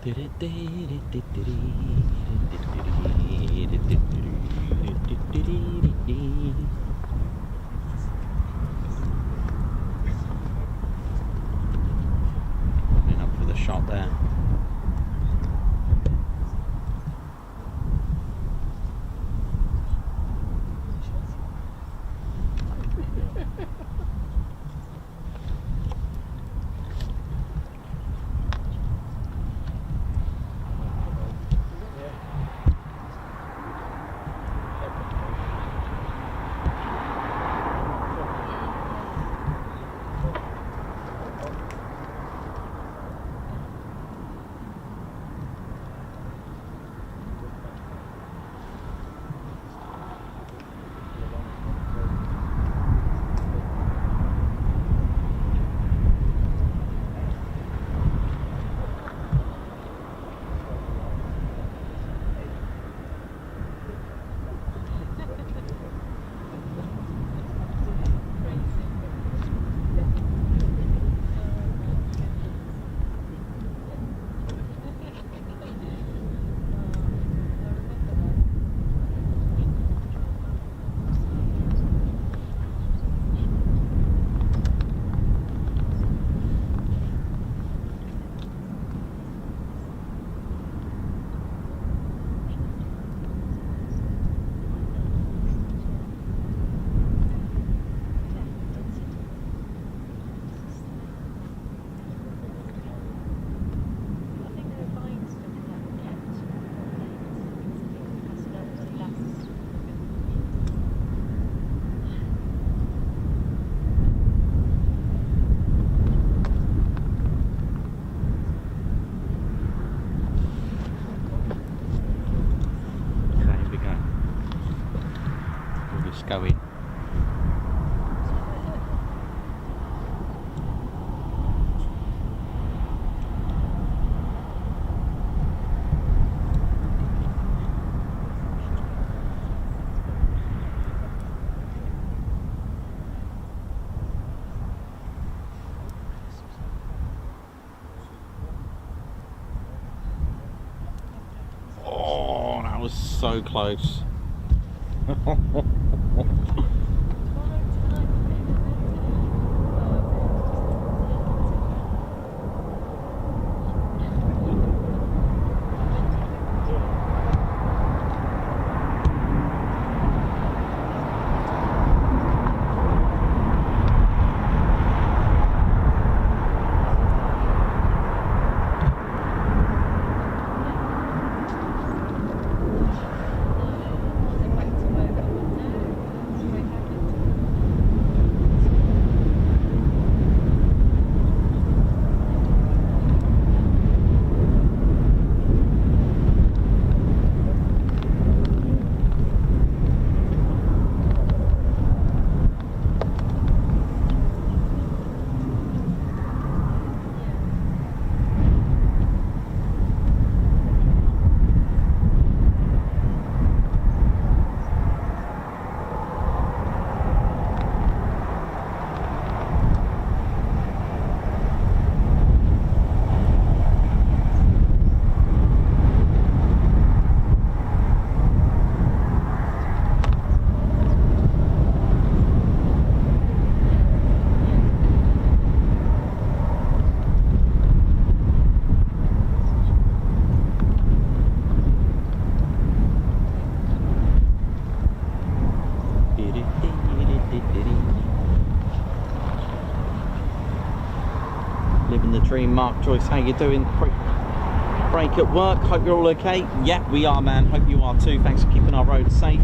Coming up for the shot there. Going. Oh, that was so close. Living the dream. Mark Joyce, how you doing? Break at work, hope you're all okay. Yeah, we are, man, hope you are too. Thanks for keeping our roads safe.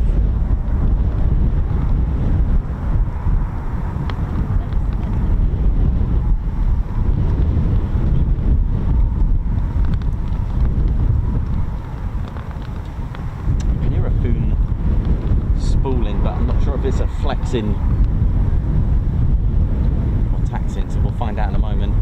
I can hear a Foon spooling, but I'm not sure if it's a flexing or taxing, so we'll find out in a moment.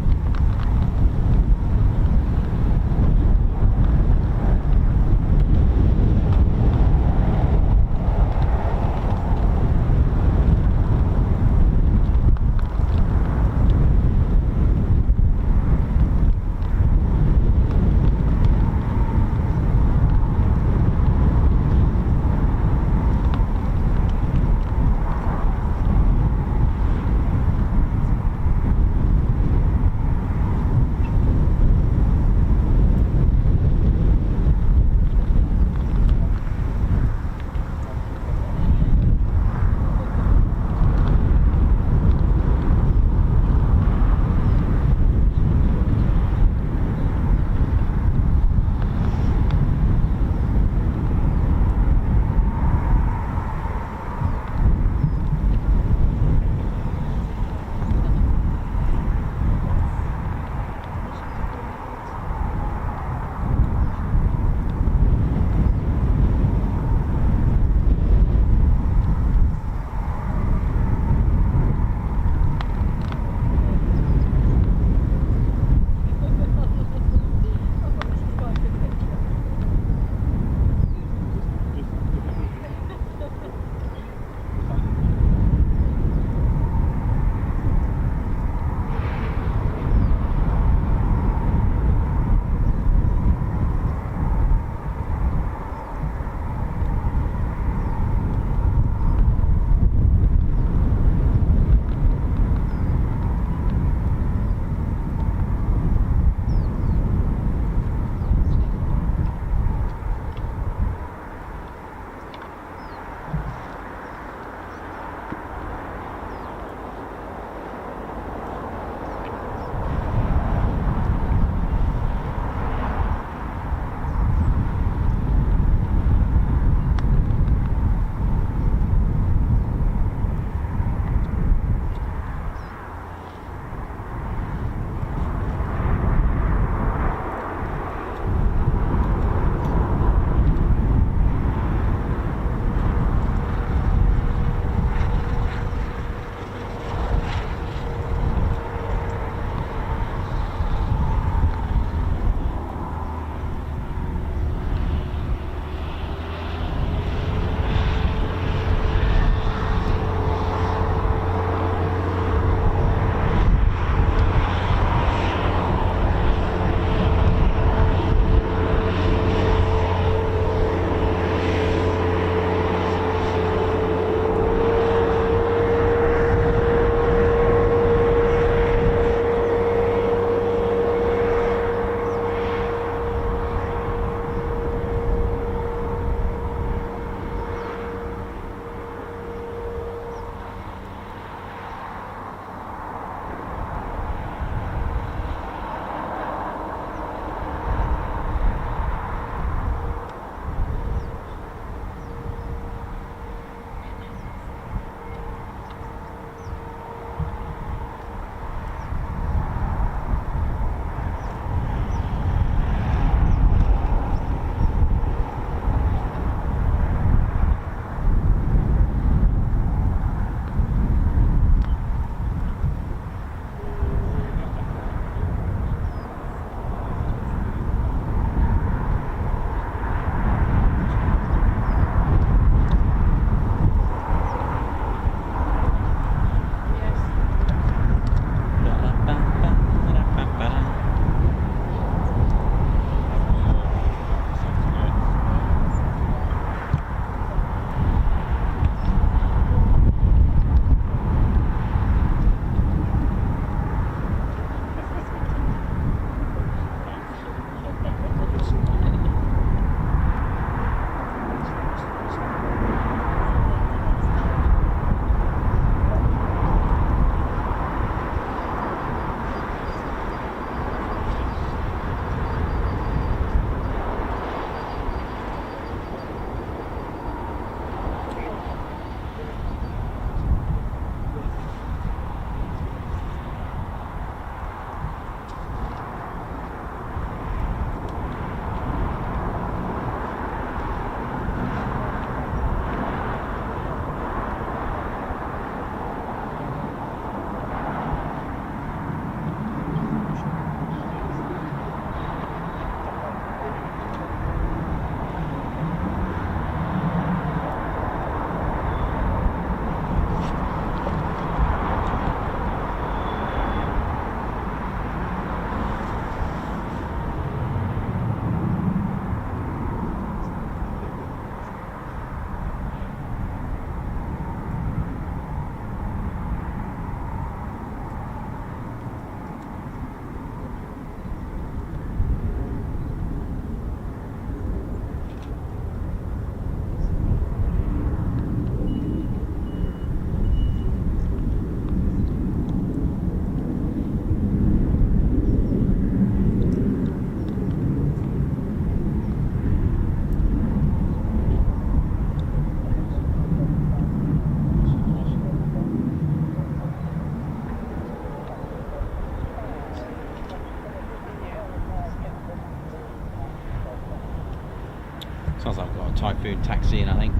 Sounds like we've got a Typhoon taxiing, I think.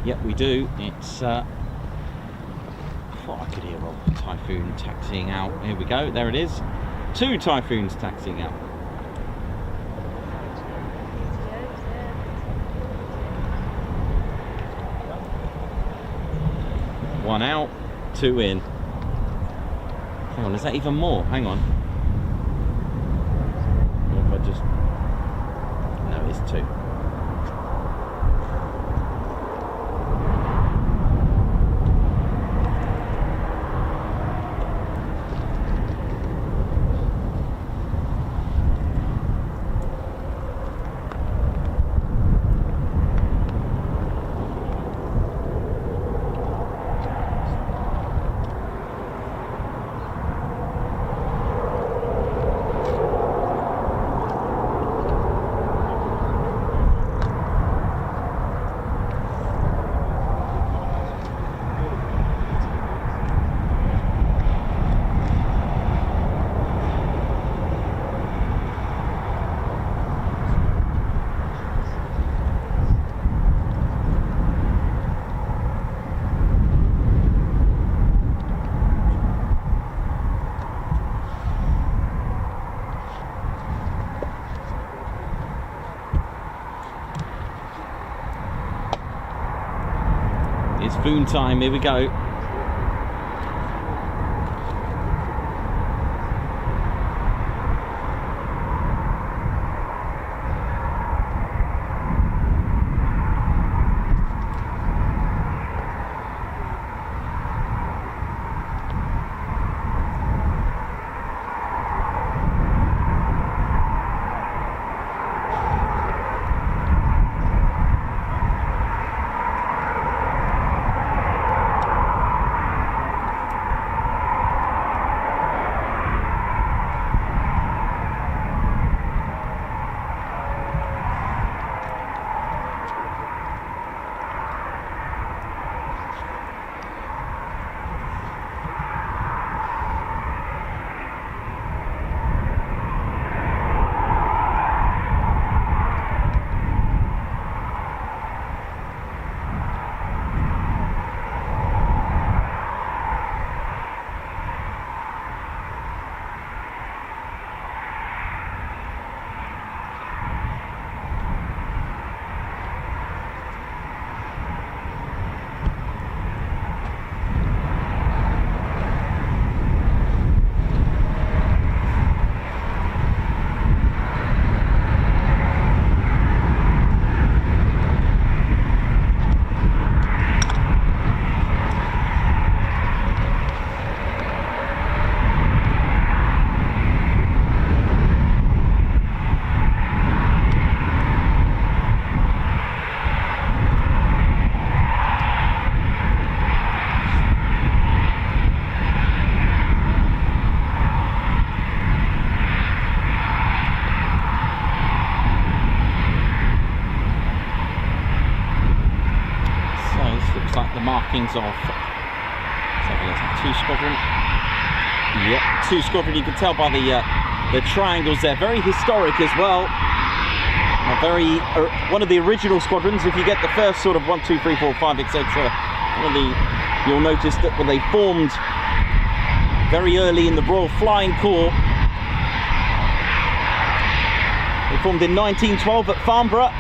Yep, we do. It's I thought I could hear a Typhoon taxiing out. Here we go, there it is. 2 Typhoons taxiing out. One out, 2 in. Hang on, is that even more? Hang on. Or if I just... No, it's 2. It's Foon time, here we go. Markings of 2 Squadron. Yep, 2 Squadron. You can tell by the triangles there. Very historic as well. One of the original squadrons. If you get the first sort of 1, 2, 3, 4, 5, etc., you'll notice that when they formed very early in the Royal Flying Corps, they formed in 1912 at Farnborough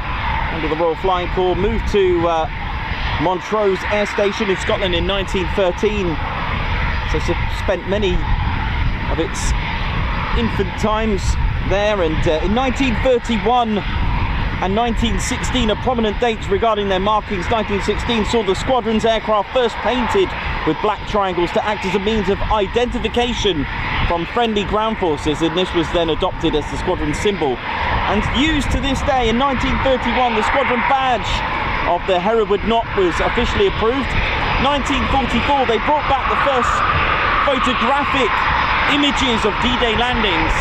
under the Royal Flying Corps. Moved to Montrose Air Station in Scotland in 1913, so spent many of its infant times there, and in 1931 and 1916 are prominent dates regarding their markings. 1916 saw the squadron's aircraft first painted with black triangles to act as a means of identification from friendly ground forces, and this was then adopted as the squadron symbol and used to this day. In 1931 the squadron badge of the Hereward knot was officially approved. 1944 they brought back the first photographic images of D-Day landings.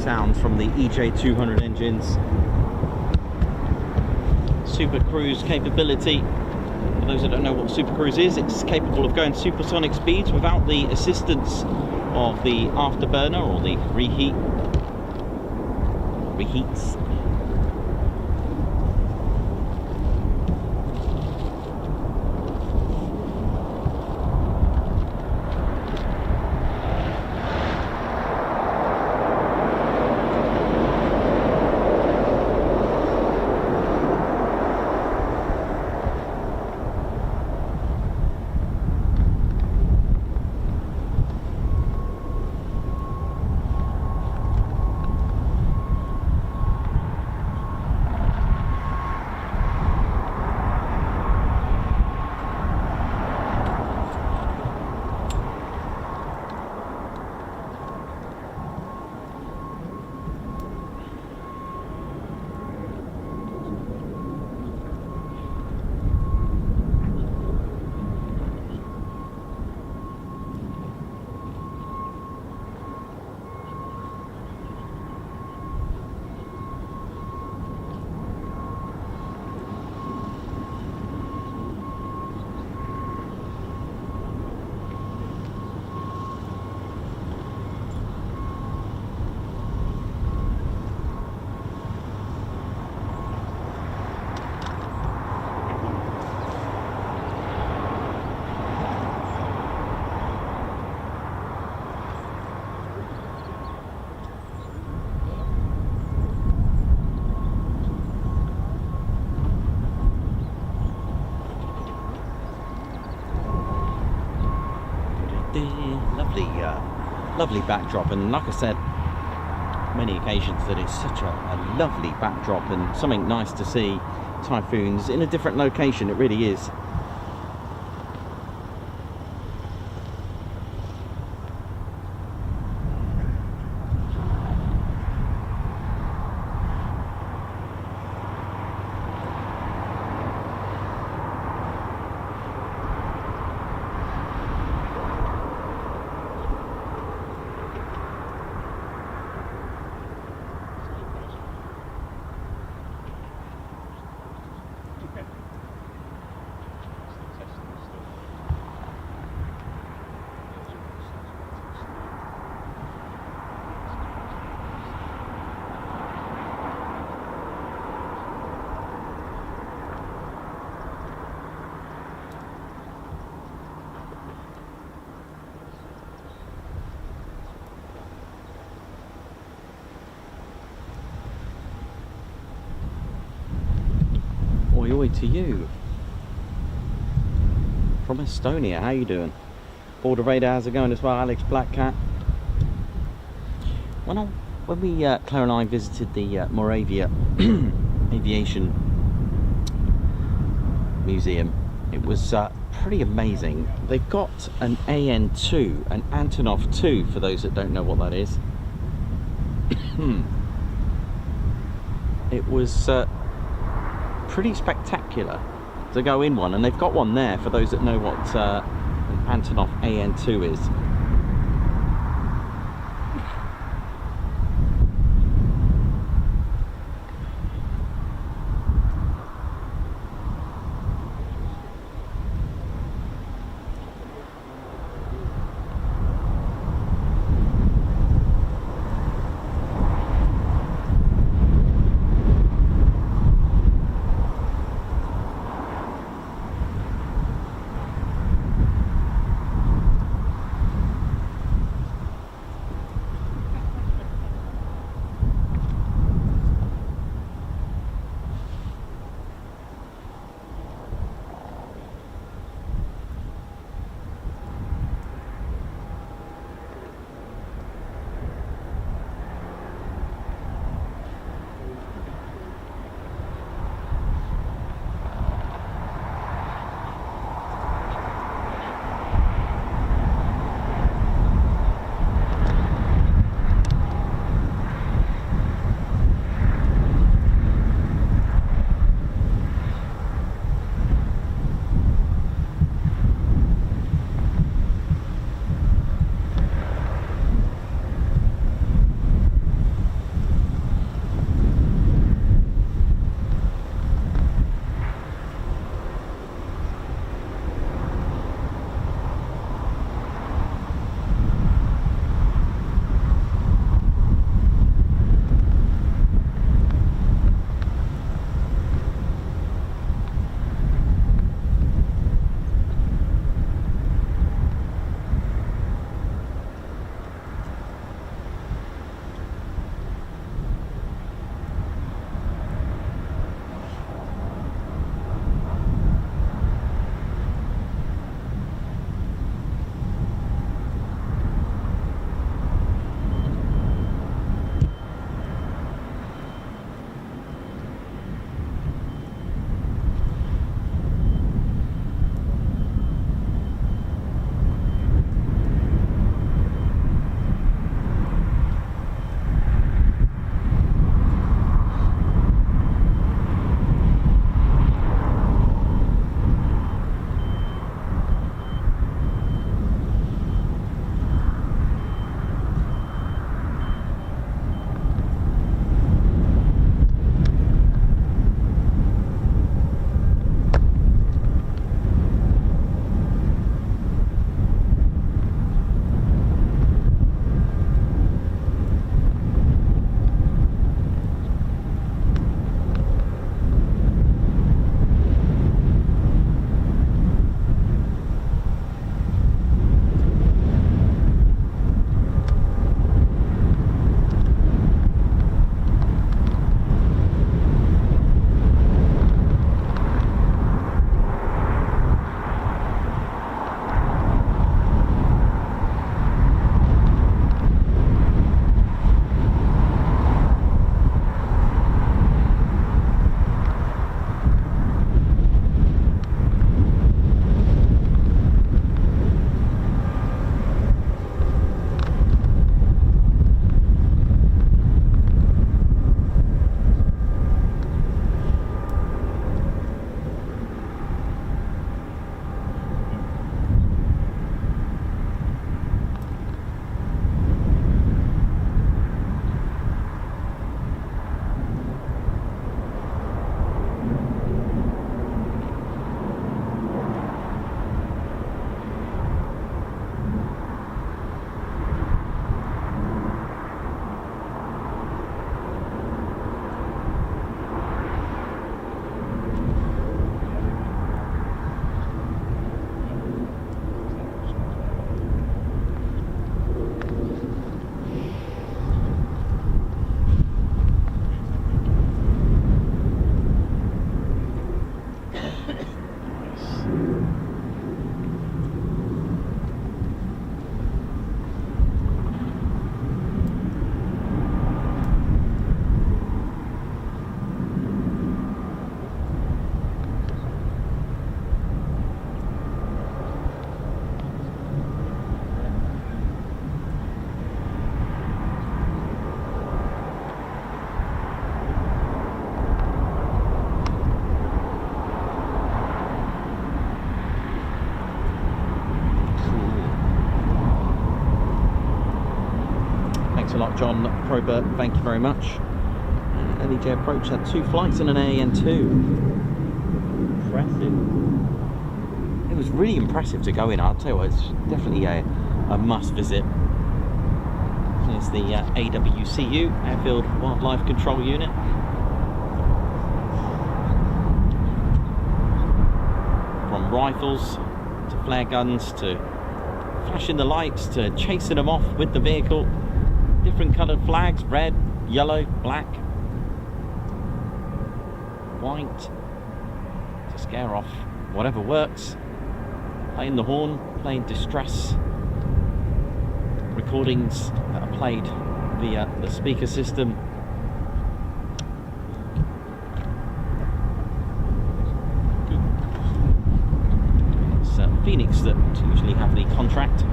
sound from the EJ200 engines. Super cruise capability. For those that don't know what super cruise is, it's capable of going supersonic speeds without the assistance of the afterburner or the reheats. Lovely backdrop, and like I said many occasions, that it's such a lovely backdrop and something nice to see Typhoons in a different location. It really is. Oi to you from Estonia. How you doing? Border Radar, how's it going as well? Alex Black Cat. When we Claire and I visited the Moravia Aviation Museum, it was pretty amazing. They've got an AN2, an Antonov 2, for those that don't know what that is. It was pretty spectacular to go in one, and they've got one there for those that know what an Antonov AN2 is. a lot, John Probert. Thank you very much. LEJ Approach had 2 flights and an AN2. Impressive. It was really impressive to go in. I'll tell you what, it's definitely a must visit. Here's the AWCU, Airfield Wildlife Control Unit. From rifles to flare guns to flashing the lights to chasing them off with the vehicle. Different coloured flags, red, yellow, black, white, to scare off whatever works. Playing the horn, playing distress recordings that are played via the speaker system. It's Phoenix that usually have the contract.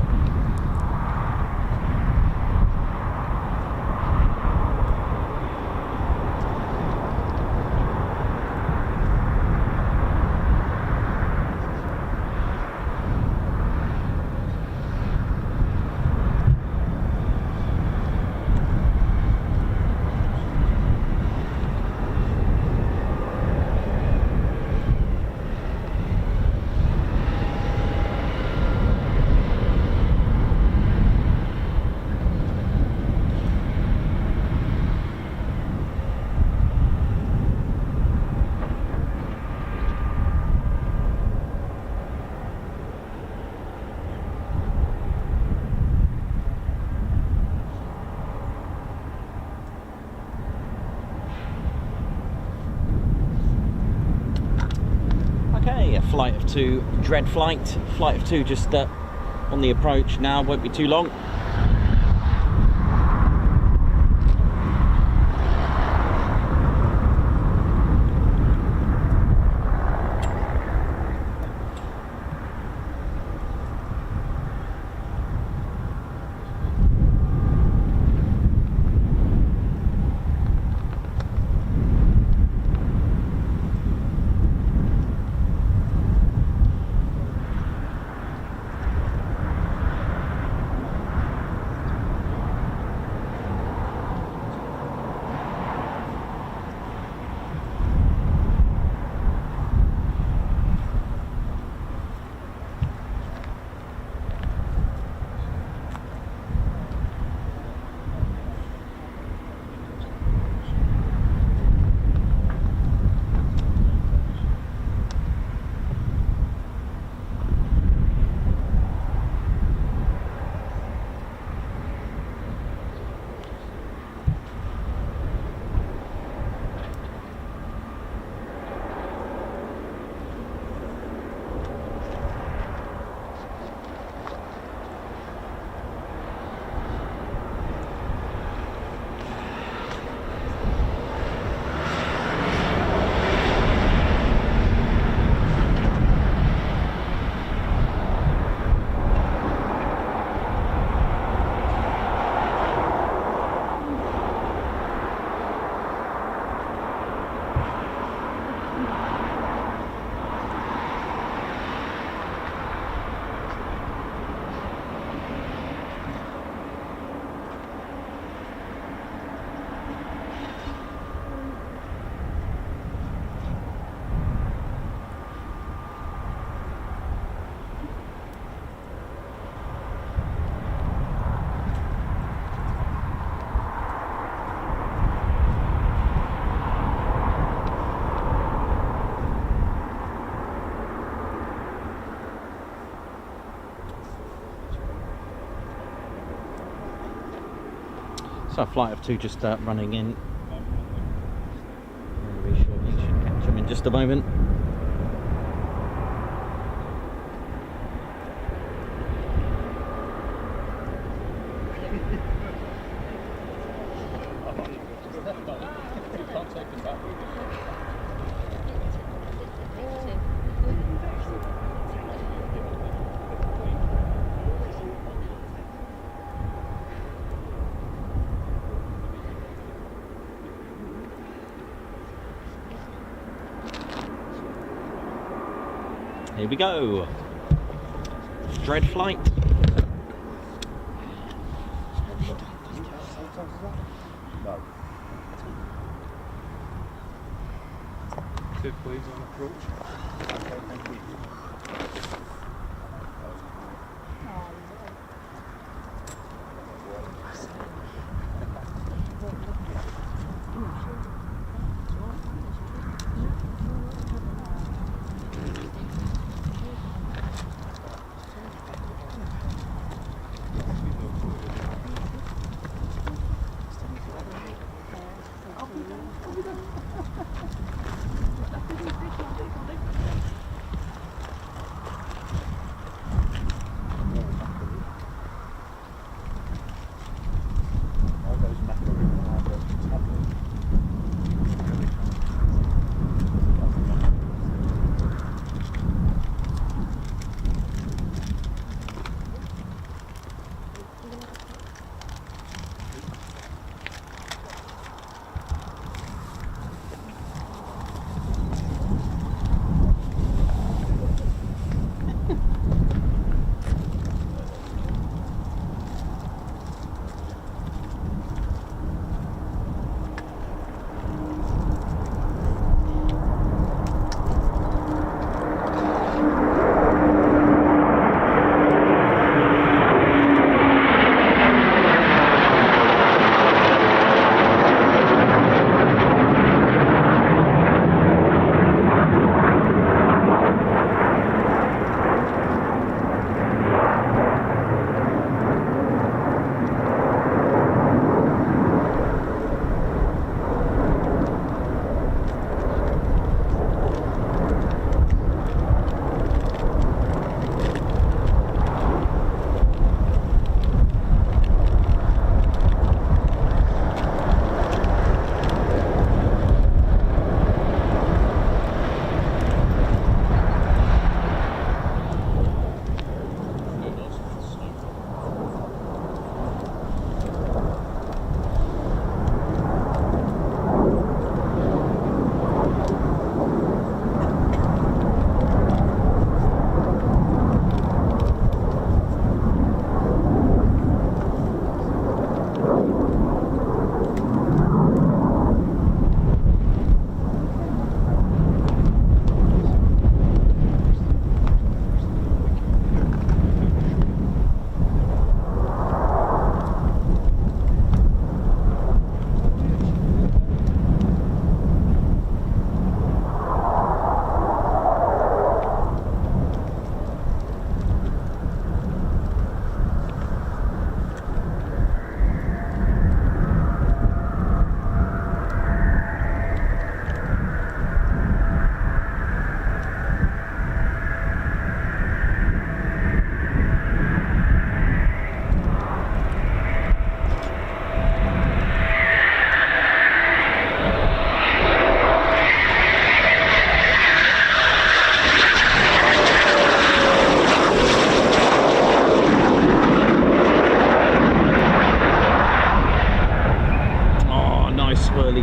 Flight of 2, dread flight. Flight of 2 just on the approach now, won't be too long. So flight of 2 just running in. Very shortly, should catch them in just a moment. Here we go. Dread flight. shoutouts as well? No. Sid, please, on approach. Okay, thank you.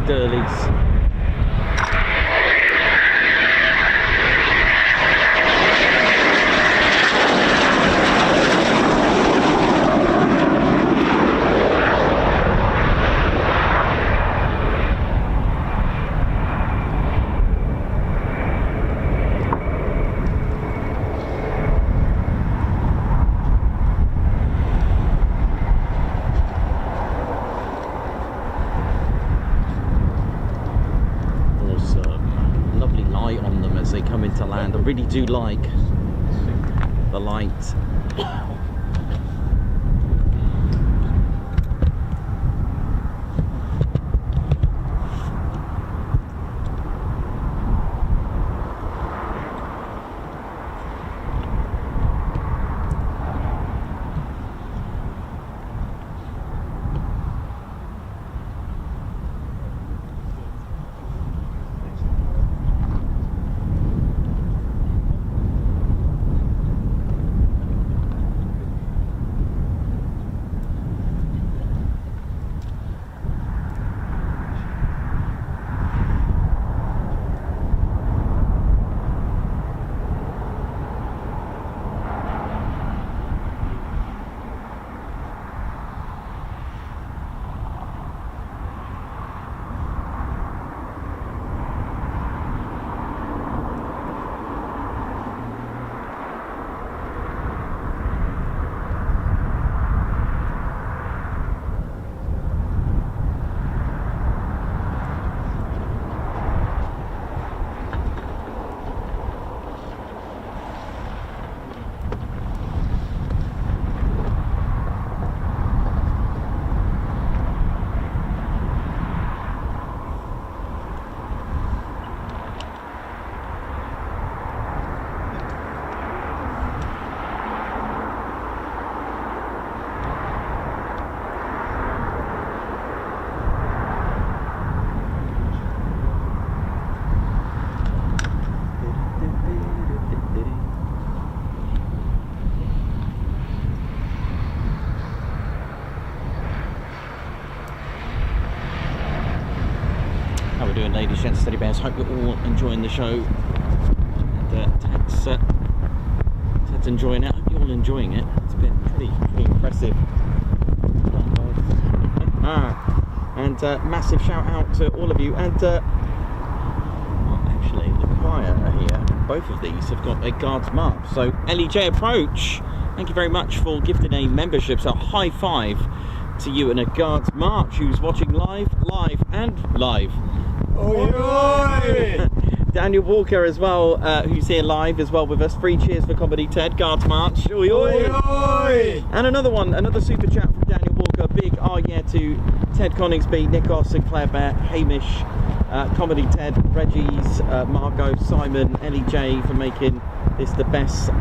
Durleys. To land. I really do like the light. ladies, gents, teddy bears. Hope you're all enjoying the show. And Ted's enjoying it. Hope you're all enjoying it. It's been pretty impressive. And massive shout out to all of you. And well, actually, the choir are here. Both of these have got a Guards March. So LEJ Approach, thank you very much for gifting a membership. So high five to you and a Guards March who's watching live. Oi, oi! Daniel Walker as well, who's here live as well with us. 3 cheers for Comedy Ted, Guards March. Oi, oi! Oi, oi! And another super chat from Daniel Walker. Big yeah to Ted Coningsby, Nikos, Sinclair Bear, Hamish, Comedy Ted, Reggie's, Margot, Simon, Ellie J for making this the best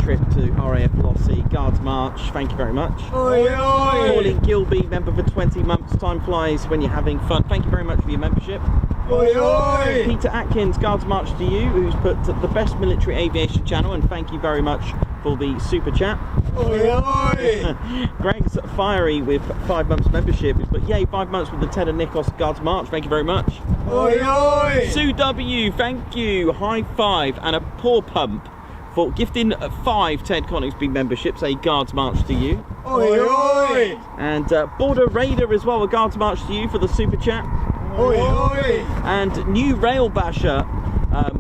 trip to RAF Lossie. Guards March, thank you very much. Oi, oi! Pauline Gilby, member for 20 months. Time flies when you're having fun. Thank you very much for your membership. Oi, oi! Peter Atkins, Guards March to you, who's put the best military aviation channel, and thank you very much for the super chat. Oi, oi! Greg's fiery with 5 months membership, but yay, 5 months with the Ted and Nikos Guards March. Thank you very much. Oi, oi! Sue W, thank you. High five and a paw pump for gifting 5 Ted Coningsby memberships. A Guards March to you. Oi, oi! And Border Raider as well, a Guards March to you for the super chat. Oi, oi! And New Rail Basher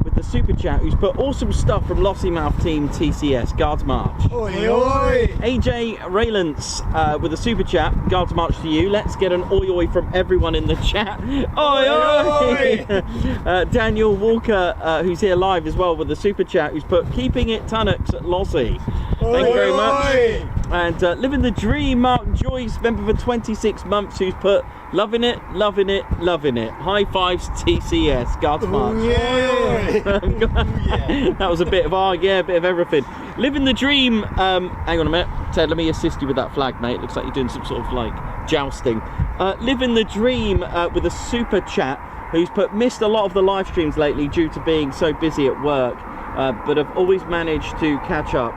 with the super chat, who's put awesome stuff from Lossiemouth Team TCS. Guards March. Oi, oi! AJ Raylance with a super chat. Guards March to you. Let's get an oi oi from everyone in the chat. Oi oi! Daniel Walker, who's here live as well with the super chat, who's put keeping it Tunnocks at Lossie. Thank you very much. And Living the Dream, Mark Joyce, member for 26 months, who's put loving it, loving it, loving it. High fives TCS. Guards March. That was a bit of a bit of everything. Living the Dream. Hang on a minute, Ted, let me assist you with that flag, mate. Looks like you're doing some sort of like jousting. Living the Dream with a super chat, who's put missed a lot of the live streams lately due to being so busy at work, but have always managed to catch up.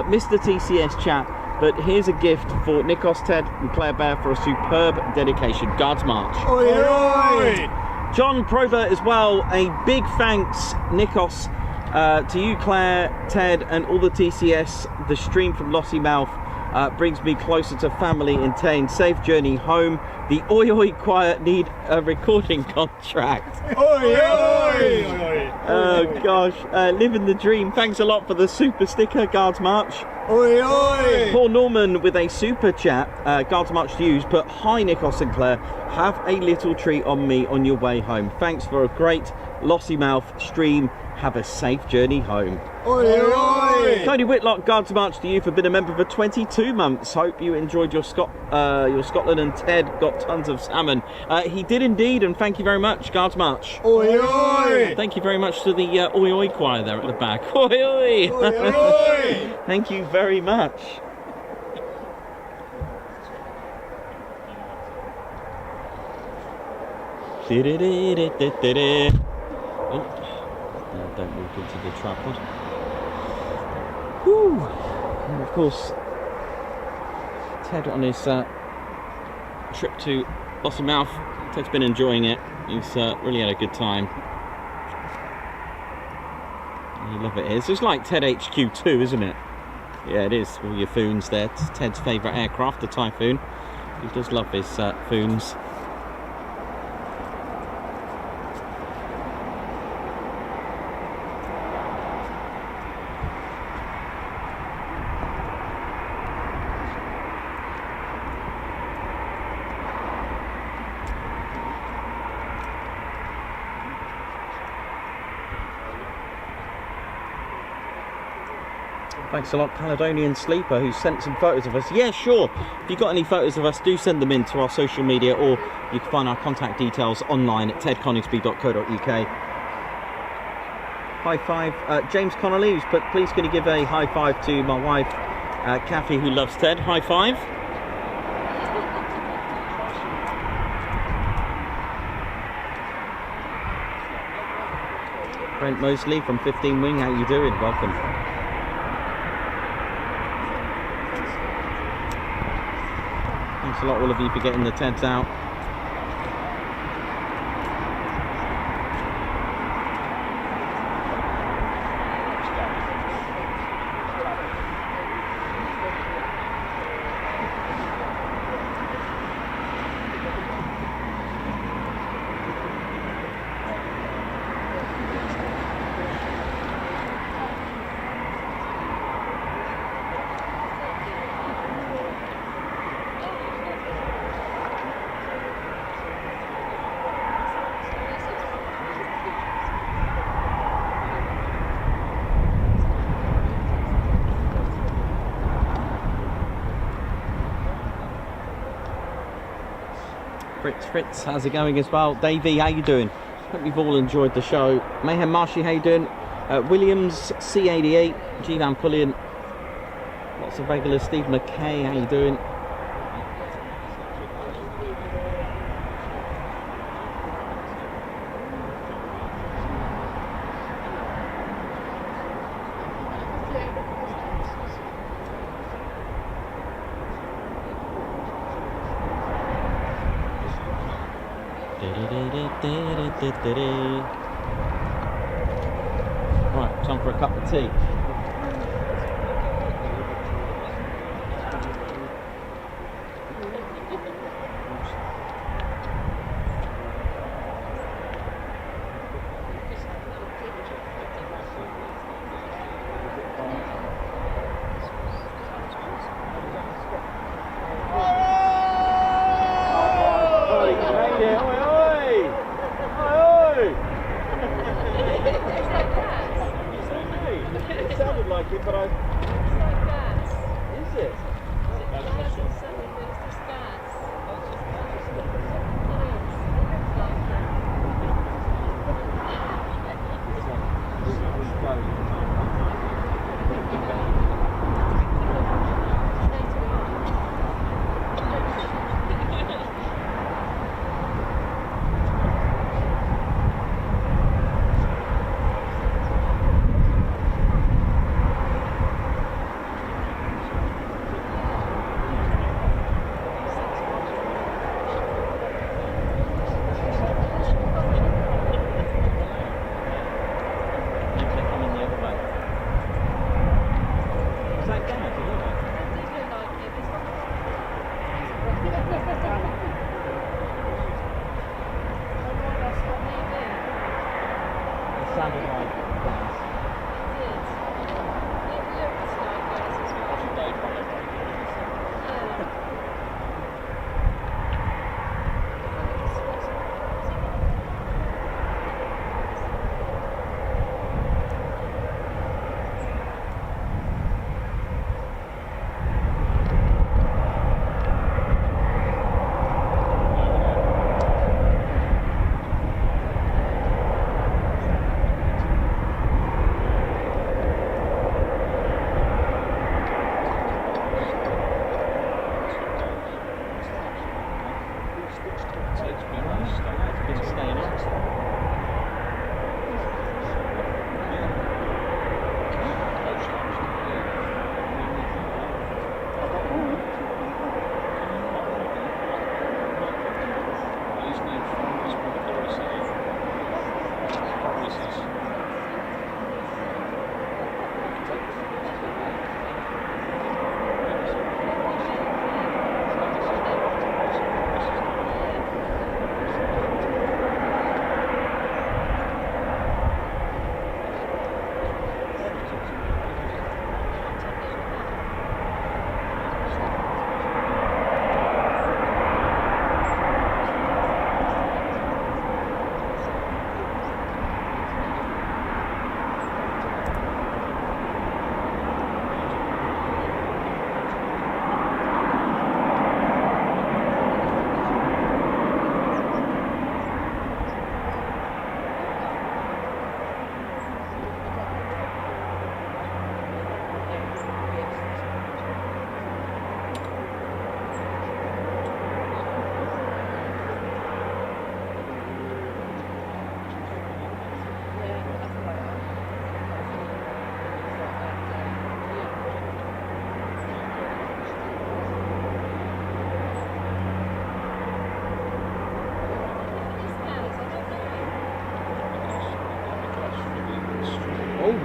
Missed the TCS chat, but here's a gift for Nikos, Ted and Claire Bear for a superb dedication. Guards March. Oi, oi! John Probert as well, a big thanks, Nikos, to you, Claire, Ted, and all the TCS. The stream from Lossiemouth brings me closer to family in Tain. Safe journey home. The Oi Oi Choir need a recording contract. Oi, oi! Oh gosh, living the dream. Thanks a lot for the super sticker, Guards March. Oi, oi! Paul Norman with a super chat, Guards March to use, but hi Nikos Sinclair, have a little treat on me on your way home. Thanks for a great Lossiemouth stream. Have a safe journey home. Oi, oi! Tony Whitlock, Guards March to you for being a member for 22 months. Hope you enjoyed your Scotland and Ted got tons of salmon. He did indeed, and thank you very much, Guards March. Oi, oi! Thank you very much to the Oi Oi choir there at the back. Oi Oi! Oi, oi! Thank you very much. Oh, don't walk into the tripod. Woo! And of course, Ted on his trip to Lossiemouth. Ted's been enjoying it. He's really had a good time. You love it here. It's just like Ted HQ2, isn't it? Yeah, it is. All your Foons there. It's Ted's favourite aircraft, the Typhoon. He does love his Foons. Thanks a lot, Caledonian Sleeper, who sent some photos of us. Yeah, sure. If you've got any photos of us, do send them in to our social media, or you can find our contact details online at tedconingsby.co.uk. High five. James Connolly, who's put, please can you give a high five to my wife, Kathy, who loves Ted. High five. Brent Mosley from 15 Wing, how you doing? Welcome. Thanks a lot, all of you, for getting the Teds out. Fritz, how's it going as well? Davey, how you doing? Hope you've all enjoyed the show. Mayhem Marshy, how you doing? Williams, C88, G Van Pullion, lots of regulars. Steve McKay, how you doing? Right, time for a cup of tea.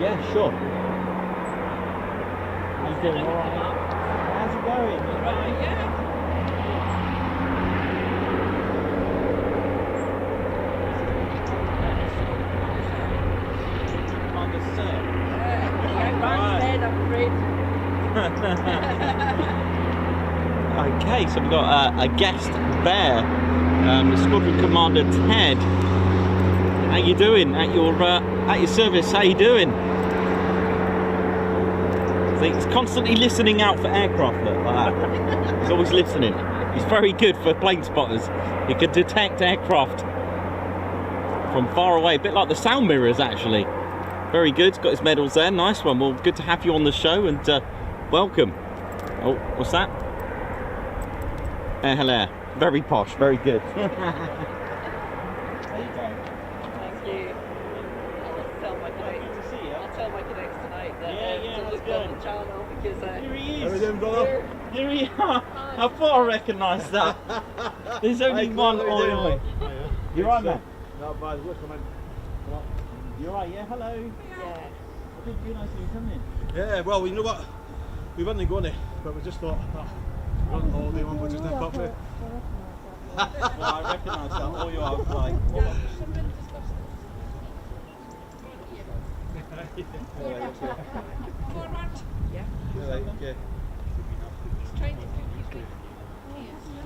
Yeah, sure. How you doing? All right. How's it going? All right, yeah. Okay, so we've got a guest bear, Squadron Commander Ted. How you doing at your service? How you doing? He's constantly listening out for aircraft like that. He's always listening. He's very good for plane spotters. He can detect aircraft from far away, a bit like the sound mirrors actually. Very good, got his medals there, nice one. Well, good to have you on the show and welcome. Oh, what's that? Hello. Very posh, very good. Thank you. I'll tell my cadets tonight that to look on the channel because Here he is. How are you doing, brother? Here we are. I thought I recognised that. There's only one oi. You're right, man. Not bad, look, come in. Come on. You're right, yeah. Hello. yeah. I didn't realise you were coming. Yeah, well, you know what? We weren't going to, but we just thought, we're on holiday, one would just nip up there. Well, I recognise that. All you are like.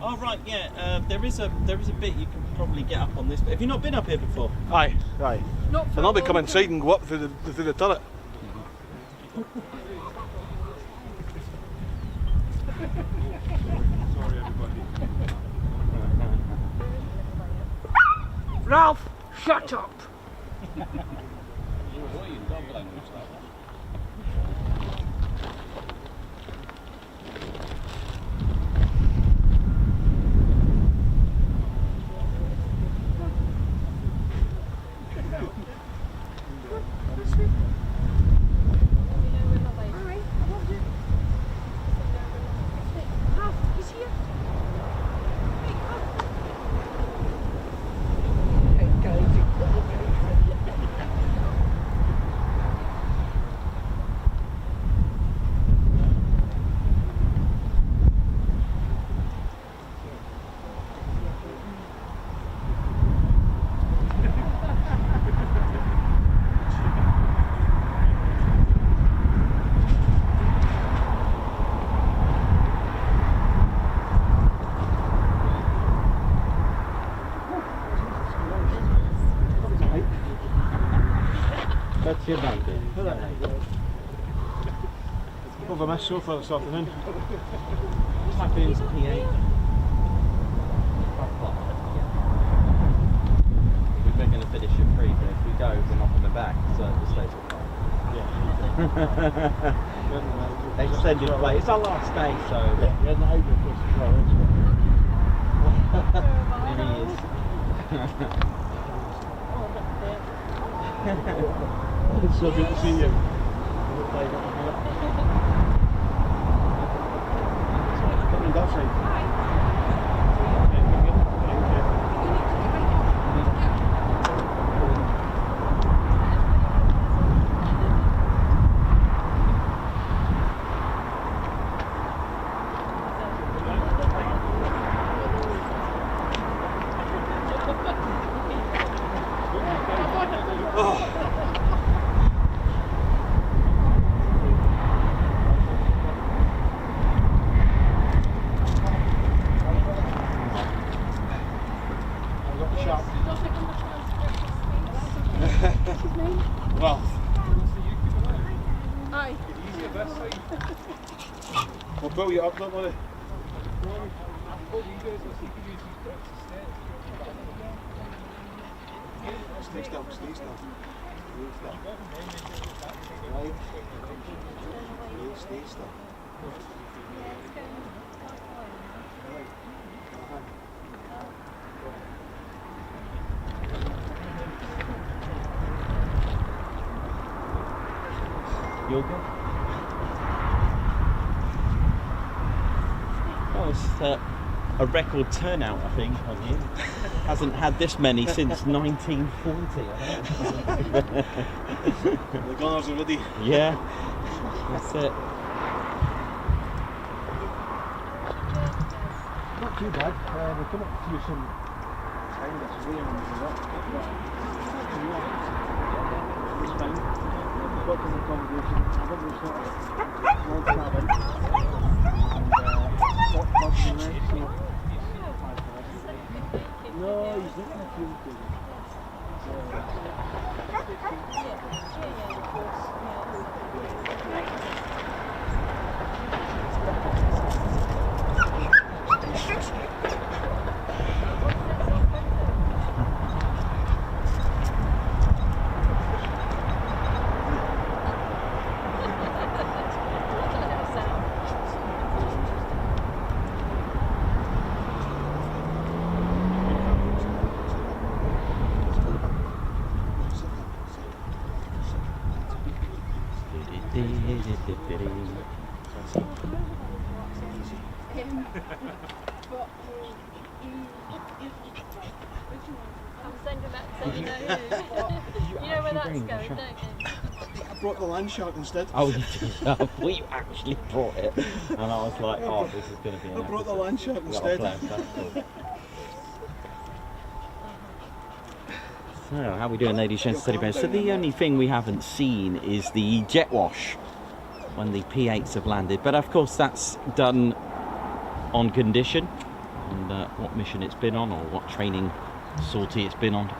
Oh right, yeah. There is a bit you can probably get up on this. But have you not been up here before? Aye, aye. And I'll be coming inside and go up through the turret. Ralph, shut up! That's your boundary. Over my sofa this afternoon. Type in P-8. We're going to finish at 3, but if we go, we're not on the back, so it stays on. Yeah. Extended play. It's our last day, so. Yeah, not able to as well. Here he is. It's so good to see you. Coming that side. Well, Aye. we'll pull you up, don't worry. Stay still, stay still. Right. Stay still. You all good? Well, it's a record turnout, I think, on here. Hasn't had this many since 1940, I think. The gunners are ready. Yeah, that's it. Not too bad. We'll come up to you some time that's way on the up. It's fine. We've got some accommodation. I think we've got one cabin. And hot tubs in there, so... No, he's looking at you. I'm sending that so you know. You know where that's going, don't you? I brought the land shark instead. Oh, you did. I thought you actually brought it, and I was like, oh, this is going to be an I brought the episode. land shark Well, instead. bless, that's cool. So, how are we doing, ladies and gentlemen? So the only thing we haven't seen is the jet wash when the P-8s have landed, but of course that's done on condition, and what mission it's been on or what training sortie it's been on.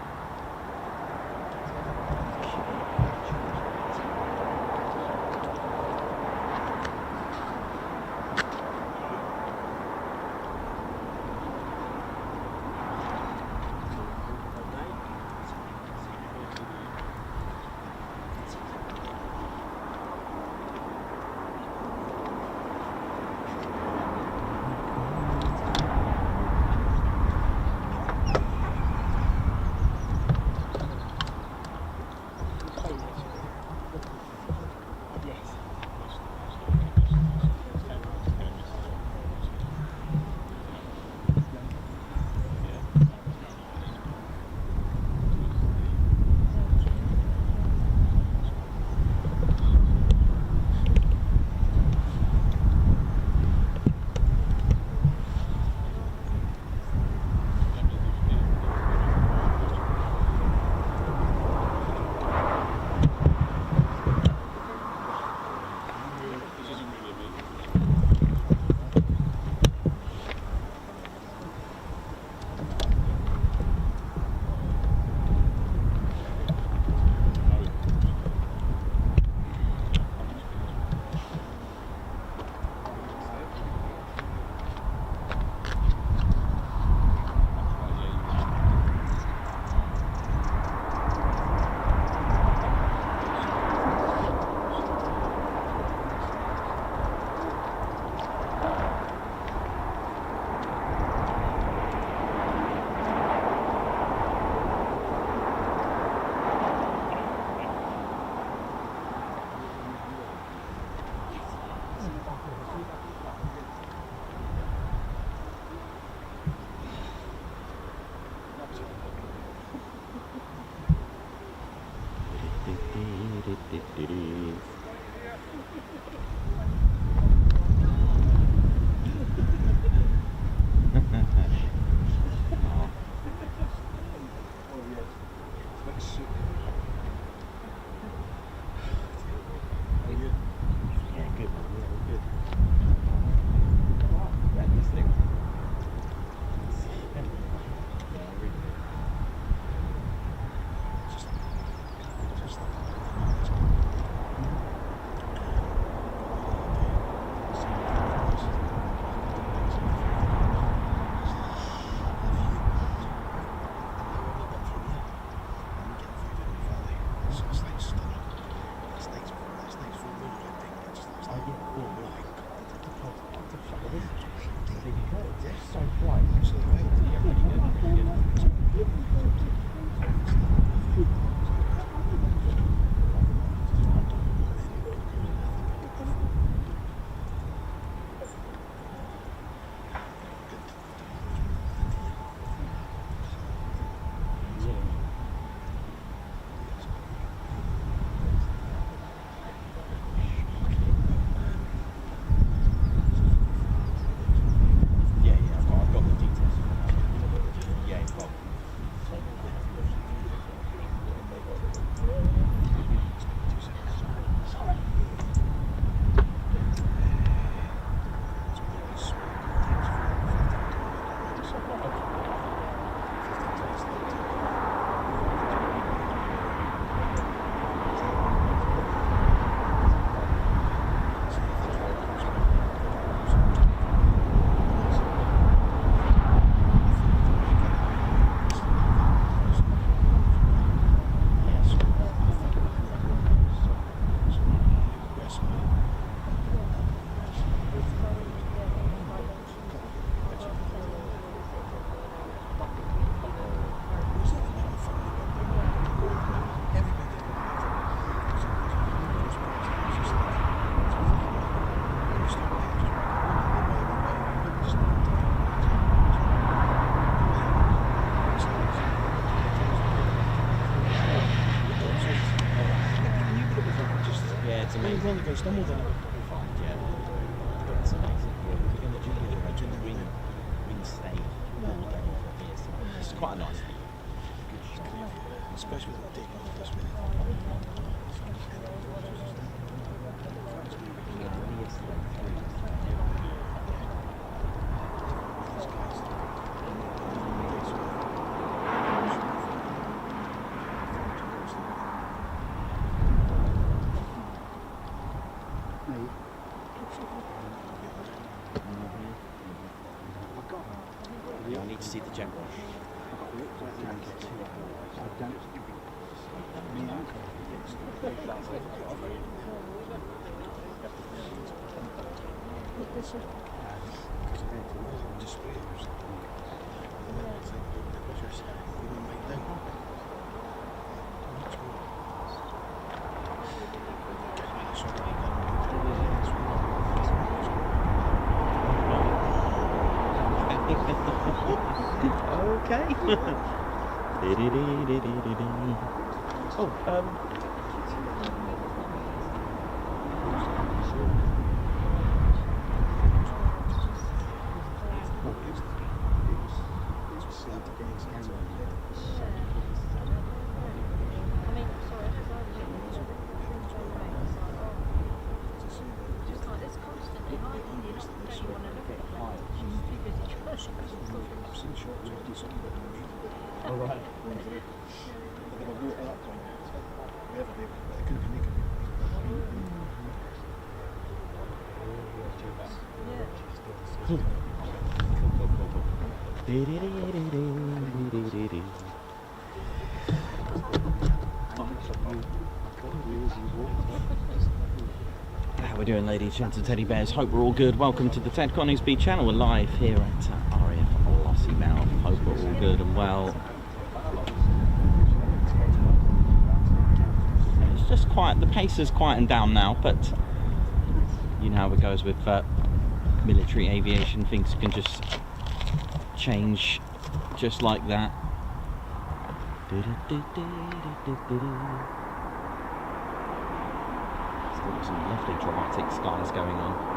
you've only got stumbled on it, it'll be fine. Yeah. That's amazing. Yeah, in the junior imagine the green stayed all day for years. It's quite a nice thing. Especially with the taking off this minute. Yeah, I need to see the general. Okay. Oh, How we doing, ladies, gents and teddy bears? Hope we're all good. Welcome to the Ted Coningsby channel. We're live here at RAF Lossiemouth. Hope we're all good and well. It's just quiet. The pace has quietened down now, but you know how it goes with military aviation. Things can just change just like that. Still got some lovely dramatic skies going on.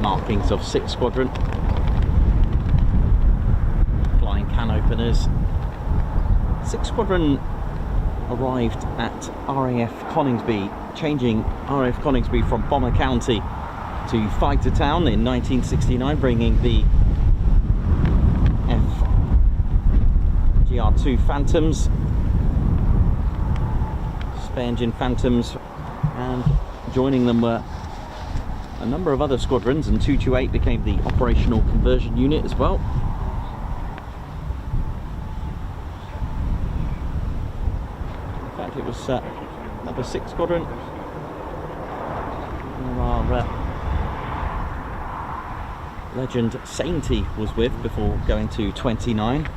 Markings of 6th Squadron, flying can openers. 6th Squadron arrived at RAF Coningsby, changing RAF Coningsby from Bomber County to Fighter Town in 1969, bringing the FGR4 Phantoms, spare engine Phantoms, and joining them were a number of other squadrons, and 228 became the operational conversion unit as well. In fact, it was number 6 Squadron. Our legend Sainty was with before going to 29.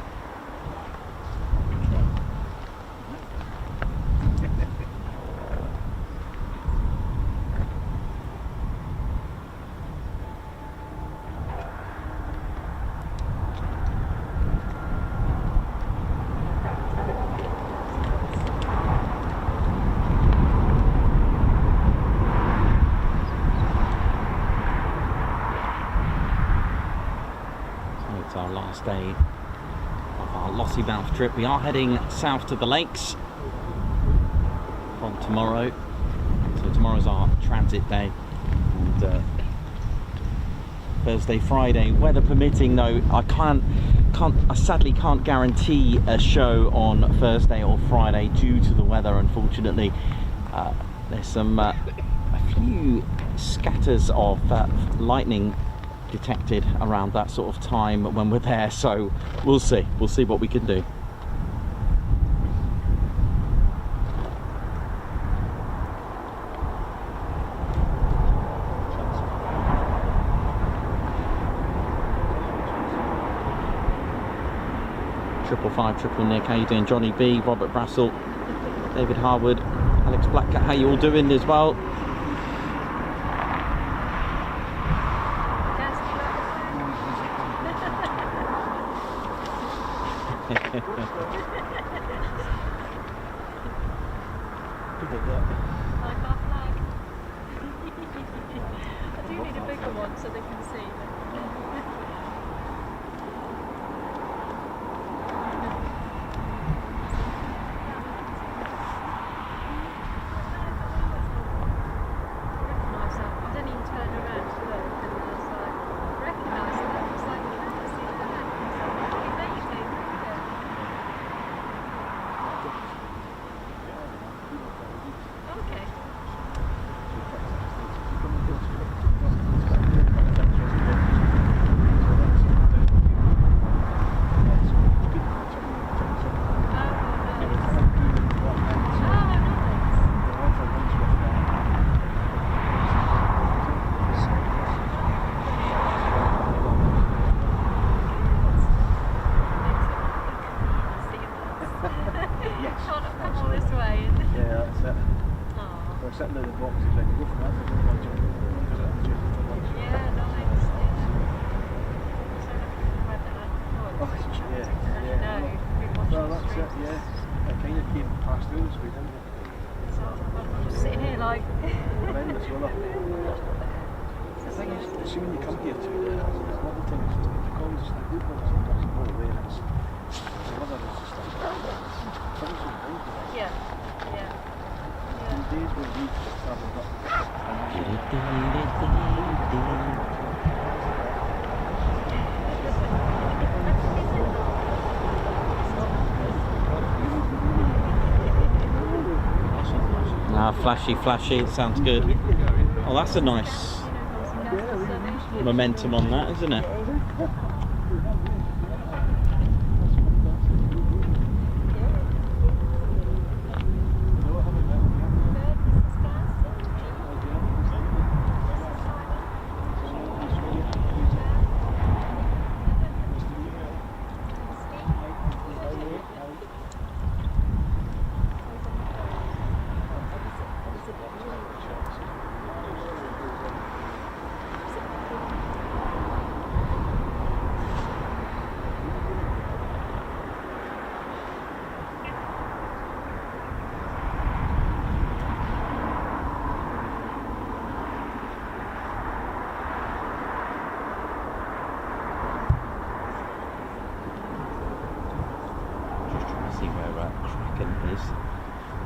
day of our Lossiemouth trip. We are heading south to the lakes from tomorrow. So tomorrow's our transit day. And Thursday, Friday, weather permitting though, I sadly can't guarantee a show on Thursday or Friday due to the weather, unfortunately. There's some a few scatters of lightning detected around that sort of time when we're there, so we'll see what we can do. Triple 5 Triple Nick, how you doing? Johnny B, Robert Brassel, David Harwood, Alex Blackcat, how you all doing as well? I do need a bigger one so they can see. Sitting in the boxes, I can go from that to lunch. Yeah, nice. Well, that's it, yeah. I kind of came past through this week, didn't it? So I'm just sitting here like... Horrendous weather. The thing is, see when you come here to the little things, the cons, the good ones, it doesn't go away, and it's the weather is just like... Yeah, yeah. Days where we travelled up. Flashy, it sounds good. Oh, that's a nice momentum on that, isn't it?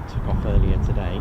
Took off earlier today.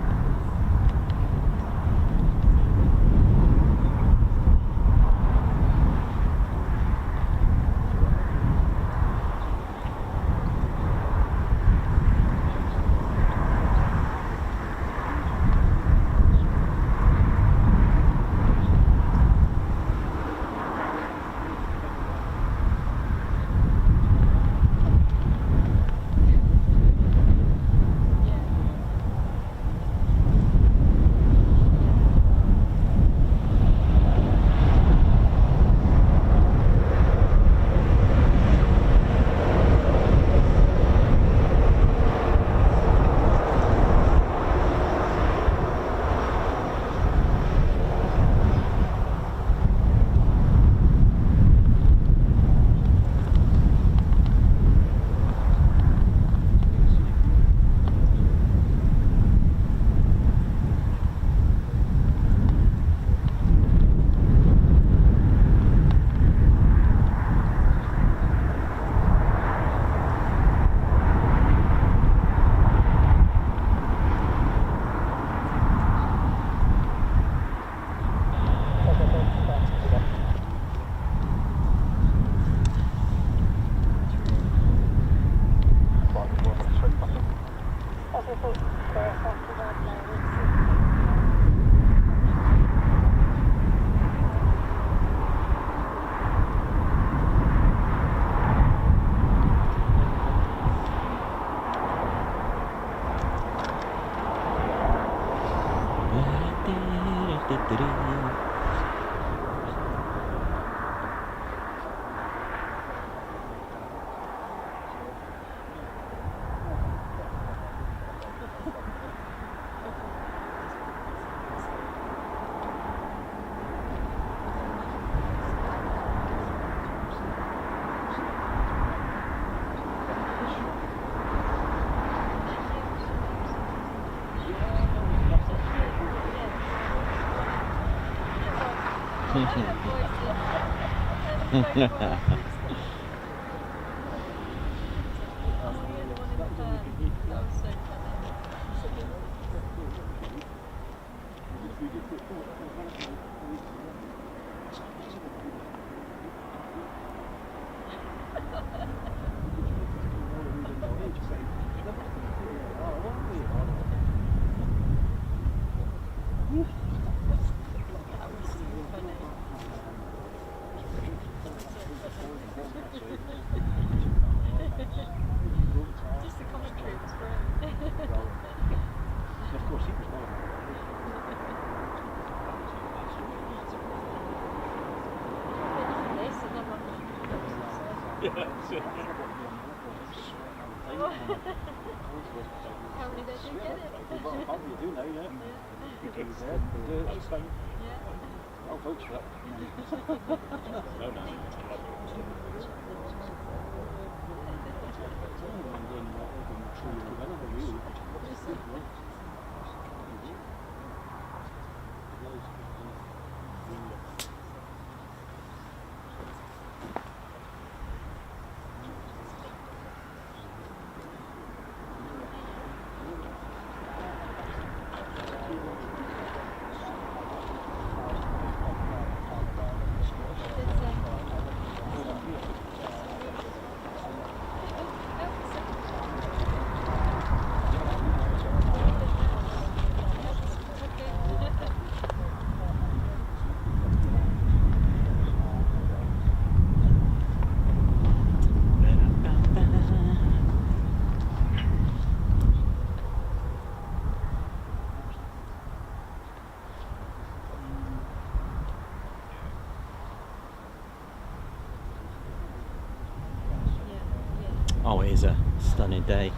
Oh, it is a stunning day.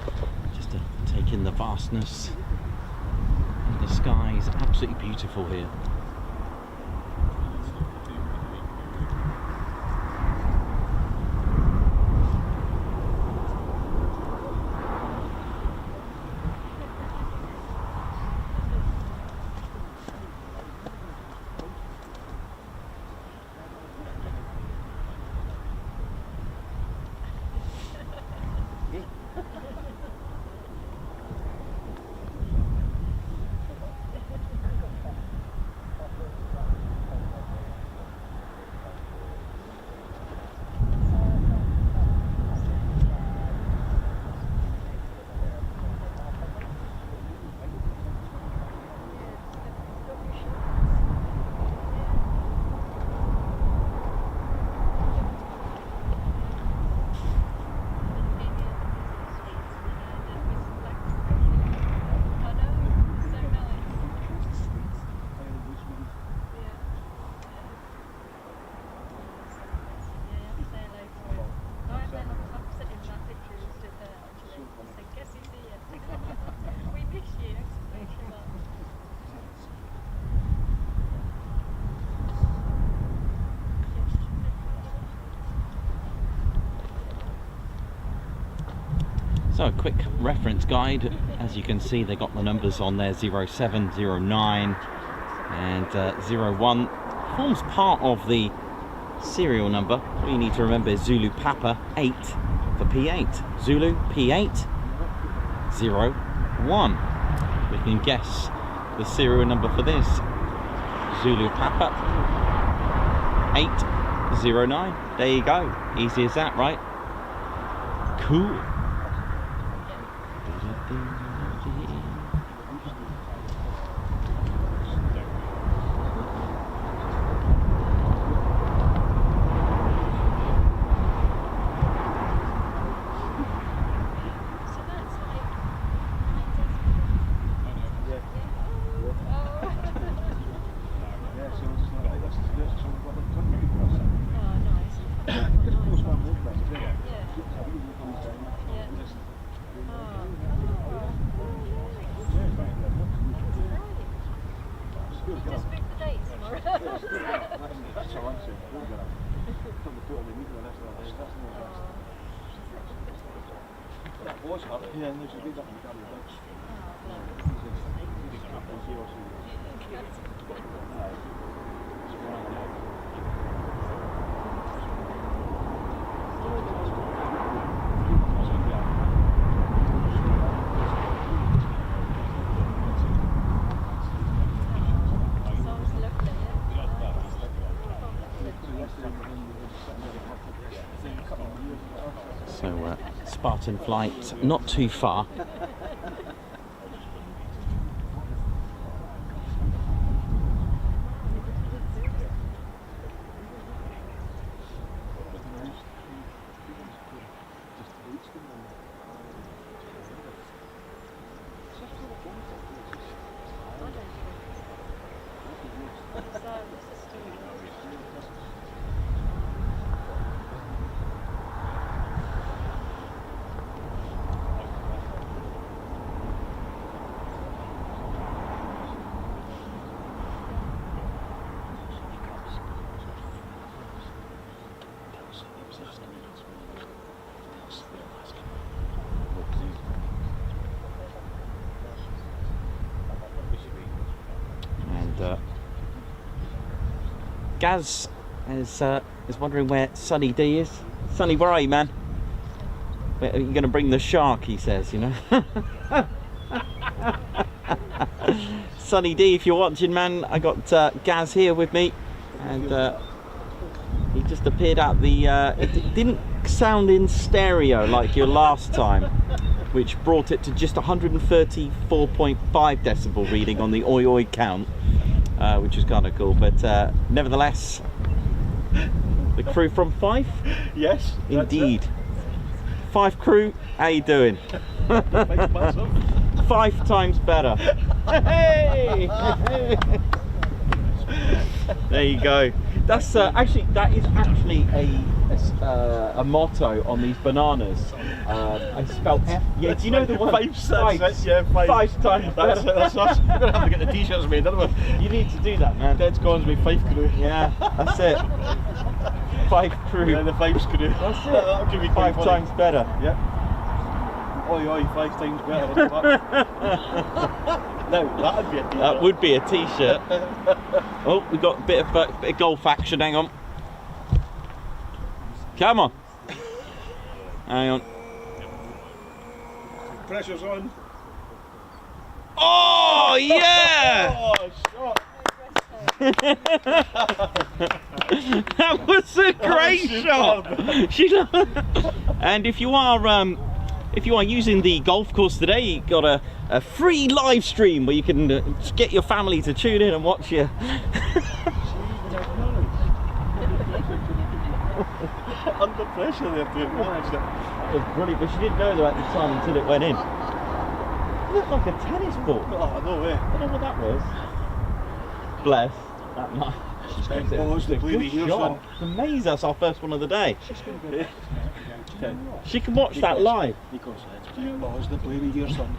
Just to take in the vastness. And the sky is absolutely beautiful here. So a quick reference guide. As you can see, they got the numbers on there: 07, 09 and 01. Forms part of the serial number. All you need to remember is Zulu Papa 8 for P8. Zulu P8 01. We can guess the serial number for this. Zulu Papa 809. There you go. Easy as that, right? Cool. Just book the date tomorrow. That's all I'm saying. We're going to put the on the meeting the rest of the day. That's no rest. That was her. Yeah, and there's a bit up in the car with dogs. So Spartan flight, not too far. Gaz is wondering where Sonny D is. Sonny, where are you, man? Are you going to bring the shark, he says, you know? Sonny D, if you're watching, man, I got Gaz here with me. And he just appeared at the... it didn't sound in stereo like your last time, which brought it to just 134.5 decibel reading on the oi oi count. Which is kind of cool, but nevertheless, the crew from Fife? Yes. Indeed. Fife crew, how you doing? 5 times better. Hey! There you go. That's actually, that is actually a motto on these bananas. I spelled F. Yeah, do you know the one? 5 cents. Yeah, 5 times better. That's us. We're going to have to get the t-shirts made, don't we? You need to do that, man. Ted Coningsby Fife crew. Yeah, that's it. 5 crew. Yeah, the Fifes crew. That's it. That'll give you 5 times better. Yeah. Oi, oi, 5 times better. No, that'd be a t-shirt. That would be a t-shirt. Oh, we got a bit of golf action. Hang on. Come on. Hang on. Pressure's on. Oh yeah! Oh, shot. That was a great shot. And if you are using the golf course today, you got a free live stream where you can get your family to tune in and watch you. Under pressure there to acknowledge that. That was brilliant, but she didn't know that at the time until it went in. It looked like a tennis ball. Oh, no way. I don't know what that was. Bless. That might. Oh, it's the bloody Good shot. It's amazing. That's our first one of the day. She can watch that live. Oh, it's the bloody here, son.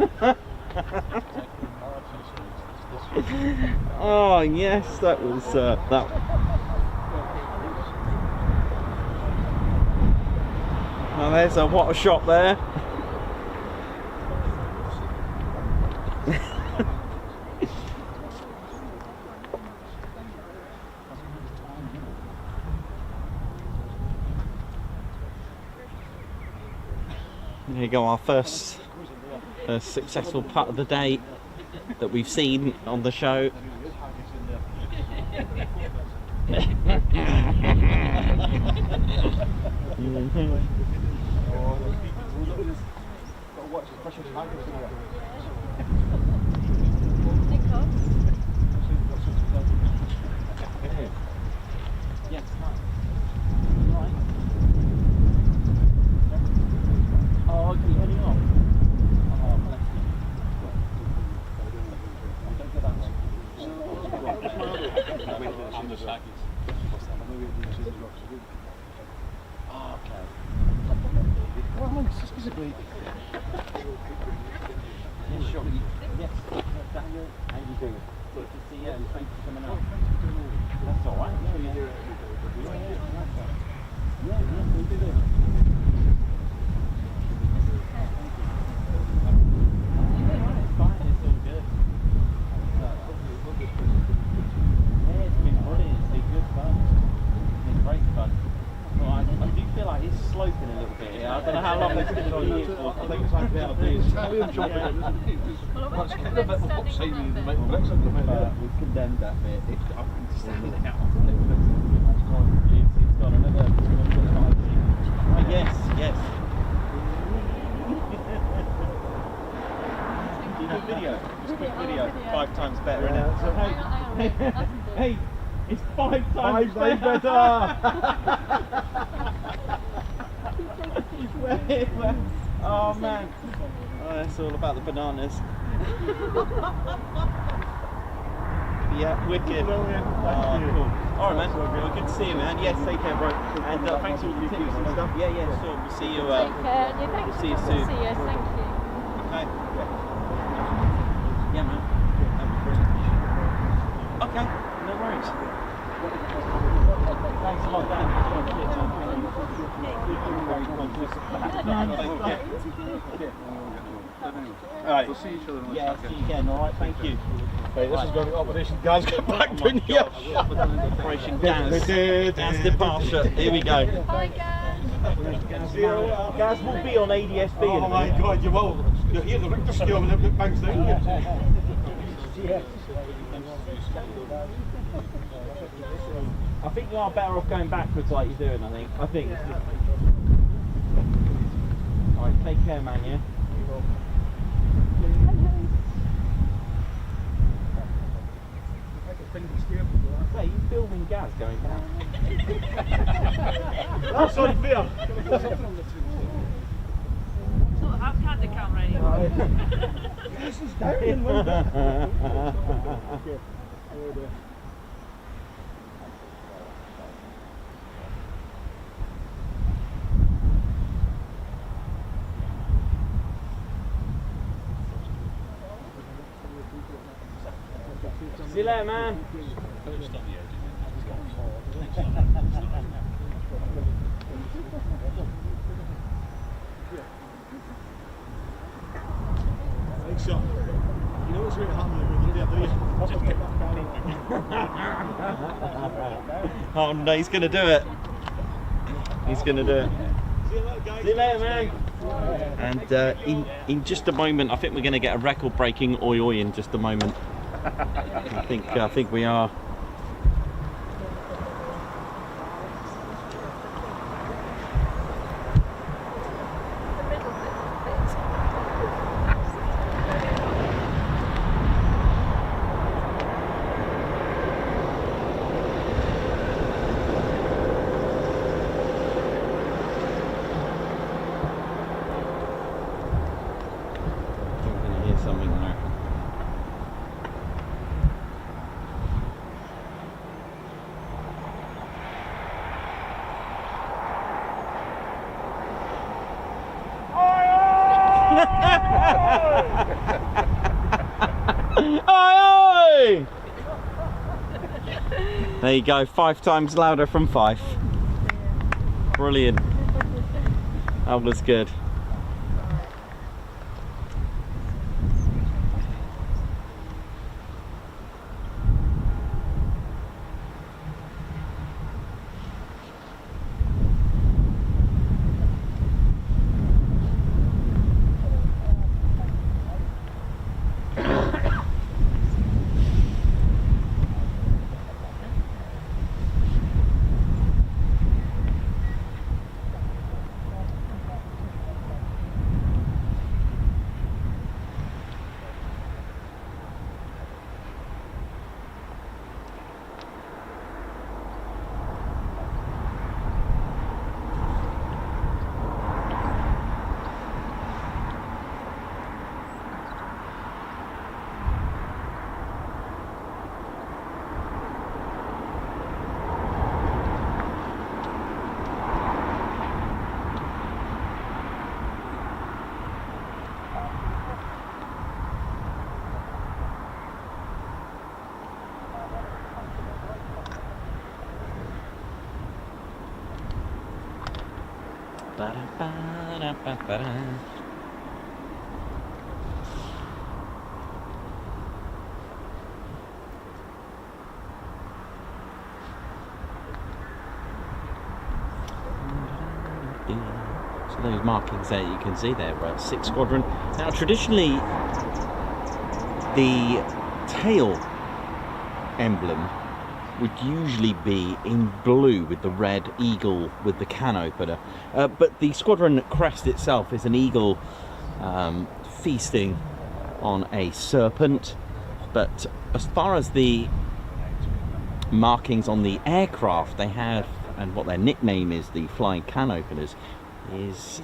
Oh yes, that was that. Now there's what a shot there. There you go, our first successful part of the day that we've seen on the show. Good to see you, and thanks for coming out. That's all right. Yeah, we did it. It's fine, it's all good. Yeah, it's been brilliant. It's been good fun. It's been great fun. Well, I do feel like it's sloping a little bit here. I don't know how long it's going to be here for. I think it's like about this. We've condemned that bit. I can stand it out. It's got another. Oh, yes, yes. Do you know video? It's good video. 5 times better, isn't it? So, hey, it's 5 times better. Oh man. Oh, that's all about the bananas. Yeah, wicked. Cool. Alright man, well, good to see you man. Yes, take care bro. And thanks for all the tips and stuff. Yeah, sure. We'll see you. Take care. Thanks see you for soon. coming to see us. Thank you. Okay. Yeah man. That'd be brilliant. Okay, no worries. Thanks a lot, Dan. Alright, we'll see each other. Yeah, see you again, alright, thank you. Right, this is going to Operation Gaz get back to here. Operation Gaz departure. Here we go. Bye, guys. Gaz will be on ADSB. Oh my god, you will. You'll hear the Richter scale when it bangs down. I think you are better off going backwards like you're doing, I think. Alright, take care man, yeah? Hey, you filming Gaz going down? That's unfair. I've had the camera anyway. This is down in London. See you later, man. Thanks, Sean. You know what's going to happen when you get there, do you? Oh no, he's going to do it. He's going to do it. See you later, guys. See you later, man. And in just a moment, I think we're going to get a record-breaking oi in just a moment. I think we are. There you go, 5 times louder from Fife. Brilliant. That was good. So those markings there you can see there, 6th Squadron. Now traditionally the tail emblem would usually be in blue with the red eagle with the can opener, but the squadron crest itself is an eagle feasting on a serpent. But as far as the markings on the aircraft they have, and what their nickname is, the flying can openers, is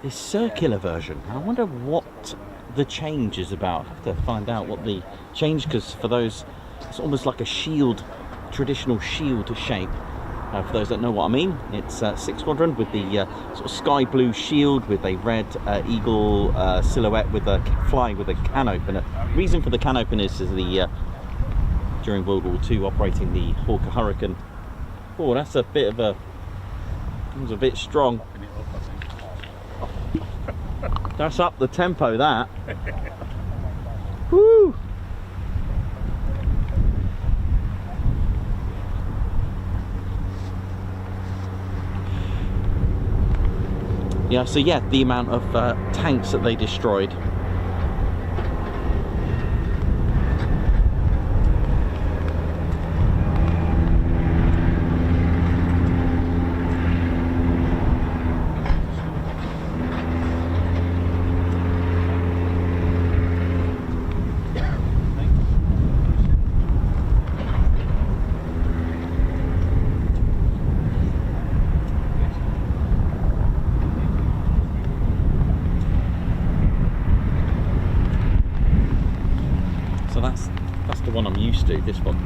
this circular version. I wonder what the change is about. I have to find out what the change, because for those, it's almost like a shield, traditional shield shape. For those that know what I mean, it's 6th Squadron with the sort of sky blue shield with a red eagle silhouette with a flying with a can opener. Reason for the can openers is the during World War II operating the Hawker Hurricane. Oh, that's a bit of a, it was a bit strong. That's up the tempo, that. Woo! Yeah, so yeah, the amount of tanks that they destroyed. That's the one I'm used to, this one,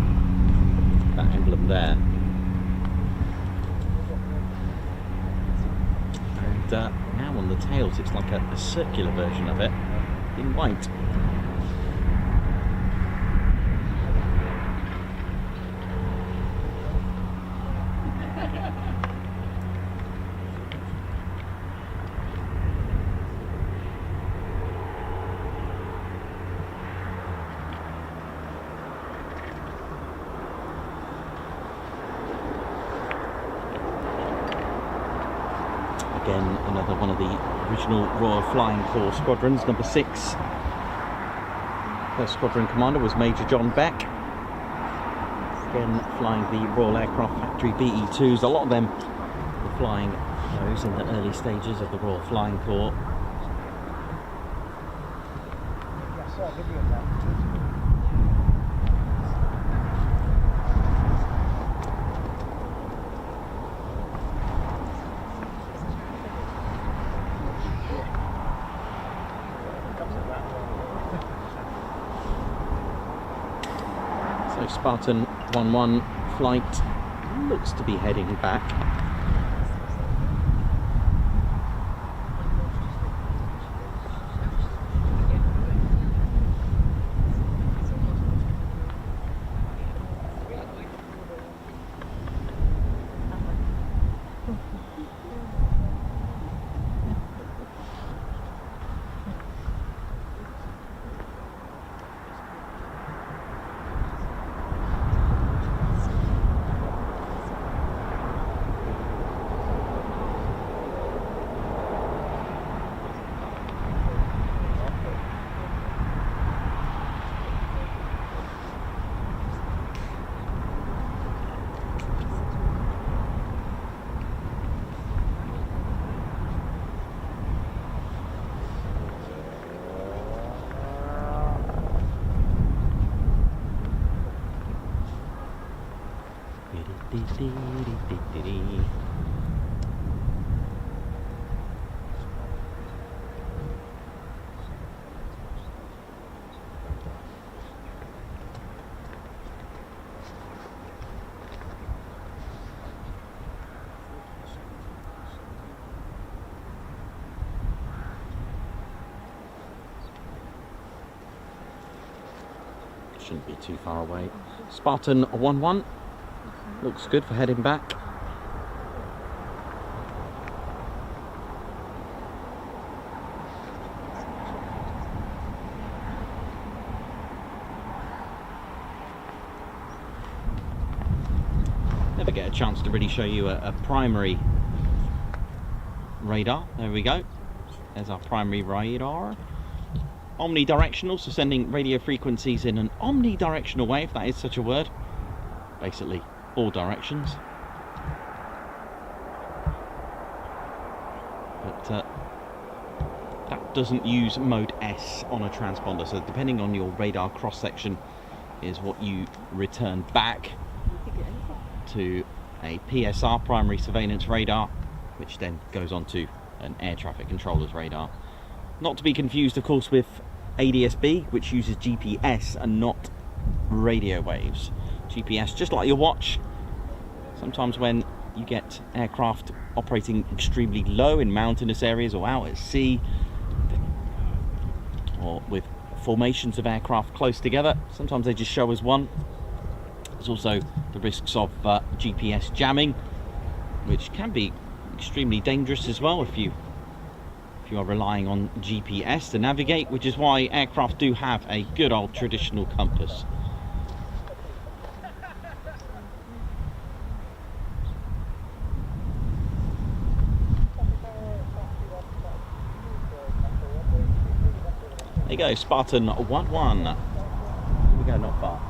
that emblem there. And now on the tails it's like a circular version of it in white. Again, another one of the original Royal Flying Corps squadrons, number 6. First squadron commander was Major John Beck. Again, flying the Royal Aircraft Factory BE2s. A lot of them were flying those in the early stages of the Royal Flying Corps. So Spartan 1-1 flight looks to be heading back. Shouldn't be too far away. Spartan 1-1 looks good for heading back. Never get a chance to really show you a primary radar. There we go. There's our primary radar. Omnidirectional, so sending radio frequencies in an omnidirectional way, if that is such a word. Basically, all directions. But that doesn't use mode S on a transponder, so depending on your radar cross-section is what you return back to a PSR, primary surveillance radar, which then goes on to an air traffic controller's radar. Not to be confused, of course, with ADSB, which uses GPS and not radio waves. GPS, just like your watch, sometimes when you get aircraft operating extremely low in mountainous areas or out at sea, or with formations of aircraft close together, sometimes they just show us one. There's also the risks of GPS jamming, which can be extremely dangerous as well if you are relying on GPS to navigate, which is why aircraft do have a good old traditional compass. There you go, Spartan 1-1. Here we go, not far.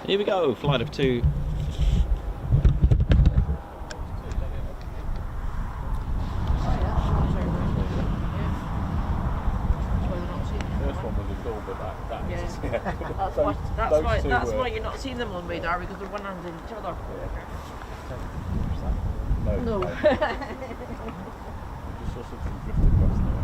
Here we go, flight of 2. That's why you're not seeing them on radar, because they're one under each other. No. Just saw something drift across there.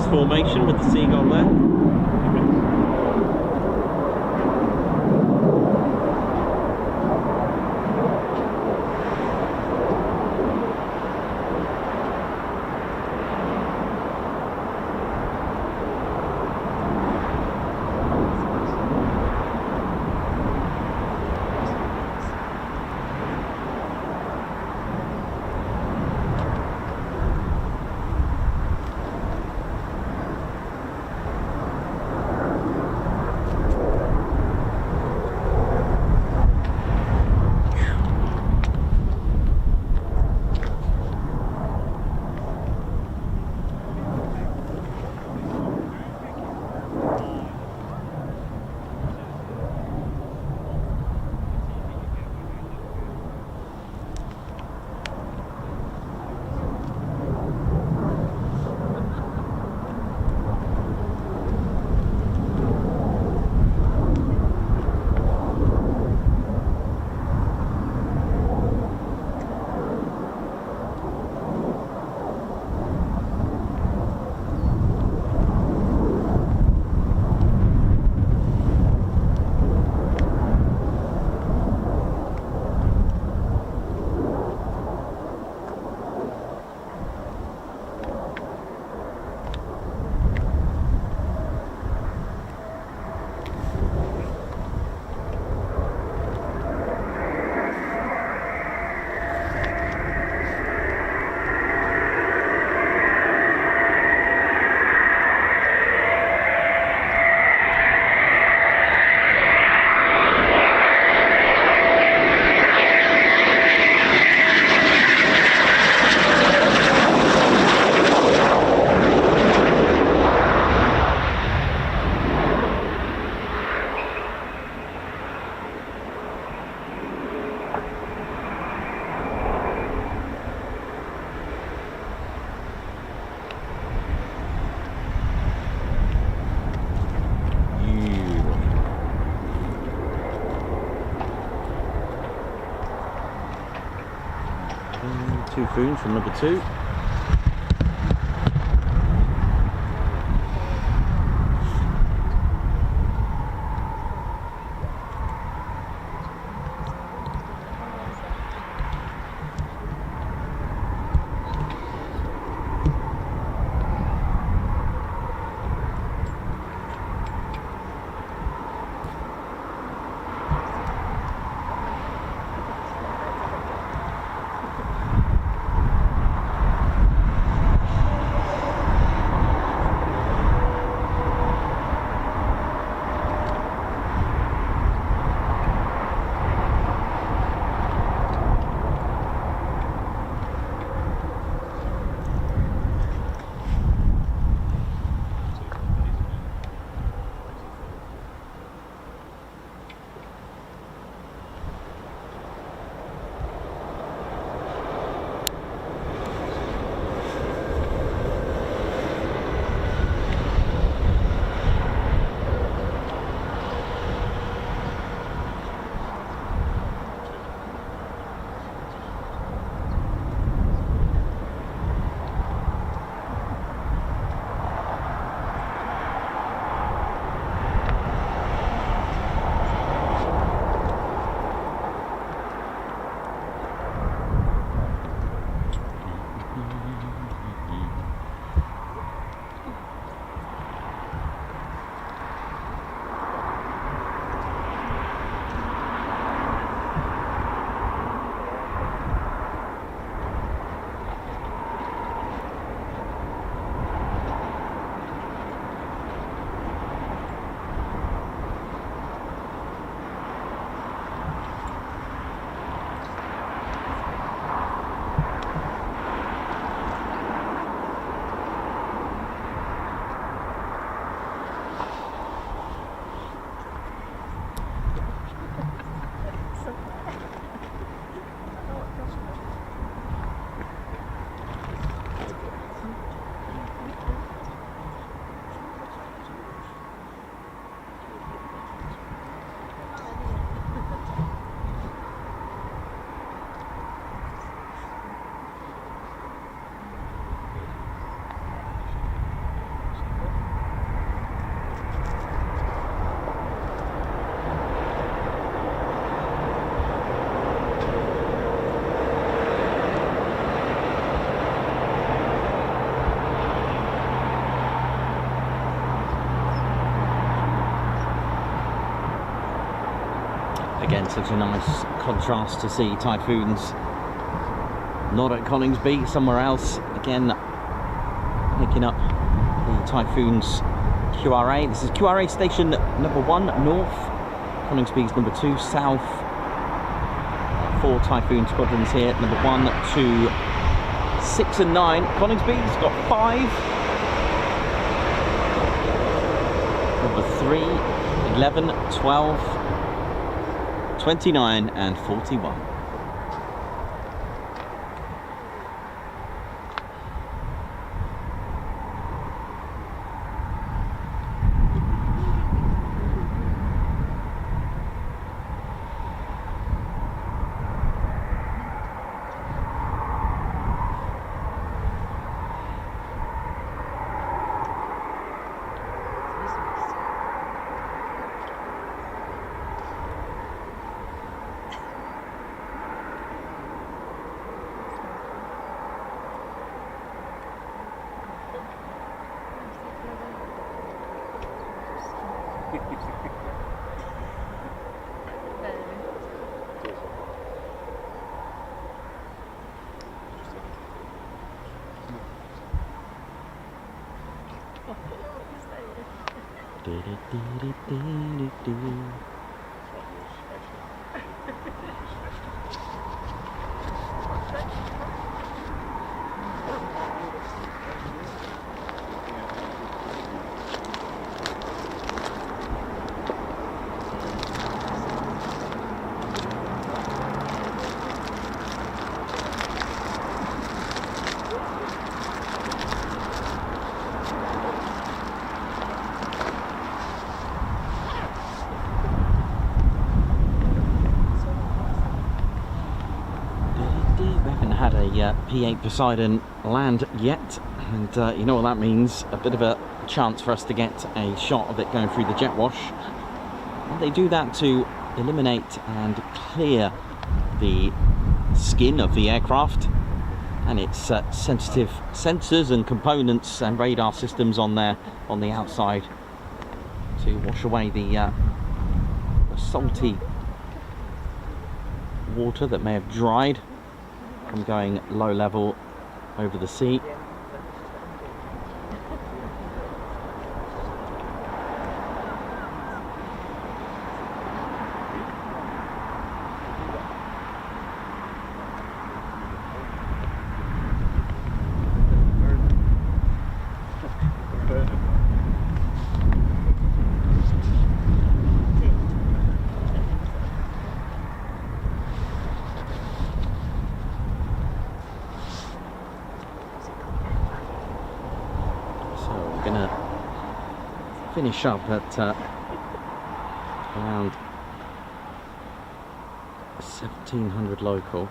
Formation with the seagull there. Typhoon from number 2. Again, such a nice contrast to see Typhoons not at Coningsby, somewhere else. Again, picking up the Typhoons QRA. This is QRA station number 1 north, Coningsby's number 2 south. 4 Typhoon squadrons here, number 1, 2, 6 and 9. Coningsby's got 5. Number 3, 11, 12, 29 and 41. P-8 Poseidon land yet, and you know what that means, a bit of a chance for us to get a shot of it going through the jet wash. And they do that to eliminate and clear the skin of the aircraft and its sensitive sensors and components and radar systems on there on the outside, to wash away the salty water that may have dried from going low level over the sea. Finish up at around 1700 local.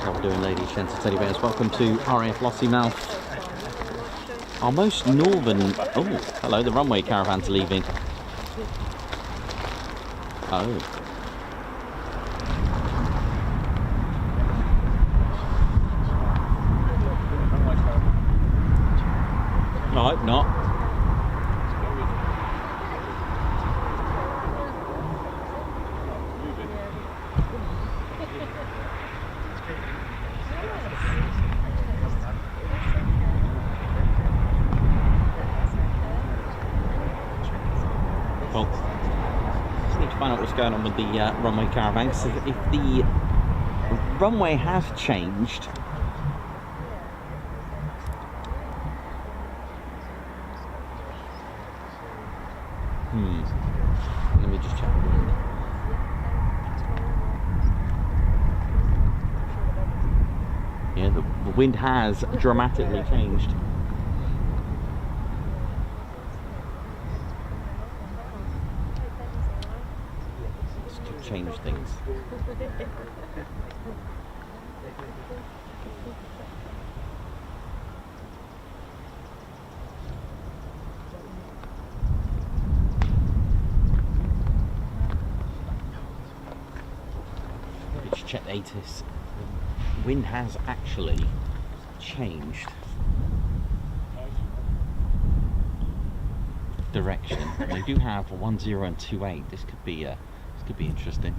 How are we doing, ladies, gents and teddy bears? Welcome to RAF Lossiemouth. Our most northern... Oh, hello, the runway caravan's leaving. Oh. I hope not. going on with the runway caravan. So if the runway has changed, let me just check the wind. Yeah, the wind has dramatically changed. This could change things. Let's check the ATIS. The wind has actually changed direction. And they do have a 10 and 28. This could be interesting.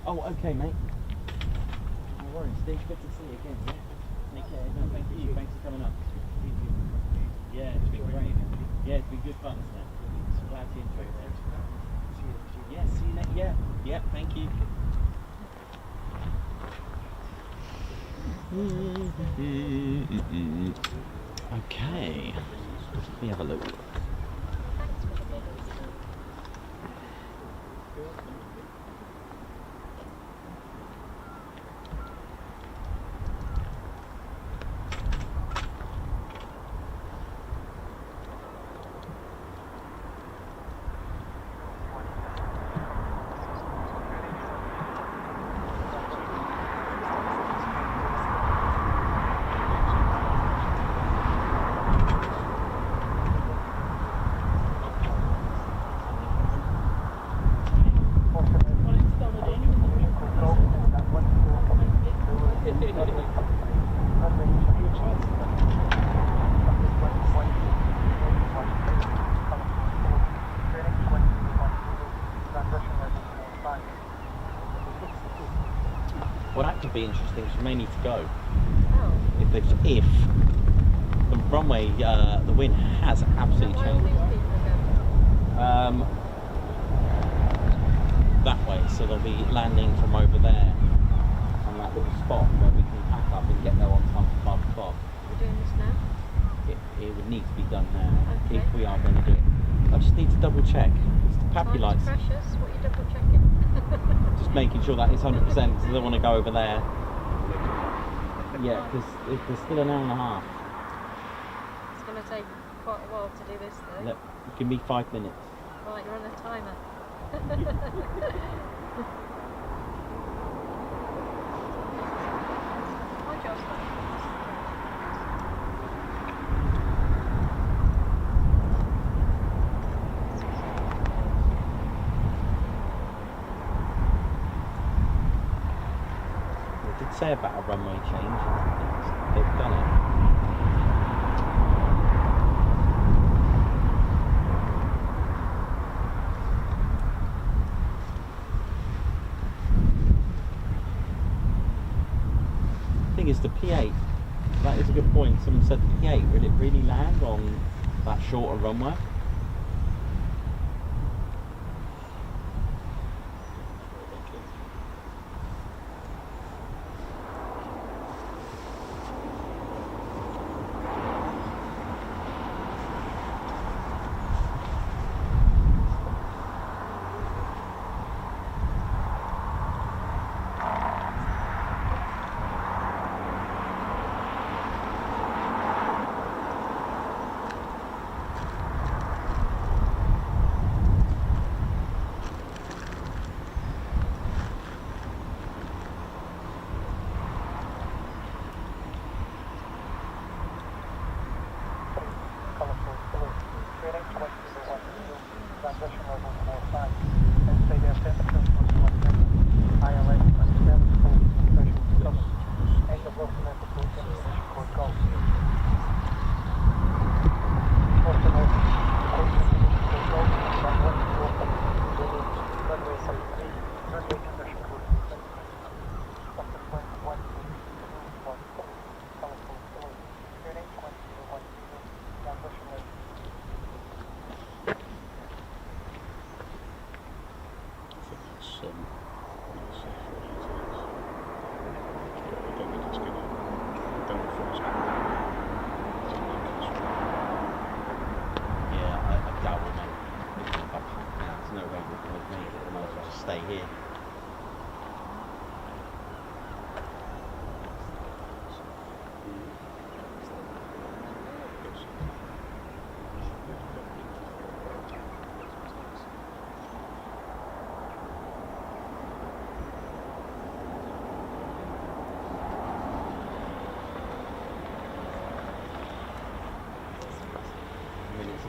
Oh, okay, mate. No worries, Steve. Good to see you again. Yeah. Take care. No, thank you. Thanks for coming up. Yeah, it's been great. Yeah, it's been good fun, isn't it? So glad you enjoyed it. Yeah, see you next. Yeah, thank you. Okay, let me have a look. Well, that could be interesting. We may need to go. Oh. If the runway, the wind has absolutely Why all changed. these people are going? That way, so they'll be landing from over there on that little spot where we can pack up and get there on time for 5 o'clock. We're doing this now? It would need to be done now Okay. if we are going to do it. I just need to double check. It's the Pappy Time's lights. precious. What are you double checking? Just making sure that is 100% because I don't want to go over there. Yeah, because there's still an hour and a half. It's going to take quite a while to do this though. Look, give me 5 minutes. Right, you're on a timer. My job's not. They did say about a runway change. They've done it. Thing is, the P-8, that is a good point. Someone said the P-8, will it really land on that shorter runway?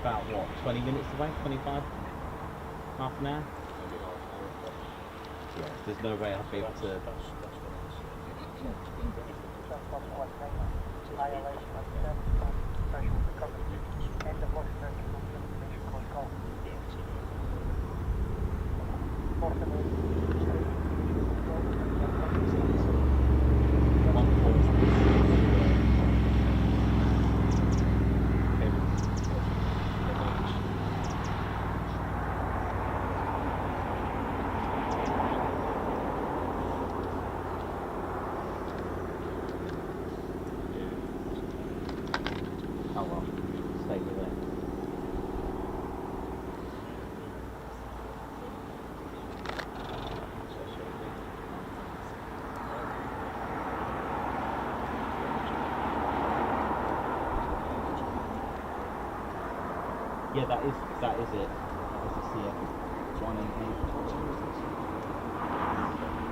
about what, 20 minutes away, 25, half an hour? Yeah, there's no way I'll be able to. Yeah, that is it. That is a CF188.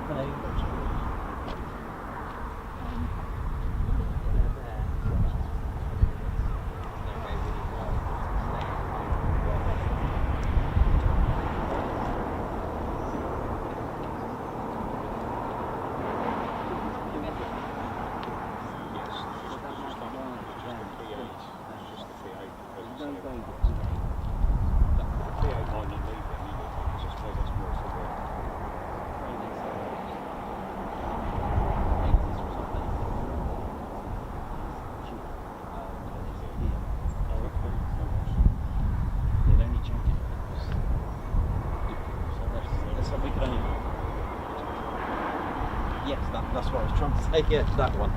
Hello. Yes, that's what I was trying to say. Yeah, that one.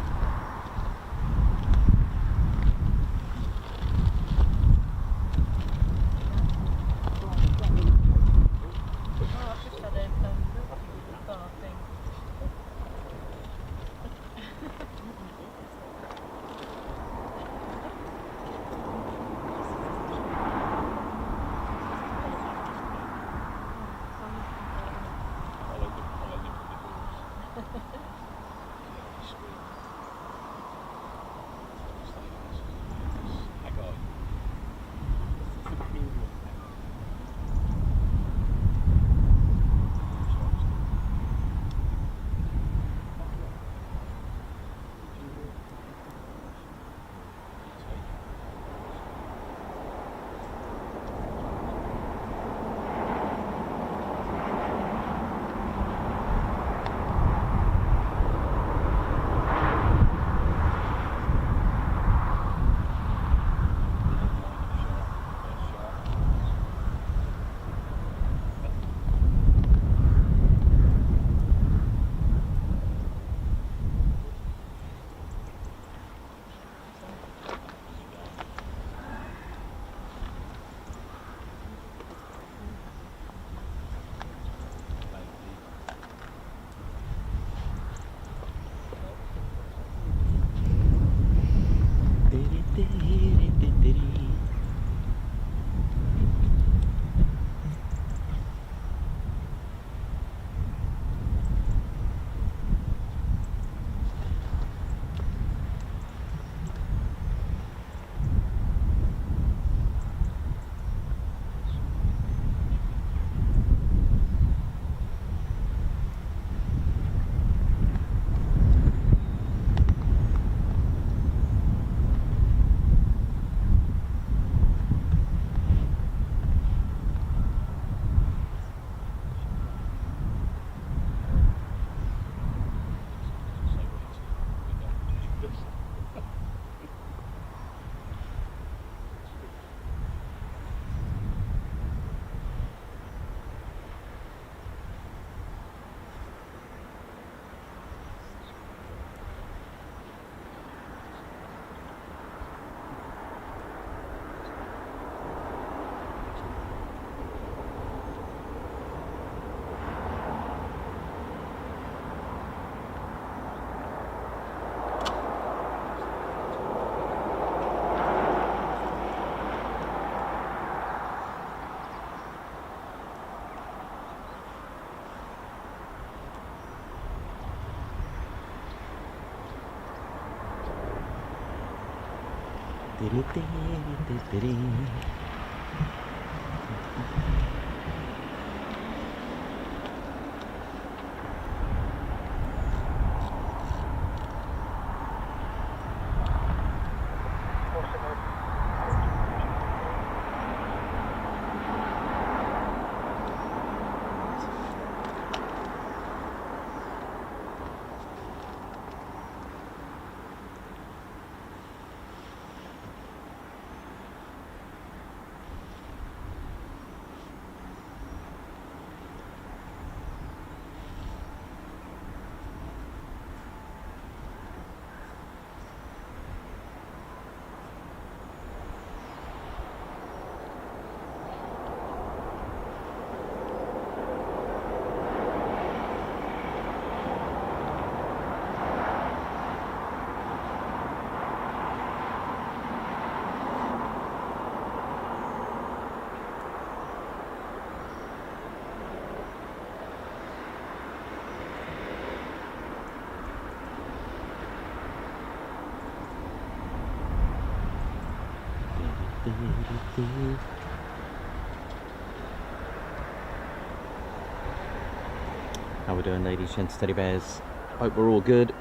How we doing, ladies, gents, teddy bears? Hope we're all good.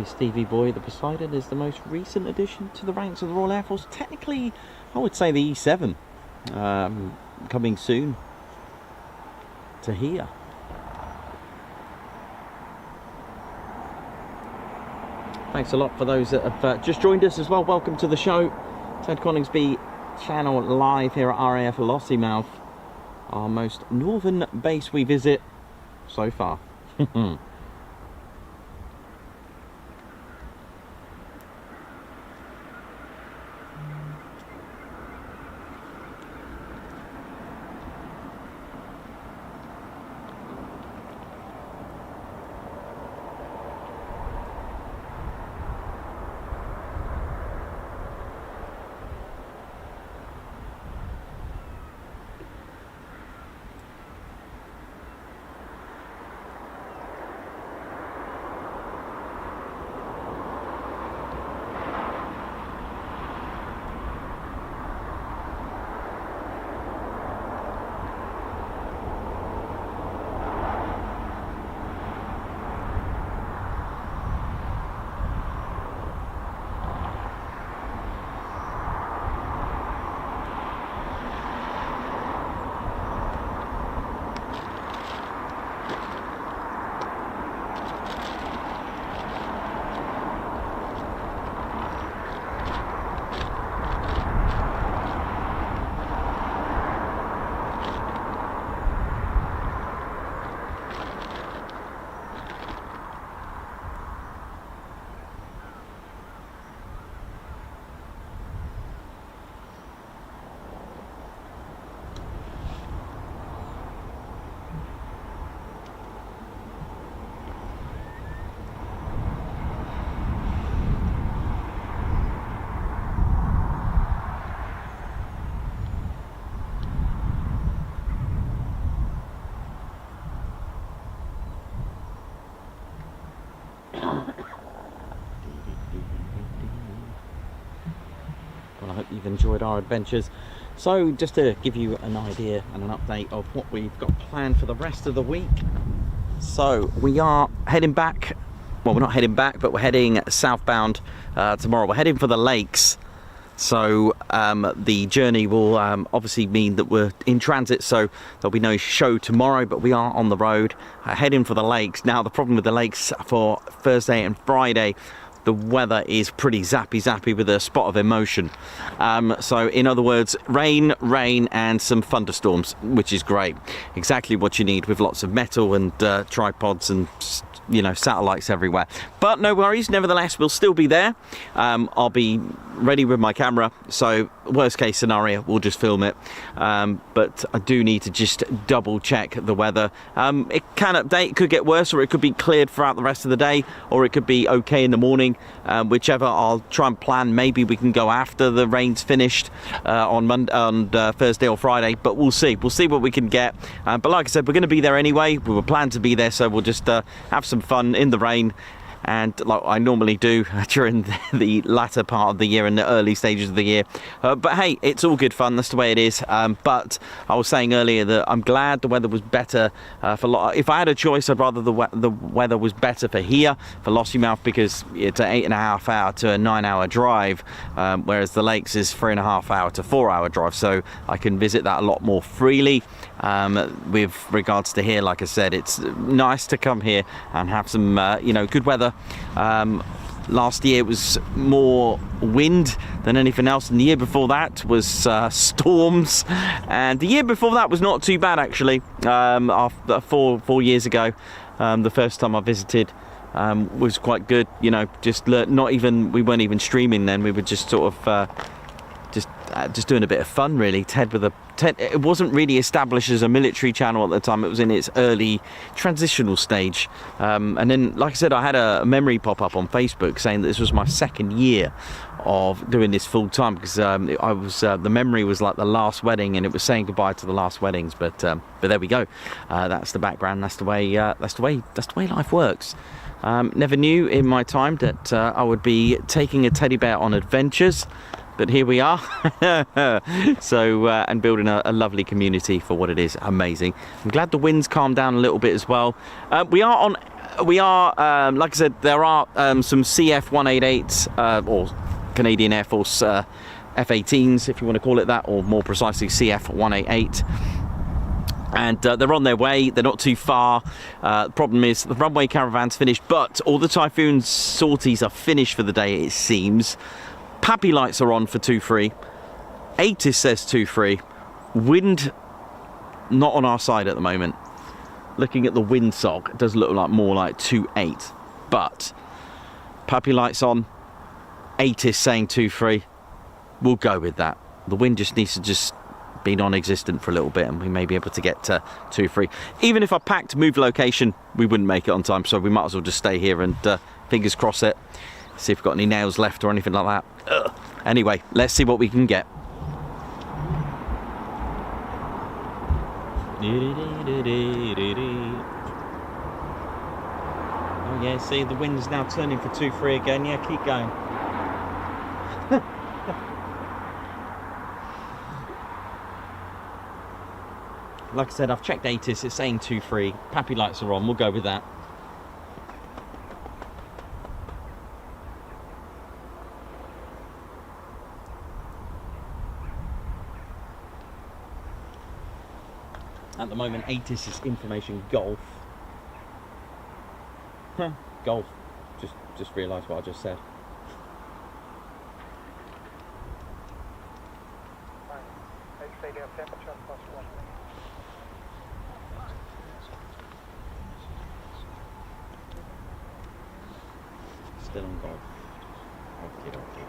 Stevie Boy, the Poseidon is the most recent addition to the ranks of the Royal Air Force. Technically, I would say the E7 coming soon to here. Thanks a lot for those that have just joined us as well. Welcome to the show. Ted Coningsby channel live here at RAF Lossiemouth, our most northern base we visit so far. Well, I hope you've enjoyed our adventures. So just to give you an idea and an update of what we've got planned for the rest of the week. So we are heading back, well, we're not heading back, but we're heading southbound tomorrow. We're heading for the lakes. So the journey will obviously mean that we're in transit, so there'll be no show tomorrow, but we are on the road heading for the lakes. Now the problem with the lakes for Thursday and Friday, the weather is pretty zappy with a spot of emotion. So in other words, rain and some thunderstorms, which is great. Exactly what you need with lots of metal and tripods and, you know, satellites everywhere. But no worries, nevertheless, we'll still be there. I'll be ready with my camera, so worst case scenario, we'll just film it. But I do need to just double check the weather. It can update, it could get worse, or it could be cleared throughout the rest of the day, or it could be okay in the morning. Whichever, I'll try and plan. Maybe we can go after the rain's finished on Thursday or Friday, but we'll see. We'll see what we can get. But like I said, we're going to be there anyway. We were planned to be there, so we'll just have some fun in the rain. And like I normally do during the latter part of the year and the early stages of the year. But hey, it's all good fun, that's the way it is. But I was saying earlier that I'm glad the weather was better if I had a choice, I'd rather the weather was better for here, for Lossiemouth, because it's an 8.5 hour to a 9 hour drive, whereas the lakes is 3.5 hour to 4 hour drive, so I can visit that a lot more freely. With regards to here, like I said, it's nice to come here and have some you know, good weather. Last year it was more wind than anything else, and the year before that was storms, and the year before that was not too bad actually. After 4 years ago, the first time I visited, was quite good. You know, just we weren't even streaming then, we were just sort of just doing a bit of fun really. It wasn't really established as a military channel at the time. It was in its early transitional stage, and then, like I said, I had a memory pop up on Facebook saying that this was my second year of doing this full time, because the memory was like the last wedding, and it was saying goodbye to the last weddings. But there we go. That's the background. That's the way life works. Never knew in my time that I would be taking a teddy bear on adventures. But here we are. So, and building a lovely community for what it is. Amazing. I'm glad the wind's calmed down a little bit as well. We are, like I said, there are some CF-188s, or Canadian Air Force F-18s, if you want to call it that, or more precisely CF-188. And they're on their way. They're not too far. The problem is the runway caravan's finished, but all the Typhoon sorties are finished for the day, it seems. Pappy lights are on for 2-3. ATIS says 2-3. Wind not on our side at the moment. Looking at the windsog, it does look like more like 2-8. But Pappy lights on. ATIS saying 2-3. We'll go with that. The wind just needs to just be non-existent for a little bit, and we may be able to get to 2-3. Even if I packed move location, we wouldn't make it on time, so we might as well just stay here and fingers cross it. See if we've got any nails left or anything like that. Ugh. Anyway, let's see what we can get. Oh yeah, see, the wind's now turning for 2-3 again. Yeah, keep going. Like I said, I've checked ATIS, it's saying 2-3. Pappy lights are on, we'll go with that. At the moment, ATIS is information golf. Huh, golf. Just realised what I just said. Still on golf. Okay, okay.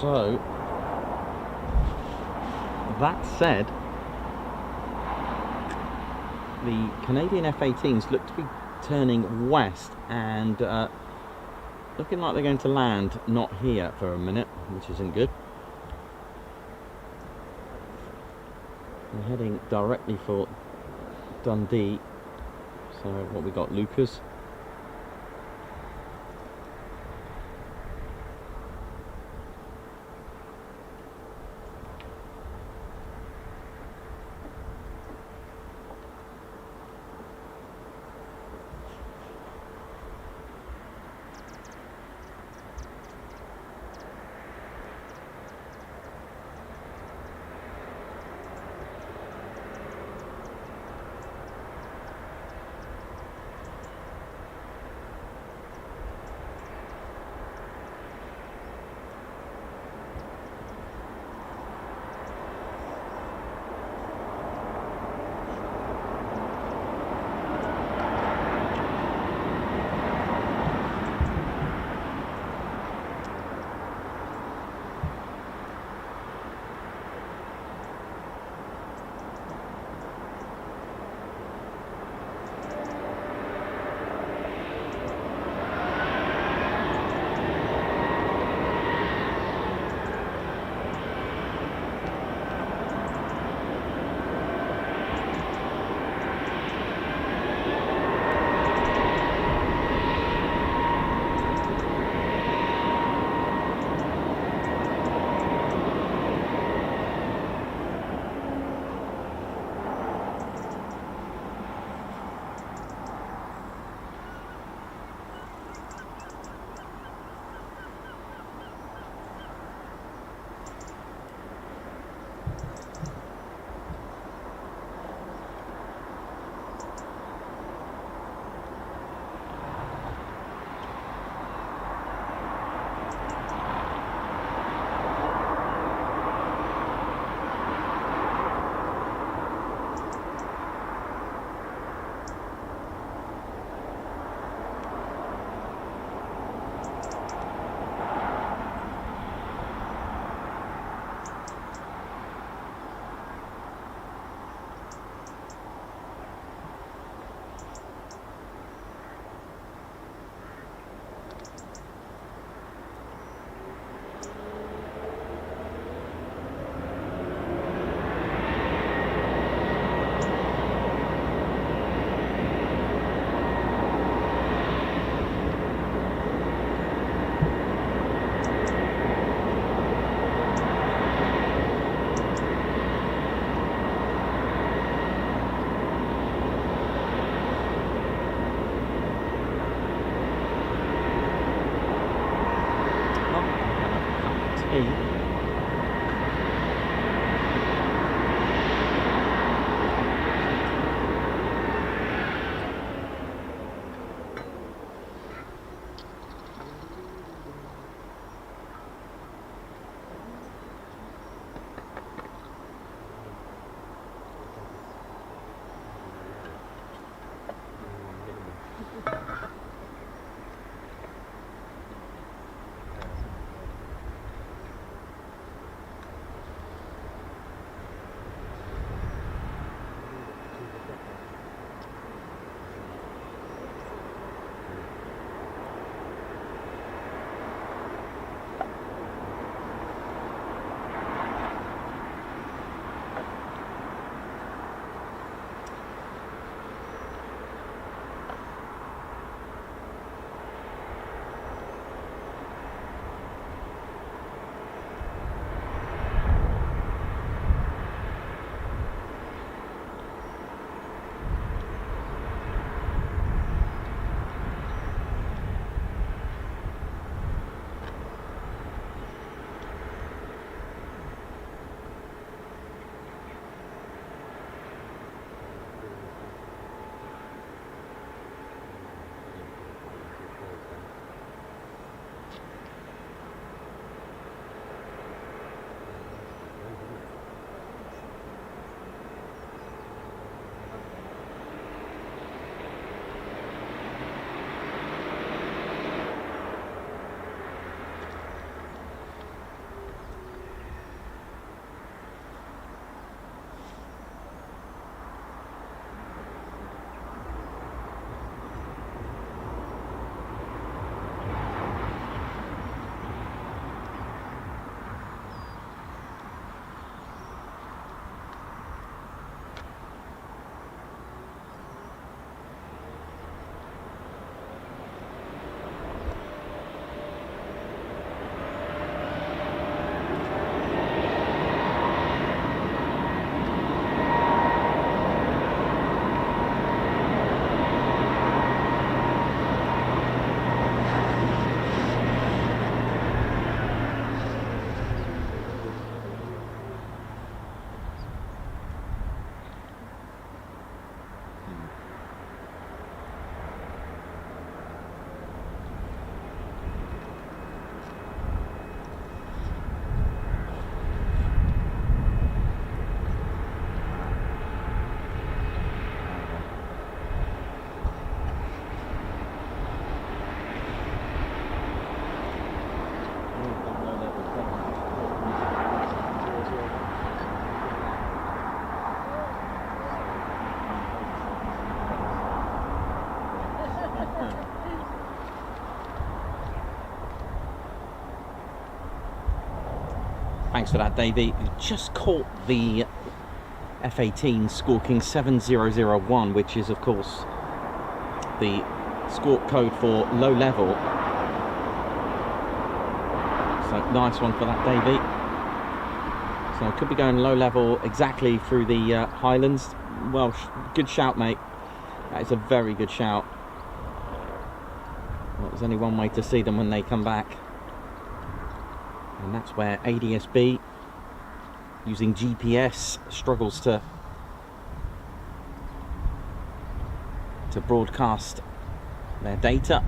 So, that said, the Canadian F-18s look to be turning west and looking like they're going to land not here for a minute, which isn't good. They're heading directly for Dundee. So what we got, Lucas? E. Thanks for that, Davey. You just caught the F-18 squawking 7001, which is, of course, the squawk code for low level. So nice one for that, Davey. So it could be going low level exactly through the Highlands. Well, good shout, mate. That is a very good shout. Well, there's only one way to see them when they come back. And that's where ADSB, using GPS, struggles to broadcast their data.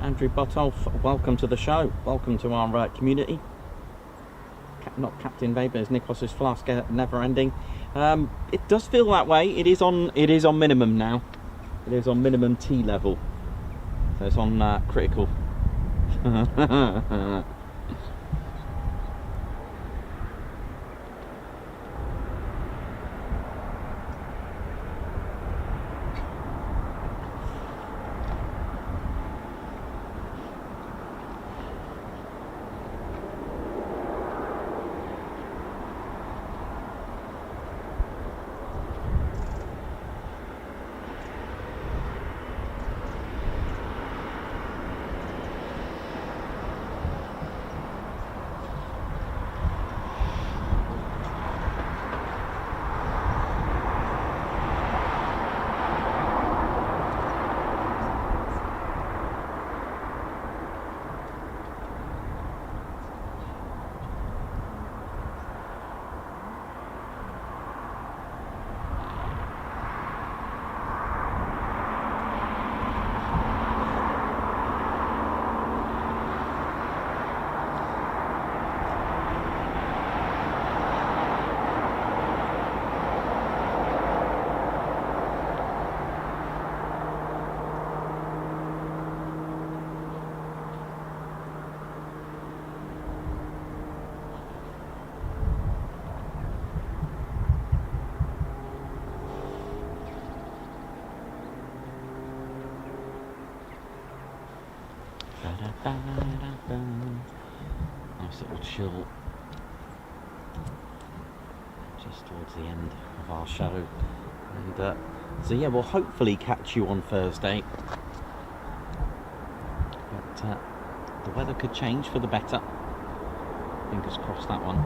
Andrew Botolf, welcome to the show. Welcome to our community. Not Captain Bay, but it's Nikos's flask never ending. It does feel that way. It is on minimum now. It is on minimum T level. So it's on critical. Nice little chill just towards the end of our show. And so yeah, we'll hopefully catch you on Thursday. But the weather could change for the better. Fingers crossed that one.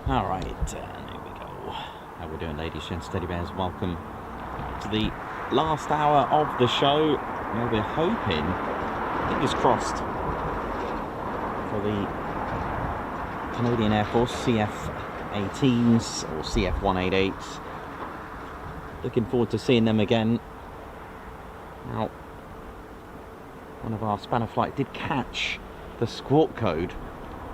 Alright, there we go. How we doing, ladies, gents, teddy bears? Welcome to the last hour of the show, where we're hoping, fingers crossed, for the Canadian Air Force CF-18s or CF-188s. Looking forward to seeing them again. Now, one of our spanner flight did catch the squawk code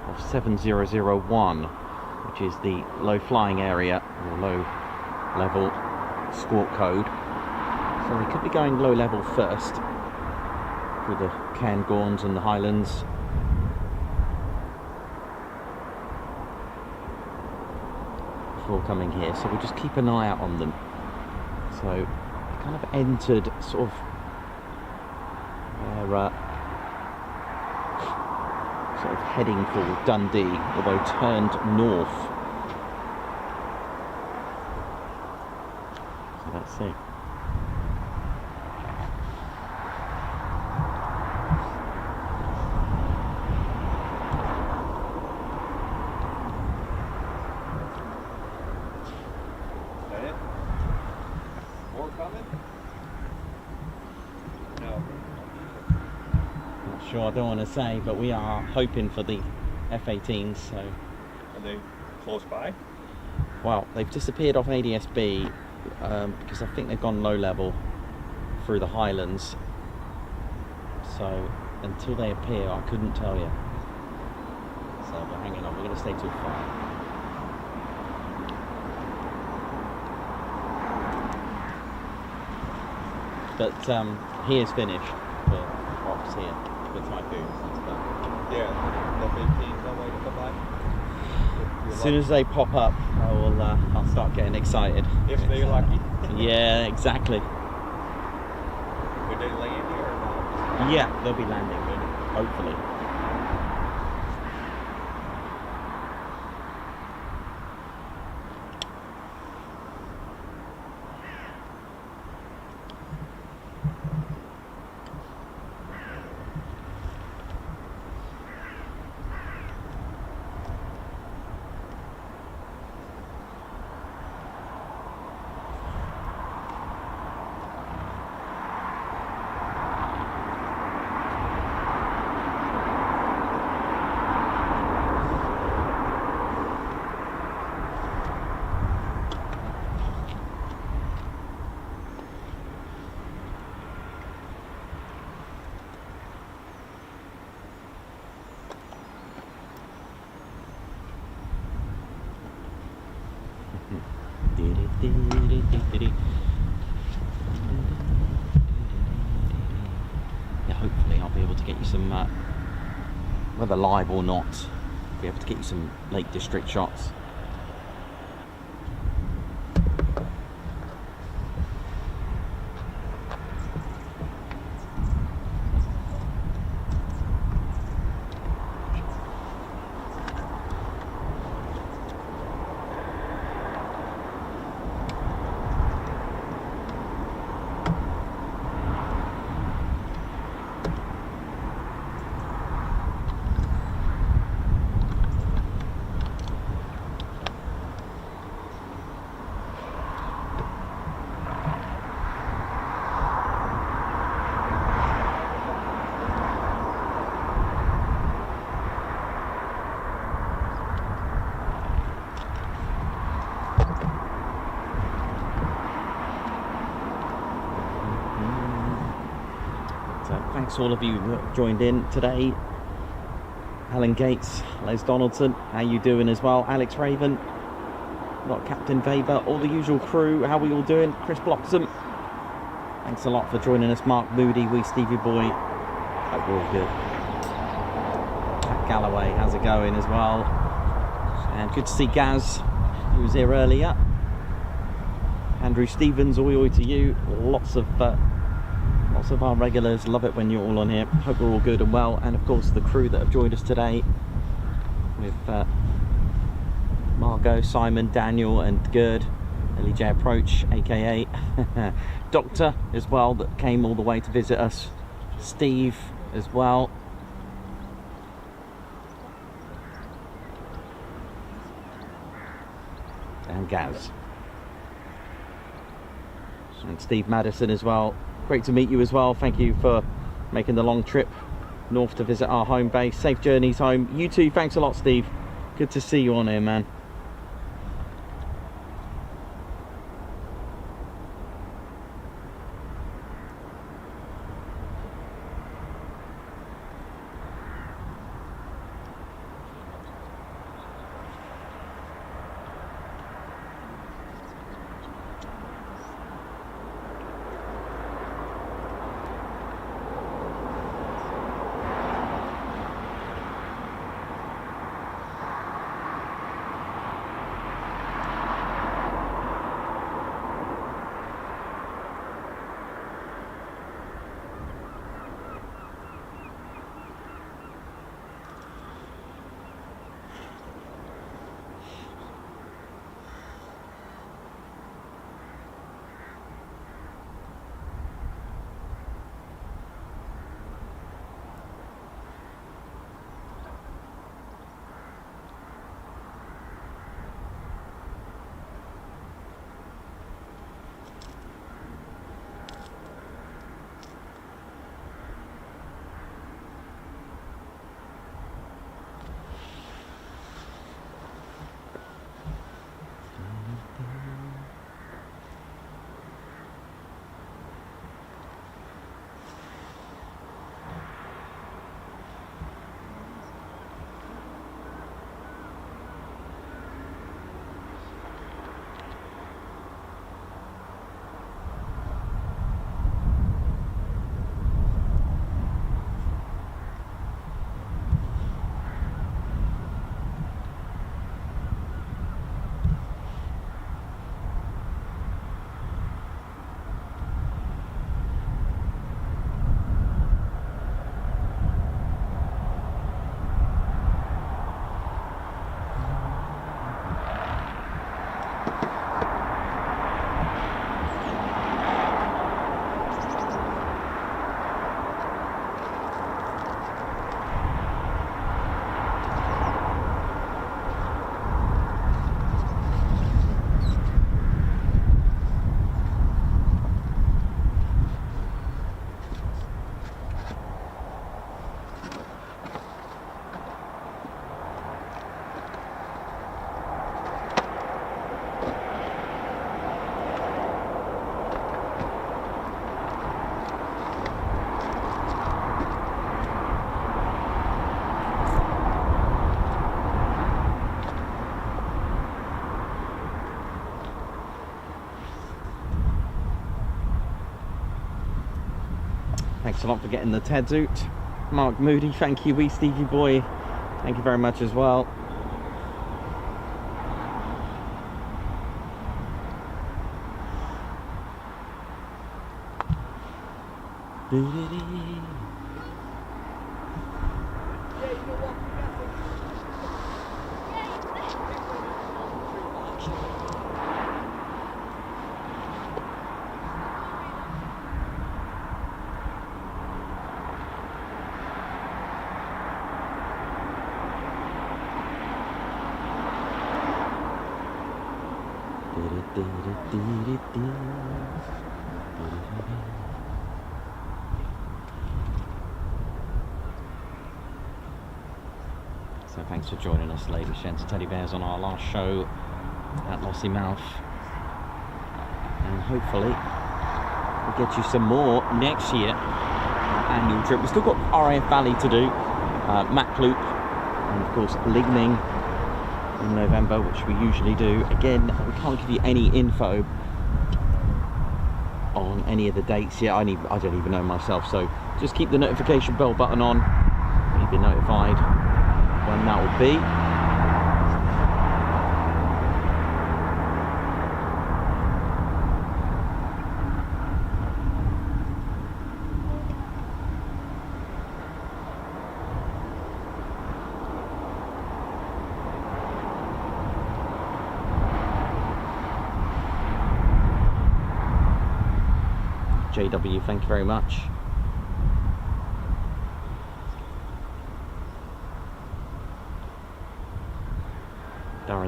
of 7001, which is the low flying area or low level squawk code. So we could be going low level first through the Cairngorms and the Highlands. Before coming here, so we'll just keep an eye out on them. So they kind of entered sort of where sort of heading for Dundee, although turned north. So let's see. I don't want to say, but we are hoping for the F-18s. So, are they close by? Well, they've disappeared off ADSB because I think they've gone low level through the Highlands. So until they appear, I couldn't tell you. So we're hanging on. We're going to stay till 5. But he is finished for ops here. The Typhoons and stuff. Yeah, the 18s no way to come by. As soon as they pop up, I'll start getting excited. If they're lucky. Yeah, exactly. Would they land here or not? Yeah, they'll be landing, hopefully. Yeah, hopefully I'll be able to get you some, whether live or not, be able to get you some Lake District shots. Thanks all of you who have joined in today. Alan Gates, Les Donaldson, how you doing as well? Alex Raven, got Captain Weber, all the usual crew, how we all doing? Chris Bloxham, thanks a lot for joining us. Mark Moody, Wee Stevie Boy, hope we're all good. Pat Galloway, how's it going as well? And good to see Gaz, who was here earlier. Andrew Stevens, oi oi to you. Lots of our regulars, love it when you're all on here. Hope we're all good and well, and of course the crew that have joined us today with Margot, Simon, Daniel and Gerd, Ellie J Approach aka Doctor as well, that came all the way to visit us. Steve as well. And Gaz. And Steve Madison as well. Great to meet you as well. Thank you for making the long trip north to visit our home base. Safe journeys home. You too. Thanks a lot, Steve. Good to see you on here, man. Thanks a lot for getting the Ted's out. Mark Moody, thank you. Wee Stevie Boy, thank you very much as well. So thanks for joining us, ladies, gents and teddy bears, on our last show at Lossiemouth, and hopefully we'll get you some more next year. Annual trip. We've still got RAF Valley to do, Maitland, and of course Ligning in November, which we usually do. Again, we can't give you any info on any of the dates yet. I don't even know myself, so just keep the notification bell button on. You'll be notified when that will be. JW, thank you very much.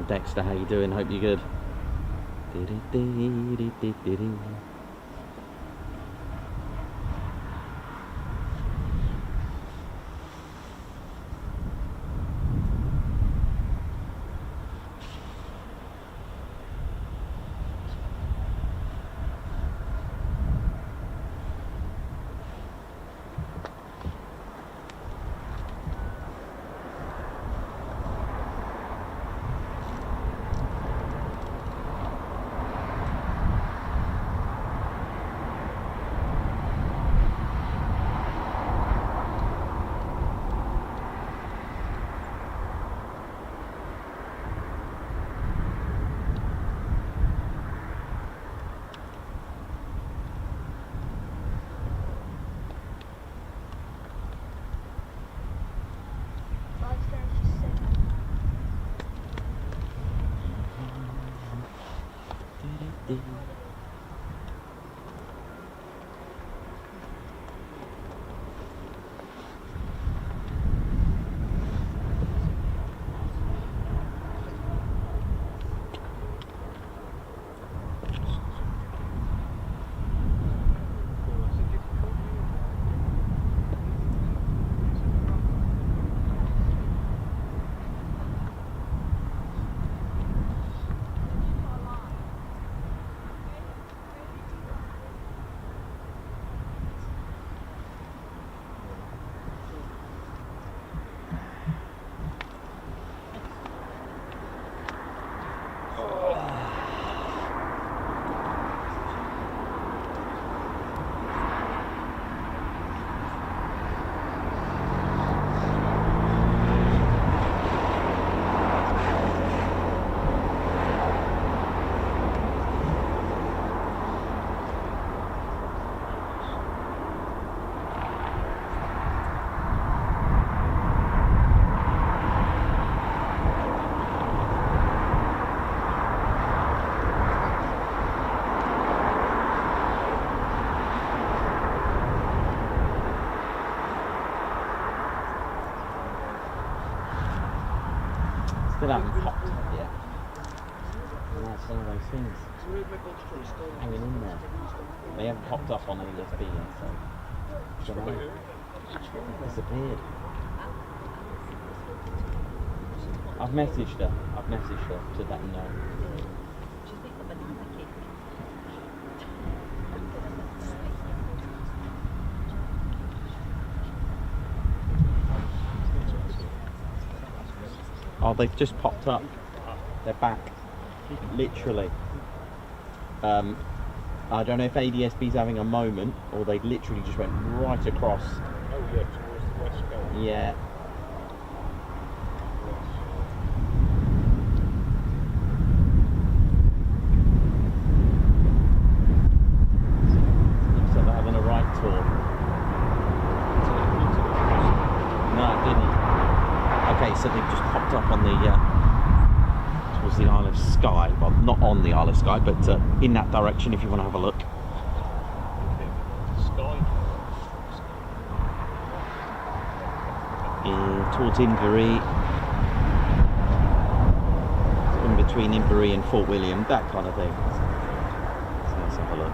Dexter, how you doing? Hope you're good. Still haven't popped up yet. And that's one of those things hanging in there. They haven't popped up on ASB yet, so don't know. Disappeared. I've messaged her to let them know. She's making a banana cake. Oh, they've just popped up. They're back. Literally. I don't know if ADSB's having a moment or they literally just went right across. Oh yeah, towards the west coast. Yeah. Looks like they're having a right tour. No, it didn't. Okay, so they've just popped up on the towards the Isle of Skye. Well, not on the Isle of Skye, but in that direction if you want to have a look. Towards Inverary, in between Inverary and Fort William, that kind of thing. So let's have a look.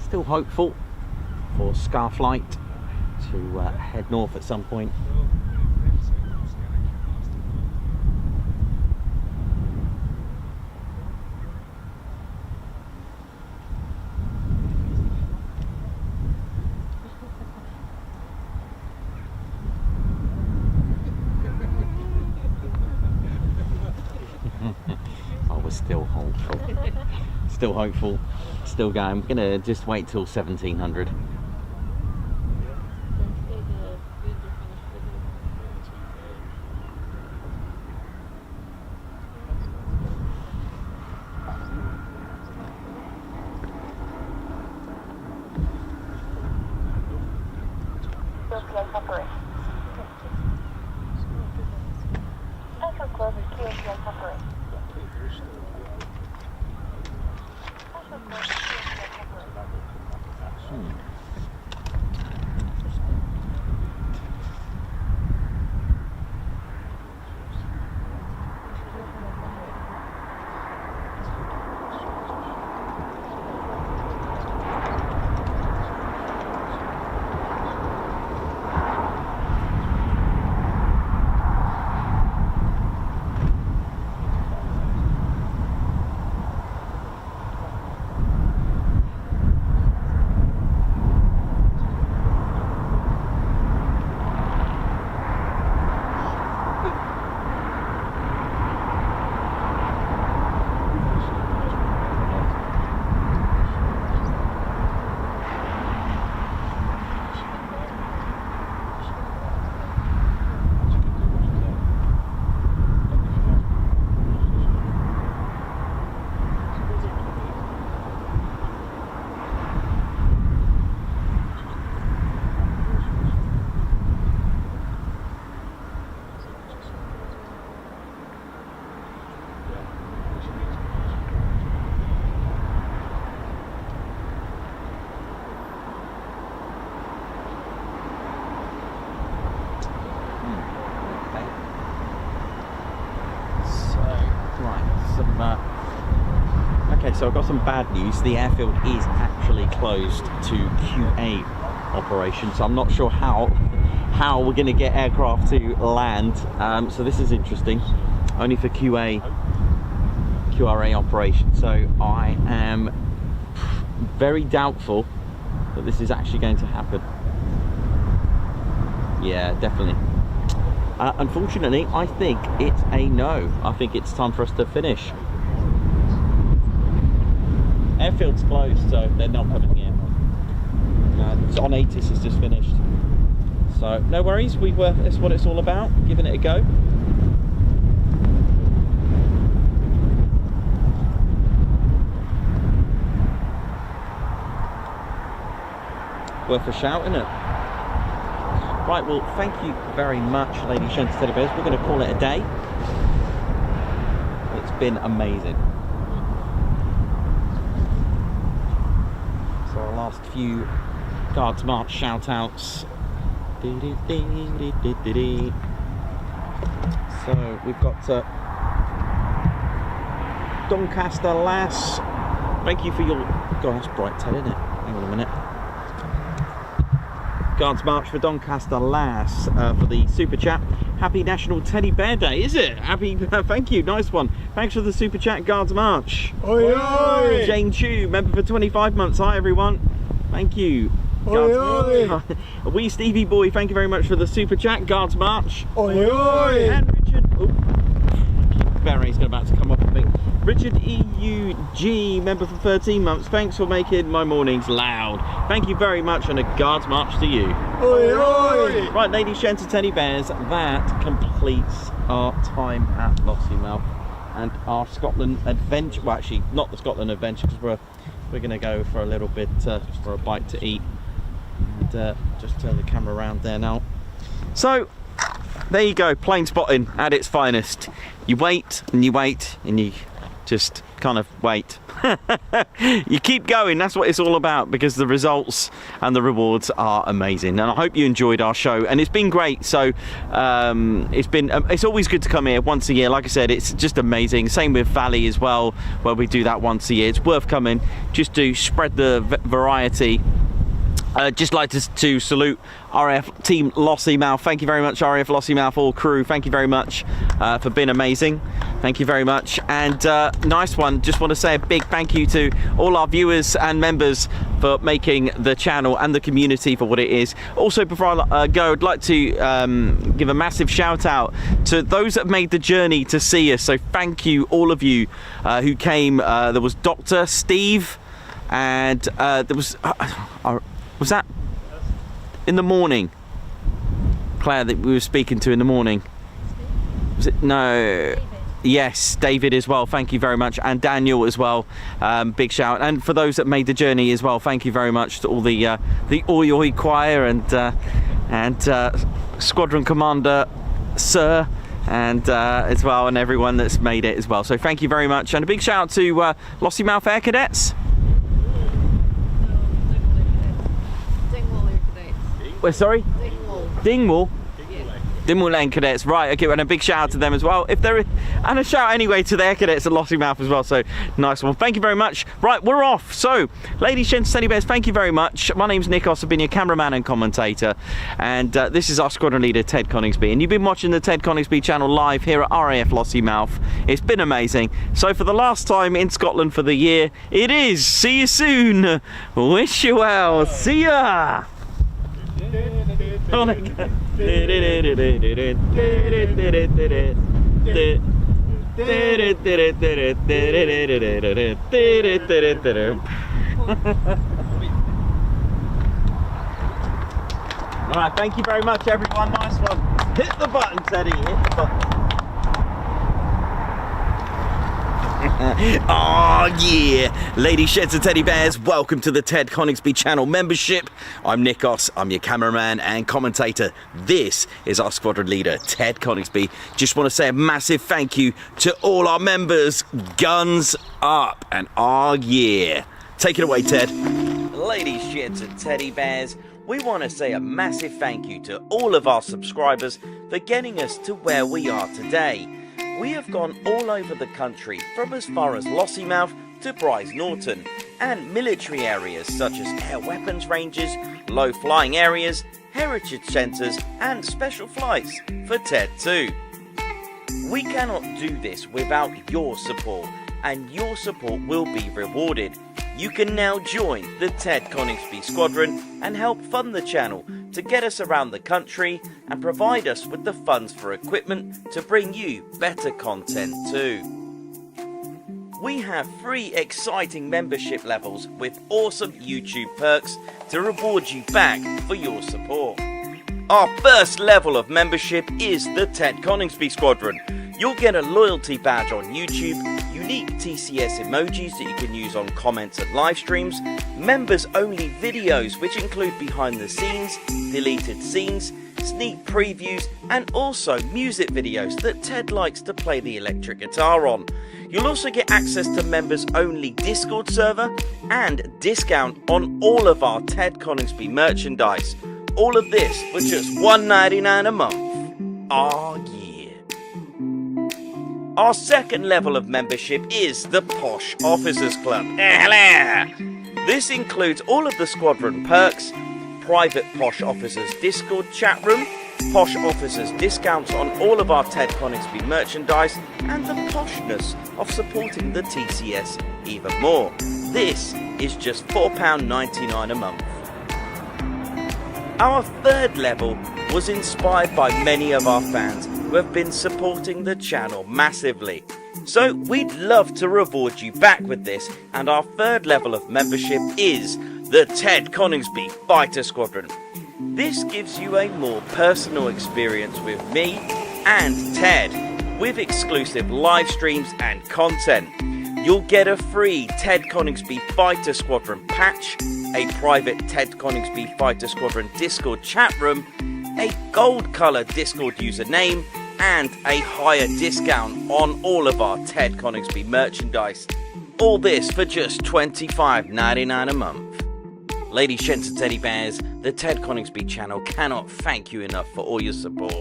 still hopeful for Scarflight to head north at some point. Still hopeful. Still hopeful. Still going. I'm gonna just wait till 1700. Okay, so I've got some bad news. The airfield is actually closed to QA operations, so I'm not sure how we're going to get aircraft to land. So this is interesting. Only for QRA operation. So I am very doubtful that this is actually going to happen. Yeah, definitely. Unfortunately, I think it's a no. I think it's time for us to finish. Airfield's closed, so they're not coming in. So on ATIS is just finished. So no worries, that's what it's all about, giving it a go. Worth a shout, isn't it? Right, well, thank you very much, ladies and teddy bears. We're going to call it a day. It's been amazing. So our last few Guards March shout-outs. So we've got Doncaster Lass. Thank you for your... God, that's bright, Ted, isn't it? Hang on a minute. Guards March for Doncaster Lass for the super chat. Happy National Teddy Bear Day, is it? Happy, thank you, nice one. Thanks for the super chat, Guards March. Oi, oi. Jane Chu, member for 25 months. Hi everyone, thank you. Oi, oi. Wee Stevie Boy, thank you very much for the super chat, Guards March. Oi, oi. And Richard, Barry's about to come up, I think. Richard EUG, member for 13 months. Thanks for making my mornings loud. Thank you very much, and a Guards March to you. Oi, oi. Right, ladies, gents and teddy bears, that completes our time at Lossiemouth and our Scotland adventure. Well, actually, not the Scotland adventure, because we're going to go for a little bit for a bite to eat. And just turn the camera around there now. So there you go, plane spotting at its finest. You wait and you wait and you just kind of wait. You keep going, that's what it's all about, because the results and the rewards are amazing. And I hope you enjoyed our show, and it's been great. So it's always good to come here once a year. Like I said, it's just amazing. Same with Valley as well, where we do that once a year. It's worth coming just to spread the variety. Just like to salute RAF Team Lossiemouth. Thank you very much, RAF Lossiemouth, all crew. Thank you very much for being amazing. Thank you very much. And nice one. Just want to say a big thank you to all our viewers and members for making the channel and the community for what it is. Also, before I go, I'd like to give a massive shout out to those that made the journey to see us. So thank you, all of you who came. There was Dr. Steve, and there was that in the morning? Claire that we were speaking to in the morning. Was it? No. David. Yes, David as well. Thank you very much, and Daniel as well. Big shout, and for those that made the journey as well. Thank you very much to all the Oi Oi choir and Squadron Commander Sir, and as well, and everyone that's made it as well. So thank you very much, and a big shout out to Lossiemouth Air Cadets. Well, sorry? Dingwall. Dingwall Lane Cadets, right, okay, and a big shout out to them as well. If there is, and a shout anyway to the Air Cadets at Lossiemouth as well, so nice one. Thank you very much. Right, we're off. So, ladies, gents, teddy bears, thank you very much. My name's Nikos, I've been your cameraman and commentator, and this is our squadron leader, Ted Coningsby, and you've been watching the Ted Coningsby channel live here at RAF Lossiemouth. It's been amazing. So for the last time in Scotland for the year, it is. See you soon. Wish you well. See ya. Oh my God. Alright, thank you very much everyone, nice one. Hit the button, Teddy, hit the button. Oh yeah, ladies, sheds and teddy bears, welcome to the Ted Coningsby channel membership. I'm Nikos, I'm your cameraman and commentator. This is our squadron leader, Ted Coningsby. Just want to say a massive thank you to all our members. Guns up, and oh yeah. Take it away, Ted. Ladies, sheds and teddy bears, we want to say a massive thank you to all of our subscribers for getting us to where we are today. We have gone all over the country, from as far as Lossiemouth to Bryce Norton, and military areas such as air weapons ranges, low flying areas, heritage centres and special flights for TED 2. We cannot do this without your support, and your support will be rewarded. You can now join the Ted Coningsby Squadron and help fund the channel to get us around the country and provide us with the funds for equipment to bring you better content too. We have 3 exciting membership levels with awesome YouTube perks to reward you back for your support. Our first level of membership is the Ted Coningsby Squadron. You'll get a loyalty badge on YouTube, unique TCS emojis that you can use on comments and live streams, members only videos which include behind the scenes, deleted scenes, sneak previews and also music videos that Ted likes to play the electric guitar on. You'll also get access to members only Discord server and discount on all of our Ted Coningsby merchandise. All of this for just $1.99 a month. Oh yeah. Our second level of membership is the Posh Officers Club. This includes all of the squadron perks, private Posh Officers Discord chat room, Posh Officers discounts on all of our Ted Coningsby merchandise, and the poshness of supporting the TCS even more. This is just £4.99 a month. Our third level was inspired by many of our fans who have been supporting the channel massively. So we'd love to reward you back with this, and our third level of membership is the Ted Coningsby Fighter Squadron. This gives you a more personal experience with me and Ted, with exclusive live streams and content. You'll get a free Ted Coningsby Fighter Squadron patch, a private Ted Coningsby Fighter Squadron Discord chat room, a gold colour Discord username, and a higher discount on all of our Ted Coningsby merchandise. All this for just $25.99 a month. Ladies, gents and teddy bears, the Ted Coningsby channel cannot thank you enough for all your support.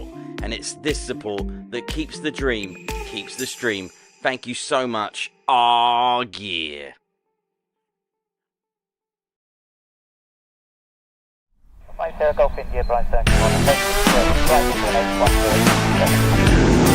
And it's this support that keeps the dream, keeps the stream. Thank you so much. Aw, yeah. Golf India, Bright 31,